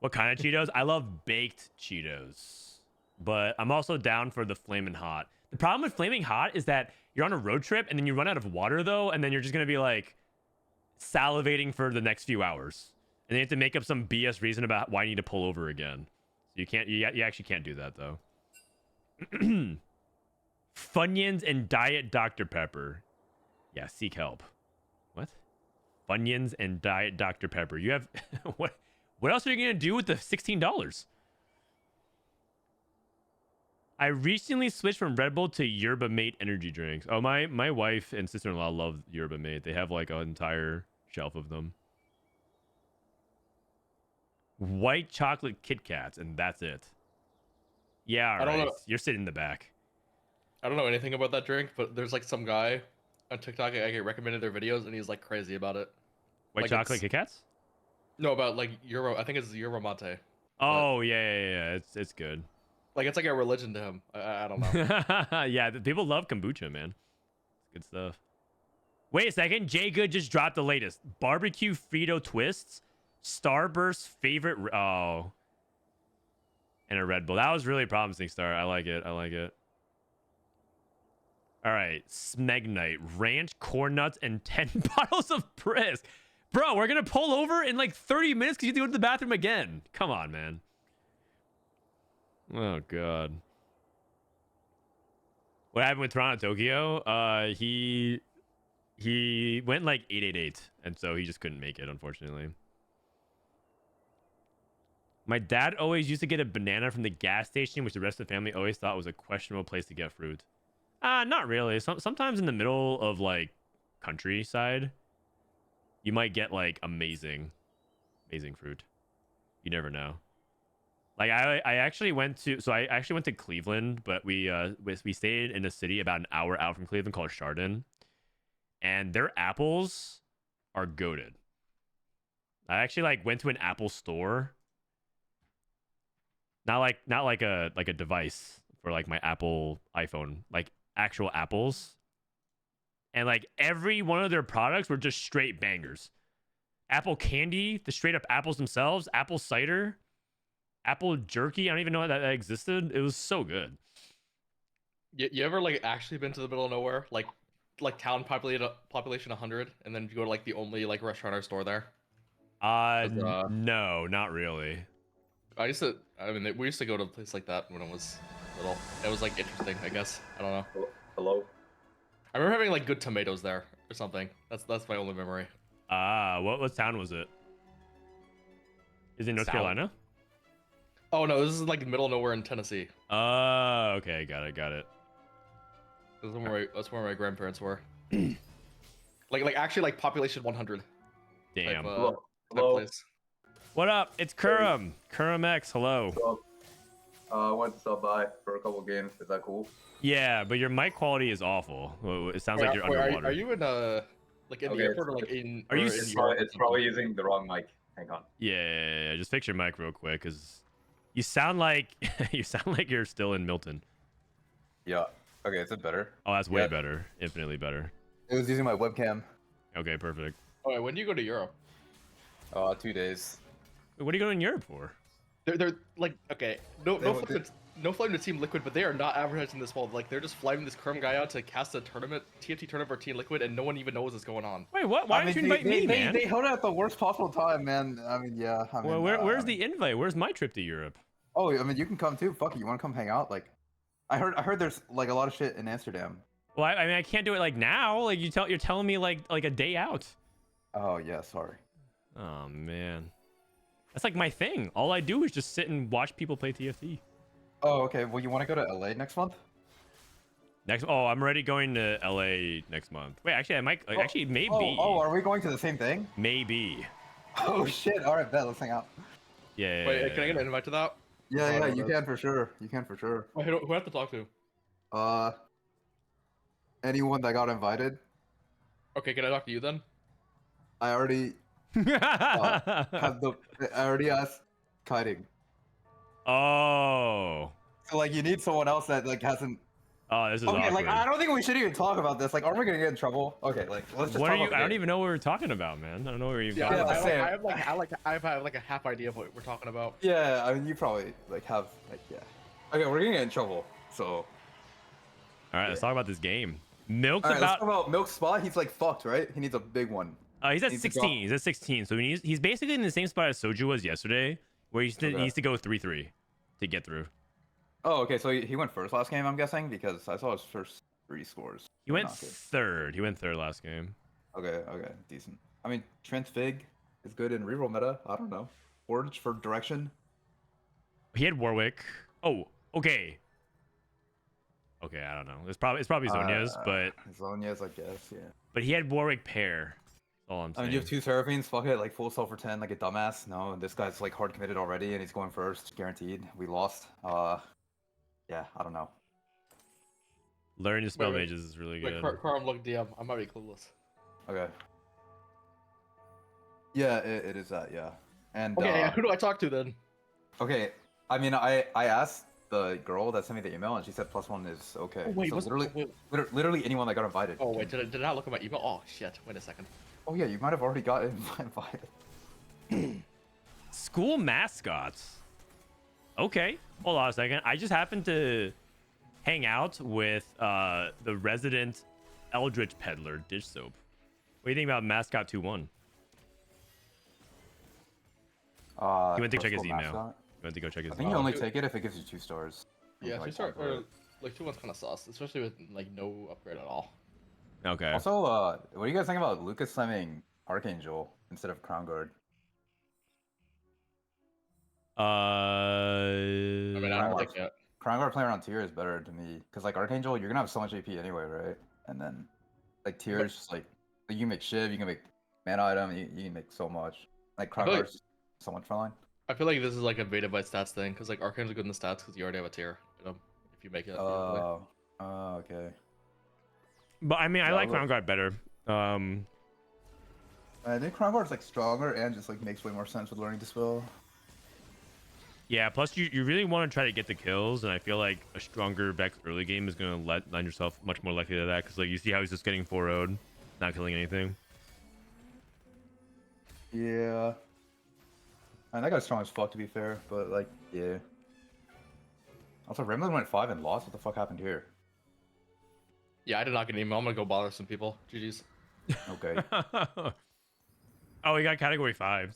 What kind of Cheetos? I love baked Cheetos, but I'm also down for the flaming hot. The problem with flaming hot is that you're on a road trip and then you run out of water though, and then you're just gonna be like salivating for the next few hours, and then you have to make up some BS reason about why you need to pull over again. So you actually can't do that though. Funyuns and Diet Dr. Pepper. Yeah, seek help. What? Funyuns and Diet Dr. Pepper. You have what else are you gonna do with the $16? I recently switched from Red Bull to Yerba Mate energy drinks. Oh, my wife and sister-in-law love Yerba Mate. They have like an entire shelf of them. White chocolate Kit Kats, and that's it. Yeah, all I don't right. know. You're sitting in the back. I don't know anything about that drink, but there's like some guy on TikTok I get recommended their videos, and he's like crazy about it. White Like, chocolate it's- Kit Kats? No, about like Euro. I think it's Yerba Mate. Oh, yeah. It's good. Like it's like a religion to him. I don't know. Yeah, people love kombucha, man. Good stuff. Wait a second. Jay Good just dropped the latest. Barbecue Frito Twists. Starburst favorite. Oh. And a Red Bull. That was really promising, Star. I like it. All right. Smegnite. Ranch, corn nuts, and 10 bottles of Prisk. Bro, we're going to pull over in like 30 minutes because you have to go to the bathroom again. Come on, man. Oh, God. What happened with Toronto Tokyo? He went like 888, and so he just couldn't make it, unfortunately. My dad always used to get a banana from the gas station, which the rest of the family always thought was a questionable place to get fruit. Not really. Sometimes in the middle of like countryside, you might get like amazing fruit. You never know. Like I actually went to Cleveland, but we stayed in a city about an hour out from Cleveland called Chardon, and their apples are goated. I actually like went to an Apple store. Not like a device for like my Apple iPhone, like actual apples. And like every one of their products were just straight bangers. Apple candy, the straight up apples themselves, apple cider, apple jerky. I don't even know that existed. It was so good. You ever like actually been to the middle of nowhere, like town population 100, and then you go to like the only like restaurant or store there? No, not really. We used to go to a place like that when I was little. It was like interesting, I guess. I don't know. Hello. I remember having like good tomatoes there or something. That's my only memory. What town was it? Is it North South. Carolina? Oh no, this is like middle of nowhere in Tennessee. Okay, got it. That's where my grandparents were. like actually like population 100. Damn. Type Hello. place. What up? It's Kurum. Kurum X, hello. So, I wanted to stop by for a couple games. Is that cool? Yeah, but your mic quality is awful. It sounds like you're underwater. Are you in like in the Okay, airport or like in? Are you or in It's, Europe or it's something? probably using the wrong mic. Hang on. Yeah. Just fix your mic real quick, cause you sound like you're still in Milton. Yeah. Okay, is it better? Oh, that's way Yeah. better. Infinitely better. It was using my webcam. Okay, perfect. Oh, wait, when do you go to Europe? 2 days. Wait, what are you going to Europe for? They're like okay, no They- flame to Team Liquid, but they are not advertising this well. Like they're just flying this Kurum guy out to cast a tournament, TFT tournament for Team Liquid, and no one even knows what's going on. Wait, what? Why didn't you invite me, man? They held it at the worst possible time, man. I mean, yeah. Well, where's the invite? Where's my trip to Europe? Oh, I mean, you can come too. Fuck it. You want to come hang out? Like, I heard there's like a lot of shit in Amsterdam. Well, I mean, I can't do it like now. Like you're telling me like a day out. Oh yeah, sorry. Oh man, that's like my thing. All I do is just sit and watch people play TFT. Oh, okay. Well, you want to go to LA next month? I'm already going to LA next month. Wait, actually, I might. Like, actually, maybe. Are we going to the same thing? Maybe. Oh shit! All right, bet. Let's hang out. Yeah. Wait, can I get an invite to that? Yeah, you can for sure. You can for sure. Wait, who do I have to talk to? Anyone that got invited, Okay, can I talk to you then? I already I already asked kiting. Oh. So like, you need someone else that like hasn't. Oh, this is Okay, awkward. like I don't think we should even talk about this. Like, aren't we gonna get in trouble? Okay, like let's just. What talk are you? about the I don't game. even know what we're talking about, man. I don't know what you're Yeah, talking Yeah, about. same. I have like a half idea of what we're talking about. Yeah, I mean, you probably like have like yeah. Okay, we're gonna get in trouble. So. All right, let's talk about this game. Milk's All right, let's about. talk about Milk's spot. He's like fucked, right? He needs a big one. He's at needs to 16. He's at 16. So he's basically in the same spot as Soju was yesterday, where he Okay. needs to go 3-3 to get through. Oh, okay. So he went first last game, I'm guessing, because I saw his first 3 scores. He were went not good. third. He went third last game. Okay, decent. I mean, Trent Fig is good in reroll meta. I don't know. Forge for direction. He had Warwick. Oh, okay. Okay, I don't know. It's probably Zonya's, but Zonya's, I guess, yeah. he had Warwick pair. That's all I'm I saying. mean, you have 2 Seraphines, fuck it, like full self for 10, like a dumbass. No, this guy's like hard committed already, and he's going first, guaranteed. We lost. Yeah, I don't know. Learning to spell Wait. mages is really Wait, good. Kurum, look DM. I might be clueless. Okay. Yeah, it is that, yeah. And Okay, who do I talk to then? okay, I mean, I asked the girl that sent me the email, and she said +1 is okay. Oh, wait, so what's literally anyone that got invited. Oh wait, did I not look at my email? Oh shit! Wait a second. Oh yeah, you might have already got invited. School mascots. Okay, hold on a second. I just happened to hang out with the resident Eldritch peddler, Dishsoap. What do you think about mascot 2-1? You went to check his school email. mascot? You went to go check his I think email. you only take it if it gives you 2 stars. Yeah, Like, 2-star convert or it. like 2-1's kind of sus, especially with like no upgrade at all. Okay. Also, what do you guys think about Lucas slamming Archangel instead of Crown Guard? I mean, I don't like it. Crown Guard playing around tier is better to me, because like Archangel, you're gonna have so much AP anyway, right? And then like tier is just like you can make Shiv, you can make mana item, you can make so much. Like Crown feel like- Guard's so much frontline. I feel like this is like a beta by stats thing, because like Arcane's good in the stats because you already have a tier. You know, if you make it. Okay. But I mean, I Yeah, like look- Crown Guard better. I think Crown Guard's like stronger and just like makes way more sense with learning to spell. Yeah, plus you really want to try to get the kills, and I feel like a stronger Vex early game is going to lend yourself much more likely to that, because like you see how he's just getting 4-0'd, not killing anything. Yeah. And that guy's strong as fuck, to be fair, but like, yeah. Also, Ramblinnn went 5 and lost. What the fuck happened here? Yeah, I did not get an email. I'm gonna go bother some people. GG's. Okay. Oh, he got category 5,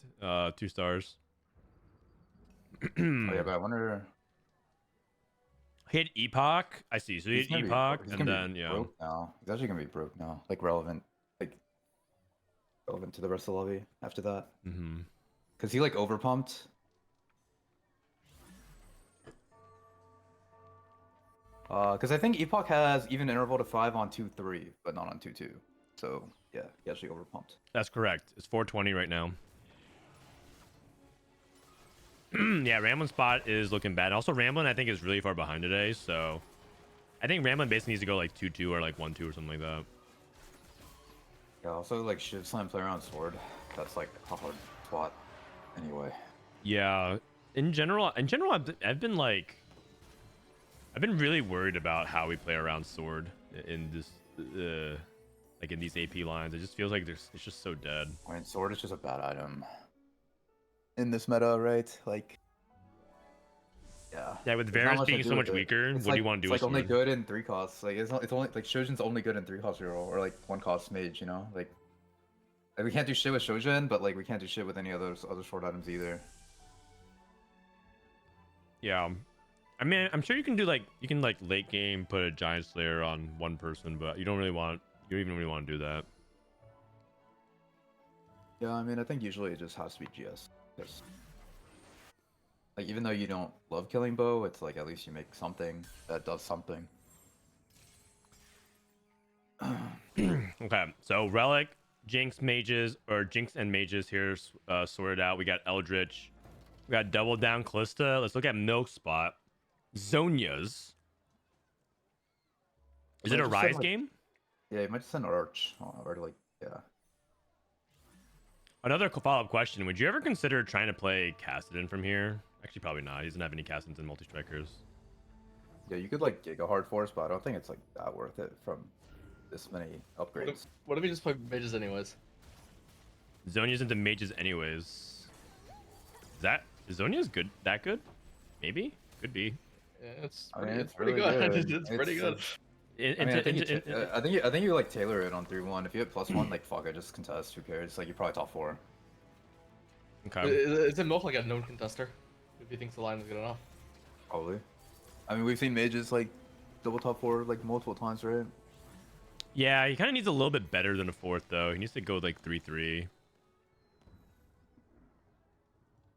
2 stars. Oh yeah, but I wonder. He had Epoch. I see. So he He's had gonna be- Epoch, he's and gonna be then yeah. broke now. He's actually gonna be broke now. Like relevant to the rest of the lobby after that. Mm-hmm. Cause he like overpumped. Cause I think Epoch has even interval to 5 on 2-3, but not on 2-2. So yeah, he actually overpumped. That's correct. It's 420 right now. Yeah, Ramblin spot is looking bad. Also, Ramblin I think is really far behind today, so I think Ramblin basically needs to go like 2-2 or like 1-2 or something like that. Yeah, also like Shiv Slam player on sword. That's like a hard spot. Anyway. Yeah, in general, I've been really worried about how we play around sword in this, like in these AP lines. It just feels like it's just so dead. I mean, sword is just a bad item in this meta, right? Like, yeah. Yeah, with There's not Varus much to being do so with much it. weaker, It's what like, do you want to do it's with like only sword? good in 3 costs. Like it's only like Shojin's only good in 3 cost reroll or like 1 cost mage. You know, like we can't do shit with Shojin, but like we can't do shit with any other sword items either. Yeah. I mean, I'm sure you can do like late game put a giant slayer on one person, but you don't even really want to do that. Yeah, I mean, I think usually it just has to be GS. Because, like, even though you don't love killing bow, it's like at least you make something that does something. Okay, so Relic, Jinx and mages here sorted out. We got Eldritch, we got Double Down Callista. Let's look at Milk Spot. Zonya's. Is it a Just said, Rise like- game? Yeah, you might just send Arch. Or like, yeah. Another follow-up question. Would you ever consider trying to play Kassadin from here? Actually, probably not. He doesn't have any Kassadins and multi-strikers. Yeah, you could like Giga Hard Force, but I don't think it's like that worth it from this many upgrades. What if you just play mages anyways? Zonya's into mages anyways. Is Zonya's good? That good? Maybe? Could be. Yeah, it's I mean, pretty, it's it's pretty really good. good. It's pretty good. I mean, I think you like tailor it on 3-1. If you hit +1, like fuck it, just contest. Who cares? Like you're probably top 4. Okay. Is it Milk like a known contester? If he thinks the line is good enough. Probably. I mean, we've seen mages like double top 4 like multiple times, right? Yeah, he kind of needs a little bit better than a 4th, though. He needs to go like 3-3.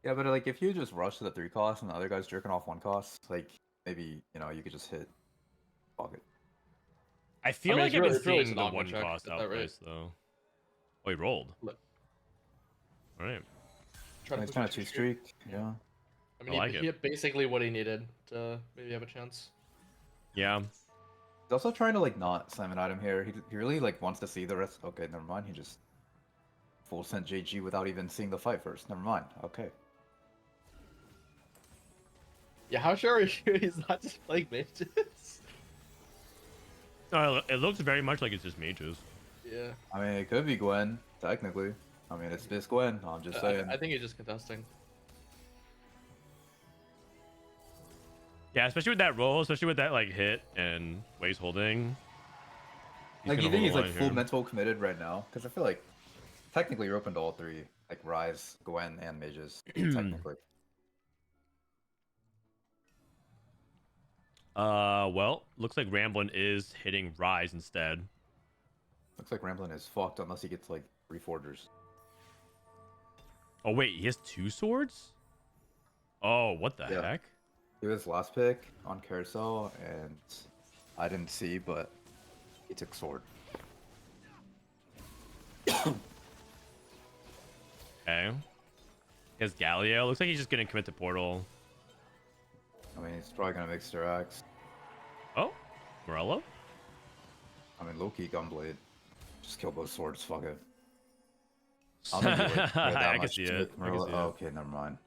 Yeah, but like if you just rush to the 3 cost and the other guy's jerking off 1 cost, like maybe you know you could just hit Fuck it. I feel mean, like it's I've really- been it's really seeing just an the augment one check cost at that rate. outplays though. Oh, he rolled. Look. All right. Trying Nice push kind a of two streak. Yeah. I mean, I like he it. hit basically what he needed to maybe have a chance. Yeah. He's also trying to like not slam an item here. He really like wants to see the rest. Okay, never mind. He just full sent JG without even seeing the fight first. Never mind. Okay. Yeah, how sure are you he's not just playing mages? No, it looks very much like it's just mages. Yeah. I mean, it could be Gwen technically. I mean, it's this Gwen. I'm just saying. I think he's just contesting. Yeah, especially with that roll, especially with that like hit and ways holding. Like, you gonna think he's hold like on full here. mental committed right now? Because I feel like technically you're open to all three, like Rise, Gwen, and mages. Technically. Well, looks like Ramblinn is hitting Rise instead. Looks like Ramblin is fucked unless he gets like 3 forgers. Oh wait, he has 2 swords? Oh, what the Yeah. heck? He was last pick on Carousel, and I didn't see, but he took sword. Okay. He has Galio. Looks like he's just gonna commit to Portal. I mean, he's probably gonna make Styrax. Oh, Morello? I mean, low-key Gunblade. Just kill both swords, fuck it. I don't think he would care that I can much see to it. make I can Marilla- see it. oh, okay, never mind.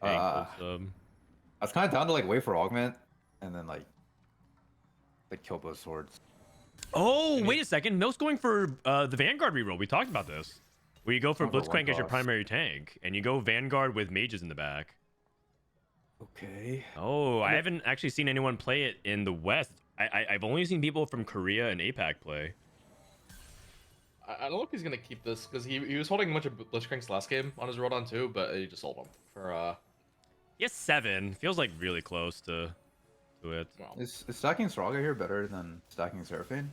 Okay, Uh, cool sub. I was kind of down to like wait for augment, and then like kill both swords. Oh, wait a second. Milk's going for the Vanguard reroll. We talked about this. Where you go for Going for one Blitzcrank as your cost. primary tank, and you go Vanguard with mages in the back. Okay. Oh, I haven't actually seen anyone play it in the West. I've only seen people from Korea and APAC play. I don't know if he's gonna keep this because he was holding a bunch of Blitzcranks last game on his Rodon too, but he just sold them for He has 7. Feels like really close to it. well. Is stacking Sraga here better than stacking Seraphine?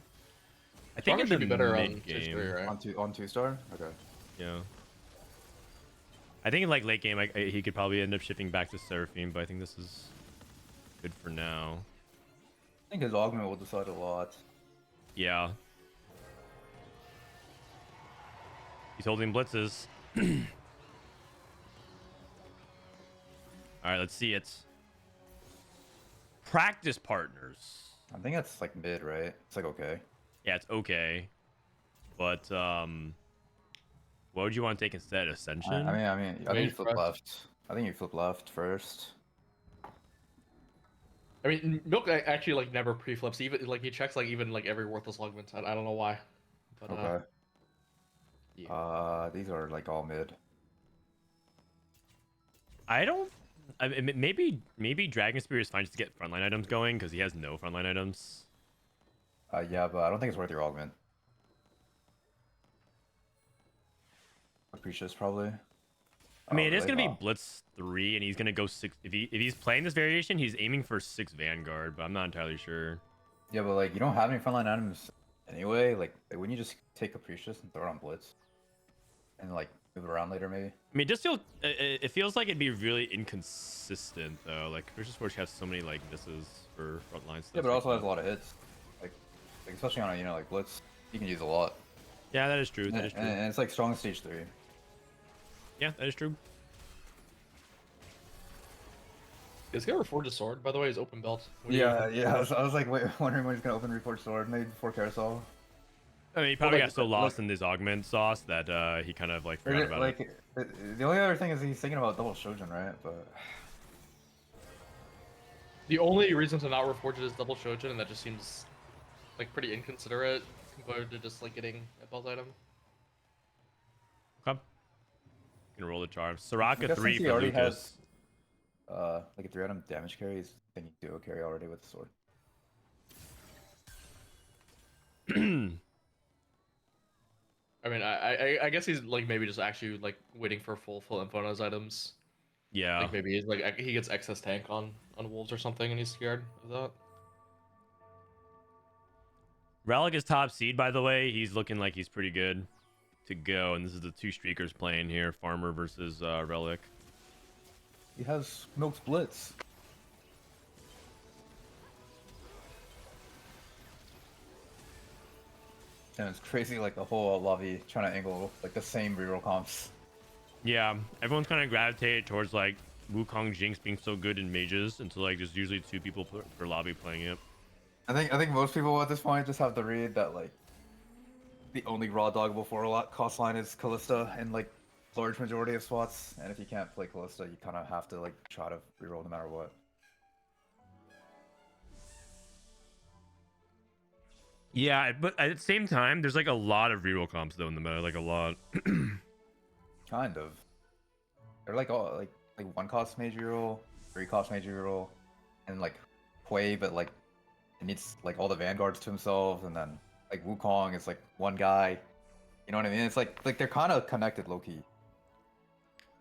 I think it should be better on mid stage game. 3, right? On 2-star? Okay. Yeah. I think in like late game, he could probably end up shifting back to Seraphine, but I think this is good for now. I think his augment will decide a lot. Yeah. He's holding blitzes. All right, let's see it. Practice partners. I think that's like mid, right? It's like okay. Yeah, it's okay. But what would you want to take instead? Ascension? I mean, I think Mage you flip press. left. I think you flip left first. I mean, Milk actually like never pre-flips. Even like he checks like even like every worthless augment. I don't know why. But, Okay. yeah. These are like all mid. I don't. I mean, maybe Dragon Spear is fine just to get frontline items going because he has no frontline items. Yeah, but I don't think it's worth your augment. Capricious probably. I mean, Oh, it is really? gonna be Blitz 3, and he's gonna go 6. If he's playing this variation, he's aiming for 6 Vanguard, but I'm not entirely sure. Yeah, but like you don't have any frontline items anyway. Like wouldn't you just take Capricious and throw it on Blitz, and like move it around later maybe? I mean, it feels like it'd be really inconsistent though. Like Capricious Forge has so many like misses for frontline stuff. Yeah, but it also has a lot of hits. Like especially on a like Blitz, you can use a lot. Yeah, that is true. That And, is true. and it's like strong stage 3. Yeah, that is true. Is he gonna reforge his sword? By the way, his open belt. What do you- Yeah. I was like wondering when he's gonna open Reforged Sword, maybe before Carousel. I mean, he probably like- got so lost like- in this augment sauce that he kind of like Or forgot is it, about like it. the only other thing is he's thinking about double Shojin, right? But The only reason to not reforge it is double Shojin, and that just seems like pretty inconsiderate compared to just like getting a belt item. Okay. Gonna roll the charm. I Soraka guess 3 since he for already Lucas. like a 3-item damage carry, he's thinking duo carry already with the sword. I mean, I guess he's like maybe just actually like waiting for full info on his items. Yeah. Like maybe he's like he gets excess tank on wolves or something, and he's scared of that. Relic is top seed, by the way. He's looking like he's pretty good to go. And this is the 2 streakers playing here. Farmer versus Relic. He has Milk's Blitz. And it's crazy, like the whole lobby trying to angle like the same reroll comps. Yeah, everyone's kind of gravitated towards like Wukong Jinx being so good in mages until like there's usually 2 people per lobby playing it. I think most people at this point just have to read that like the only raw doggable for a lot cost line is Callista in like large majority of spots, and if you can't play Callista, you kind of have to like try to reroll no matter what. Yeah, but at the same time, there's like a lot of reroll comps though in the meta, like a lot. Kind of. They're like all like 1 cost mage reroll, 3 cost mage reroll, and like Hui, but like it needs like all the vanguards to himself, and then like Wukong is like 1 guy. You know what I mean? It's like they're kind of connected low key.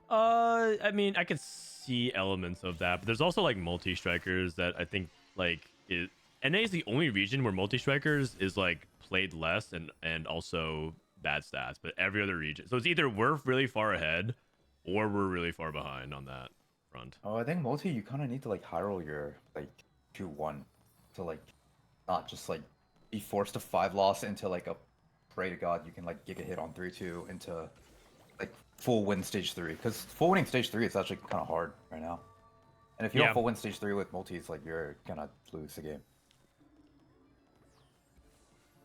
I mean, I could see elements of that, but there's also like multi-strikers that I think like NA is the only region where multi-strikers is like played less and also bad stats, but every other region. So it's either we're really far ahead or we're really far behind on that front. Oh, I think multi you kind of need to like high roll your like 2-1 to like not just like be forced to 5 loss into like a pray to God you can like giga hit on 3-2 into like full win stage 3, because full winning stage 3 is actually kind of hard right now. And if you Yeah. don't full win stage 3 with multis, like you're gonna lose the game.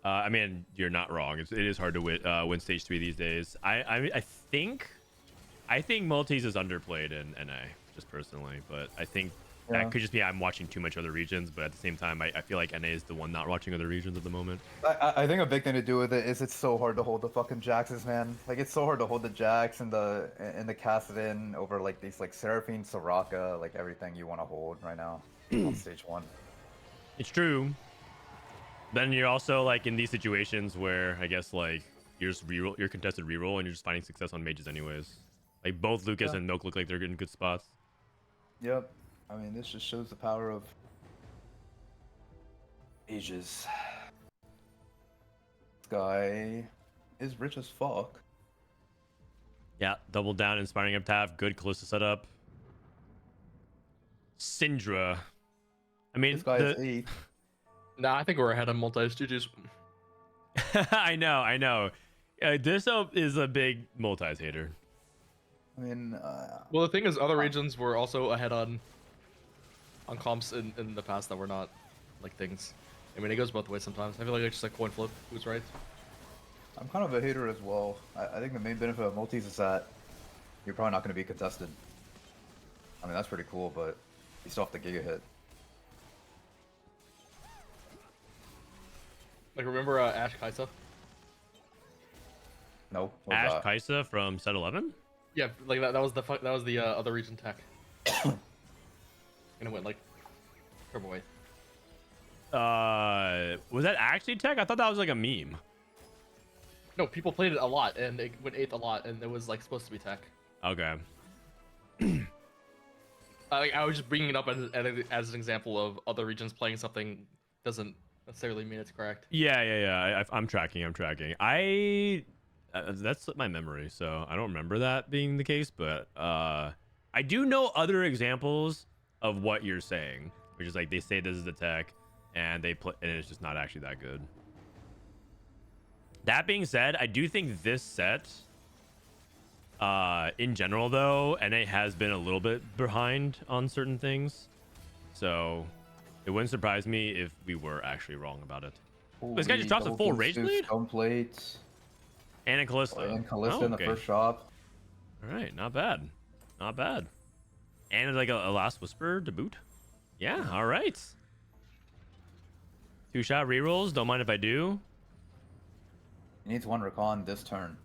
I mean, you're not wrong. It is hard to win stage 3 these days. I think multis is underplayed in NA, just personally, but I think Yeah. that could just be I'm watching too much other regions, but at the same time, I feel like NA is the one not watching other regions at the moment. I think a big thing to do with it is it's so hard to hold the fucking Jaxes, man. Like it's so hard to hold the Jax and the Kassadin over like these like Seraphine, Soraka, like everything you want to hold right now on stage 1. It's true. Then you're also like in these situations where I guess like you're just you're contested reroll and you're just finding success on mages anyways. Like both Lucas and Milk look like they're in good spots. Yep. I mean, this just shows the power of mages. This guy is rich as fuck. Yeah, double down, inspiring up tap, good Callista setup. Syndra. I mean, This guy is 8. Nah, I think we're ahead on multis. GG's. I know. Dishsoap is a big multis hater. I mean, Well, the thing is, other regions were also ahead on comps in the past that were not like things. I mean, it goes both ways sometimes. I feel like it's just a coin flip. Who's right? I'm kind of a hater as well. I think the main benefit of multis is that you're probably not going to be contested. I mean, that's pretty cool, but you still have to giga hit. Like, remember Ash Kaisa? No. what was Ash that? Kaisa from set 11? Yeah, like that was the other region tech. And it went like turbo weight. Was that actually tech? I thought that was like a meme. No, people played it a lot, and it went 8th a lot, and it was like supposed to be tech. Okay. I was just bringing it up as an example of other regions playing something doesn't necessarily mean it's correct. Yeah. I'm tracking. That's slipped my memory, so I don't remember that being the case. But I do know other examples of what you're saying, which is like they say this is the tech, and they play, and it's just not actually that good. That being said, I do think this set, in general though, NA has been a little bit behind on certain things, so it wouldn't surprise me if we were actually wrong about it. This guy just drops a full Rage Blade? Stone Plate. And a Callista. And Callista Oh, in the okay. first shop. All right, not bad. And like a Last Whisper to boot. Yeah, all right. 2-shot rerolls. Don't mind if I do. He needs 1 Recon this turn.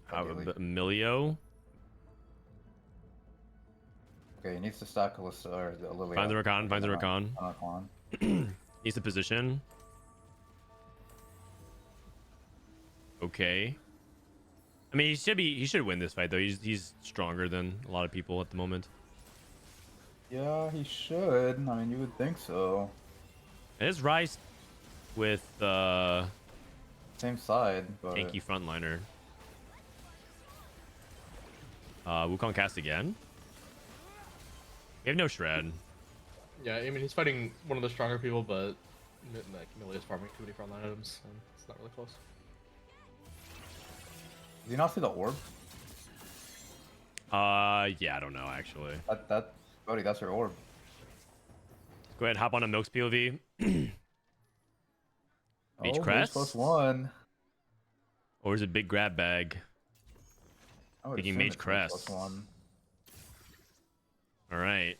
How Ideally. Emilio Okay, he needs to stack Callista or Lilia. finds the Recon. Recon. Needs a position. Okay. I mean, he should win this fight though. He's stronger than a lot of people at the moment. Yeah, he should. I mean, you would think so. It is Rice with Same side, but tanky frontliner. Wukong cast again. We have no shred. Yeah, I mean he's fighting one of the stronger people, but Milia's farming too many frontline items, and it's not really close. Do you not see the orb? Yeah, I don't know actually. Buddy, that's your orb. Go ahead, hop on a Milk's POV. Mage Mage Crest? +1. Or is it big grab bag? I would Taking assume Mage it's Crest. +1. All right.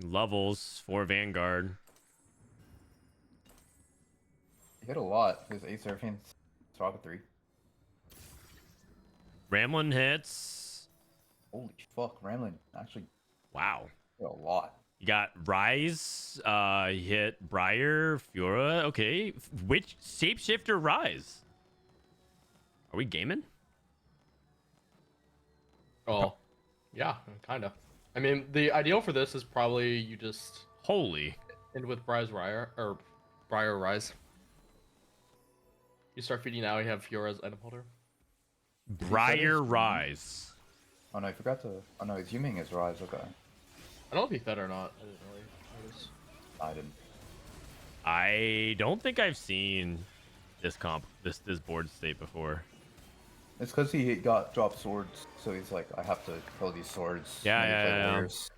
Levels for Vanguard. You hit a lot. There's 8 Seraphines. Strava 3. Ramblinn hits. Holy fuck, Ramblinnn actually Wow. hit a lot. You got Rise. He hit Briar, Fiora. Okay. Which Shapeshifter Rise? Are we gaming? Oh, yeah, kind of. I mean, the ideal for this is probably you just Holy. end with Briar Rise. You start feeding now, you have Fiora's item holder. Briar Rise. Oh no, I forgot to. Oh no, he's Yuming his Rise. Okay. I don't know if he fed or not. I didn't really notice. I didn't. I don't think I've seen this board state before. It's because he got dropped swords, so he's like, I have to kill these swords. Yeah, when we yeah, play yeah. warriors.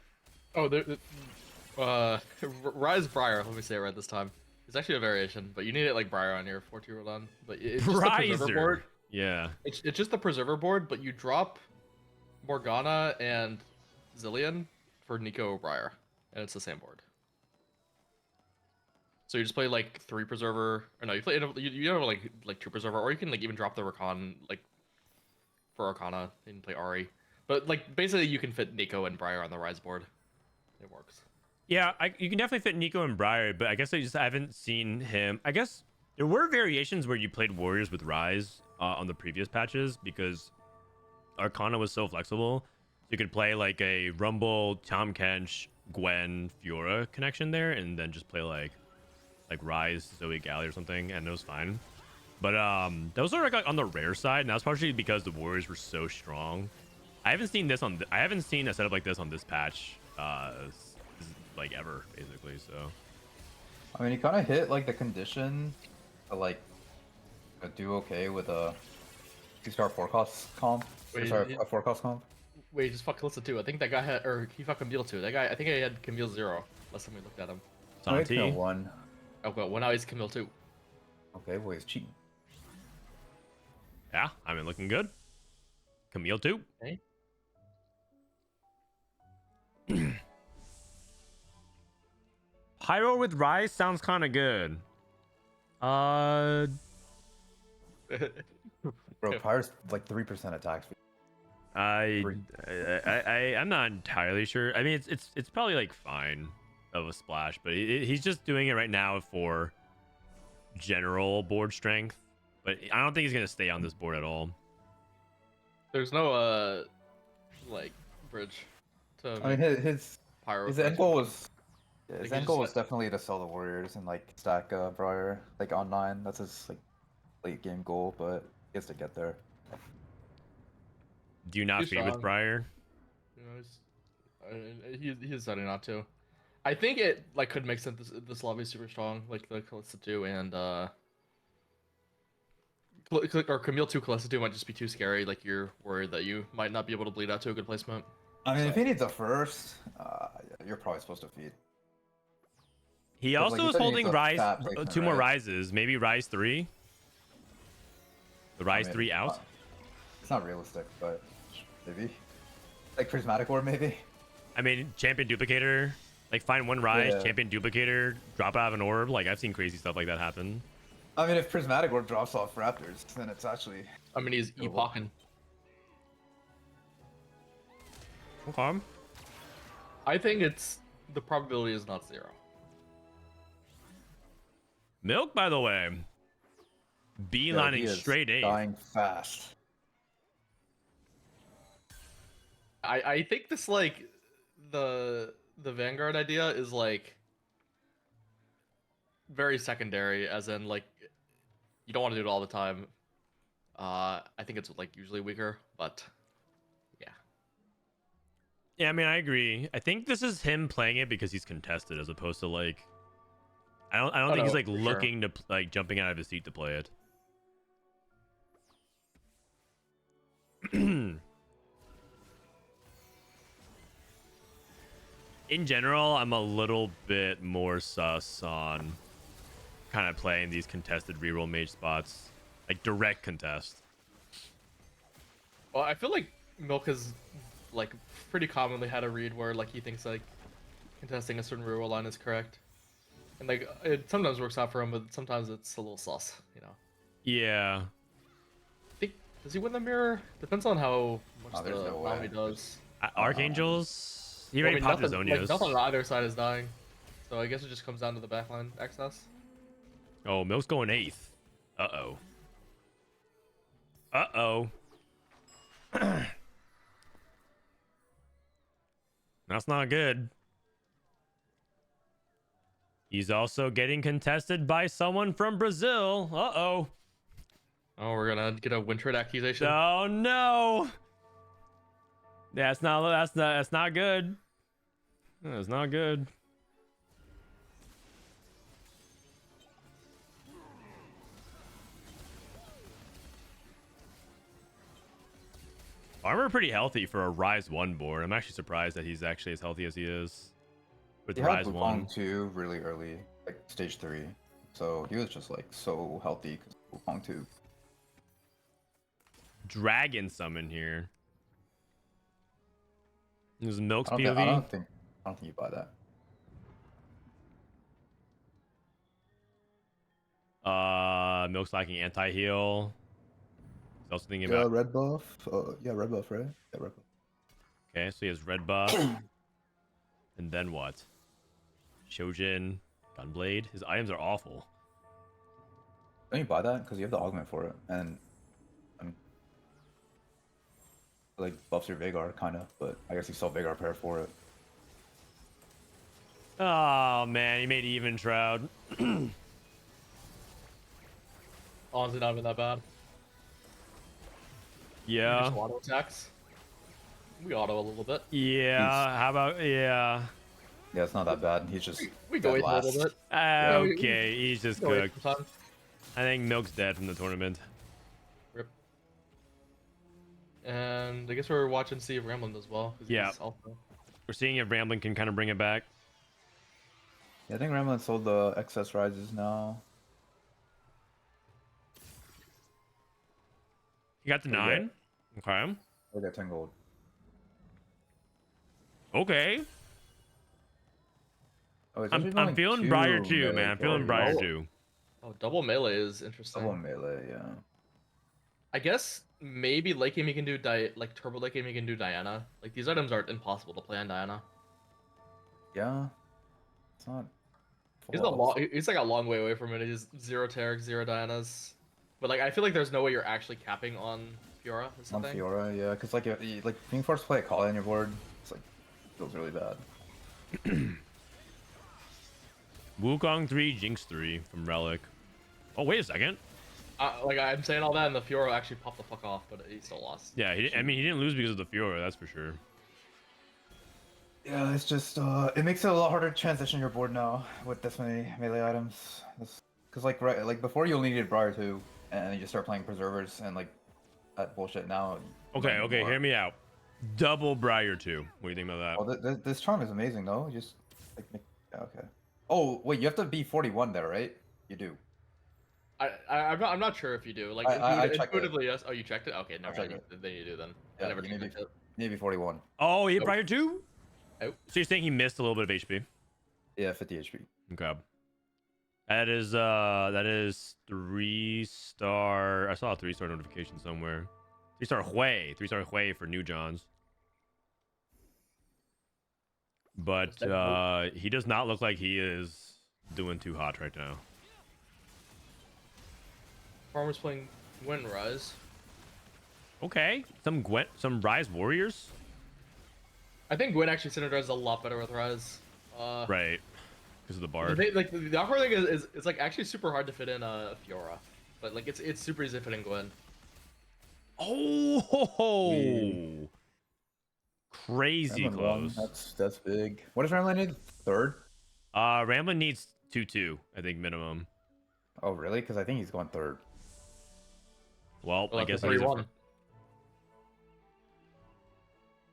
Oh, Rise Briar, let me say it right this time. It's actually a variation, but you need it like Briar on your 4-2 Rodan. But it's just the preserver board. Riser. Yeah. It's just the preserver board, but you drop Morgana and Zillion for Nico Briar, and it's the same board. So you just play like 3 preserver, or no, you play you have like 2 preserver, or you can like even drop the Rakan like for Arcana and play Ari. But like basically you can fit Nico and Briar on the Rise board. It works. Yeah, you can definitely fit Nico and Briar, but I guess I haven't seen him. I guess there were variations where you played Warriors with Rise on the previous patches because Arcana was so flexible. You could play like a Rumble, Tahm Kench, Gwen, Fiora connection there, and then just play like Rise, Zoe Galley or something, and it was fine. But those are like on the rare side, and that's partially because the Warriors were so strong. I haven't seen a setup like this on this patch, like ever, basically. So, I mean, he kind of hit like the condition to like do okay with a 2-star 4-cost comp. Wait, Sorry, a 4-cost comp. Wait, just fuck Kalista too. I think that guy had, or he fucked Camille too. That guy, I think I had Camille 0 last time we looked at him. No, it's Santi. 1. Oh well, now he's Camille 2. Okay, well he's cheating. Yeah, I mean, looking good. Camille too. Okay. Pyro with Rise sounds kind of good. Bro, Pyro's like 3% attack speed. I'm not entirely sure. I mean, it's probably like fine of a splash, but he's just doing it right now for general board strength. But I don't think he's gonna stay on this board at all. There's no like bridge to I mean, his Pyro. end goal was Like, his he end just goal was went- definitely to sell the Warriors and like stack Briar like on 9. That's his like late game goal, but he has to get there. Do you not He's feed with strong. Briar? You know, he's deciding not to. I think it like could make sense. This lobby is super strong, like the Kalista 2 and or Camille 2 Kalista 2 might just be too scary. Like you're worried that you might not be able to bleed out to a good placement. I mean, if So- he needs a first, you're probably supposed to feed. He But, also like, you is said he holding needs a Rise, fat placement, 2 more right? Rises, maybe Rise 3. The Rise I mean, 3 out. It's not realistic, but maybe. Like Prismatic Orb, maybe. I mean, Champion Duplicator. Like find 1 Rise, Yeah. Champion Duplicator, drop out of an orb. Like I've seen crazy stuff like that happen. I mean, if Prismatic Orb drops off Raptors, then it's actually. I mean, he's Cool. epoching. Okay. I think it's the probability is not 0. Milk, by the way, beelining he is straight 8. Dying fast. I think this like the Vanguard idea is like very secondary, as in like you don't want to do it all the time. I think it's like usually weaker, but yeah. Yeah, I mean, I agree. I think this is him playing it because he's contested, as opposed to like. I don't Oh, think he's no, like for sure. looking to like jumping out of his seat to play it. In general, I'm a little bit more sus on kind of playing these contested reroll mage spots, like direct contest. Well, I feel like Milk has like pretty commonly had a read where like he thinks like contesting a certain reroll line is correct, and like it sometimes works out for him, but sometimes it's a little sus, you know. Yeah. I think does he win the mirror? Depends on how much Oh, there's the no way. Nami does. Archangels. He Well, I already mean, popped his nothing, Zonios. like nothing on either side is dying, so I guess it just comes down to the backline access. Oh, Milk's going 8th. Uh-oh. That's not good. He's also getting contested by someone from Brazil. Uh-oh. Oh, we're gonna get a win trade accusation. Oh no. That's not good. That's not good. Armor pretty healthy for a Rise 1 board. I'm actually surprised that he's actually as healthy as he is with He had Rise 1. Wukong 2 really early, like stage 3. So he was just like so healthy because Wukong 2. Dragon summon here. This is Milk's I POV. don't think you buy that. Milk's lacking anti-heal. He's also thinking Yeah, about... red buff. Yeah, red buff, right? Yeah, red buff. Okay, so he has red buff. And then what? Shojin, Gunblade. His items are awful. Don't you buy that? Because you have the augment for it. And like buffs your Vagar, kind of. But I guess you sell Vagar pair for it. Oh, man. He made even Shroud. Honestly, not even that bad. Yeah. Just auto attacks. We auto a little bit. Yeah. How about... Yeah. Yeah, it's not that bad. He's just We go dead in a little last. bit. Okay, he's just Go in cooked. sometimes. I think Milk's dead from the tournament. Rip. And I guess we're watching see if Ramblinn does well. 'Cause Yeah. he's also- We're seeing if Ramblinn can kind of bring it back. Yeah, I think Ramblin sold the excess rises now. You got the Yeah. 9? Okay. I got 10 gold. Okay. Oh, it's I'm actually only feeling two Briar too, melee man. I'm feeling Briar carries. too. Oh, double melee is interesting. Double melee, yeah. I guess maybe late game you can do like turbo late game you can do Diana. Like these items aren't impossible to play on Diana. Yeah. It's not. He's flawless. he's like a long way away from it. He's 0 Taric, 0 Dianas. But like I feel like there's no way you're actually capping on Fiora. Is the On thing. Fiora, yeah, because like like being forced to play a call on your board, it's like feels really bad. Wukong 3, Jinx 3 from Relic. Oh, wait a second. Like I'm saying all that, and the Fiora actually popped the fuck off, but he still lost. Yeah, I mean, he didn't lose because of the Fiora, that's for sure. Yeah, it's just it makes it a lot harder to transition your board now with this many melee items. Because like before you only needed Briar 2, and then you just start playing Preservers and like that bullshit now. you Okay, don't okay, anymore. hear me out. Double Briar 2. What do you think about that? Oh, this charm is amazing though. Just like yeah, okay. Oh wait, you have to be 41 there, right? You do. I'm not sure if you do. Like I checked it. intuitively, yes. Oh, you checked it? Okay, no, checked right. Then you do then. I Yeah, never you need checked to, it. you need to be 41. Oh, he hit Nope. Briar 2? Nope. So you're saying he missed a little bit of HP? Yeah, 50 HP. Okay. That is 3-star. I saw a 3-star notification somewhere. 3-star Hui. 3-star Hui for New Johns. But he does not look like he is doing too hot right now. Farmer's playing Gwen Rise. Okay. Some Rise Warriors? I think Gwen actually synergizes a lot better with Rise. Right. Because of the The Bard. thing, like the awkward thing is it's like actually super hard to fit in Fiora, but like it's super easy to fit in Gwen. Oh, ho, ho. We- Crazy Ramblin' won. close. That's big. What does Ramblin need? Third? Ramblin needs 2-2, I think minimum. Oh, really? Because I think he's going third. Well, Well, I that's guess a he's a 3-1. Let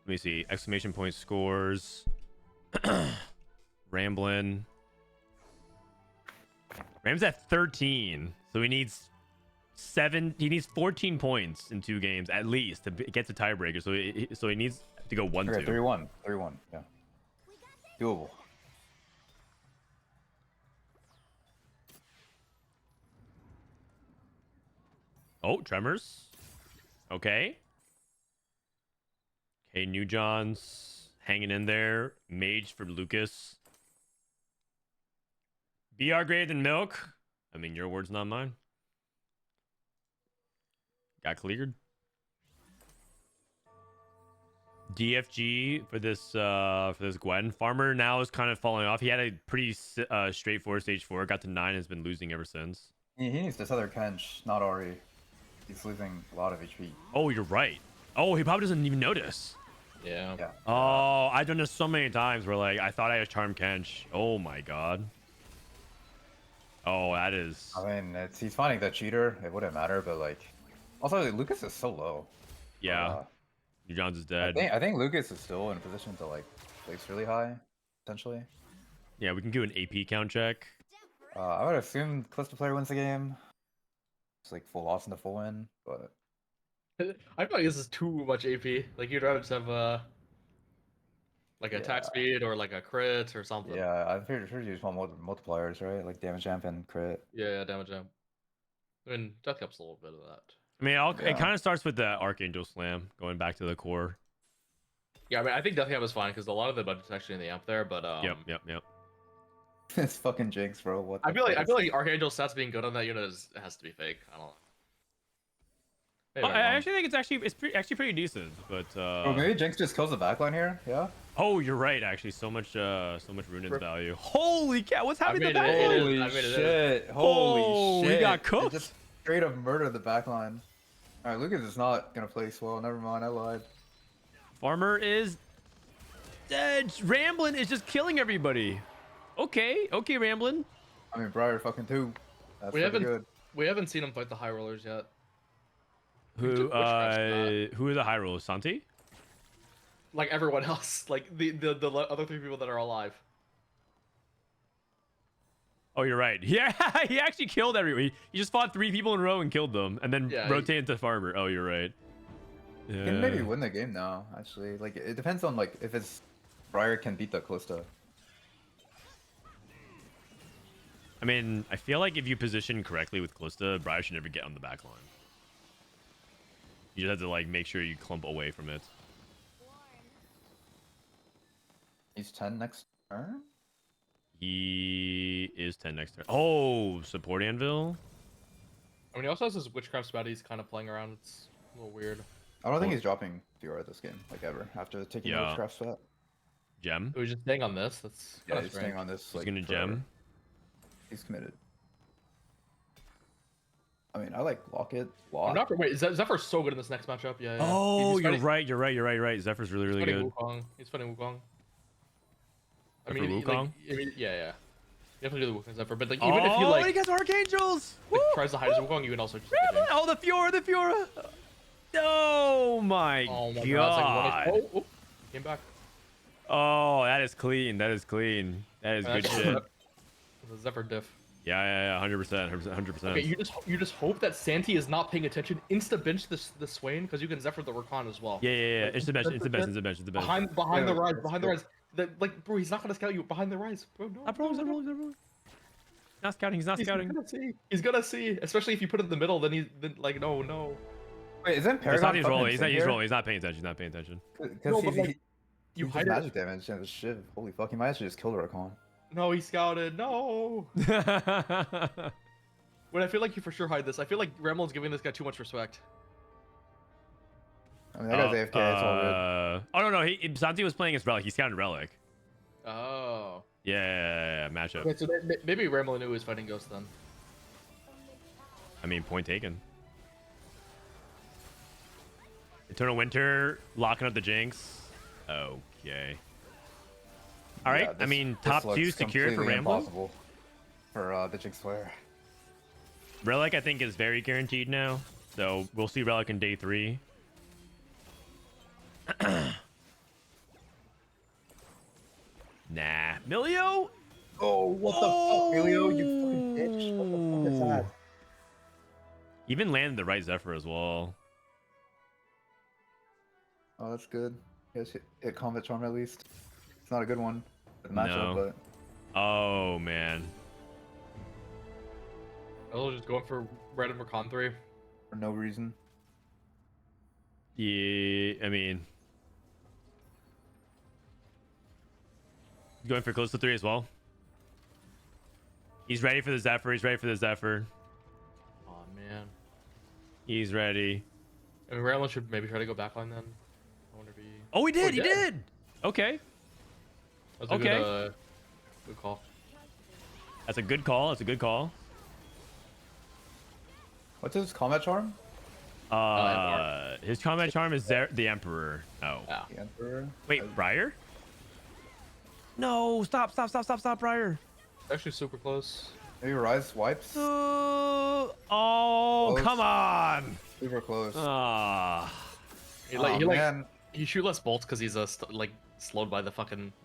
me see. Exclamation point scores. Ramblinn. Ram's at 13, so he needs 14 points in 2 games at least to get to tiebreaker. So he needs to go 1-2. Okay, 3-1. 3-1. Yeah. Doable. Oh, Tremors. Okay. Okay, New John's hanging in there. Mage for Lucas. BR greater than Milk. I mean, your word's not mine. Got cleared. DFG for this Gwen. Farmer now is kind of falling off. He had a pretty straightforward stage 4. Got to 9 and has been losing ever since. He needs this other Kench, not Ari. He's losing a lot of HP. Oh, you're right. Oh, he probably doesn't even notice. Yeah. Yeah. Oh, I've done this so many times where like I thought I was Charm Kench. Oh my god. Oh, that is. I mean, he's finding the cheater. It wouldn't matter, but like, also Lucas is so low. Yeah. New John's is dead. I think Lucas is still in a position to like place really high, potentially. Yeah, we can do an AP count check. I would assume Callisto player wins the game. It's like full loss and a full win, but I feel like this is too much AP. Like you'd rather just have like attack Yeah. speed or like a crit or something. yeah, I'm pretty sure you just want multipliers, right? Like damage jump and crit. Yeah, damage jump. I mean, Death Cup's a little bit of that. I mean, it Yeah. kind of starts with the Archangel Slam, going back to the core. Yeah, I mean, I think Death Camp is fine because a lot of the budget's actually in the amp there, but Yep. It's fucking Jinx, bro. What? I the feel like fuck? Archangel stats being good on that unit has to be fake. I don't know. Maybe I I'm wrong. actually think it's pretty decent, but Bro, maybe Jinx just kills the backline here. Yeah. oh, you're right. Actually, so much Runin's value. Holy cow! What's happening to the made it backline? in. Holy I made it in. shit! Oh, Holy he shit! got It cooked. just straight up murdered the backline. All right, Lucas is not gonna place well. Never mind, I lied. Farmer is dead. Ramblinn is just killing everybody. Okay, Ramblinn. I mean, Briar fucking too. That's We pretty haven't- good. We haven't seen him fight the high rollers yet. Who Which crash who are the high rolls? Santi? Like everyone else, like the other 3 people that are alive. Oh, you're right. Yeah, he actually killed everybody. He just fought 3 people in a row and killed them, and then Yeah, rotated to Farmer. Oh, you're right. You can maybe win the game now. Actually, like it depends on like if it's Briar can beat the Callisto. I mean, I feel like if you position correctly with Calista, Briar should never get on the back line. You just have to like make sure you clump away from it. He's 10 next turn. He is 10 next turn. Oh, support anvil. I mean, he also has his witchcraft spat he's kind of playing around. It's a little weird. I don't think he's dropping Fiora this game, like ever, after taking Yeah. the witchcraft sweat. Gem. He was just staying on this. That's Yeah, kinda he's strange. staying on this. He's Like, gonna forever. gem. He's committed. I mean, I like Locket. I'm not. Wait, Zephyr's so good in this next matchup. Yeah. Oh, He's you're fighting- right. Zephyr's really He's fighting good. Wukong. He's fighting Wukong. I Zephyr mean, Wukong? yeah. You have to do the Wukong Zephyr, but like even if he he like, gets Archangels. tries to hide his Wukong, you can also just hit him. Oh, the Fiora. Oh my, Oh my god. god. Oh, came back. Oh, that is clean. That is good shit. The Zephyr diff. Yeah, 100%. Okay, you just hope that Santi is not paying attention. Insta bench the Swain because you can Zephyr the Rakan as well. Yeah. Like, It's the bench. Behind Yeah, the rise, that's behind the good. rise. Like, bro, he's not gonna scout you behind the rise, bro. No. Stop rolling. Not scouting. He's not scouting. He's gonna see. Especially if you put it in the middle, then like no. Wait, isn't It's Paragon not he's fucking rolling. He's insane rolling. He's not paying attention. Because No, but, like, you You hide hide it. magic damage and the shiv. Holy fuck, he might actually just kill the Rakan. No, he scouted. No. When I feel like you for sure hide this, I feel like Ramblonn's giving this guy too much respect. I mean, that guy's AFK. It's all good. Oh no. Santi was playing as Relic. He scouted Relic. Oh. Yeah, matchup. Okay, so maybe Ramblinnn is fighting Ghost then. I mean, point taken. Eternal Winter locking up the Jinx. Okay. All right. Yeah, I mean, this top 2 looks secured for completely Ramblinn. impossible. for the Jinx player. Relic, I think, is very guaranteed now. So we'll see Relic in day 3. Nah. Milio? Oh, what the fuck, Elio? You fucking bitch. What the fuck is that? Even landed the right Zephyr as well. Oh, that's good. Yes, hit Combat Charm at least. It's not a good one for the matchup, No. but Oh, man. I'll just going for random for con 3. for no reason. Yeah, I mean... Going for close to 3 as well. He's ready for the Zephyr. He's ready for the Zephyr. Oh man. He's ready. I mean, Ramblinnn should maybe try to go backline then. I wonder if he. Oh, he did. Oh, He he did. did. Okay. That's a Okay. good call. That's a good call. That's a good call. What's his Combat Charm? His combat charm is there. The Emperor. Oh. Yeah. The Emperor? Wait, Briar? No, stop, Briar. Actually, super close. Maybe Rise wipes? Oh, Close. come on. Super close. Ah. He, Oh, like, man. he shoot less bolts because he's slowed by the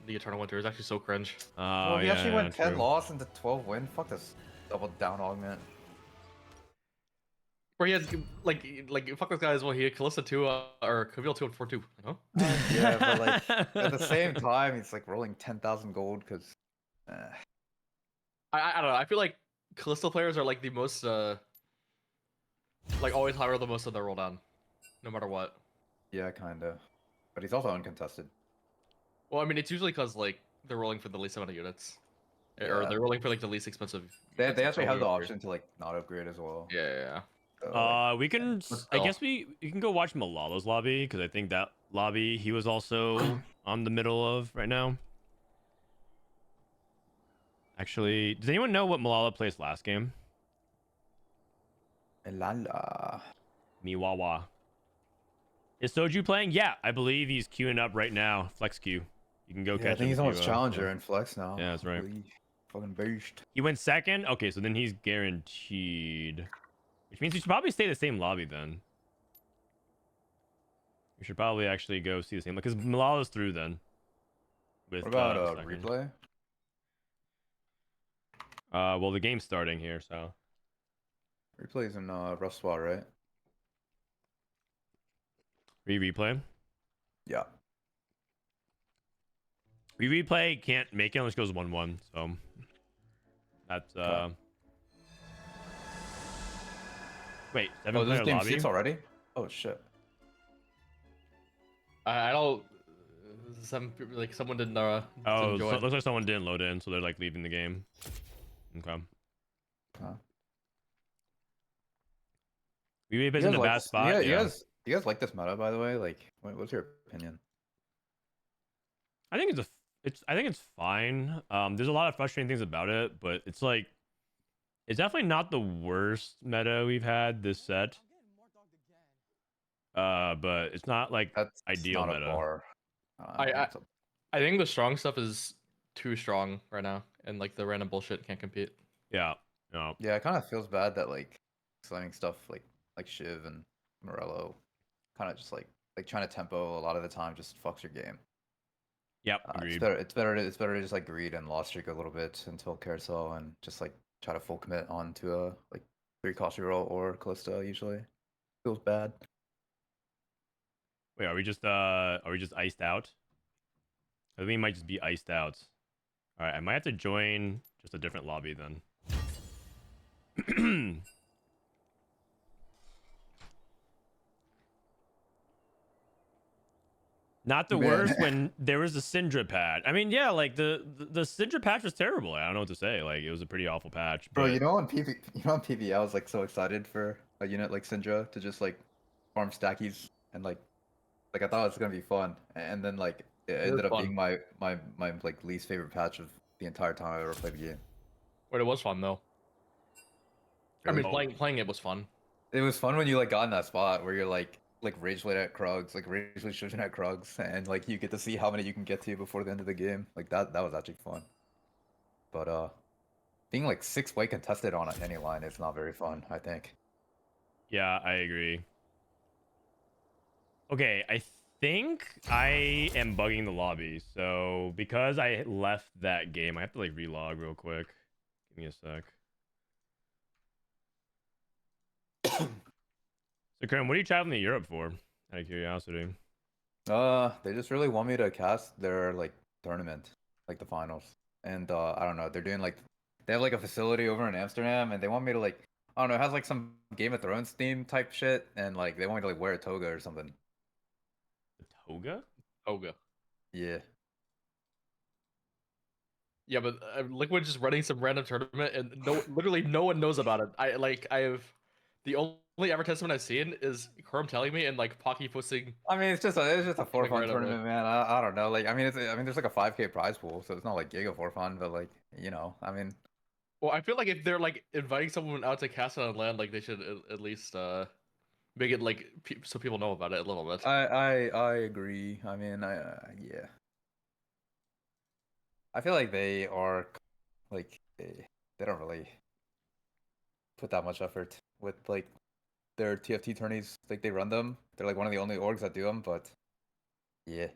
Eternal Winter. It's actually so cringe. Oh, Well, he yeah, actually went 10 true. loss into 12 win. Fuck this double down augment. Where he has like fuck this guy as well. He had Kalista 2 or Kavil 2 and 4-2. Huh? Yeah, but like at the same time, he's like rolling 10,000 gold because. I don't know. I feel like Kalista players are like the most like always high roll the most of their roll down, no matter what. Yeah, kinda. But he's also uncontested. Well, I mean, it's usually because like they're rolling for the least amount of units, or Yeah. they're rolling for like the least expensive. They units actually have the upgrade. option to like not upgrade as well. Yeah. So, like, We can. let's I go. guess we can go watch Milala's lobby because I think that lobby he was also on the middle of right now. Actually, does anyone know what Milala placed last game? Milala. Miwawa. Is Soju playing? Yeah, I believe he's queuing up right now. Flex queue. You can go Yeah, I catch think him. he's if on you, his challenger and flex now. Yeah, that's right. Holy fucking beast. He went second. Okay, so then he's guaranteed, which means he should probably stay the same lobby then. We should probably actually go see the same because Milala's through then. With What about second. replay? Well, the game's starting here, so Replay's in rough spot, right? replay. Yeah. Replay can't make it unless it goes 1-1. So that's Okay. Wait, Oh, 7 this player game lobby. 6 already? Oh shit. I don't. Someone didn't. Oh, didn't so join. it looks like someone didn't load in, so they're like leaving the game. Okay. Huh. Replay is in the like bad this- spot. Yeah, Yeah. you guys like this meta, by the way? Like, what's your opinion? I think I think it's fine. There's a lot of frustrating things about it, but it's like it's definitely not the worst meta we've had this set. But it's not like That's ideal not a meta. bar. I think the strong stuff is too strong right now, and like the random bullshit can't compete. Yeah. No. Yeah, it kind of feels bad that like slamming stuff like Shiv and Morello, kind of just like trying to tempo a lot of the time just fucks your game. Yep. It's Agreed. better to just like greed and lost streak a little bit until carousel and just like try to full commit onto a like 3 cost roll or Callisto usually. Feels bad. Wait, are we just iced out? I think we might just be iced out. All right, I might have to join just a different lobby then. Not the Man. worst when there was a Syndra patch. I mean, yeah, like the Syndra patch was terrible. I don't know what to say. Like it was a pretty awful patch. Bro, but- you know on PvE I was like so excited for a unit like Syndra to just like farm stackies and like I thought it was gonna be fun, and then like it ended up fun. being my like least favorite patch of the entire time I ever played the game. But it was fun though. I mean, Really? playing it was fun. It was fun when you like got in that spot where you're like rage late at Krugs, like rage shooting at Krugs, and like you get to see how many you can get to before the end of the game. Like that was actually fun. But being like 6-way contested on any line is not very fun, I think. Yeah, I agree. Okay, I think I am bugging the lobby. So because I left that game, I have to like relog real quick. Give me a sec. So Kurum, what are you traveling to Europe for? Out of curiosity. They just really want me to cast their like tournament, like the finals. And I don't know, they're doing like they have like a facility over in Amsterdam and they want me to like I don't know, it has like some Game of Thrones theme type shit and like they want me to like wear a toga or something. The toga? Toga. Yeah. Yeah, but Liquid just running some random tournament and literally no one knows about it. I have the only advertisement I've seen is Kurum telling me and like Pocky posting. I mean, it's just a for Like, fun right tournament, man. I don't know. Like, I mean, there's like a 5K prize pool, so it's not like giga for fun, but like, you know, I mean, Well, I feel like if they're like inviting someone out to cast it on land, like they should at least make it like so people know about it a little bit. I agree. I mean, yeah. I feel like they are like they don't really put that much effort with like their TFT tourneys. Like they run them. They're like one of the only orgs that do them, but yeah.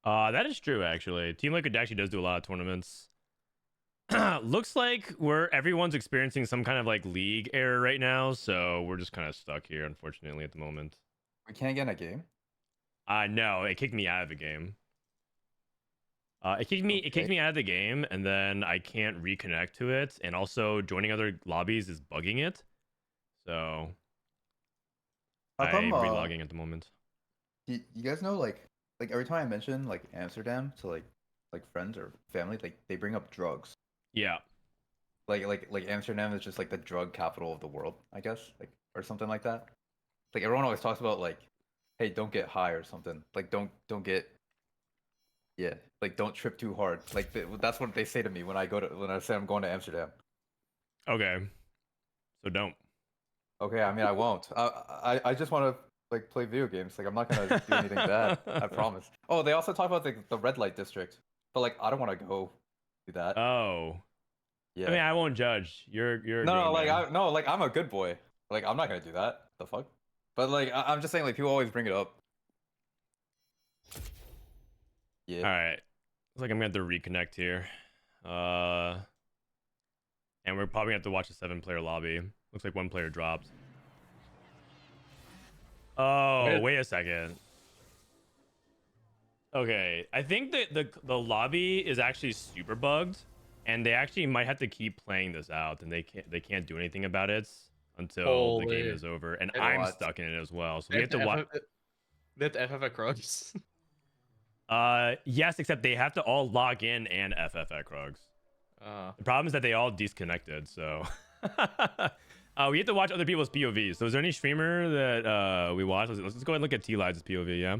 That is true actually. Team Liquid actually does do a lot of tournaments. Looks like everyone's experiencing some kind of like league error right now, so we're just kind of stuck here, unfortunately, at the moment. We can't get in a game. No, it kicked me out of the game. It kicked me out of the game, and then I can't reconnect to it, and also joining other lobbies is bugging it. So How come, I'm relogging at the moment. you guys know like every time I mention like Amsterdam to like friends or family, like they bring up drugs. Yeah. Like Amsterdam is just like the drug capital of the world, I guess, like or something like that. Like everyone always talks about like, hey, don't get high or something. Like don't get yeah, like don't trip too hard. Like that's what they say to me when I say I'm going to Amsterdam. Okay. So don't. Okay, I mean I won't. I just want to like play video games. Like I'm not gonna do anything bad. I promise. Oh, they also talk about the red light district, but like I don't want to go do that. Oh. Yeah. I mean, I won't judge. You're a No, grown man. no, like I'm a good boy. Like I'm not gonna do that. The fuck? But like I'm just saying, like people always bring it up. Yeah. All right. Looks like I'm gonna have to reconnect here. And we're probably gonna have to watch a 7-player lobby. Looks like one player dropped. Oh, wait a second. Okay, I think that the lobby is actually super bugged, and they actually might have to keep playing this out, and they can't do anything about it until the game is over. And I'm What? stuck in it as well, so we have to watch. They have to FF at Krugs. Yes, except they have to all log in and FF at Krugs. The problem is that they all disconnected, so we have to watch other people's POVs. So is there any streamer that we watch? Let's go ahead and look at Tleyds' POV, yeah?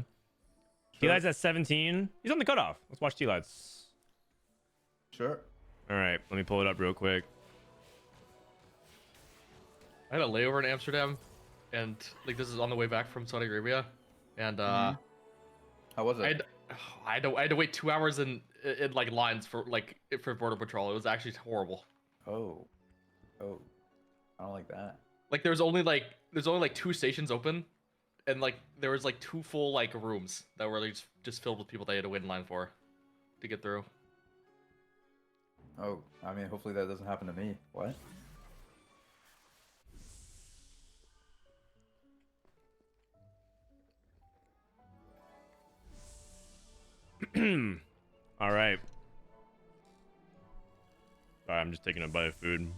Sure. Tleyds at 17. He's on the cutoff. Let's watch Tleyds. Sure. All right, let me pull it up real quick. I had a layover in Amsterdam, and like this is on the way back from Saudi Arabia, and How was it? I had to wait 2 hours in like lines for border patrol. It was actually horrible. Oh, I don't like that. Like there's only like 2 stations open, and like there was like 2 full like rooms that were like, just filled with people that you had to wait in line for to get through. Oh, I mean, hopefully that doesn't happen to me. What? All right. Sorry, I'm just taking a bite of food.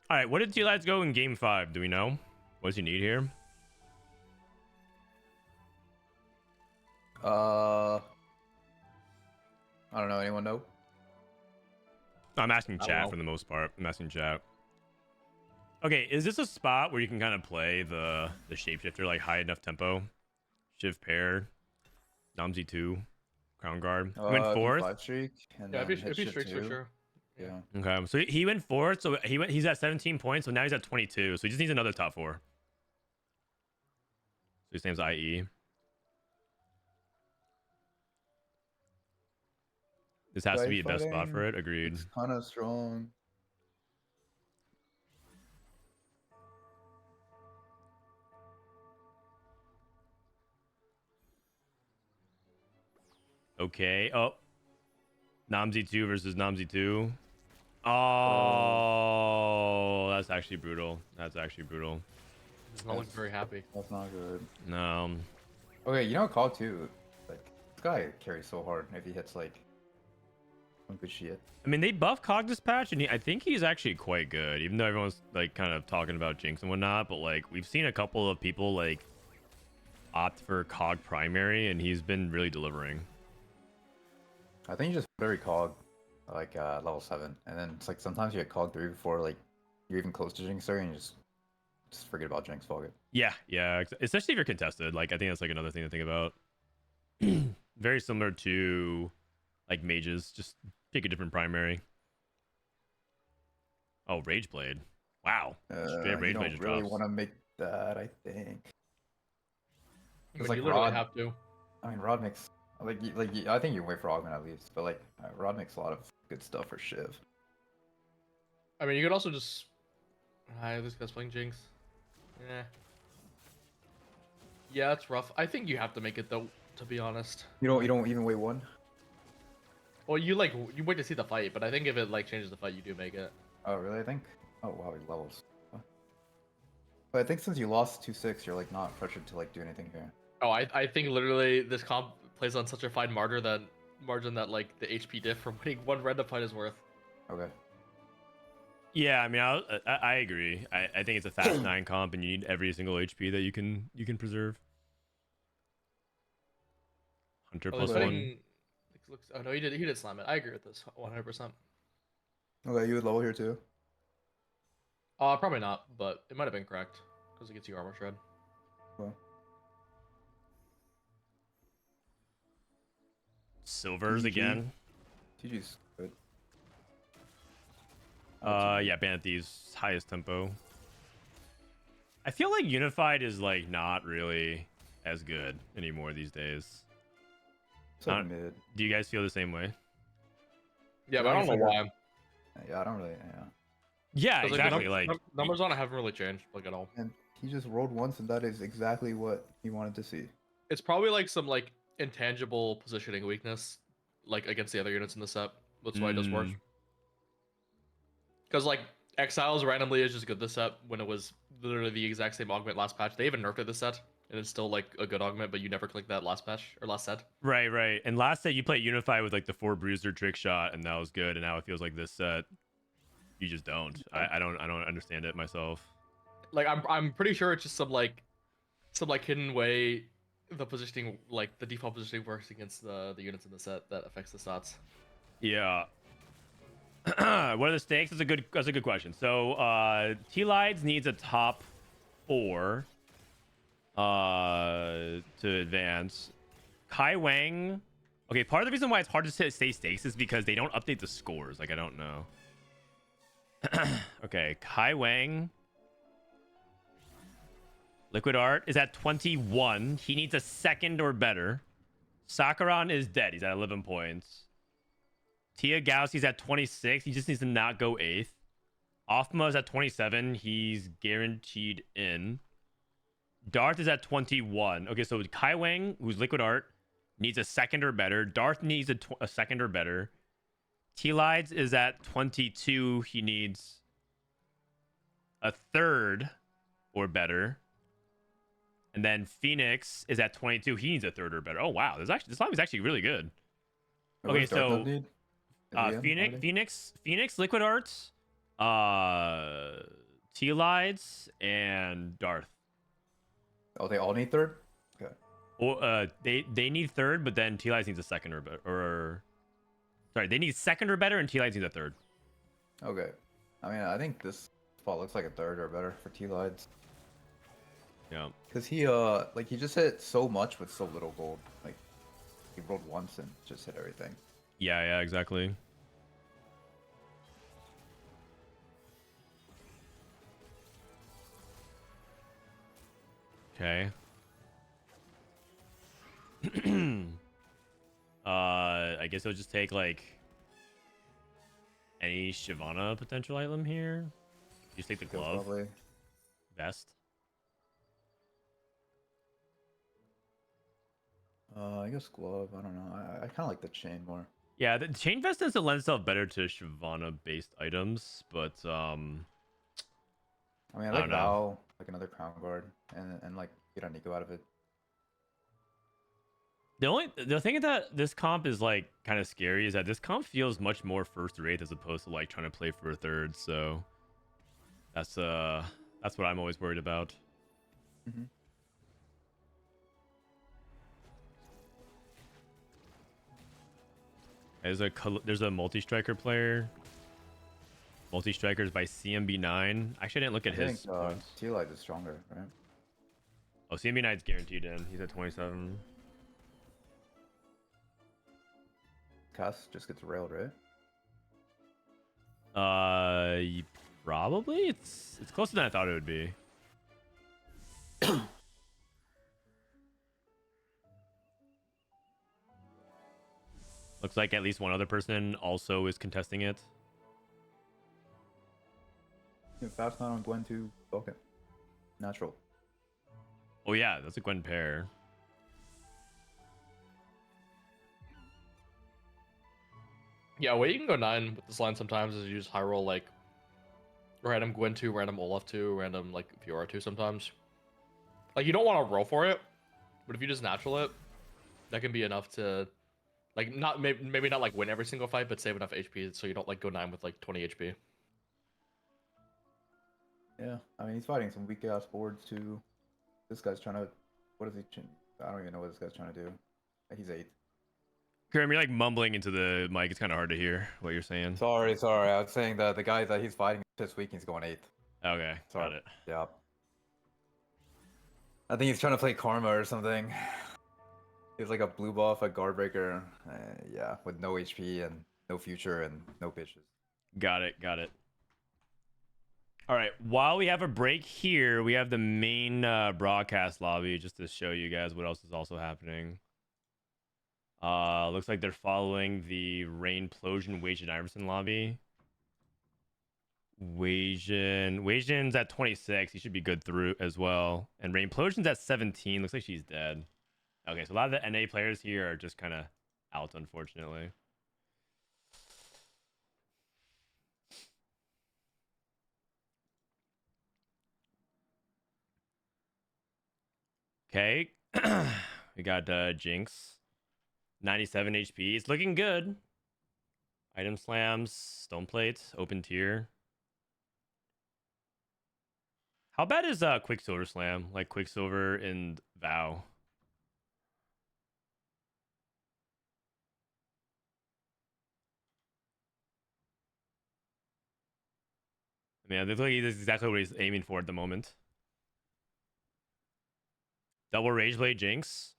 All right, what did Tleyds go in game 5? Do we know? What does he need here? I don't know. Anyone know? I'm asking chat for the most part. I'm asking chat. Okay, is this a spot where you can kind of play the shapeshifter like high enough tempo? Shift pair, Nomsy 2, Crown Guard. He went 4th. 5 streak. And Yeah, then it'd be hit streaks for two. sure. Yeah. Okay, so he went 4th. So he's at 17 points. So now he's at 22. So he just needs another top 4. So his name's IE. This has to Guy be the best spot fighting, for it. Agreed. It's kind of strong. Okay. Oh. Namzi 2 versus Namzi 2. Oh, that's actually brutal. That's actually brutal. He's not looking very happy. That's not good. No. Okay, you know Cog too. Like this guy carries so hard if he hits like some good shit. I mean, they buffed Cog this patch, and I think he's actually quite good, even though everyone's like kind of talking about Jinx and whatnot. But like, we've seen a couple of people like opt for Cog primary, and he's been really delivering. I think you just put every Cog like level 7, and then it's like sometimes you get Cog 3 before like you're even close to Jinx and you just forget about Jinx, fuck it. Yeah, yeah, especially if you're contested. Like, I think that's like another thing to think about. Very similar to like mages, just pick a different primary. Oh, Rage Blade. Wow. Straight up Rage you Blade don't just really drops. want to make that, I think. But It's like you literally Rod. have to. I mean, Rod makes I think you wait for Augment at least, but like Rod makes a lot of good stuff for Shiv. I mean, you could also just. This guy's playing Jinx. Yeah. Yeah, it's rough. I think you have to make it though, to be honest. You don't even wait one. Well, you wait to see the fight, but I think if it like changes the fight, you do make it. Oh really? I think. Oh wow, he levels. But I think since you lost 2-6, you're like not pressured to like do anything here. Oh, I think literally this comp plays on such a fine margin that like the HP diff from winning one random fight is worth. Okay. Yeah, I mean, I agree. I think it's a fast 9 comp, and you need every single HP that you can preserve. Hunter Oh, plus this 1. fighting looks. Oh no, he did slam it. I agree with this 100%. Okay, you would level here too. Probably not, but it might have been correct because it gets you armor shred. Well, Silvers GG. again. TG's good. Yeah, Bandit Thieves, highest tempo. I feel like Unified is like not really as good anymore these days. It's like mid. Do you guys feel the same way? Yeah, but I don't know why. Yeah, I don't really. Yeah. Yeah, 'Cause, exactly. Like, numbers on it haven't really changed like at all. And he just rolled once, and that is exactly what he wanted to see. It's probably like some like intangible positioning weakness, like against the other units in the set. That's why it does work. Because like Exiles randomly is just good this set when it was literally the exact same augment last patch. They even nerfed it this set, and it's still like a good augment, but you never clicked that last patch or last set. right. And last set you played Unified with like the 4 Bruiser trick shot, and that was good. And now it feels like this set, you just don't. I don't understand it myself. Like I'm pretty sure it's just some like hidden way the positioning, like the default positioning works against the units in the set that affects the stats. Yeah. What are the stakes? That's a good question. So Tleyds needs a top 4 to advance. Kai Wang. Okay, part of the reason why it's hard to say stakes is because they don't update the scores. Like, I don't know. Okay, Kai Wang. Liquid Art is at 21. He needs a 2nd or better. Sakaran is dead. He's at 11 points. Tia Gaussi's at 26. He just needs to not go 8th. Offma is at 27. He's guaranteed in. Darth is at 21. Okay, so Kai Wang, who's Liquid Art, needs a 2nd or better. Darth needs a 2nd or better. Tleyds is at 22. He needs a 3rd or better. And then Phoenix is at 22. He needs a 3rd or better. Oh wow, this lobby is actually really good. Okay, so Phoenix, Liquid Arts, Tleyds, and Darth. Oh, they all need 3rd? Okay. Or they need 3rd, but then Tleyds needs a 2nd or better. Or sorry, they need 2nd or better, and Tleyds needs a 3rd. Okay. I mean, I think this spot looks like a 3rd or better for Tleyds. Yeah. Because he he just hit so much with so little gold. Like he rolled once and just hit everything. Yeah, exactly. Okay. I guess it'll just take like any Shyvana potential item here. You just take the Kill glove. probably. Vest. I guess glove. I don't know. I kind of like the chain more. Yeah, the chain vest does lend itself better to Shyvana based items, but I mean, I I like don't know. Vow, like another crown guard, and like get a Nico out of it. The thing that this comp is like kind of scary is that this comp feels much more first rate as opposed to like trying to play for a third. So that's what I'm always worried about. Mm-hmm. There's a multi-striker player. Multi-strikers by CMB9. Actually, I didn't look at I his think points. Tleyds is stronger, right? Oh, CMB9 is guaranteed in. He's at 27. Cass just gets railed, right? Probably. It's closer than I thought it would be. Looks like at least one other person also is contesting it. Yeah, fast man on Gwen too. Okay. Natural. Oh yeah, that's a Gwen pair. Yeah, way you can go 9 with this line sometimes is you use high roll like random Gwen 2, random Olaf 2, random like Fiora 2 sometimes. Like you don't want to roll for it, but if you just natural it, that can be enough to like not maybe not like win every single fight, but save enough HP so you don't like go 9 with like 20 HP. Yeah, I mean he's fighting some weak ass boards too. This guy's trying to. What is he? I don't even know what this guy's trying to do. He's 8th. Kurum, you're like mumbling into the mic. It's kind of hard to hear what you're saying. Sorry. I was saying that the guy that he's fighting this week, he's going 8th. Okay, got Sorry. it. Yeah. I think he's trying to play Karma or something. He's like a blue buff, a guard breaker. Yeah, with no HP and no future and no pitches. Got it. All right. While we have a break here, we have the main broadcast lobby just to show you guys what else is also happening. Looks like they're following the Rainplosion Wasianiverson lobby. Wasian's at 26. He should be good through as well. And Rainplosion's at 17. Looks like she's dead. Okay, so a lot of the NA players here are just kind of out, unfortunately. Okay. We got Jinx. 97 HP. It's looking good. Item slams, stone plate, open tier. How bad is Quicksilver slam? Like Quicksilver and Vow. I mean, I think this is exactly what he's aiming for at the moment. Double Rage Blade Jinx.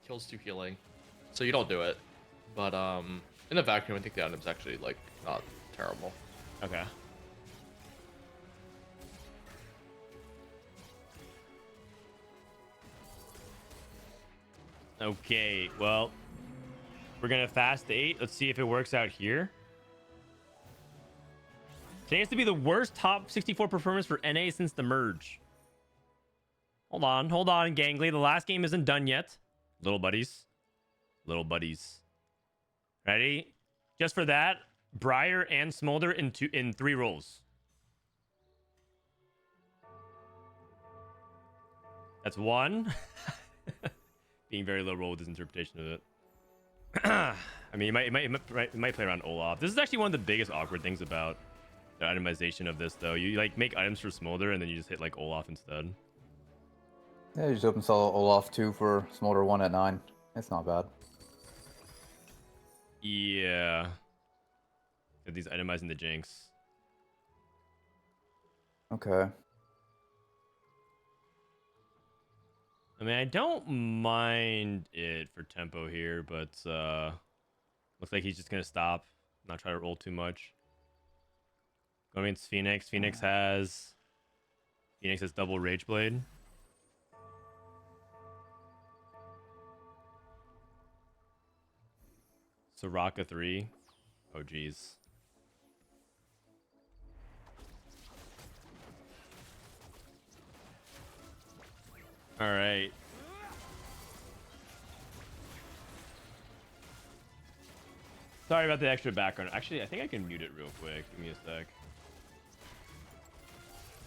Kills 2 healing, so you don't do it. But in the vacuum, I think the item's actually like not terrible. Okay. Okay, well, we're gonna fast 8. Let's see if it works out here. Chance to be the worst top 64 performance for NA since the merge. Hold on, Gangly. The last game isn't done yet. Little buddies. Ready? Just for that, Briar and Smolder in 3 rolls. That's 1. Being very low roll with his interpretation of it. I mean, it might play around Olaf. This is actually one of the biggest awkward things about the itemization of this, though. You like make items for Smolder and then you just hit like Olaf instead. Yeah, you just open solo Olaf 2 for Smolder 1 at 9. It's not bad. Yeah. Get these itemizing the Jinx. Okay. I mean, I don't mind it for tempo here, but looks like he's just gonna stop, not try to roll too much. Going against Phoenix. Phoenix has double Rage Blade. Soraka 3. Oh, geez. All right. Sorry about the extra background. Actually, I think I can mute it real quick. Give me a sec.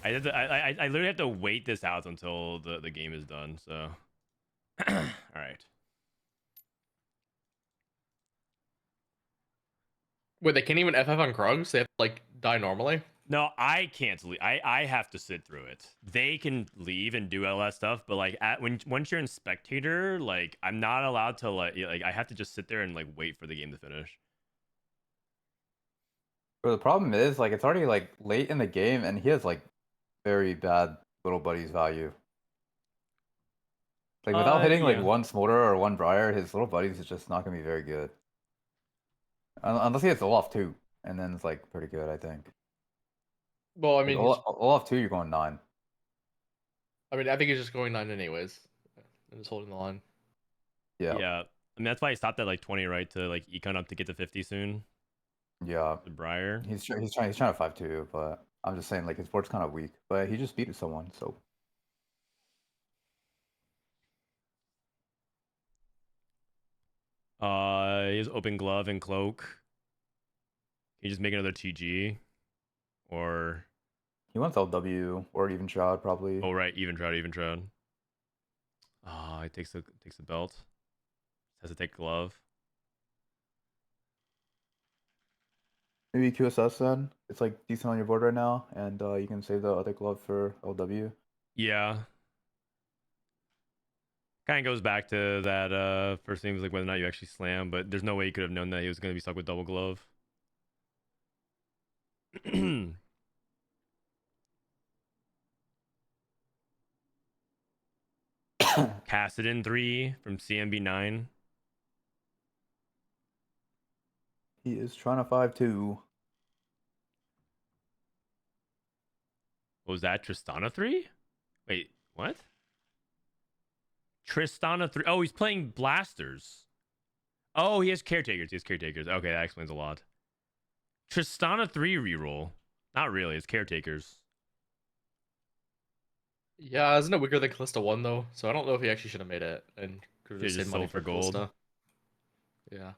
I literally have to wait this out until the game is done. So, all right. Wait, they can't even FF on Krugs? They have to like die normally? No, I can't leave. I have to sit through it. They can leave and do all that stuff, but like once you're in spectator, like I'm not allowed to like I have to just sit there and like wait for the game to finish. But the problem is, like, it's already like late in the game, and he has like very bad little buddies value. Like without hitting like Yeah. one Smolder or one Briar, his little buddies is just not gonna be very good. Unless he hits Olaf 2, and then it's like pretty good, I think. Well, I Like, mean, Olaf 2, you're going 9. I think he's just going 9 anyways, and just holding the line. Yeah. Yeah. I mean that's why he stopped at like 20, right? To like econ up to get to 50 soon. Yeah. The Briar. He's trying to 5-2, but I'm just saying like his board's kind of weak. But he just beat someone, so. He has open glove and cloak. Can you just make another TG? Or He wants LW or even Shroud probably. oh right, even Trout. Ah, he takes the belt. Has to take glove. Maybe QSS then. It's like decent on your board right now, and you can save the other glove for LW. Yeah. Kind of goes back to that first thing was like whether or not you actually slam, but there's no way you could have known that he was going to be stuck with double glove. Cassidon 3 from CMB9. He is trying to 5-2. What was that? Tristana 3? Wait, what? Tristana 3. Oh, he's playing blasters. Oh, he has caretakers. Okay, that explains a lot. Tristana 3 reroll. Not really, it's caretakers. Yeah, isn't it weaker than Callista 1 though? So I don't know if he actually should have made it and could have Should've just just saved money sold for for gold. Callista.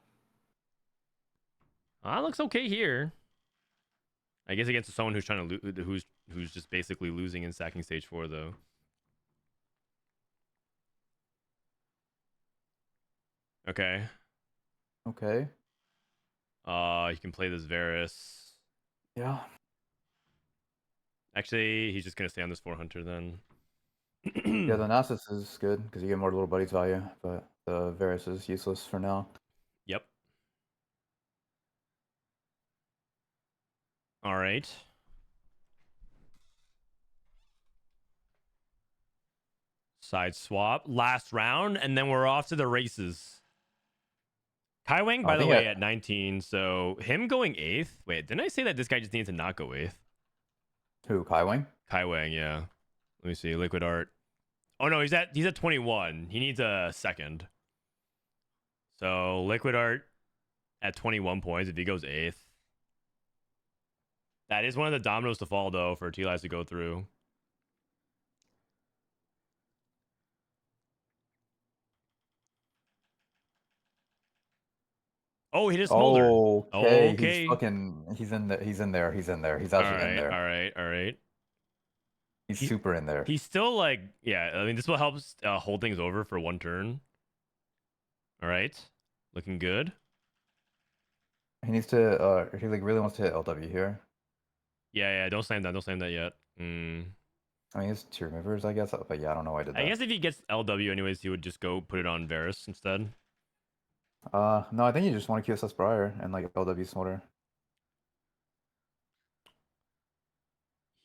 Yeah. Looks okay here. I guess against someone who's trying to who's just basically losing in stacking stage 4 though. Okay. Okay. You can play this Varus. Yeah. Actually, he's just gonna stay on this 4 hunter then. Yeah, the Nasus is good because you get more little buddies value, but the Varus is useless for now. Yep. All right. Side swap. Last round, and then we're off to the races. Kai Wang, by the way, at 19. So him going 8th. Wait, didn't I say that this guy just needs to not go 8th? Who, Kai Wang? Kai Wang, yeah. Let me see. Liquid Art. Oh no, he's at 21. He needs a second. So Liquid Art at 21 points if he goes 8th. That is one of the dominoes to fall though for Tleyds to go through. Oh, he just smoldered. Okay, Okay. he's in there. He's actually in there. All right. He's super in there. He's still like, yeah, I mean, this will help hold things over for one turn. All right. Looking good. He needs to, he like really wants to hit LW here. Yeah, don't slam that yet. I mean, it's 2 removers, I guess, but yeah, I don't know why I did that. I guess if he gets LW anyways, he would just go put it on Varus instead. No, I think you just want to QSS Briar and like LW Smolder.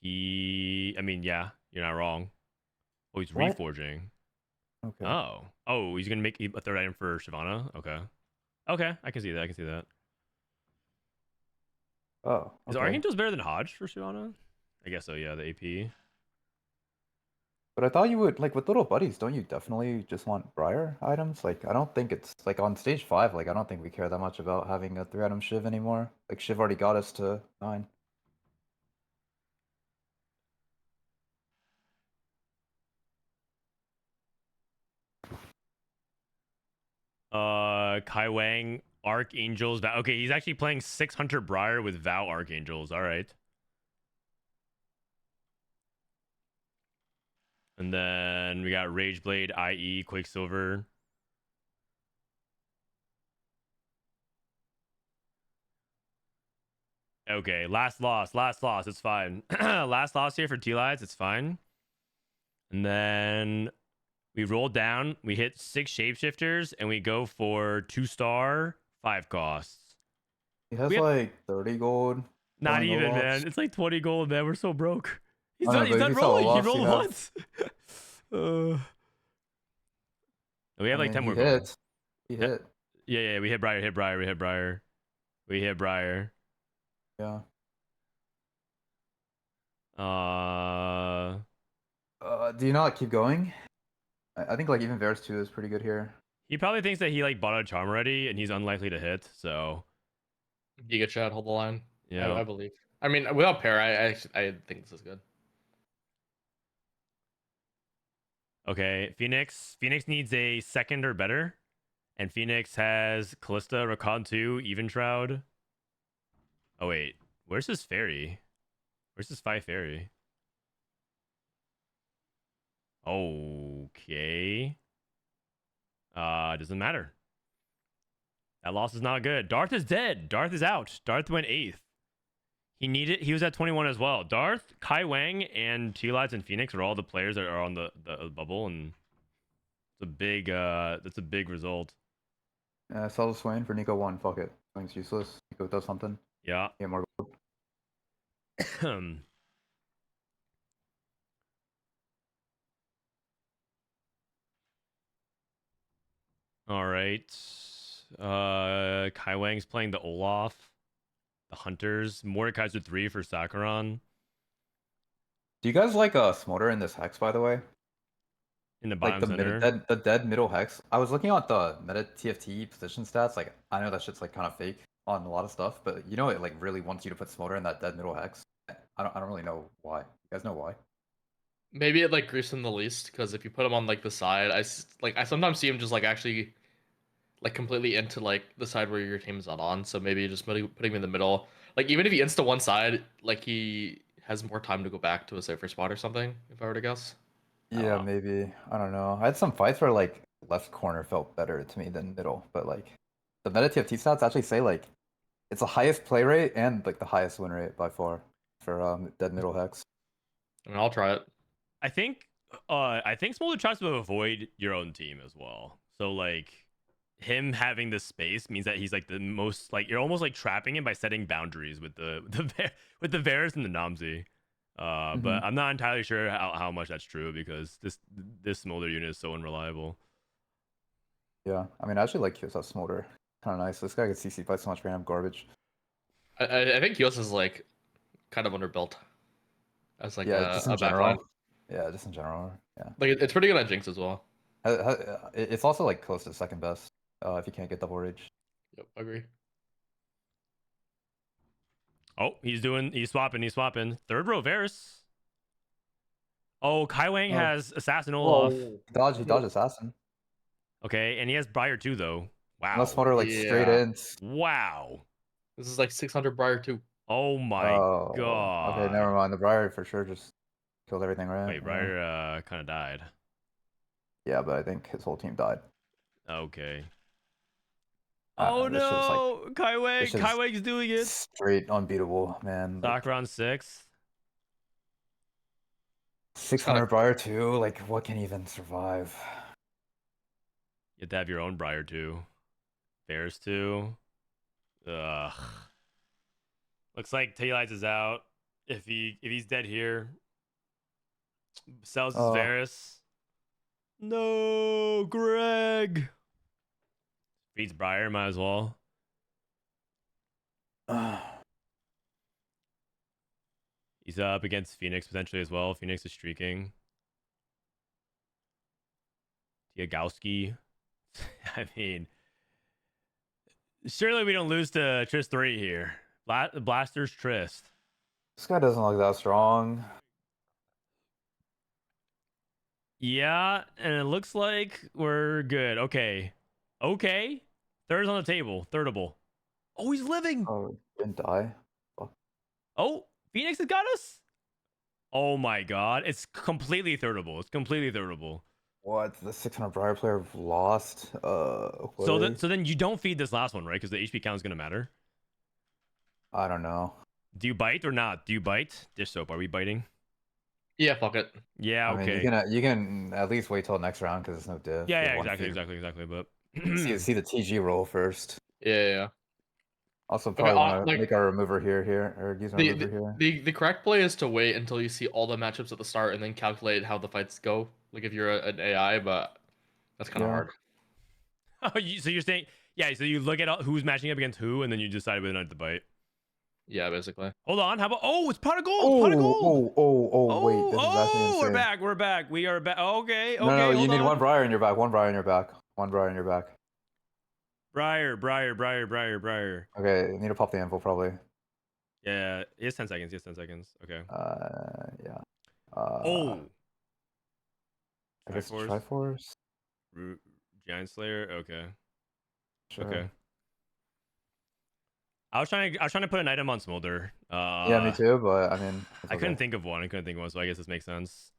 I mean, yeah, you're not wrong. Oh, he's What? reforging. Okay. Oh, he's gonna make a third item for Shyvana. Okay, I can see that. Oh. Is Okay. Archangel's better than Hodge for Shyvana? I guess so. Yeah, the AP. But I thought you would like with little buddies. Don't you definitely just want Briar items? Like I don't think it's like on stage 5. Like I don't think we care that much about having a 3-item Shiv anymore. Like Shiv already got us to 9. Kai Wang, Archangels. Okay, he's actually playing 6 Hunter Briar with Vow Archangels. All right. And then we got Rageblade, IE, Quicksilver. Okay, last loss. It's fine. Last loss here for Tleyds. It's fine. And then we roll down. We hit 6 shapeshifters, and we go for 2-star, 5 costs. He has We have- like 30 gold. Not going even, Olafs. man. It's like 20 gold, man. We're so broke. He's I know, done, he's but done if you sell rolling. He Olafs, you rolled have- once. We have I like mean, 10 more he gold. hit. He Yeah. hit. Yeah, we hit Briar, we hit Briar. Yeah. Do you not keep going? I think like even Varus 2 is pretty good here. He probably thinks that he like bought a charm already and he's unlikely to hit, so Giga Chat, hold the line. yeah. I believe. I mean, without pair, I think this is good. Okay, Phoenix needs a 2nd or better. And Phoenix has Callista, Rakan 2, Even Shroud. Oh wait, where's his fairy? Where's his 5 fairy? Okay. Doesn't matter. That loss is not good. Darth is dead. Darth is out. Darth went 8th. He was at 21 as well. Darth, Kai Wang, and Tleyds and Phoenix are all the players that are on the bubble, and it's a big that's a big result. Sell the Swain for Nico 1. Fuck it. Swain's useless. Nico does something. Yeah. Get more gold. All right. Kai Wang's playing the Olaf, the Hunters. Mordekaiser 3 for Sakharon Do you guys like Smolder in this hex, by the way? in the Like bottom center. the dead middle hex. I was looking at the meta TFT position stats. Like I know that shit's like kind of fake on a lot of stuff, but you know it like really wants you to put Smolder in that dead middle hex. I don't really know why. You guys know why? Maybe it like greased him the least because if you put him on like the side, I sometimes see him just like actually like completely into like the side where your team's not on. So maybe just putting him in the middle. Like even if he insta one side, like he has more time to go back to a safer spot or something. If I were to guess. Yeah, maybe. I don't know. I had some fights where like left corner felt better to me than middle, but like the meta TFT stats actually say like it's the highest play rate and like the highest win rate by far for dead middle hex. I mean, I'll try it. I think Smolder tries to avoid your own team as well. So like him having the space means that he's like the most like you're almost like trapping him by setting boundaries with the Varus and the Namzi. But I'm not entirely sure how much that's true because this Smolder unit is so unreliable. Yeah, I mean I actually like QSS Smolder. Kind of nice. This guy gets CC by so much random garbage. I think Kios is like kind of underbuilt as like Yeah, just in a general. backline. Yeah, just in general. Yeah. Like it's pretty good at Jinx as well. It's also like close to second best if you can't get double rage. Yep, agree. Oh, he's swapping. 3rd row Varus. Oh, Kai Wang has Assassin Olaf. He dodged assassin. Okay, and he has Briar too though. Wow. Unless Smolder like straight in. Wow. This is like 600 Briar too. Oh my god. Okay, never mind. The Briar for sure just killed everything, right? Wait, Briar kind of died. Yeah, but I think his whole team died. Okay. Oh no! Kai Wang's doing it. Straight unbeatable, man. Sakharon 6. 600 Briar too. Like, what can even survive? You have to have your own Briar too. Bears too. Ugh. Looks like Tleyds is out. If he's dead here, sells his Varus. No, Greg. Beats Briar, might as well. He's up against Phoenix potentially as well. Phoenix is streaking. Tiagowski. I mean, surely we don't lose to Trist 3 here. Blaster's Trist. This guy doesn't look that strong. Yeah, and it looks like we're good. Okay. Okay. Third's on the table. Thirdable. Oh, he's living. Oh, didn't die. Oh, Phoenix has got us. Oh my god. It's completely thirdable. It's completely thirdable. What? The 600 Briar player lost? Okay. So then you don't feed this last one, right? Because the HP count is gonna matter. I don't know. Do you bite or not? Do you bite? Dishsoap, are we biting? Yeah, fuck it. Yeah, I mean, okay. you can at least wait till next round because it's no diff. You have Yeah, one exactly. feed. But See the TG roll first. Yeah. Also, Okay, probably want to like make our remover here, or use our the, remover the, here. the correct play is to wait until you see all the matchups at the start and then calculate how the fights go. Like if you're an AI, but that's kind of Yeah. hard. oh, so you're saying, yeah, so you look at who's matching up against who, and then you decide whether or not to bite. Yeah, basically. Hold on, how about, oh, it's pot of gold, pot of gold. Wait, this is actually insane. We're back. We are back. Okay, No, you hold need on. one Briar in your back, one Briar in your back. Briar. Okay, you need to pop the info probably. Yeah, he has 10 seconds. Okay. Yeah. Oh. I guess Triforce. Triforce. Giant Slayer. Okay. Sure. Okay. I was trying to put an item on Smolder. Yeah, me too. But I mean, I couldn't think of one. So I guess this makes sense.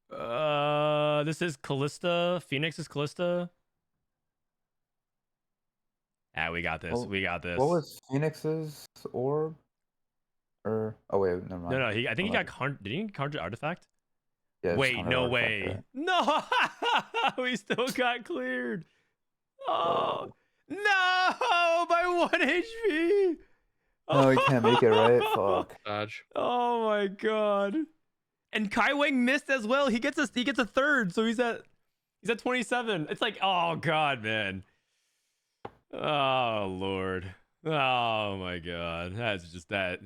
This is Callista. Phoenix is Callista. Ah, we got this. Well, we got this. What was Phoenix's orb? Or oh wait, never mind. No. I think he got did he conjure artifact? Yeah, it's Wait, Conjure no Artifact, way. right? No, we still got cleared. Oh no, by 1 HP. No, he can't make it, right? Fuck. Dodge. Oh my god. And Kai Wang missed as well. He gets a third, so he's at 27. It's like, oh god, man. Oh lord. Oh my god. That's just that.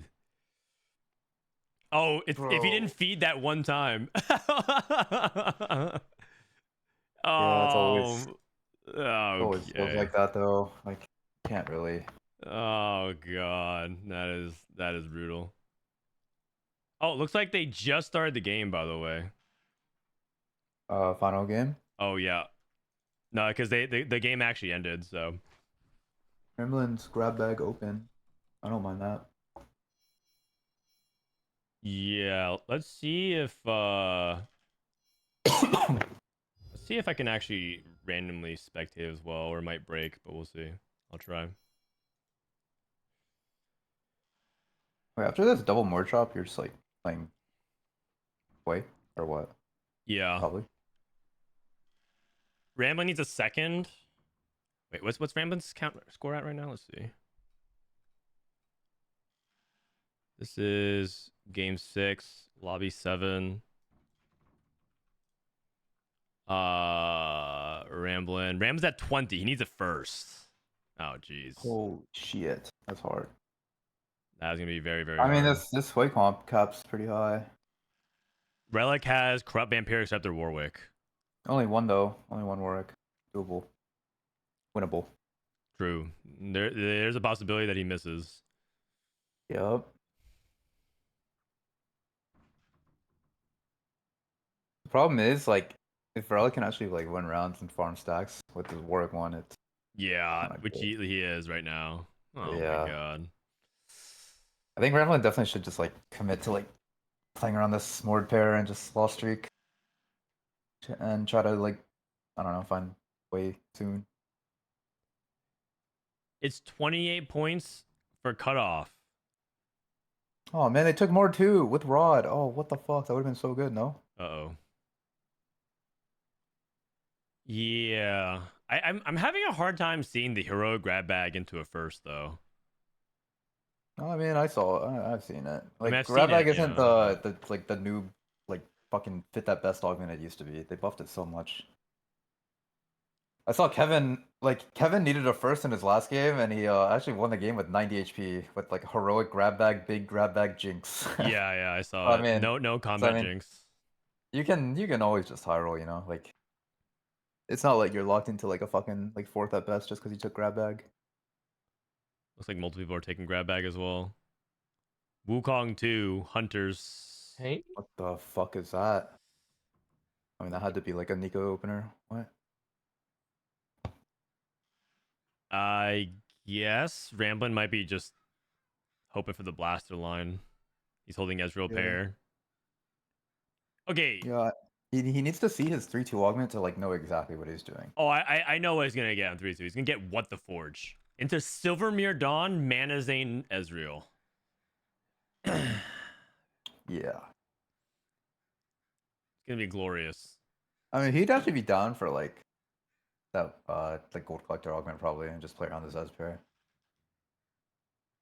Oh, if he didn't feed that one time. Yeah, it's always okay. feels like that though. Like, can't really. Oh god, that is brutal. Oh, it looks like they just started the game, by the way. Final game. Oh yeah, no, because the game actually ended. So Ramblinn's grab bag open. I don't mind that. yeah, let's see if I can actually randomly spectate as well, or it might break, but we'll see. I'll try. Wait, after this double more chop, you're just like playing Wait, or what? Yeah. Probably. Ramblinn needs a second. Wait, what's Ramblinn's score at right now? Let's see. This is game 6, lobby 7. Ramblinn. Ram's at 20. He needs a first. Oh jeez. Oh shit, that's hard. That's gonna be very, very I hard. mean, this way comp cap's pretty high. Relic has Corrupt Vampire Scepter Warwick. Only one though. Only one Warwick. Doable. Winnable. True. There's a possibility that he misses. Yep. The problem is, like, if Relic can actually like win rounds and farm stacks with the Warwick one, it's Yeah, not which good. he is right now. Oh Yeah. my god. I think Ramblinnn definitely should just like commit to like playing around this Mord pair and just lost streak and try to like, I don't know, find way soon. It's 28 points for cutoff. Oh man, they took Mord too with Rod. Oh, what the fuck? That would have been so good, no? Uh-oh. Yeah. I'm having a hard time seeing the hero grab bag into a first though. No, I mean, I've seen it. Like, I've grab seen bag it, isn't yeah. the new like fucking fit that best augment it used to be. They buffed it so much. I saw Kevin needed a first in his last game, and he actually won the game with 90 HP with like heroic grab bag, big grab bag jinx. Yeah, I saw I it. mean, No combat I mean, jinx. You can always just high roll, you know, like it's not like you're locked into like a fucking like fourth at best just because you took grab bag. Looks like multiple people are taking grab bag as well. Wukong 2, Hunters. Hey, What the fuck is that? I mean, that had to be like a Nico opener. What? I guess Ramblinn might be just hoping for the blaster line. He's holding Ezreal Yeah. pair. Okay. Yeah, he needs to see his 3/2 augment to like know exactly what he's doing. Oh, I know what he's gonna get on 3-2. He's gonna get What the Forge. Into Silvermere Dawn, Mana Zane Ezreal. Yeah. It's gonna be glorious. I mean, he'd actually be down for like that like gold collector augment probably and just play around the Zez pair.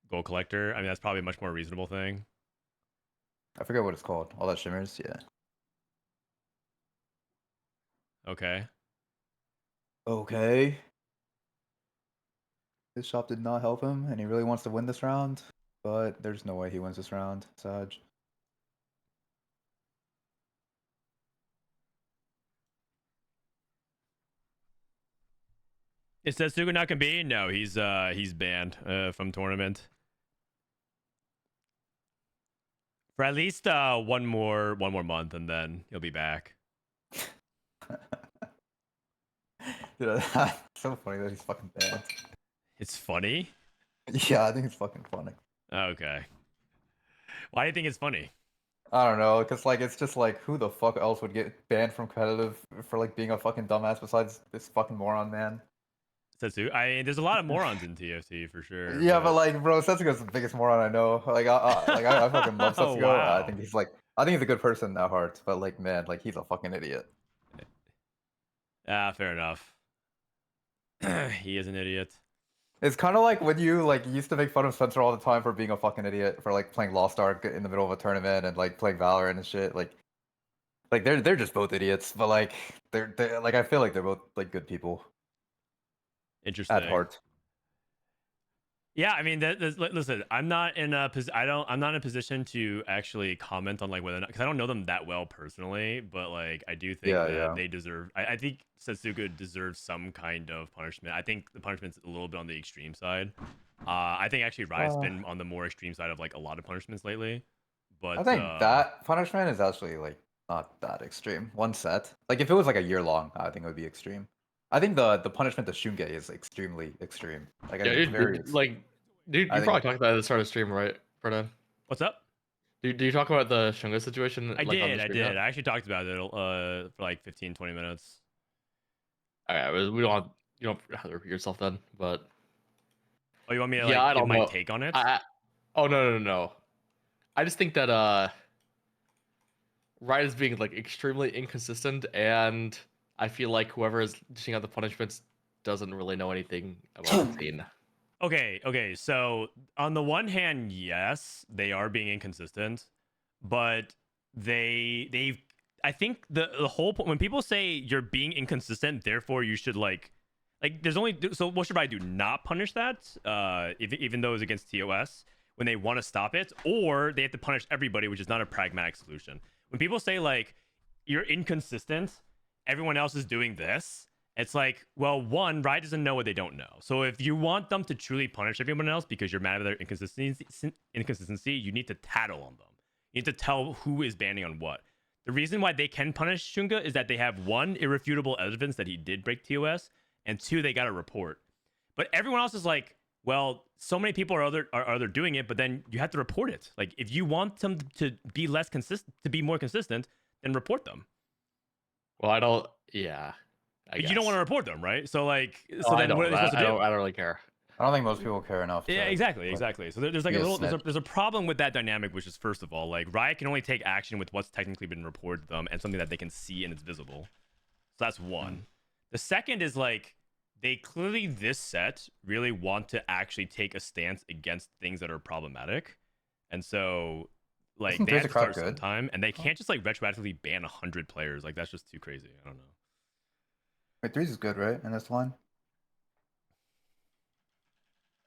Gold Collector. I mean, that's probably a much more reasonable thing. I forget what it's called. All that shimmers, yeah. Okay. Okay. His shop did not help him, and he really wants to win this round, but there's no way he wins this round, Sag. Is Setsuga not gonna be? No, he's banned from tournament. For at least one more month, and then he'll be back. Dude, that's so funny that he's fucking banned. It's funny. Yeah, I think it's fucking funny. Okay. Why do you think it's funny? I don't know, cause like it's just like who the fuck else would get banned from competitive for like being a fucking dumbass besides this fucking moron man? Setsuga. I mean, there's a lot of morons in TFT for sure. Yeah, but like, bro, Setsuga's the biggest moron I know. Like, I fucking love Oh, Setsuga. wow. I think he's a good person at heart, but like, man, like he's a fucking idiot. Ah, fair enough. He is an idiot. It's kind of like when you like used to make fun of Spencer all the time for being a fucking idiot for like playing Lost Ark in the middle of a tournament and like playing Valorant and shit. Like they're just both idiots, but like they're like I feel like they're both like good people Interesting. at heart. Yeah, I mean, listen, I'm not in a I'm not in a position to actually comment on like whether or not, because I don't know them that well personally, but like I do think that they deserve. I think Setsuga deserves some kind of punishment. I think the punishment's a little bit on the extreme side. I think actually Riot's been on the more extreme side of like a lot of punishments lately. But I think that punishment is actually like not that extreme. One set, like if it was like a year long, I think it would be extreme. I think the punishment to Shunge is extremely extreme. Like, yeah, I think dude, you probably talked about it at the start of stream, right, Frodan? What's up? Do you talk about the Shunga situation? I like, did. on the stream I actually talked about it for like 15-20 minutes. All right, you don't have to repeat yourself then, but Oh, you want me to like give my take on it? Oh no. I just think that Riot is being like extremely inconsistent, and I feel like whoever is dishing out the punishments doesn't really know anything about the scene. Okay. So on the one hand, yes, they are being inconsistent, but they've. I think the whole point when people say you're being inconsistent, therefore you should like there's only so what should I do? Not punish that, even though it's against TOS when they want to stop it, or they have to punish everybody, which is not a pragmatic solution. When people say like you're inconsistent, everyone else is doing this. It's like, well, one, Riot doesn't know what they don't know. So if you want them to truly punish everyone else because you're mad at their inconsistency, you need to tattle on them. You need to tell who is banning on what. The reason why they can punish Shunga is that they have one, irrefutable evidence that he did break TOS, and two, they got a report. But everyone else is like, well, so many people are doing it, but then you have to report it. Like, if you want them to be less consistent, to be more consistent, then report them. Well, I don't. Yeah. But you don't want to report them, right? So like, so then what are they supposed to do? I don't really care. I don't think most people care enough. Yeah, exactly. So there's like there's a problem with that dynamic, which is first of all, like Riot can only take action with what's technically been reported to them and something that they can see and it's visible. So that's one. The second is like they clearly this set really want to actually take a stance against things that are problematic, and so like they have to start sometime, and they can't just like retroactively ban 100 players. Like that's just too crazy. I don't know. Wait, Tleyds is good, right? In this line.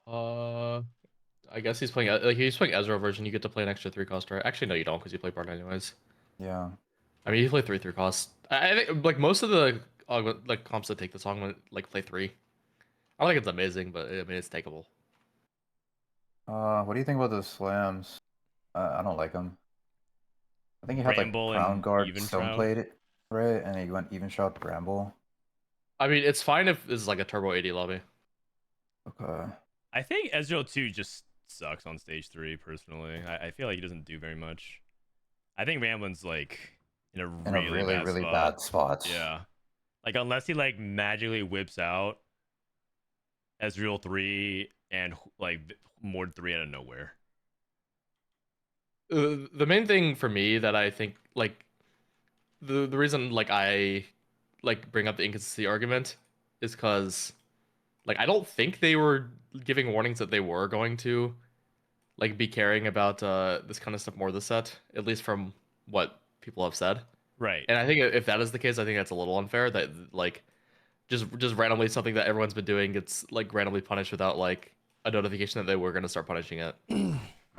I guess he's playing Ezra version. You get to play an extra 3 cost, right? Actually, no, you don't because you play Bard anyways. Yeah. I mean, you play 3/3 cost. I think like most of the like comps that take this long like play 3. I don't think it's amazing, but I mean it's takeable. What do you think about those slams? I don't like them. I think you had like Bramble Crown and Guard Even some Shroud. played it, right? And you went Even Shroud Bramble. I mean, it's fine if this is like a turbo 80 lobby. Okay. I think Ezreal 2 just sucks on stage 3, personally. I feel like he doesn't do very much. I think Ramblinn's like in a In really, a really, bad really spot. bad spot. Yeah. Like unless he like magically whips out Ezreal 3 and like Mord 3 out of nowhere. The main thing for me that I think like the reason like I like bring up the inconsistency argument is because like I don't think they were giving warnings that they were going to like be caring about this kind of stuff more this set, at least from what people have said. Right. And I think if that is the case, I think that's a little unfair that like just randomly something that everyone's been doing gets like randomly punished without like a notification that they were going to start punishing it.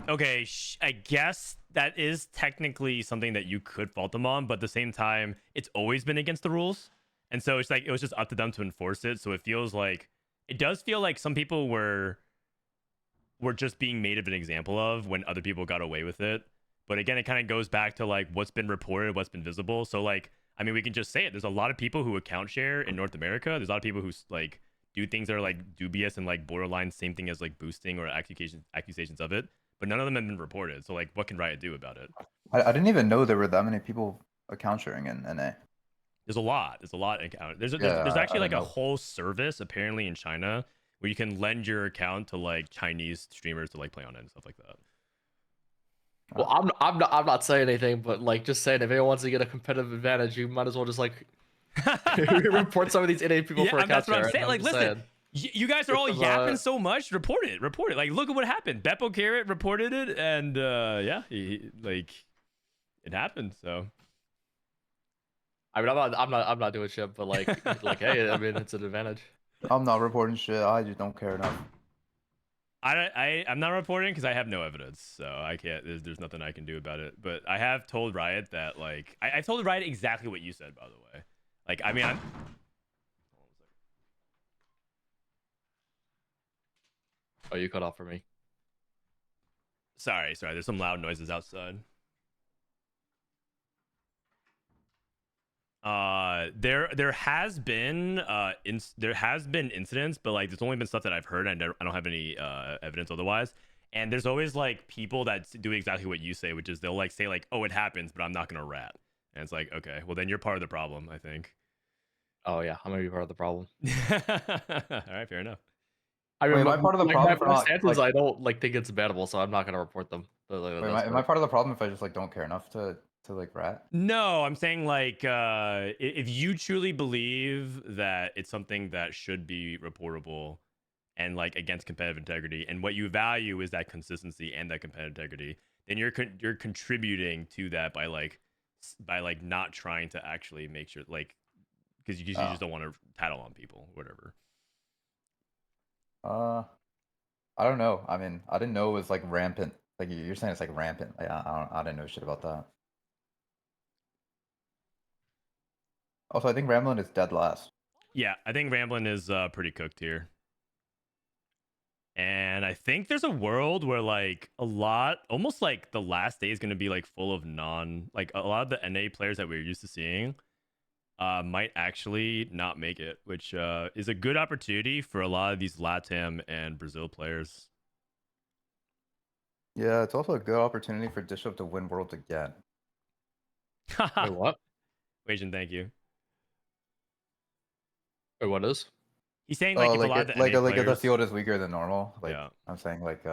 Okay, I guess that is technically something that you could fault them on, but at the same time, it's always been against the rules. And so it's like it was just up to them to enforce it. So it feels like it does feel like some people were just being made of an example of when other people got away with it. But again, it kind of goes back to like what's been reported, what's been visible. So like, I mean, we can just say it. There's a lot of people who account share in North America. There's a lot of people who like do things that are like dubious and like borderline same thing as like boosting or accusations of it. But none of them have been reported. So like, what can Riot do about it? I didn't even know there were that many people account sharing in NA. There's a lot. There's a lot in account. There's Yeah, actually I like didn't a know. whole service apparently in China where you can lend your account to like Chinese streamers to like play on it and stuff like that. Well, I'm not saying anything, but like just saying if anyone wants to get a competitive advantage, you might as well just like report some of these NA people for Yeah, account that's what I'm share. saying. I'm Like, just listen, saying. you guys are all Because, yapping so much. Report it. Report it. Like, look at what happened. Beppo Carrot reported it, and yeah, like it happened. So I mean, I'm not doing shit, but like hey, I mean, it's an advantage. I'm not reporting shit. I just don't care enough. I'm not reporting because I have no evidence, so I can't. There's nothing I can do about it. But I have told Riot that like I told Riot exactly what you said, by the way. Like, I mean, Oh, you cut off for me. sorry. There's some loud noises outside. There has been incidents, but like there's only been stuff that I've heard. I don't have any evidence otherwise. And there's always like people that do exactly what you say, which is they'll like say like, oh, it happens, but I'm not gonna rat. And it's like, okay, well then you're part of the problem, I think. Oh yeah, I'm gonna be part of the problem. All right, fair enough. I Wait, mean, am I part of the like problem for my not stance is like? I don't like think it's bannable, so I'm not gonna report them. But, like, Wait, that's am I part of the problem if I just like don't care enough to like rat? No, I'm saying like if you truly believe that it's something that should be reportable and like against competitive integrity, and what you value is that consistency and that competitive integrity, then you're contributing to that by like not trying to actually make sure like because you just don't want to tattle on people, whatever. I don't know. I mean, I didn't know it was like rampant. Like you're saying it's like rampant. Like I didn't know shit about that. Also, I think Ramblin is dead last. Yeah, I think Ramblinn is pretty cooked here. And I think there's a world where like a lot, almost like the last day is going to be like full of like a lot of the NA players that we're used to seeing might actually not make it, which is a good opportunity for a lot of these LATAM and Brazil players. Yeah, it's also a good opportunity for Dishsoap to win Worlds again. Wait, what? Wajin, thank you. Wait, what is? He's saying like if a lot of the NA like if the players, field is weaker than normal, like yeah. I'm saying like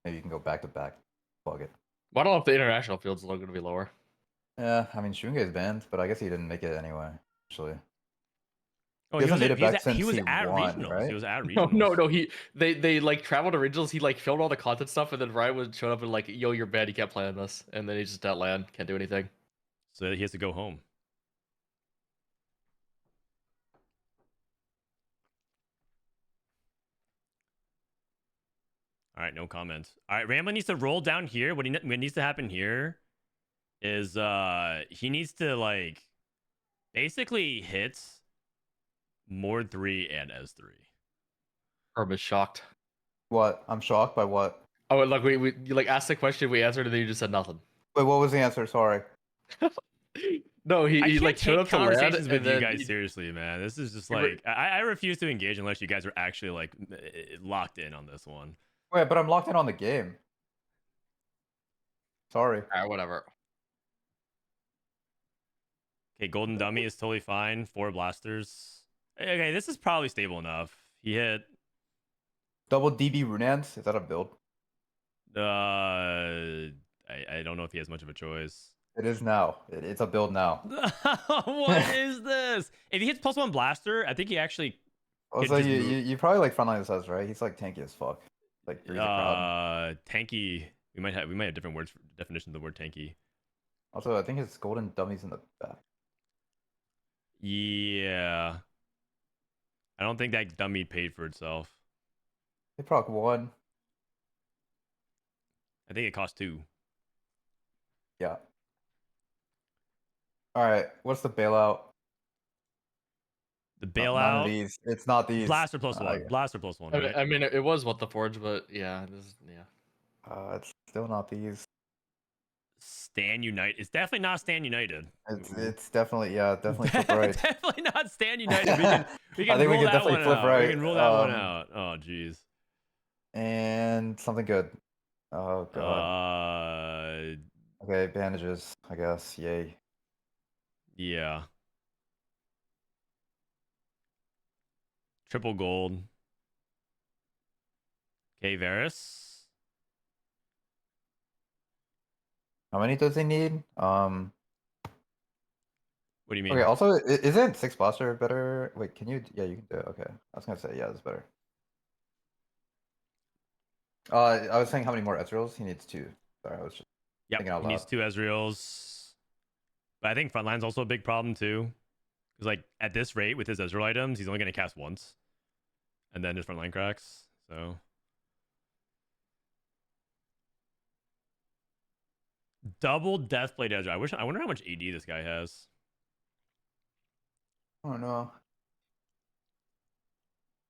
maybe you can go back to back, plug it. Well, I don't know if the international field's going to be lower. Yeah, I mean Shunge is banned, but I guess he didn't make it anyway. Actually, Oh, he he hasn't made it back he since was he at won, regionals. right? He was at No, regionals. They like traveled to regionals. He like filmed all the content stuff, and then Ryan showed up and like, yo, you're bad. You can't play on this. And then he just at land, can't do anything. So he has to go home. All right, no comment. All right, Ramblin needs to roll down here. What needs to happen here is he needs to like basically hit Mord 3 and S3. Herb is shocked. What? I'm shocked by what? Oh, like we you like asked the question, we answered, and then you just said nothing. Wait, what was the answer? Sorry. No, I he can't like showed take up to land, conversations with and you then guys seriously, man. This is just You were- like I refuse to engage unless you guys are actually like locked in on this one. Wait, but I'm locked in on the game. Sorry. Alright, whatever. Okay, Golden Dummy is totally fine. 4 blasters. Okay, this is probably stable enough. He hit Double DB Runans? Is that a build? I don't know if he has much of a choice. It is now. It's a build now. What is this? If he hits +1 blaster, I think he actually Also, just you probably like Frontline says, right? He's like tanky as fuck. Like breathes a crowd. tanky. We might have different words for definition of the word tanky. Also, I think his golden dummy's in the back. Yeah. I don't think that dummy paid for itself. They proc 1. I think it cost 2. Yeah. Alright, what's the bailout? The None of bailout. these. It's not these. Blaster +1. Blaster +1, right? I mean, it was what the Forge, but yeah, It's still not these. Stan United. It's definitely not Stan United. It's definitely definitely flip right. Definitely not Stan United. We can I think we rule can that definitely one flip out. right. We can rule that one out. Oh jeez. And something good. Oh god. Okay, bandages, I guess. Yay. Yeah. Triple gold. Okay, Varus. How many does he need? What do you mean? Okay, also, isn't 6 blaster better? Wait, can you? Yeah, you can do it. Okay. I was gonna say, yeah, it's better. I was saying how many more Ezreals? He needs 2. Sorry, I was just thinking out he loud. needs 2 Ezreals. But I think frontline's also a big problem too. Because like at this rate with his Ezreal items, he's only gonna cast once. And then his frontline cracks. So double Deathblade Ezreal. I wonder how much AD this guy has. I don't know.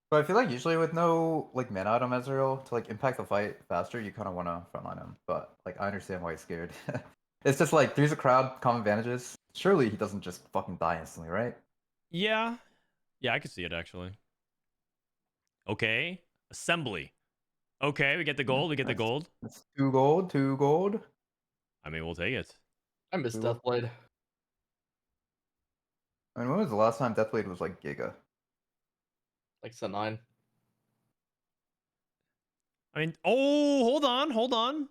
But I feel like usually with no like mana item Ezreal to like impact the fight faster, you kind of want to frontline him. But like I understand why he's scared. It's just like there's a crowd, common advantages. Surely he doesn't just fucking die instantly, right? Yeah. Yeah, I could see it actually. Okay. Assembly. Okay, we get the gold. We get the gold. It's 2 gold, 2 gold. I mean, we'll take it. I miss We will- Deathblade. I mean, when was the last time Deathblade was like Giga? Like set 9. I mean, oh, hold on.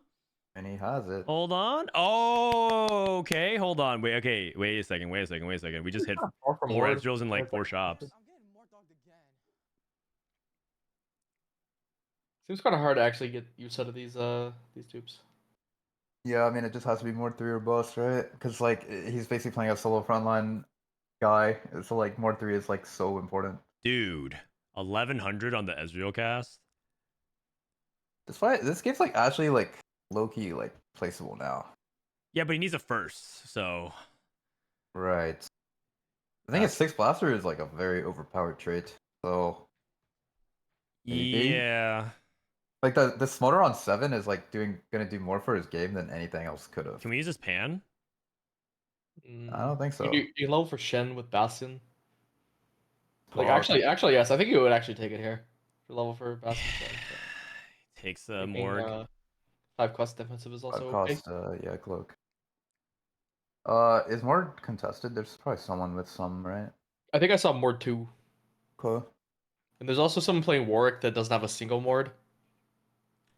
And he has it. Hold on. Oh, okay. Hold on. Wait a second. We just hit 4 Ezreals in like 4 shops. Seems kind of hard to actually get use out of these dupes. Yeah, I mean, it just has to be more 3 or bust, right? Because like he's basically playing a solo frontline guy, so like more 3 is like so important. Dude, 1100 on the Ezreal cast. This game's like actually like low key like placeable now. Yeah, but he needs a first, so Right. I think his 6 blaster is like a very overpowered trait. So maybe? yeah. like the smolder on 7 is like gonna do more for his game than anything else could have. Can we use this pan? I don't think so. You level for Shen with Bastion. Like Fuck. actually, yes. I think you would actually take it here. For level for Bastion. Shen, Takes so. more. 5 quest defensive is also cost, okay. yeah, cloak. Is more contested? There's probably someone with some, right? I think I saw Mord 2. Cool. And there's also someone playing Warwick that doesn't have a single Mord.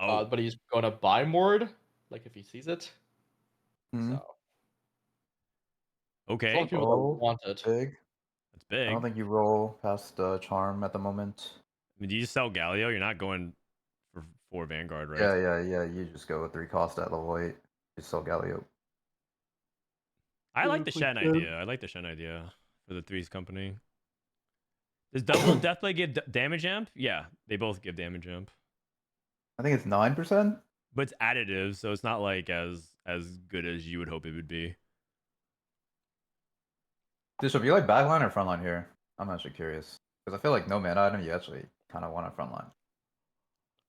Oh, But he's gonna buy Mord, like if he sees it. Hmm. So okay. some people don't want it. Big. That's big. I don't think you roll past charm at the moment. I mean, do you sell Galio? You're not going for 4 Vanguard, right? Yeah. You just go with 3 cost at level 8. You sell Galio. I like the Shen idea. I like the Shen idea for the Threes company. Does double Deathblade give damage amp? Yeah, they both give damage amp. I think it's 9%. But it's additive, so it's not like as as good as you would hope it would be. Dishsoap, you like backline or frontline here? I'm actually curious because I feel like no mana item you actually kind of want a frontline.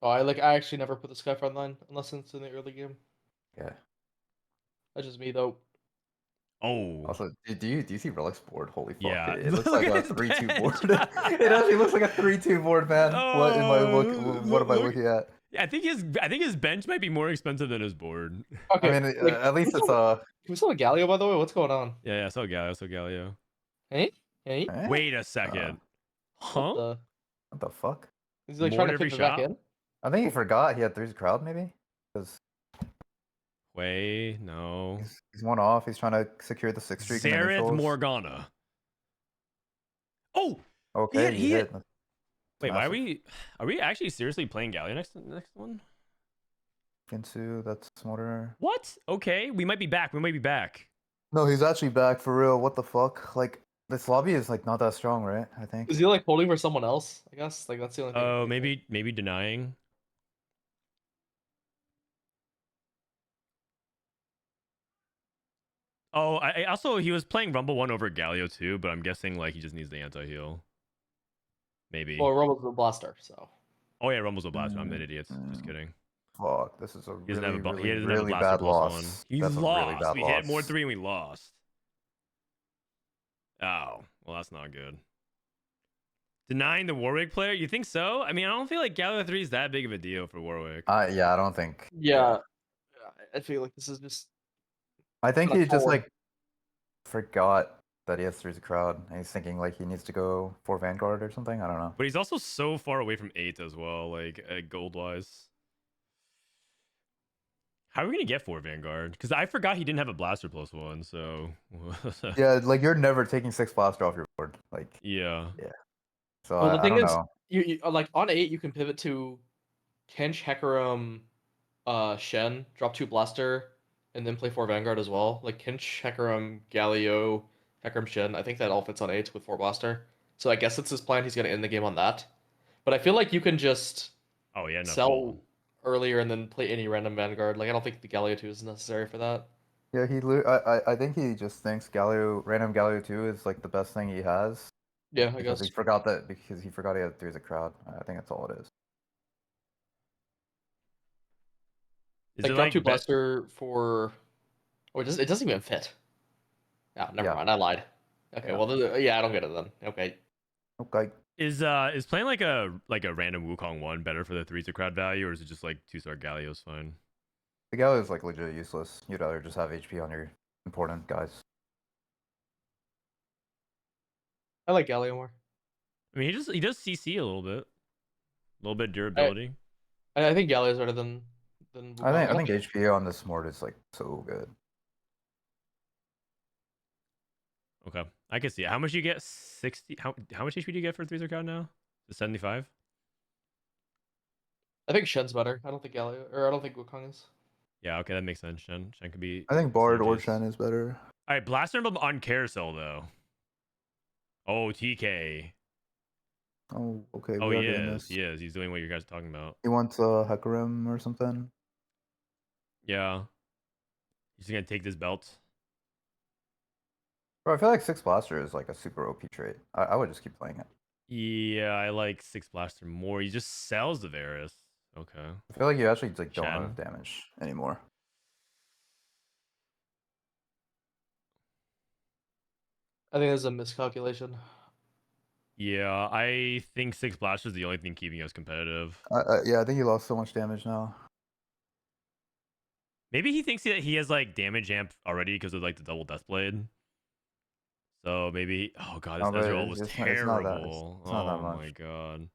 Oh, I actually never put the Sky Frontline unless it's in the early game. Yeah. That's just me though. Oh, Also, do you see Relic's board? Holy fuck! yeah. It looks Look like at a his 3-2 board. bench. It actually looks like a 3-2 board, man. What am I What am I looking at? Yeah, I think his bench might be more expensive than his board. Okay, I mean, like, at least it's Can we still have Galio, by the way? What's going on? Yeah, so Galio. Hey? Hey? eh? Wait a second. Huh? What the fuck? Is he like More trying to every fit it back shot? in? I think he forgot he had 3's crowd maybe because Wait, no. he's one off. He's trying to secure the 6 streak in the Zareth neutrals. Morgana. Oh, Okay, he hit. That's Wait, why massive. are we actually seriously playing Galio next one? Ginsu, that's smarter. What? Okay, we might be back. No, he's actually back for real. What the fuck? Like this lobby is like not that strong, right? I think. Is he like holding for someone else? I guess like that's the only thing. Oh, maybe denying. Oh, I also he was playing Rumble 1 over Galio too, but I'm guessing like he just needs the anti-heal. Maybe. Well, Rumble's the blaster, so. Oh yeah, Rumble's a blaster. I'm an idiot. Just kidding. Fuck, this is a He doesn't have a really, he doesn't really, have a blaster bad plus loss. one. He That's lost. a really bad We loss. hit more 3 and we lost. Oh, well that's not good. Denying the Warwick player? You think so? I mean, I don't feel like Galio 3 is that big of a deal for Warwick. Yeah, I don't think. Yeah. I feel like this is just. I think kinda he just forward. like forgot that he has 3's crowd, and he's thinking like he needs to go for Vanguard or something. I don't know. But he's also so far away from 8 as well, like gold wise. How are we gonna get 4 Vanguard? Because I forgot he didn't have a blaster plus 1, so Yeah, like you're never taking 6 blaster off your board. Like, yeah. so Well, the I thing don't is, know. you like on 8 you can pivot to Kench, Hecarim, Shen, drop 2 blaster, and then play 4 Vanguard as well. Like Kench, Hecarim, Galio, Hecarim, Shen. I think that all fits on 8 with 4 blaster. So I guess it's his plan. He's gonna end the game on that. But I feel like you can just Oh yeah, no sell full. earlier and then play any random Vanguard. Like I don't think the Galio 2 is necessary for that. Yeah, I think he just thinks random Galio 2 is like the best thing he has Yeah, I because guess. he forgot he had 3's a crowd. I think that's all it is. Is Like it drop like 2 blaster for. Oh, it doesn't even fit. Oh, never Yeah. mind. I lied. Okay, Yeah. well, yeah, I don't get it then. Okay. Okay. is playing like a random Wukong 1 better for the 3's a crowd value, or is it just like 2-star Galio's fine? The Galio is like legit useless. You'd rather just have HP on your important guys. I like Galio more. I mean, he does CC a little bit durability. I think Galio is better than. I think HP on this board is like so good. Okay, I can see it. How much you get? 60. How much HP do you get for 3's a crowd now? The 75. I think Shen's better. I don't think Galio, or I don't think Wukong is. Yeah, okay, that makes sense. Shen could be. I think Bard or synergies. Shen is better. All right, Blaster Emblem on Carousel though. Oh, TK. Oh, okay. Oh, we he are doing is. this. He is. He's doing what you guys are talking about. He wants Hecarim or something. Yeah. He's gonna take this belt. Bro, I feel like 6 blaster is like a super OP trait. I would just keep playing it. Yeah, I like 6 Blaster more. He just sells the Varus. Okay. I feel like you actually like don't Shen. have damage anymore. I think there's a miscalculation. Yeah, I think 6 Blaster is the only thing keeping us competitive. Yeah, I think he lost so much damage now. Maybe he thinks that he has like damage amp already because of like the double Deathblade. So maybe, oh god, this No, but Ezreal was it's terrible. not that- it's not that Oh my much. god,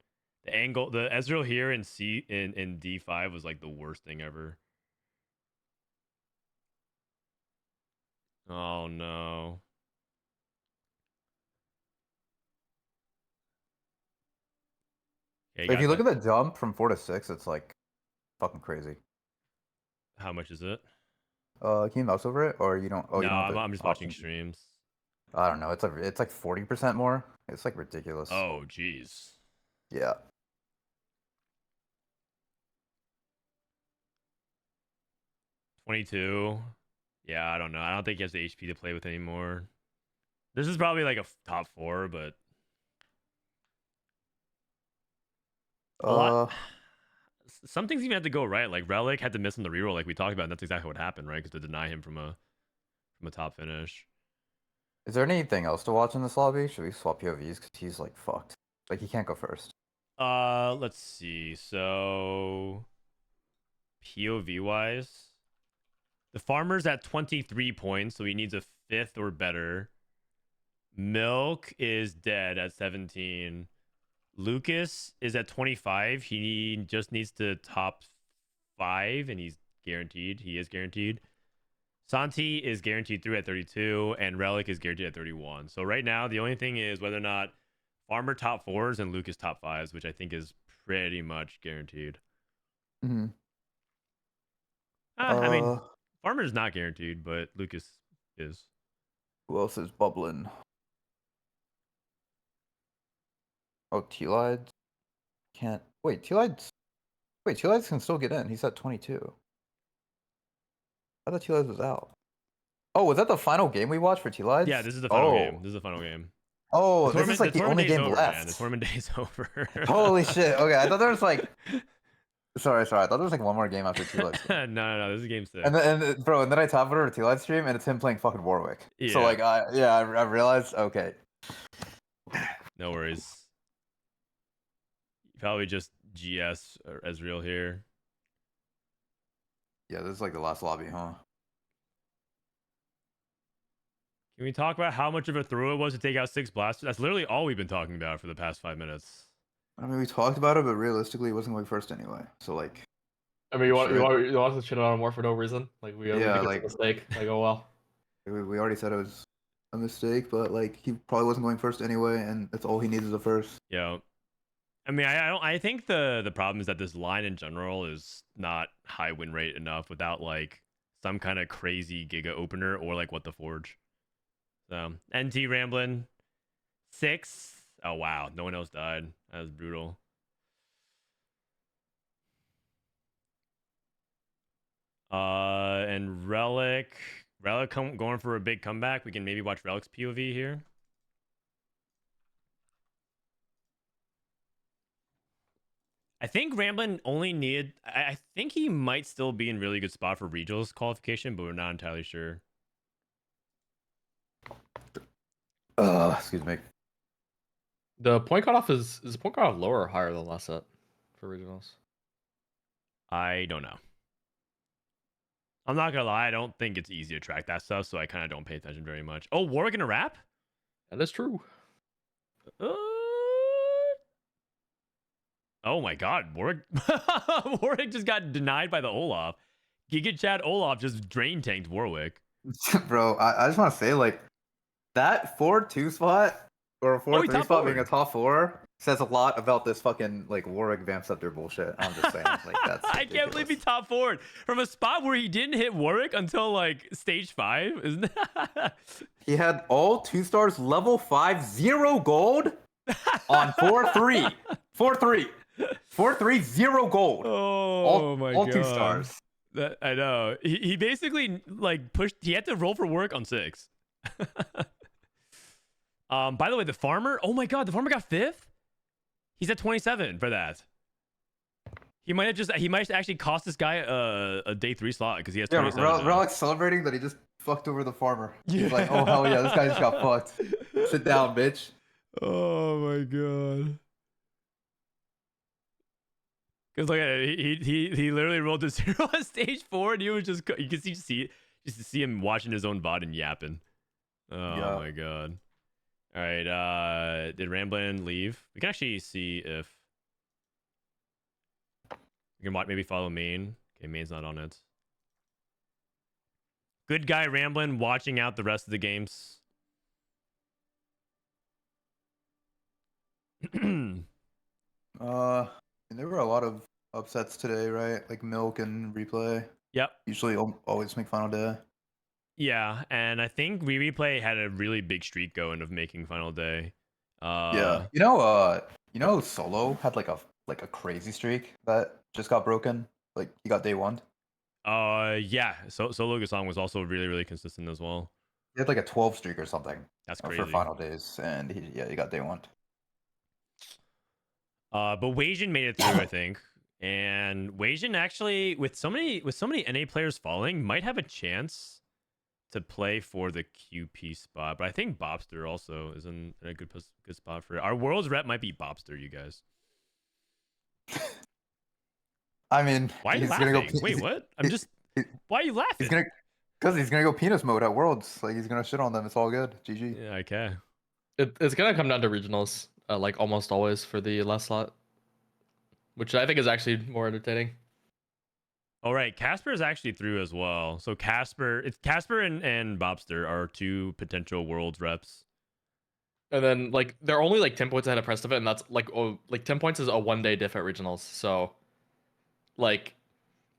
the angle, the Ezreal here in in D5 was like the worst thing ever. Oh no. Okay, If you look at the jump from 4 to 6, it's like fucking crazy. how much is it? Can you mouse over it, or you don't? Oh, No, you don't. have the I'm just watching option. streams. I don't know. It's like 40% more. It's like ridiculous. Oh jeez. Yeah. 22. Yeah, I don't know. I don't think he has the HP to play with anymore. This is probably like a top 4, but a lot. Some things even had to go right. Like Relic had to miss on the reroll, like we talked about. And that's exactly what happened, right? Because to deny him from a top finish. Is there anything else to watch in this lobby? Should we swap POVs? Because he's like fucked. Like he can't go first. Let's see. So POV wise, the farmer's at 23 points, so he needs a 5th or better. Milk is dead at 17. Lucas is at 25. He just needs to top 5, and he's guaranteed. He is guaranteed. Santi is guaranteed through at 32, and Relic is guaranteed at 31. So right now, the only thing is whether or not Farmer top 4s and Lucas top 5s, which I think is pretty much guaranteed. Mm-hmm. I mean, Farmer's not guaranteed, but Lucas is. Who else is bubbling? Oh, Tleyds can't. Wait, Tleyds can still get in. He's at 22. I thought Tleyds was out. Oh, was that the final game we watched for Tleyds? Yeah, this is the final game. This is the final game. Oh, this is like the only game over, left. Man. The tournament day's over. Holy shit. Okay, I thought there was like... Sorry. I thought there was like one more game after Tleyds. No. This is game 6. And then I top it over to Tleyds stream, and it's him playing fucking Warwick. Yeah. So like, I realized, okay. No worries. Probably just GS or Ezreal here. Yeah, this is like the last lobby, huh? Can we talk about how much of a throw it was to take out 6 blasters? That's literally all we've been talking about for the past 5 minutes. I mean, we talked about it, but realistically, it wasn't going first anyway. So like, I mean, you want to shit on him more for no reason? Like we think it's a mistake. Like, oh well. We already said it was a mistake, but like he probably wasn't going first anyway, and that's all he needs is a first. Yeah. I mean, I think the problem is that this line in general is not high win rate enough without like some kind of crazy Giga opener or like What the Forge. So NT Ramblinn 6. Oh wow, no one else died. That was brutal. And Relic going for a big comeback. We can maybe watch Relic's POV here. I think Ramblinn only needed... I think he might still be in really good spot for regionals qualification, but we're not entirely sure. Excuse me. The point cutoff is the point cutoff lower or higher than last set for regionals? I don't know. I'm not gonna lie, I don't think it's easy to track that stuff, so I kind of don't pay attention very much. Oh, Warwick in a wrap? That is true. Oh my god, Warwick Warwick just got denied by the Olaf. Giga Chad Olaf just drain tanked Warwick. Bro, I just want to say, like, that 4-2 spot or 4-3 spot being a top 4 says a lot about this fucking like Warwick Bapzera bullshit. I'm just saying, like, that's I can't believe he top 4'd from a spot where he didn't hit Warwick until like stage 5. Isn't that? He had all 2 stars, level 5, 0 gold on 4-3. 4-3. 4-3, 0 gold. Oh my god. All 2 stars. I know. He basically like pushed. He had to roll for work on 6. By the way, the farmer. Oh my god, the farmer got 5th. He's at 27 for that. He might actually cost this guy a day 3 slot because he has 27. Yeah, Relic's celebrating that he just fucked over the farmer. Yeah. He's like, oh hell yeah, this guy just got fucked. Sit down, bitch. Oh my god. Because like he literally rolled to 0 on stage 4, and he was just you can see him watching his own VOD and yapping. Oh yeah. My god. All right, did Ramblinn leave? We can actually see if we can maybe follow main. Okay, main's not on it. Good guy Ramblinn watching out the rest of the games. There were a lot of upsets today, right? Like Milk and Replay. Yep. Usually always make final day. Yeah, and I think Rereplay had a really big streak going of making final day. Yeah. Solo had like a crazy streak that just got broken. Like he got day 1. Yeah. So Solo Gasong was also really, really consistent as well. He had like a 12 streak or something That's for crazy. final days, and he got day one. But Wasian made it through, I think. And Wasian actually, with so many NA players falling, might have a chance to play for the QP spot. But I think Bopster also is in a good spot for it. Our Worlds rep might be Bopster, you guys. I mean, Why are you he's laughing? gonna go. Wait, what? I'm just. Why are you laughing? He's gonna go penis mode at Worlds. Like he's gonna shit on them. It's all good. GG. Yeah, okay. It's gonna come down to regionals, like almost always for the last slot, which I think is actually more entertaining. All right, Caspar is actually through as well. So Caspar and Bopster are two potential Worlds reps. And then like they're only like 10 points ahead of Prestova, and that's like 10 points is a 1-day diff at regionals. So like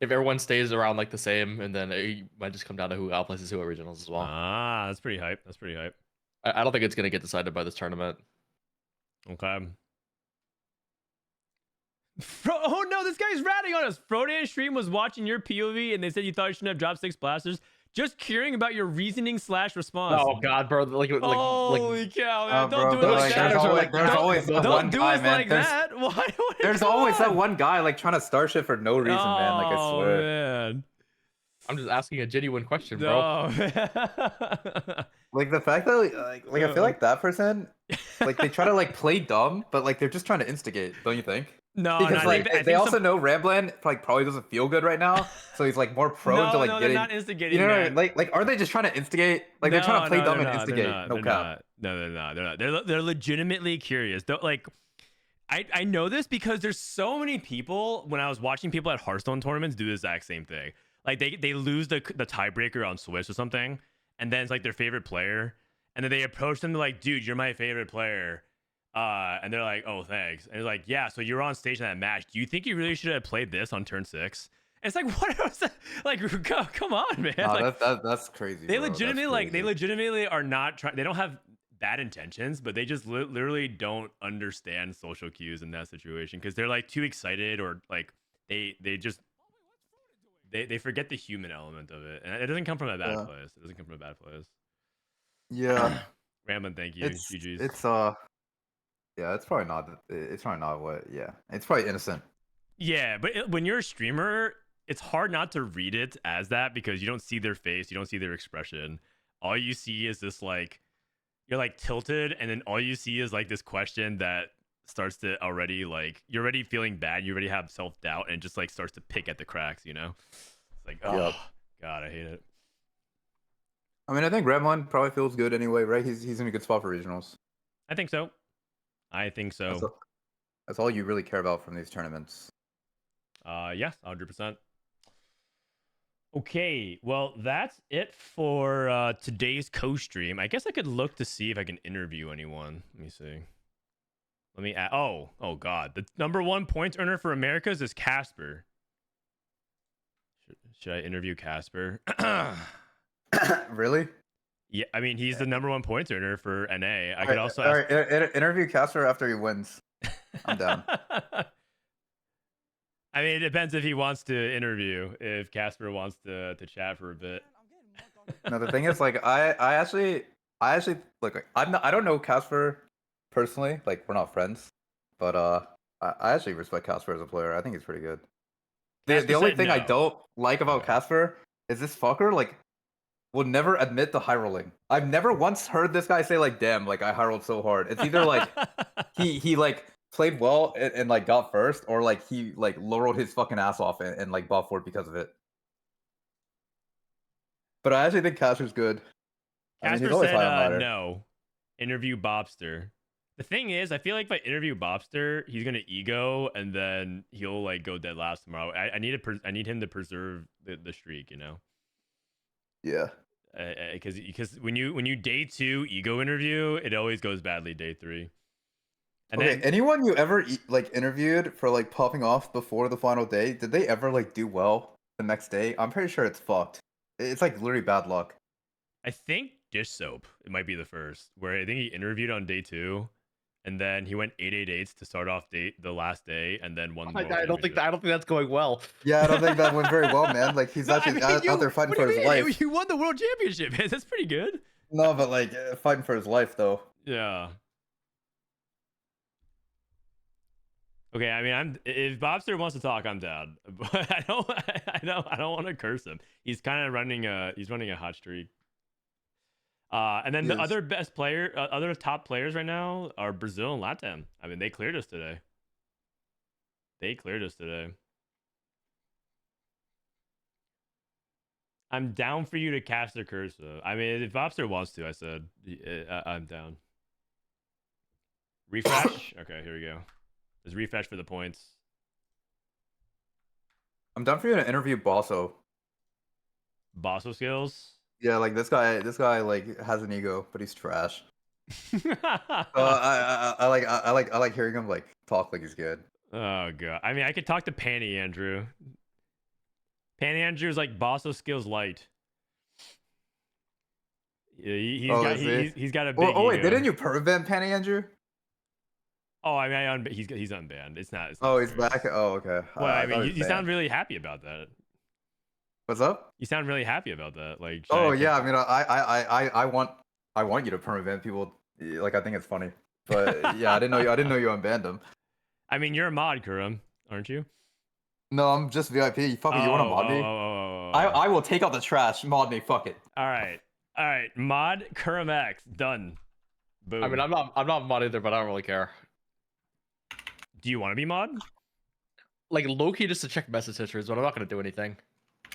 if everyone stays around like the same, and then it might just come down to who outplaces who at regionals as well. Ah, that's pretty hype. That's pretty hype. I don't think it's gonna get decided by this tournament. Okay. Oh no, this guy's ratting on us. Frodan stream was watching your POV and they said you thought you shouldn't have dropped 6 blasters. Just curious about your reasoning / response. Oh god, bro! Holy cow, man. Bro, Don't do but, it like, like that. there's always that Don't one do guy, us man. like that. Why? There's always that one guy like trying to starship for no reason, man. Like I Oh, swear. man. I'm just asking a genuine question, bro. No. Like the fact that like I feel like that person, like they try to like play dumb, but like they're just trying to instigate, don't you think? No, Because no, like I think they also some... know Ramblinnn like probably doesn't feel good right now, so he's like more prone to like no, getting. they're not instigating. You know, man. like are they just trying to instigate? Like they're trying to play dumb and instigate. No cap. They're not. They're legitimately curious. Like, I know this because there's so many people. When I was watching people at Hearthstone tournaments do the exact same thing. Like they lose the tiebreaker on Swiss or something, and then it's like their favorite player, and then they approach them like, dude, you're my favorite player. And they're like, oh, thanks. And it's like, yeah, so you're on stage in that match. Do you think you really should have played this on turn 6? And it's like, what was that? Like, come on, man. No, like, that's crazy. they bro. legitimately are not trying. They don't have bad intentions, but they just literally don't understand social cues in that situation because they're like too excited or like they just they forget the human element of it, and it doesn't come from a bad place. It doesn't come from a bad place. Yeah. Ramblin, thank you. GG's. Yeah, it's probably not. It's probably not what. Yeah, it's probably innocent. Yeah, but when you're a streamer, it's hard not to read it as that because you don't see their face, you don't see their expression. All you see is this like you're like tilted, and then all you see is like this question that starts to already like you're already feeling bad, you already have self-doubt, and it just like starts to pick at the cracks, you know? It's like, oh god, I hate it. I mean, I think Ramblinnn probably feels good anyway, right? He's in a good spot for regionals. I think so. That's all you really care about from these tournaments. Yeah, 100%. Okay, well, that's it for today's co-stream. I guess I could look to see if I can interview anyone. Let me see. Let me add. Oh God. The #1 points earner for Americas is Caspar. Should I interview Caspar? Really? Yeah, I mean, he's the #1 points earner for NA. I could also ask... interview Caspar after he wins. I'm down. I mean, it depends if he wants to interview. If Caspar wants to chat for a bit. No, the thing is, like, I actually look. I don't know Caspar personally. Like, we're not friends, but I actually respect Caspar as a player. I think he's pretty good. The only thing I don't like about Caspar is this fucker like will never admit to high rolling. I've never once heard this guy say like, "Damn, like I high rolled so hard." It's either like he like played well and like got first, or like he like low rolled his fucking ass off and like buffed for it because of it. But I actually think Caspar's good. Caspar said no. Interview Bopster. The thing is, I feel like if I interview Bopster, he's gonna ego and then he'll like go dead last tomorrow. I need him to preserve the streak, you know. Yeah. Because when you day 2 ego interview, it always goes badly day 3. And okay, then, anyone you ever like interviewed for like popping off before the final day, did they ever like do well the next day? I'm pretty sure it's fucked. It's like literally bad luck. I think Dishsoap, it might be the first, where I think he interviewed on day 2, and then he went 888s to start off the last day, and then won. The World I don't think that's going well. Yeah, I don't think that went very well, man. Like he's No, actually I mean, out there fighting what for do his you mean? life. You won the world championship, man. That's pretty good. No, but like fighting for his life though. Yeah. Okay, I mean, if Bopster wants to talk, I'm down. But I don't want to curse him. He's kind of running a hot streak. And then the other best player, other top players right now are Brazil and Latam. I mean, they cleared us today. I'm down for you to cast the curse. I mean, if Bopster wants to, I said I'm down. Refresh. Okay, here we go. There's refresh for the points. I'm down for you to interview Bosso. Bosso skills. Yeah, like this guy like has an ego, but he's trash. I like hearing him like talk like he's good. Oh god. I mean, I could talk to Panny Andrew. Panny Andrew's like Bosso skills light. Yeah, he's got a big. Oh wait, ego. didn't you prevent Penny Andrew? Oh, I mean, he's unbanned. It's not. Oh, he's serious. back. Oh, okay. Well, I mean, you sound really happy about that. What's up? You sound really happy about that. Like. Oh yeah, I mean, I want you to prevent people. Like I think it's funny, but yeah, I didn't know you unbanned him. I mean, you're a mod, Kurum, aren't you? No, I'm just VIP. You fucking, you want to mod me? I will take out the trash. Mod me. Fuck it. All right. Mod Kurum X done. Boom. I mean, I'm not mod either, but I don't really care. Do you want to be mod? Like low-key just to check message histories, but I'm not gonna do anything.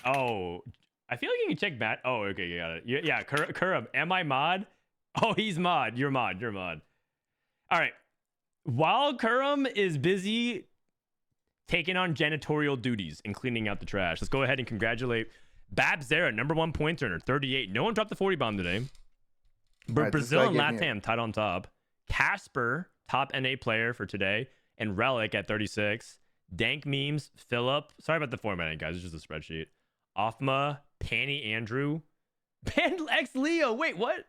Oh, I feel like you can check Matt. Oh, okay, you got it. Yeah, Kurum, am I mod? Oh, he's mod. You're mod. All right. While Kurum is busy taking on janitorial duties and cleaning out the trash, let's go ahead and congratulate Bapzera, #1 point earner, 38. No one dropped the 40 bomb today. But Right, Brazil and Latam tied on top. Caspar, top NA player for today, and Relic at 36. Dank Memes, Philip. Sorry about the formatting, guys. It's just a spreadsheet. Offma, Panny Andrew, Band X Leo. Wait, what?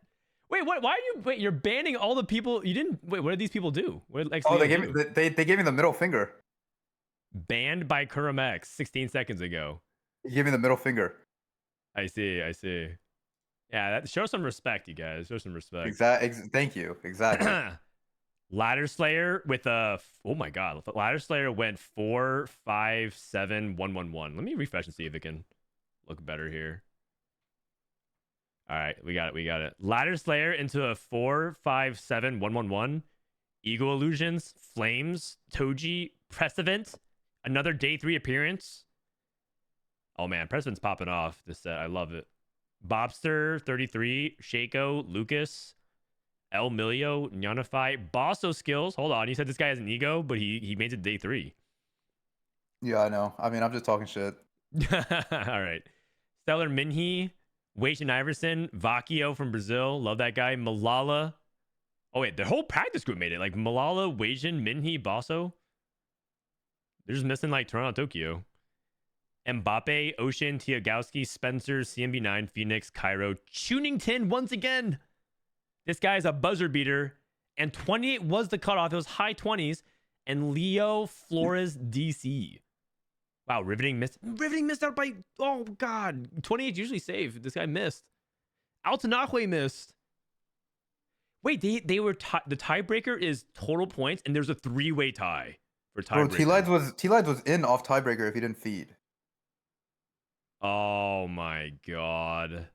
Wait, what? Why are you? Wait, you're banning all the people. You didn't. Wait, what did these people do? What did X Leo they gave do? me they gave me the middle finger. Banned by Kurum X 16 seconds ago. He gave me the middle finger. I see. Yeah, show some respect, you guys. Show some respect. Thank you. Exactly. Ladder Slayer with a. Oh my god. Ladder Slayer went 4, 5, 7, 1, 1, 1. Let me refresh and see if it can look better here. All right, we got it. Ladder Slayer into a 4, 5, 7, 1, 1, 1. Ego Illusions, Flames, Toji, Precedent, another day 3 appearance. Oh man, Precedent's popping off this set. I love it. Bopster, 33, Shaco, Lucas, El Milio, Nyanify, Bosso skills. Hold on, he said this guy has an ego, but he made it day 3. Yeah, I know. I mean, I'm just talking shit. All right. Stellar Minhee, Wasianiverson, Vakio from Brazil. Love that guy. Milala. Oh, wait. The whole practice group made it. Like Milala, Wasian, Minhee, Bosso. They're just missing like Toronto, Tokyo. Mbappe, Ocean, Tiagowski, Spencer, CMB9, Phoenix, Cairo, Tunington once again. This guy's a buzzer beater. And 28 was the cutoff. It was high 20s. And Leo Flores DC. Wow, Riveting missed out by, oh god, 28 usually safe. This guy missed. Altenahue missed. Wait, they were the tiebreaker is total points, and there's a 3-way tie for tiebreaker. Bro, Tleyds was in off tiebreaker if he didn't feed. Oh my god,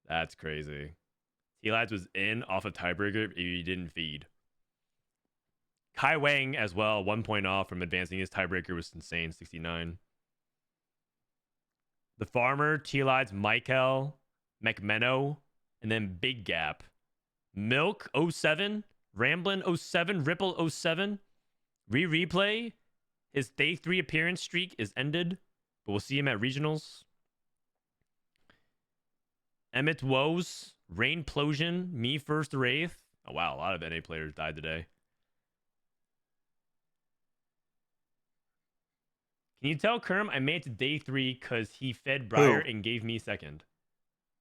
that's crazy. Tleyds was in off of tiebreaker if he didn't feed. Kai Wang as well, 1 point off from advancing. His tiebreaker was insane, 69. The Farmer, Tleyds, Maikel, McMenno, and then Big Gap. Milk, 07. Ramblinn, 07. Ripple, 07. Rereplay, his day 3 appearance streak is ended, but we'll see him at regionals. EMITWOHS, Rainplosion, Me First Wraith. Oh wow, a lot of NA players died today. Can you tell Kurum I made it to day 3 because he fed Briar and gave me second?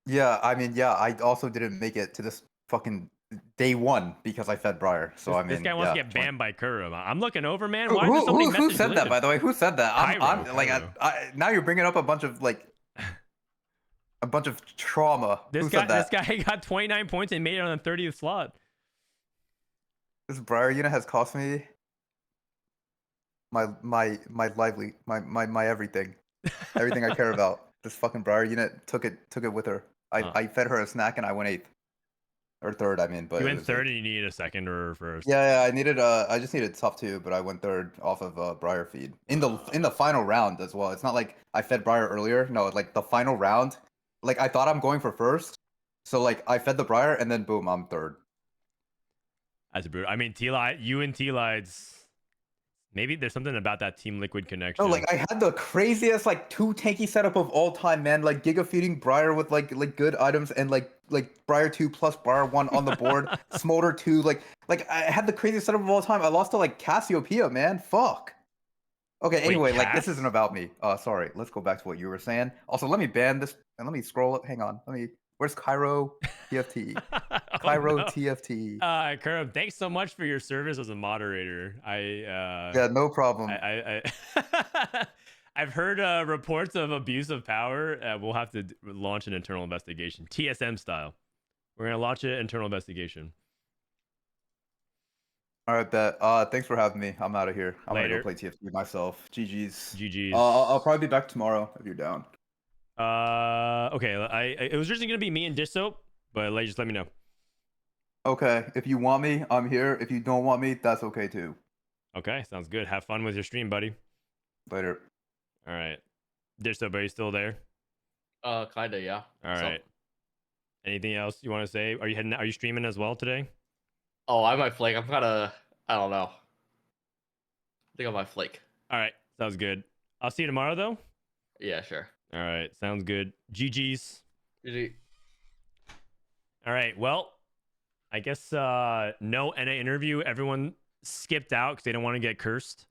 Yeah, I mean, yeah, I also didn't make it to this fucking day one because I fed Briar. So I This mean, guy wants yeah. to get banned by Kurum. I'm looking over, man. Who, Why is there so many who messages said that, deleted? by the way? Who said that? I'm like, Cairo. now you're bringing up a bunch of like a bunch of trauma. Who said This that? guy got 29 points and made it on the 30th slot. This Briar unit has cost me my everything. Everything I care about. This fucking Briar unit took it with her. I fed her a snack and I went 8th. Or 3rd, I mean, but You it went was 3rd 8th. and you needed a 2nd or first. Yeah, I just needed top 2, but I went 3rd off of Briar feed. In the final round as well. It's not like I fed Briar earlier. No, like the final round, like I thought I'm going for first. So like I fed the Briar and then boom, I'm 3rd. That's brutal. I mean, you and Tleyds. Maybe there's something about that Team Liquid connection. No, like I had the craziest like 2 tanky setup of all time, man. Like Giga feeding Briar with like good items and like Briar 2 plus Briar 1 on the board, Smolder 2, like I had the craziest setup of all time. I lost to like Cassiopeia, man. Fuck. Okay, anyway, like this isn't about me. Sorry. Let's go back to what you were saying. Also, let me ban this and let me scroll up. Hang on. Where's Cairo TFT? Cairo TFT. Kurum, thanks so much for your service as a moderator. Yeah, no problem. I've heard reports of abuse of power. We'll have to launch an internal investigation, TSM style. We're gonna launch an internal investigation. All right, bet. Thanks for having me. I'm out of here. I'm Later. gonna go play TFT myself. GG's. GG's. I'll probably be back tomorrow if you're down. Okay. It was originally gonna be me and Dishsoap, but just let me know. Okay. If you want me, I'm here. If you don't want me, that's okay too. Okay, sounds good. Have fun with your stream, buddy. Later. All right. Dishsoap, are you still there? Kinda, yeah. All right. Anything else you want to say? Are you streaming as well today? Oh, I might flake. I'm kind of, I don't know. I think I might flake. All right, sounds good. I'll see you tomorrow, though. Yeah, sure. All right, sounds good. GG's. GG. All right, well, I guess no NA interview. Everyone skipped out because they don't want to get cursed.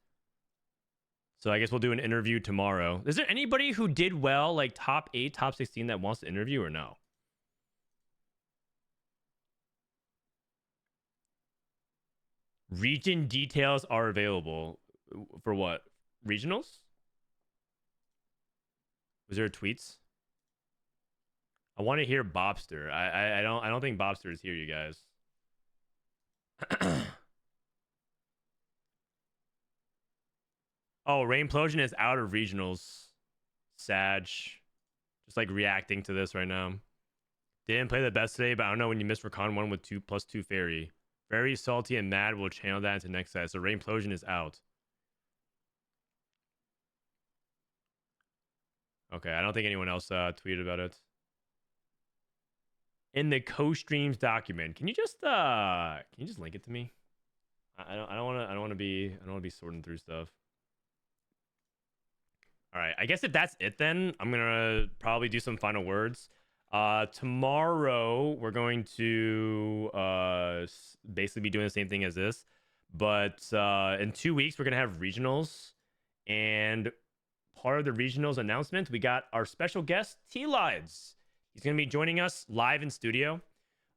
So I guess we'll do an interview tomorrow. Is there anybody who did well, like top 8, top 16, that wants to interview or no? Region details are available. For what? Regionals? Was there tweets? I want to hear Bopster. I don't think Bopster is here, you guys. Oh, Rainplosion is out of regionals. Sag. Just like reacting to this right now. Didn't play the best today, but I don't know when you miss Recon 1 with 2+2 fairy. Very salty and mad. We'll channel that into next set. So Rainplosion is out. Okay, I don't think anyone else tweeted about it. In the co-streams document, can you just link it to me? I don't want to be sorting through stuff. All right, I guess if that's it, then I'm gonna probably do some final words. Tomorrow we're going to basically be doing the same thing as this, but in 2 weeks we're gonna have regionals, and part of the regionals announcement, we got our special guest Tleyds. He's gonna be joining us live in studio.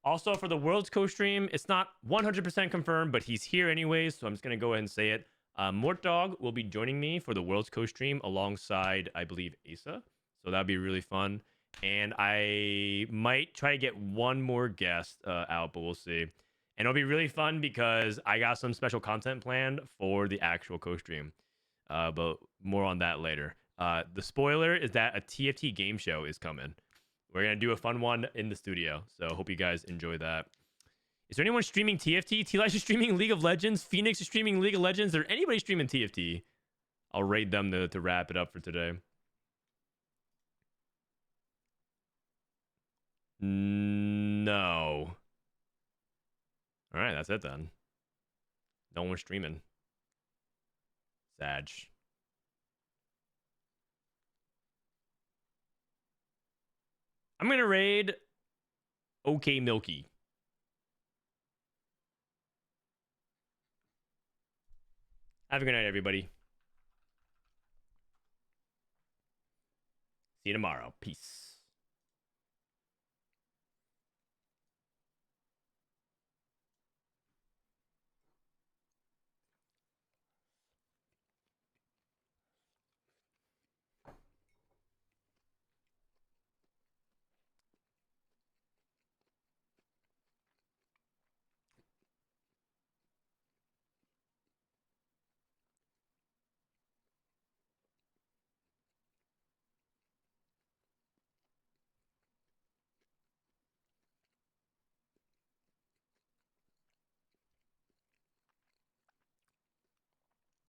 Also for the Worlds co-stream, it's not 100% confirmed, but he's here anyways, so I'm just gonna go ahead and say it. Mortdog will be joining me for the Worlds co-stream alongside, I believe, Asa. So that'd be really fun. And I might try to get one more guest out, but we'll see. And it'll be really fun because I got some special content planned for the actual co-stream. But more on that later. The spoiler is that a TFT game show is coming. We're going to do a fun one in the studio. So hope you guys enjoy that. Is there anyone streaming TFT? Tleyds is streaming League of Legends. Phoenixaa is streaming League of Legends. Is there anybody streaming TFT? I'll raid them to wrap it up for today. No. All right, that's it then. No one's streaming. Sag. I'm going to raid OK Milky. Have a good night, everybody. See you tomorrow. Peace.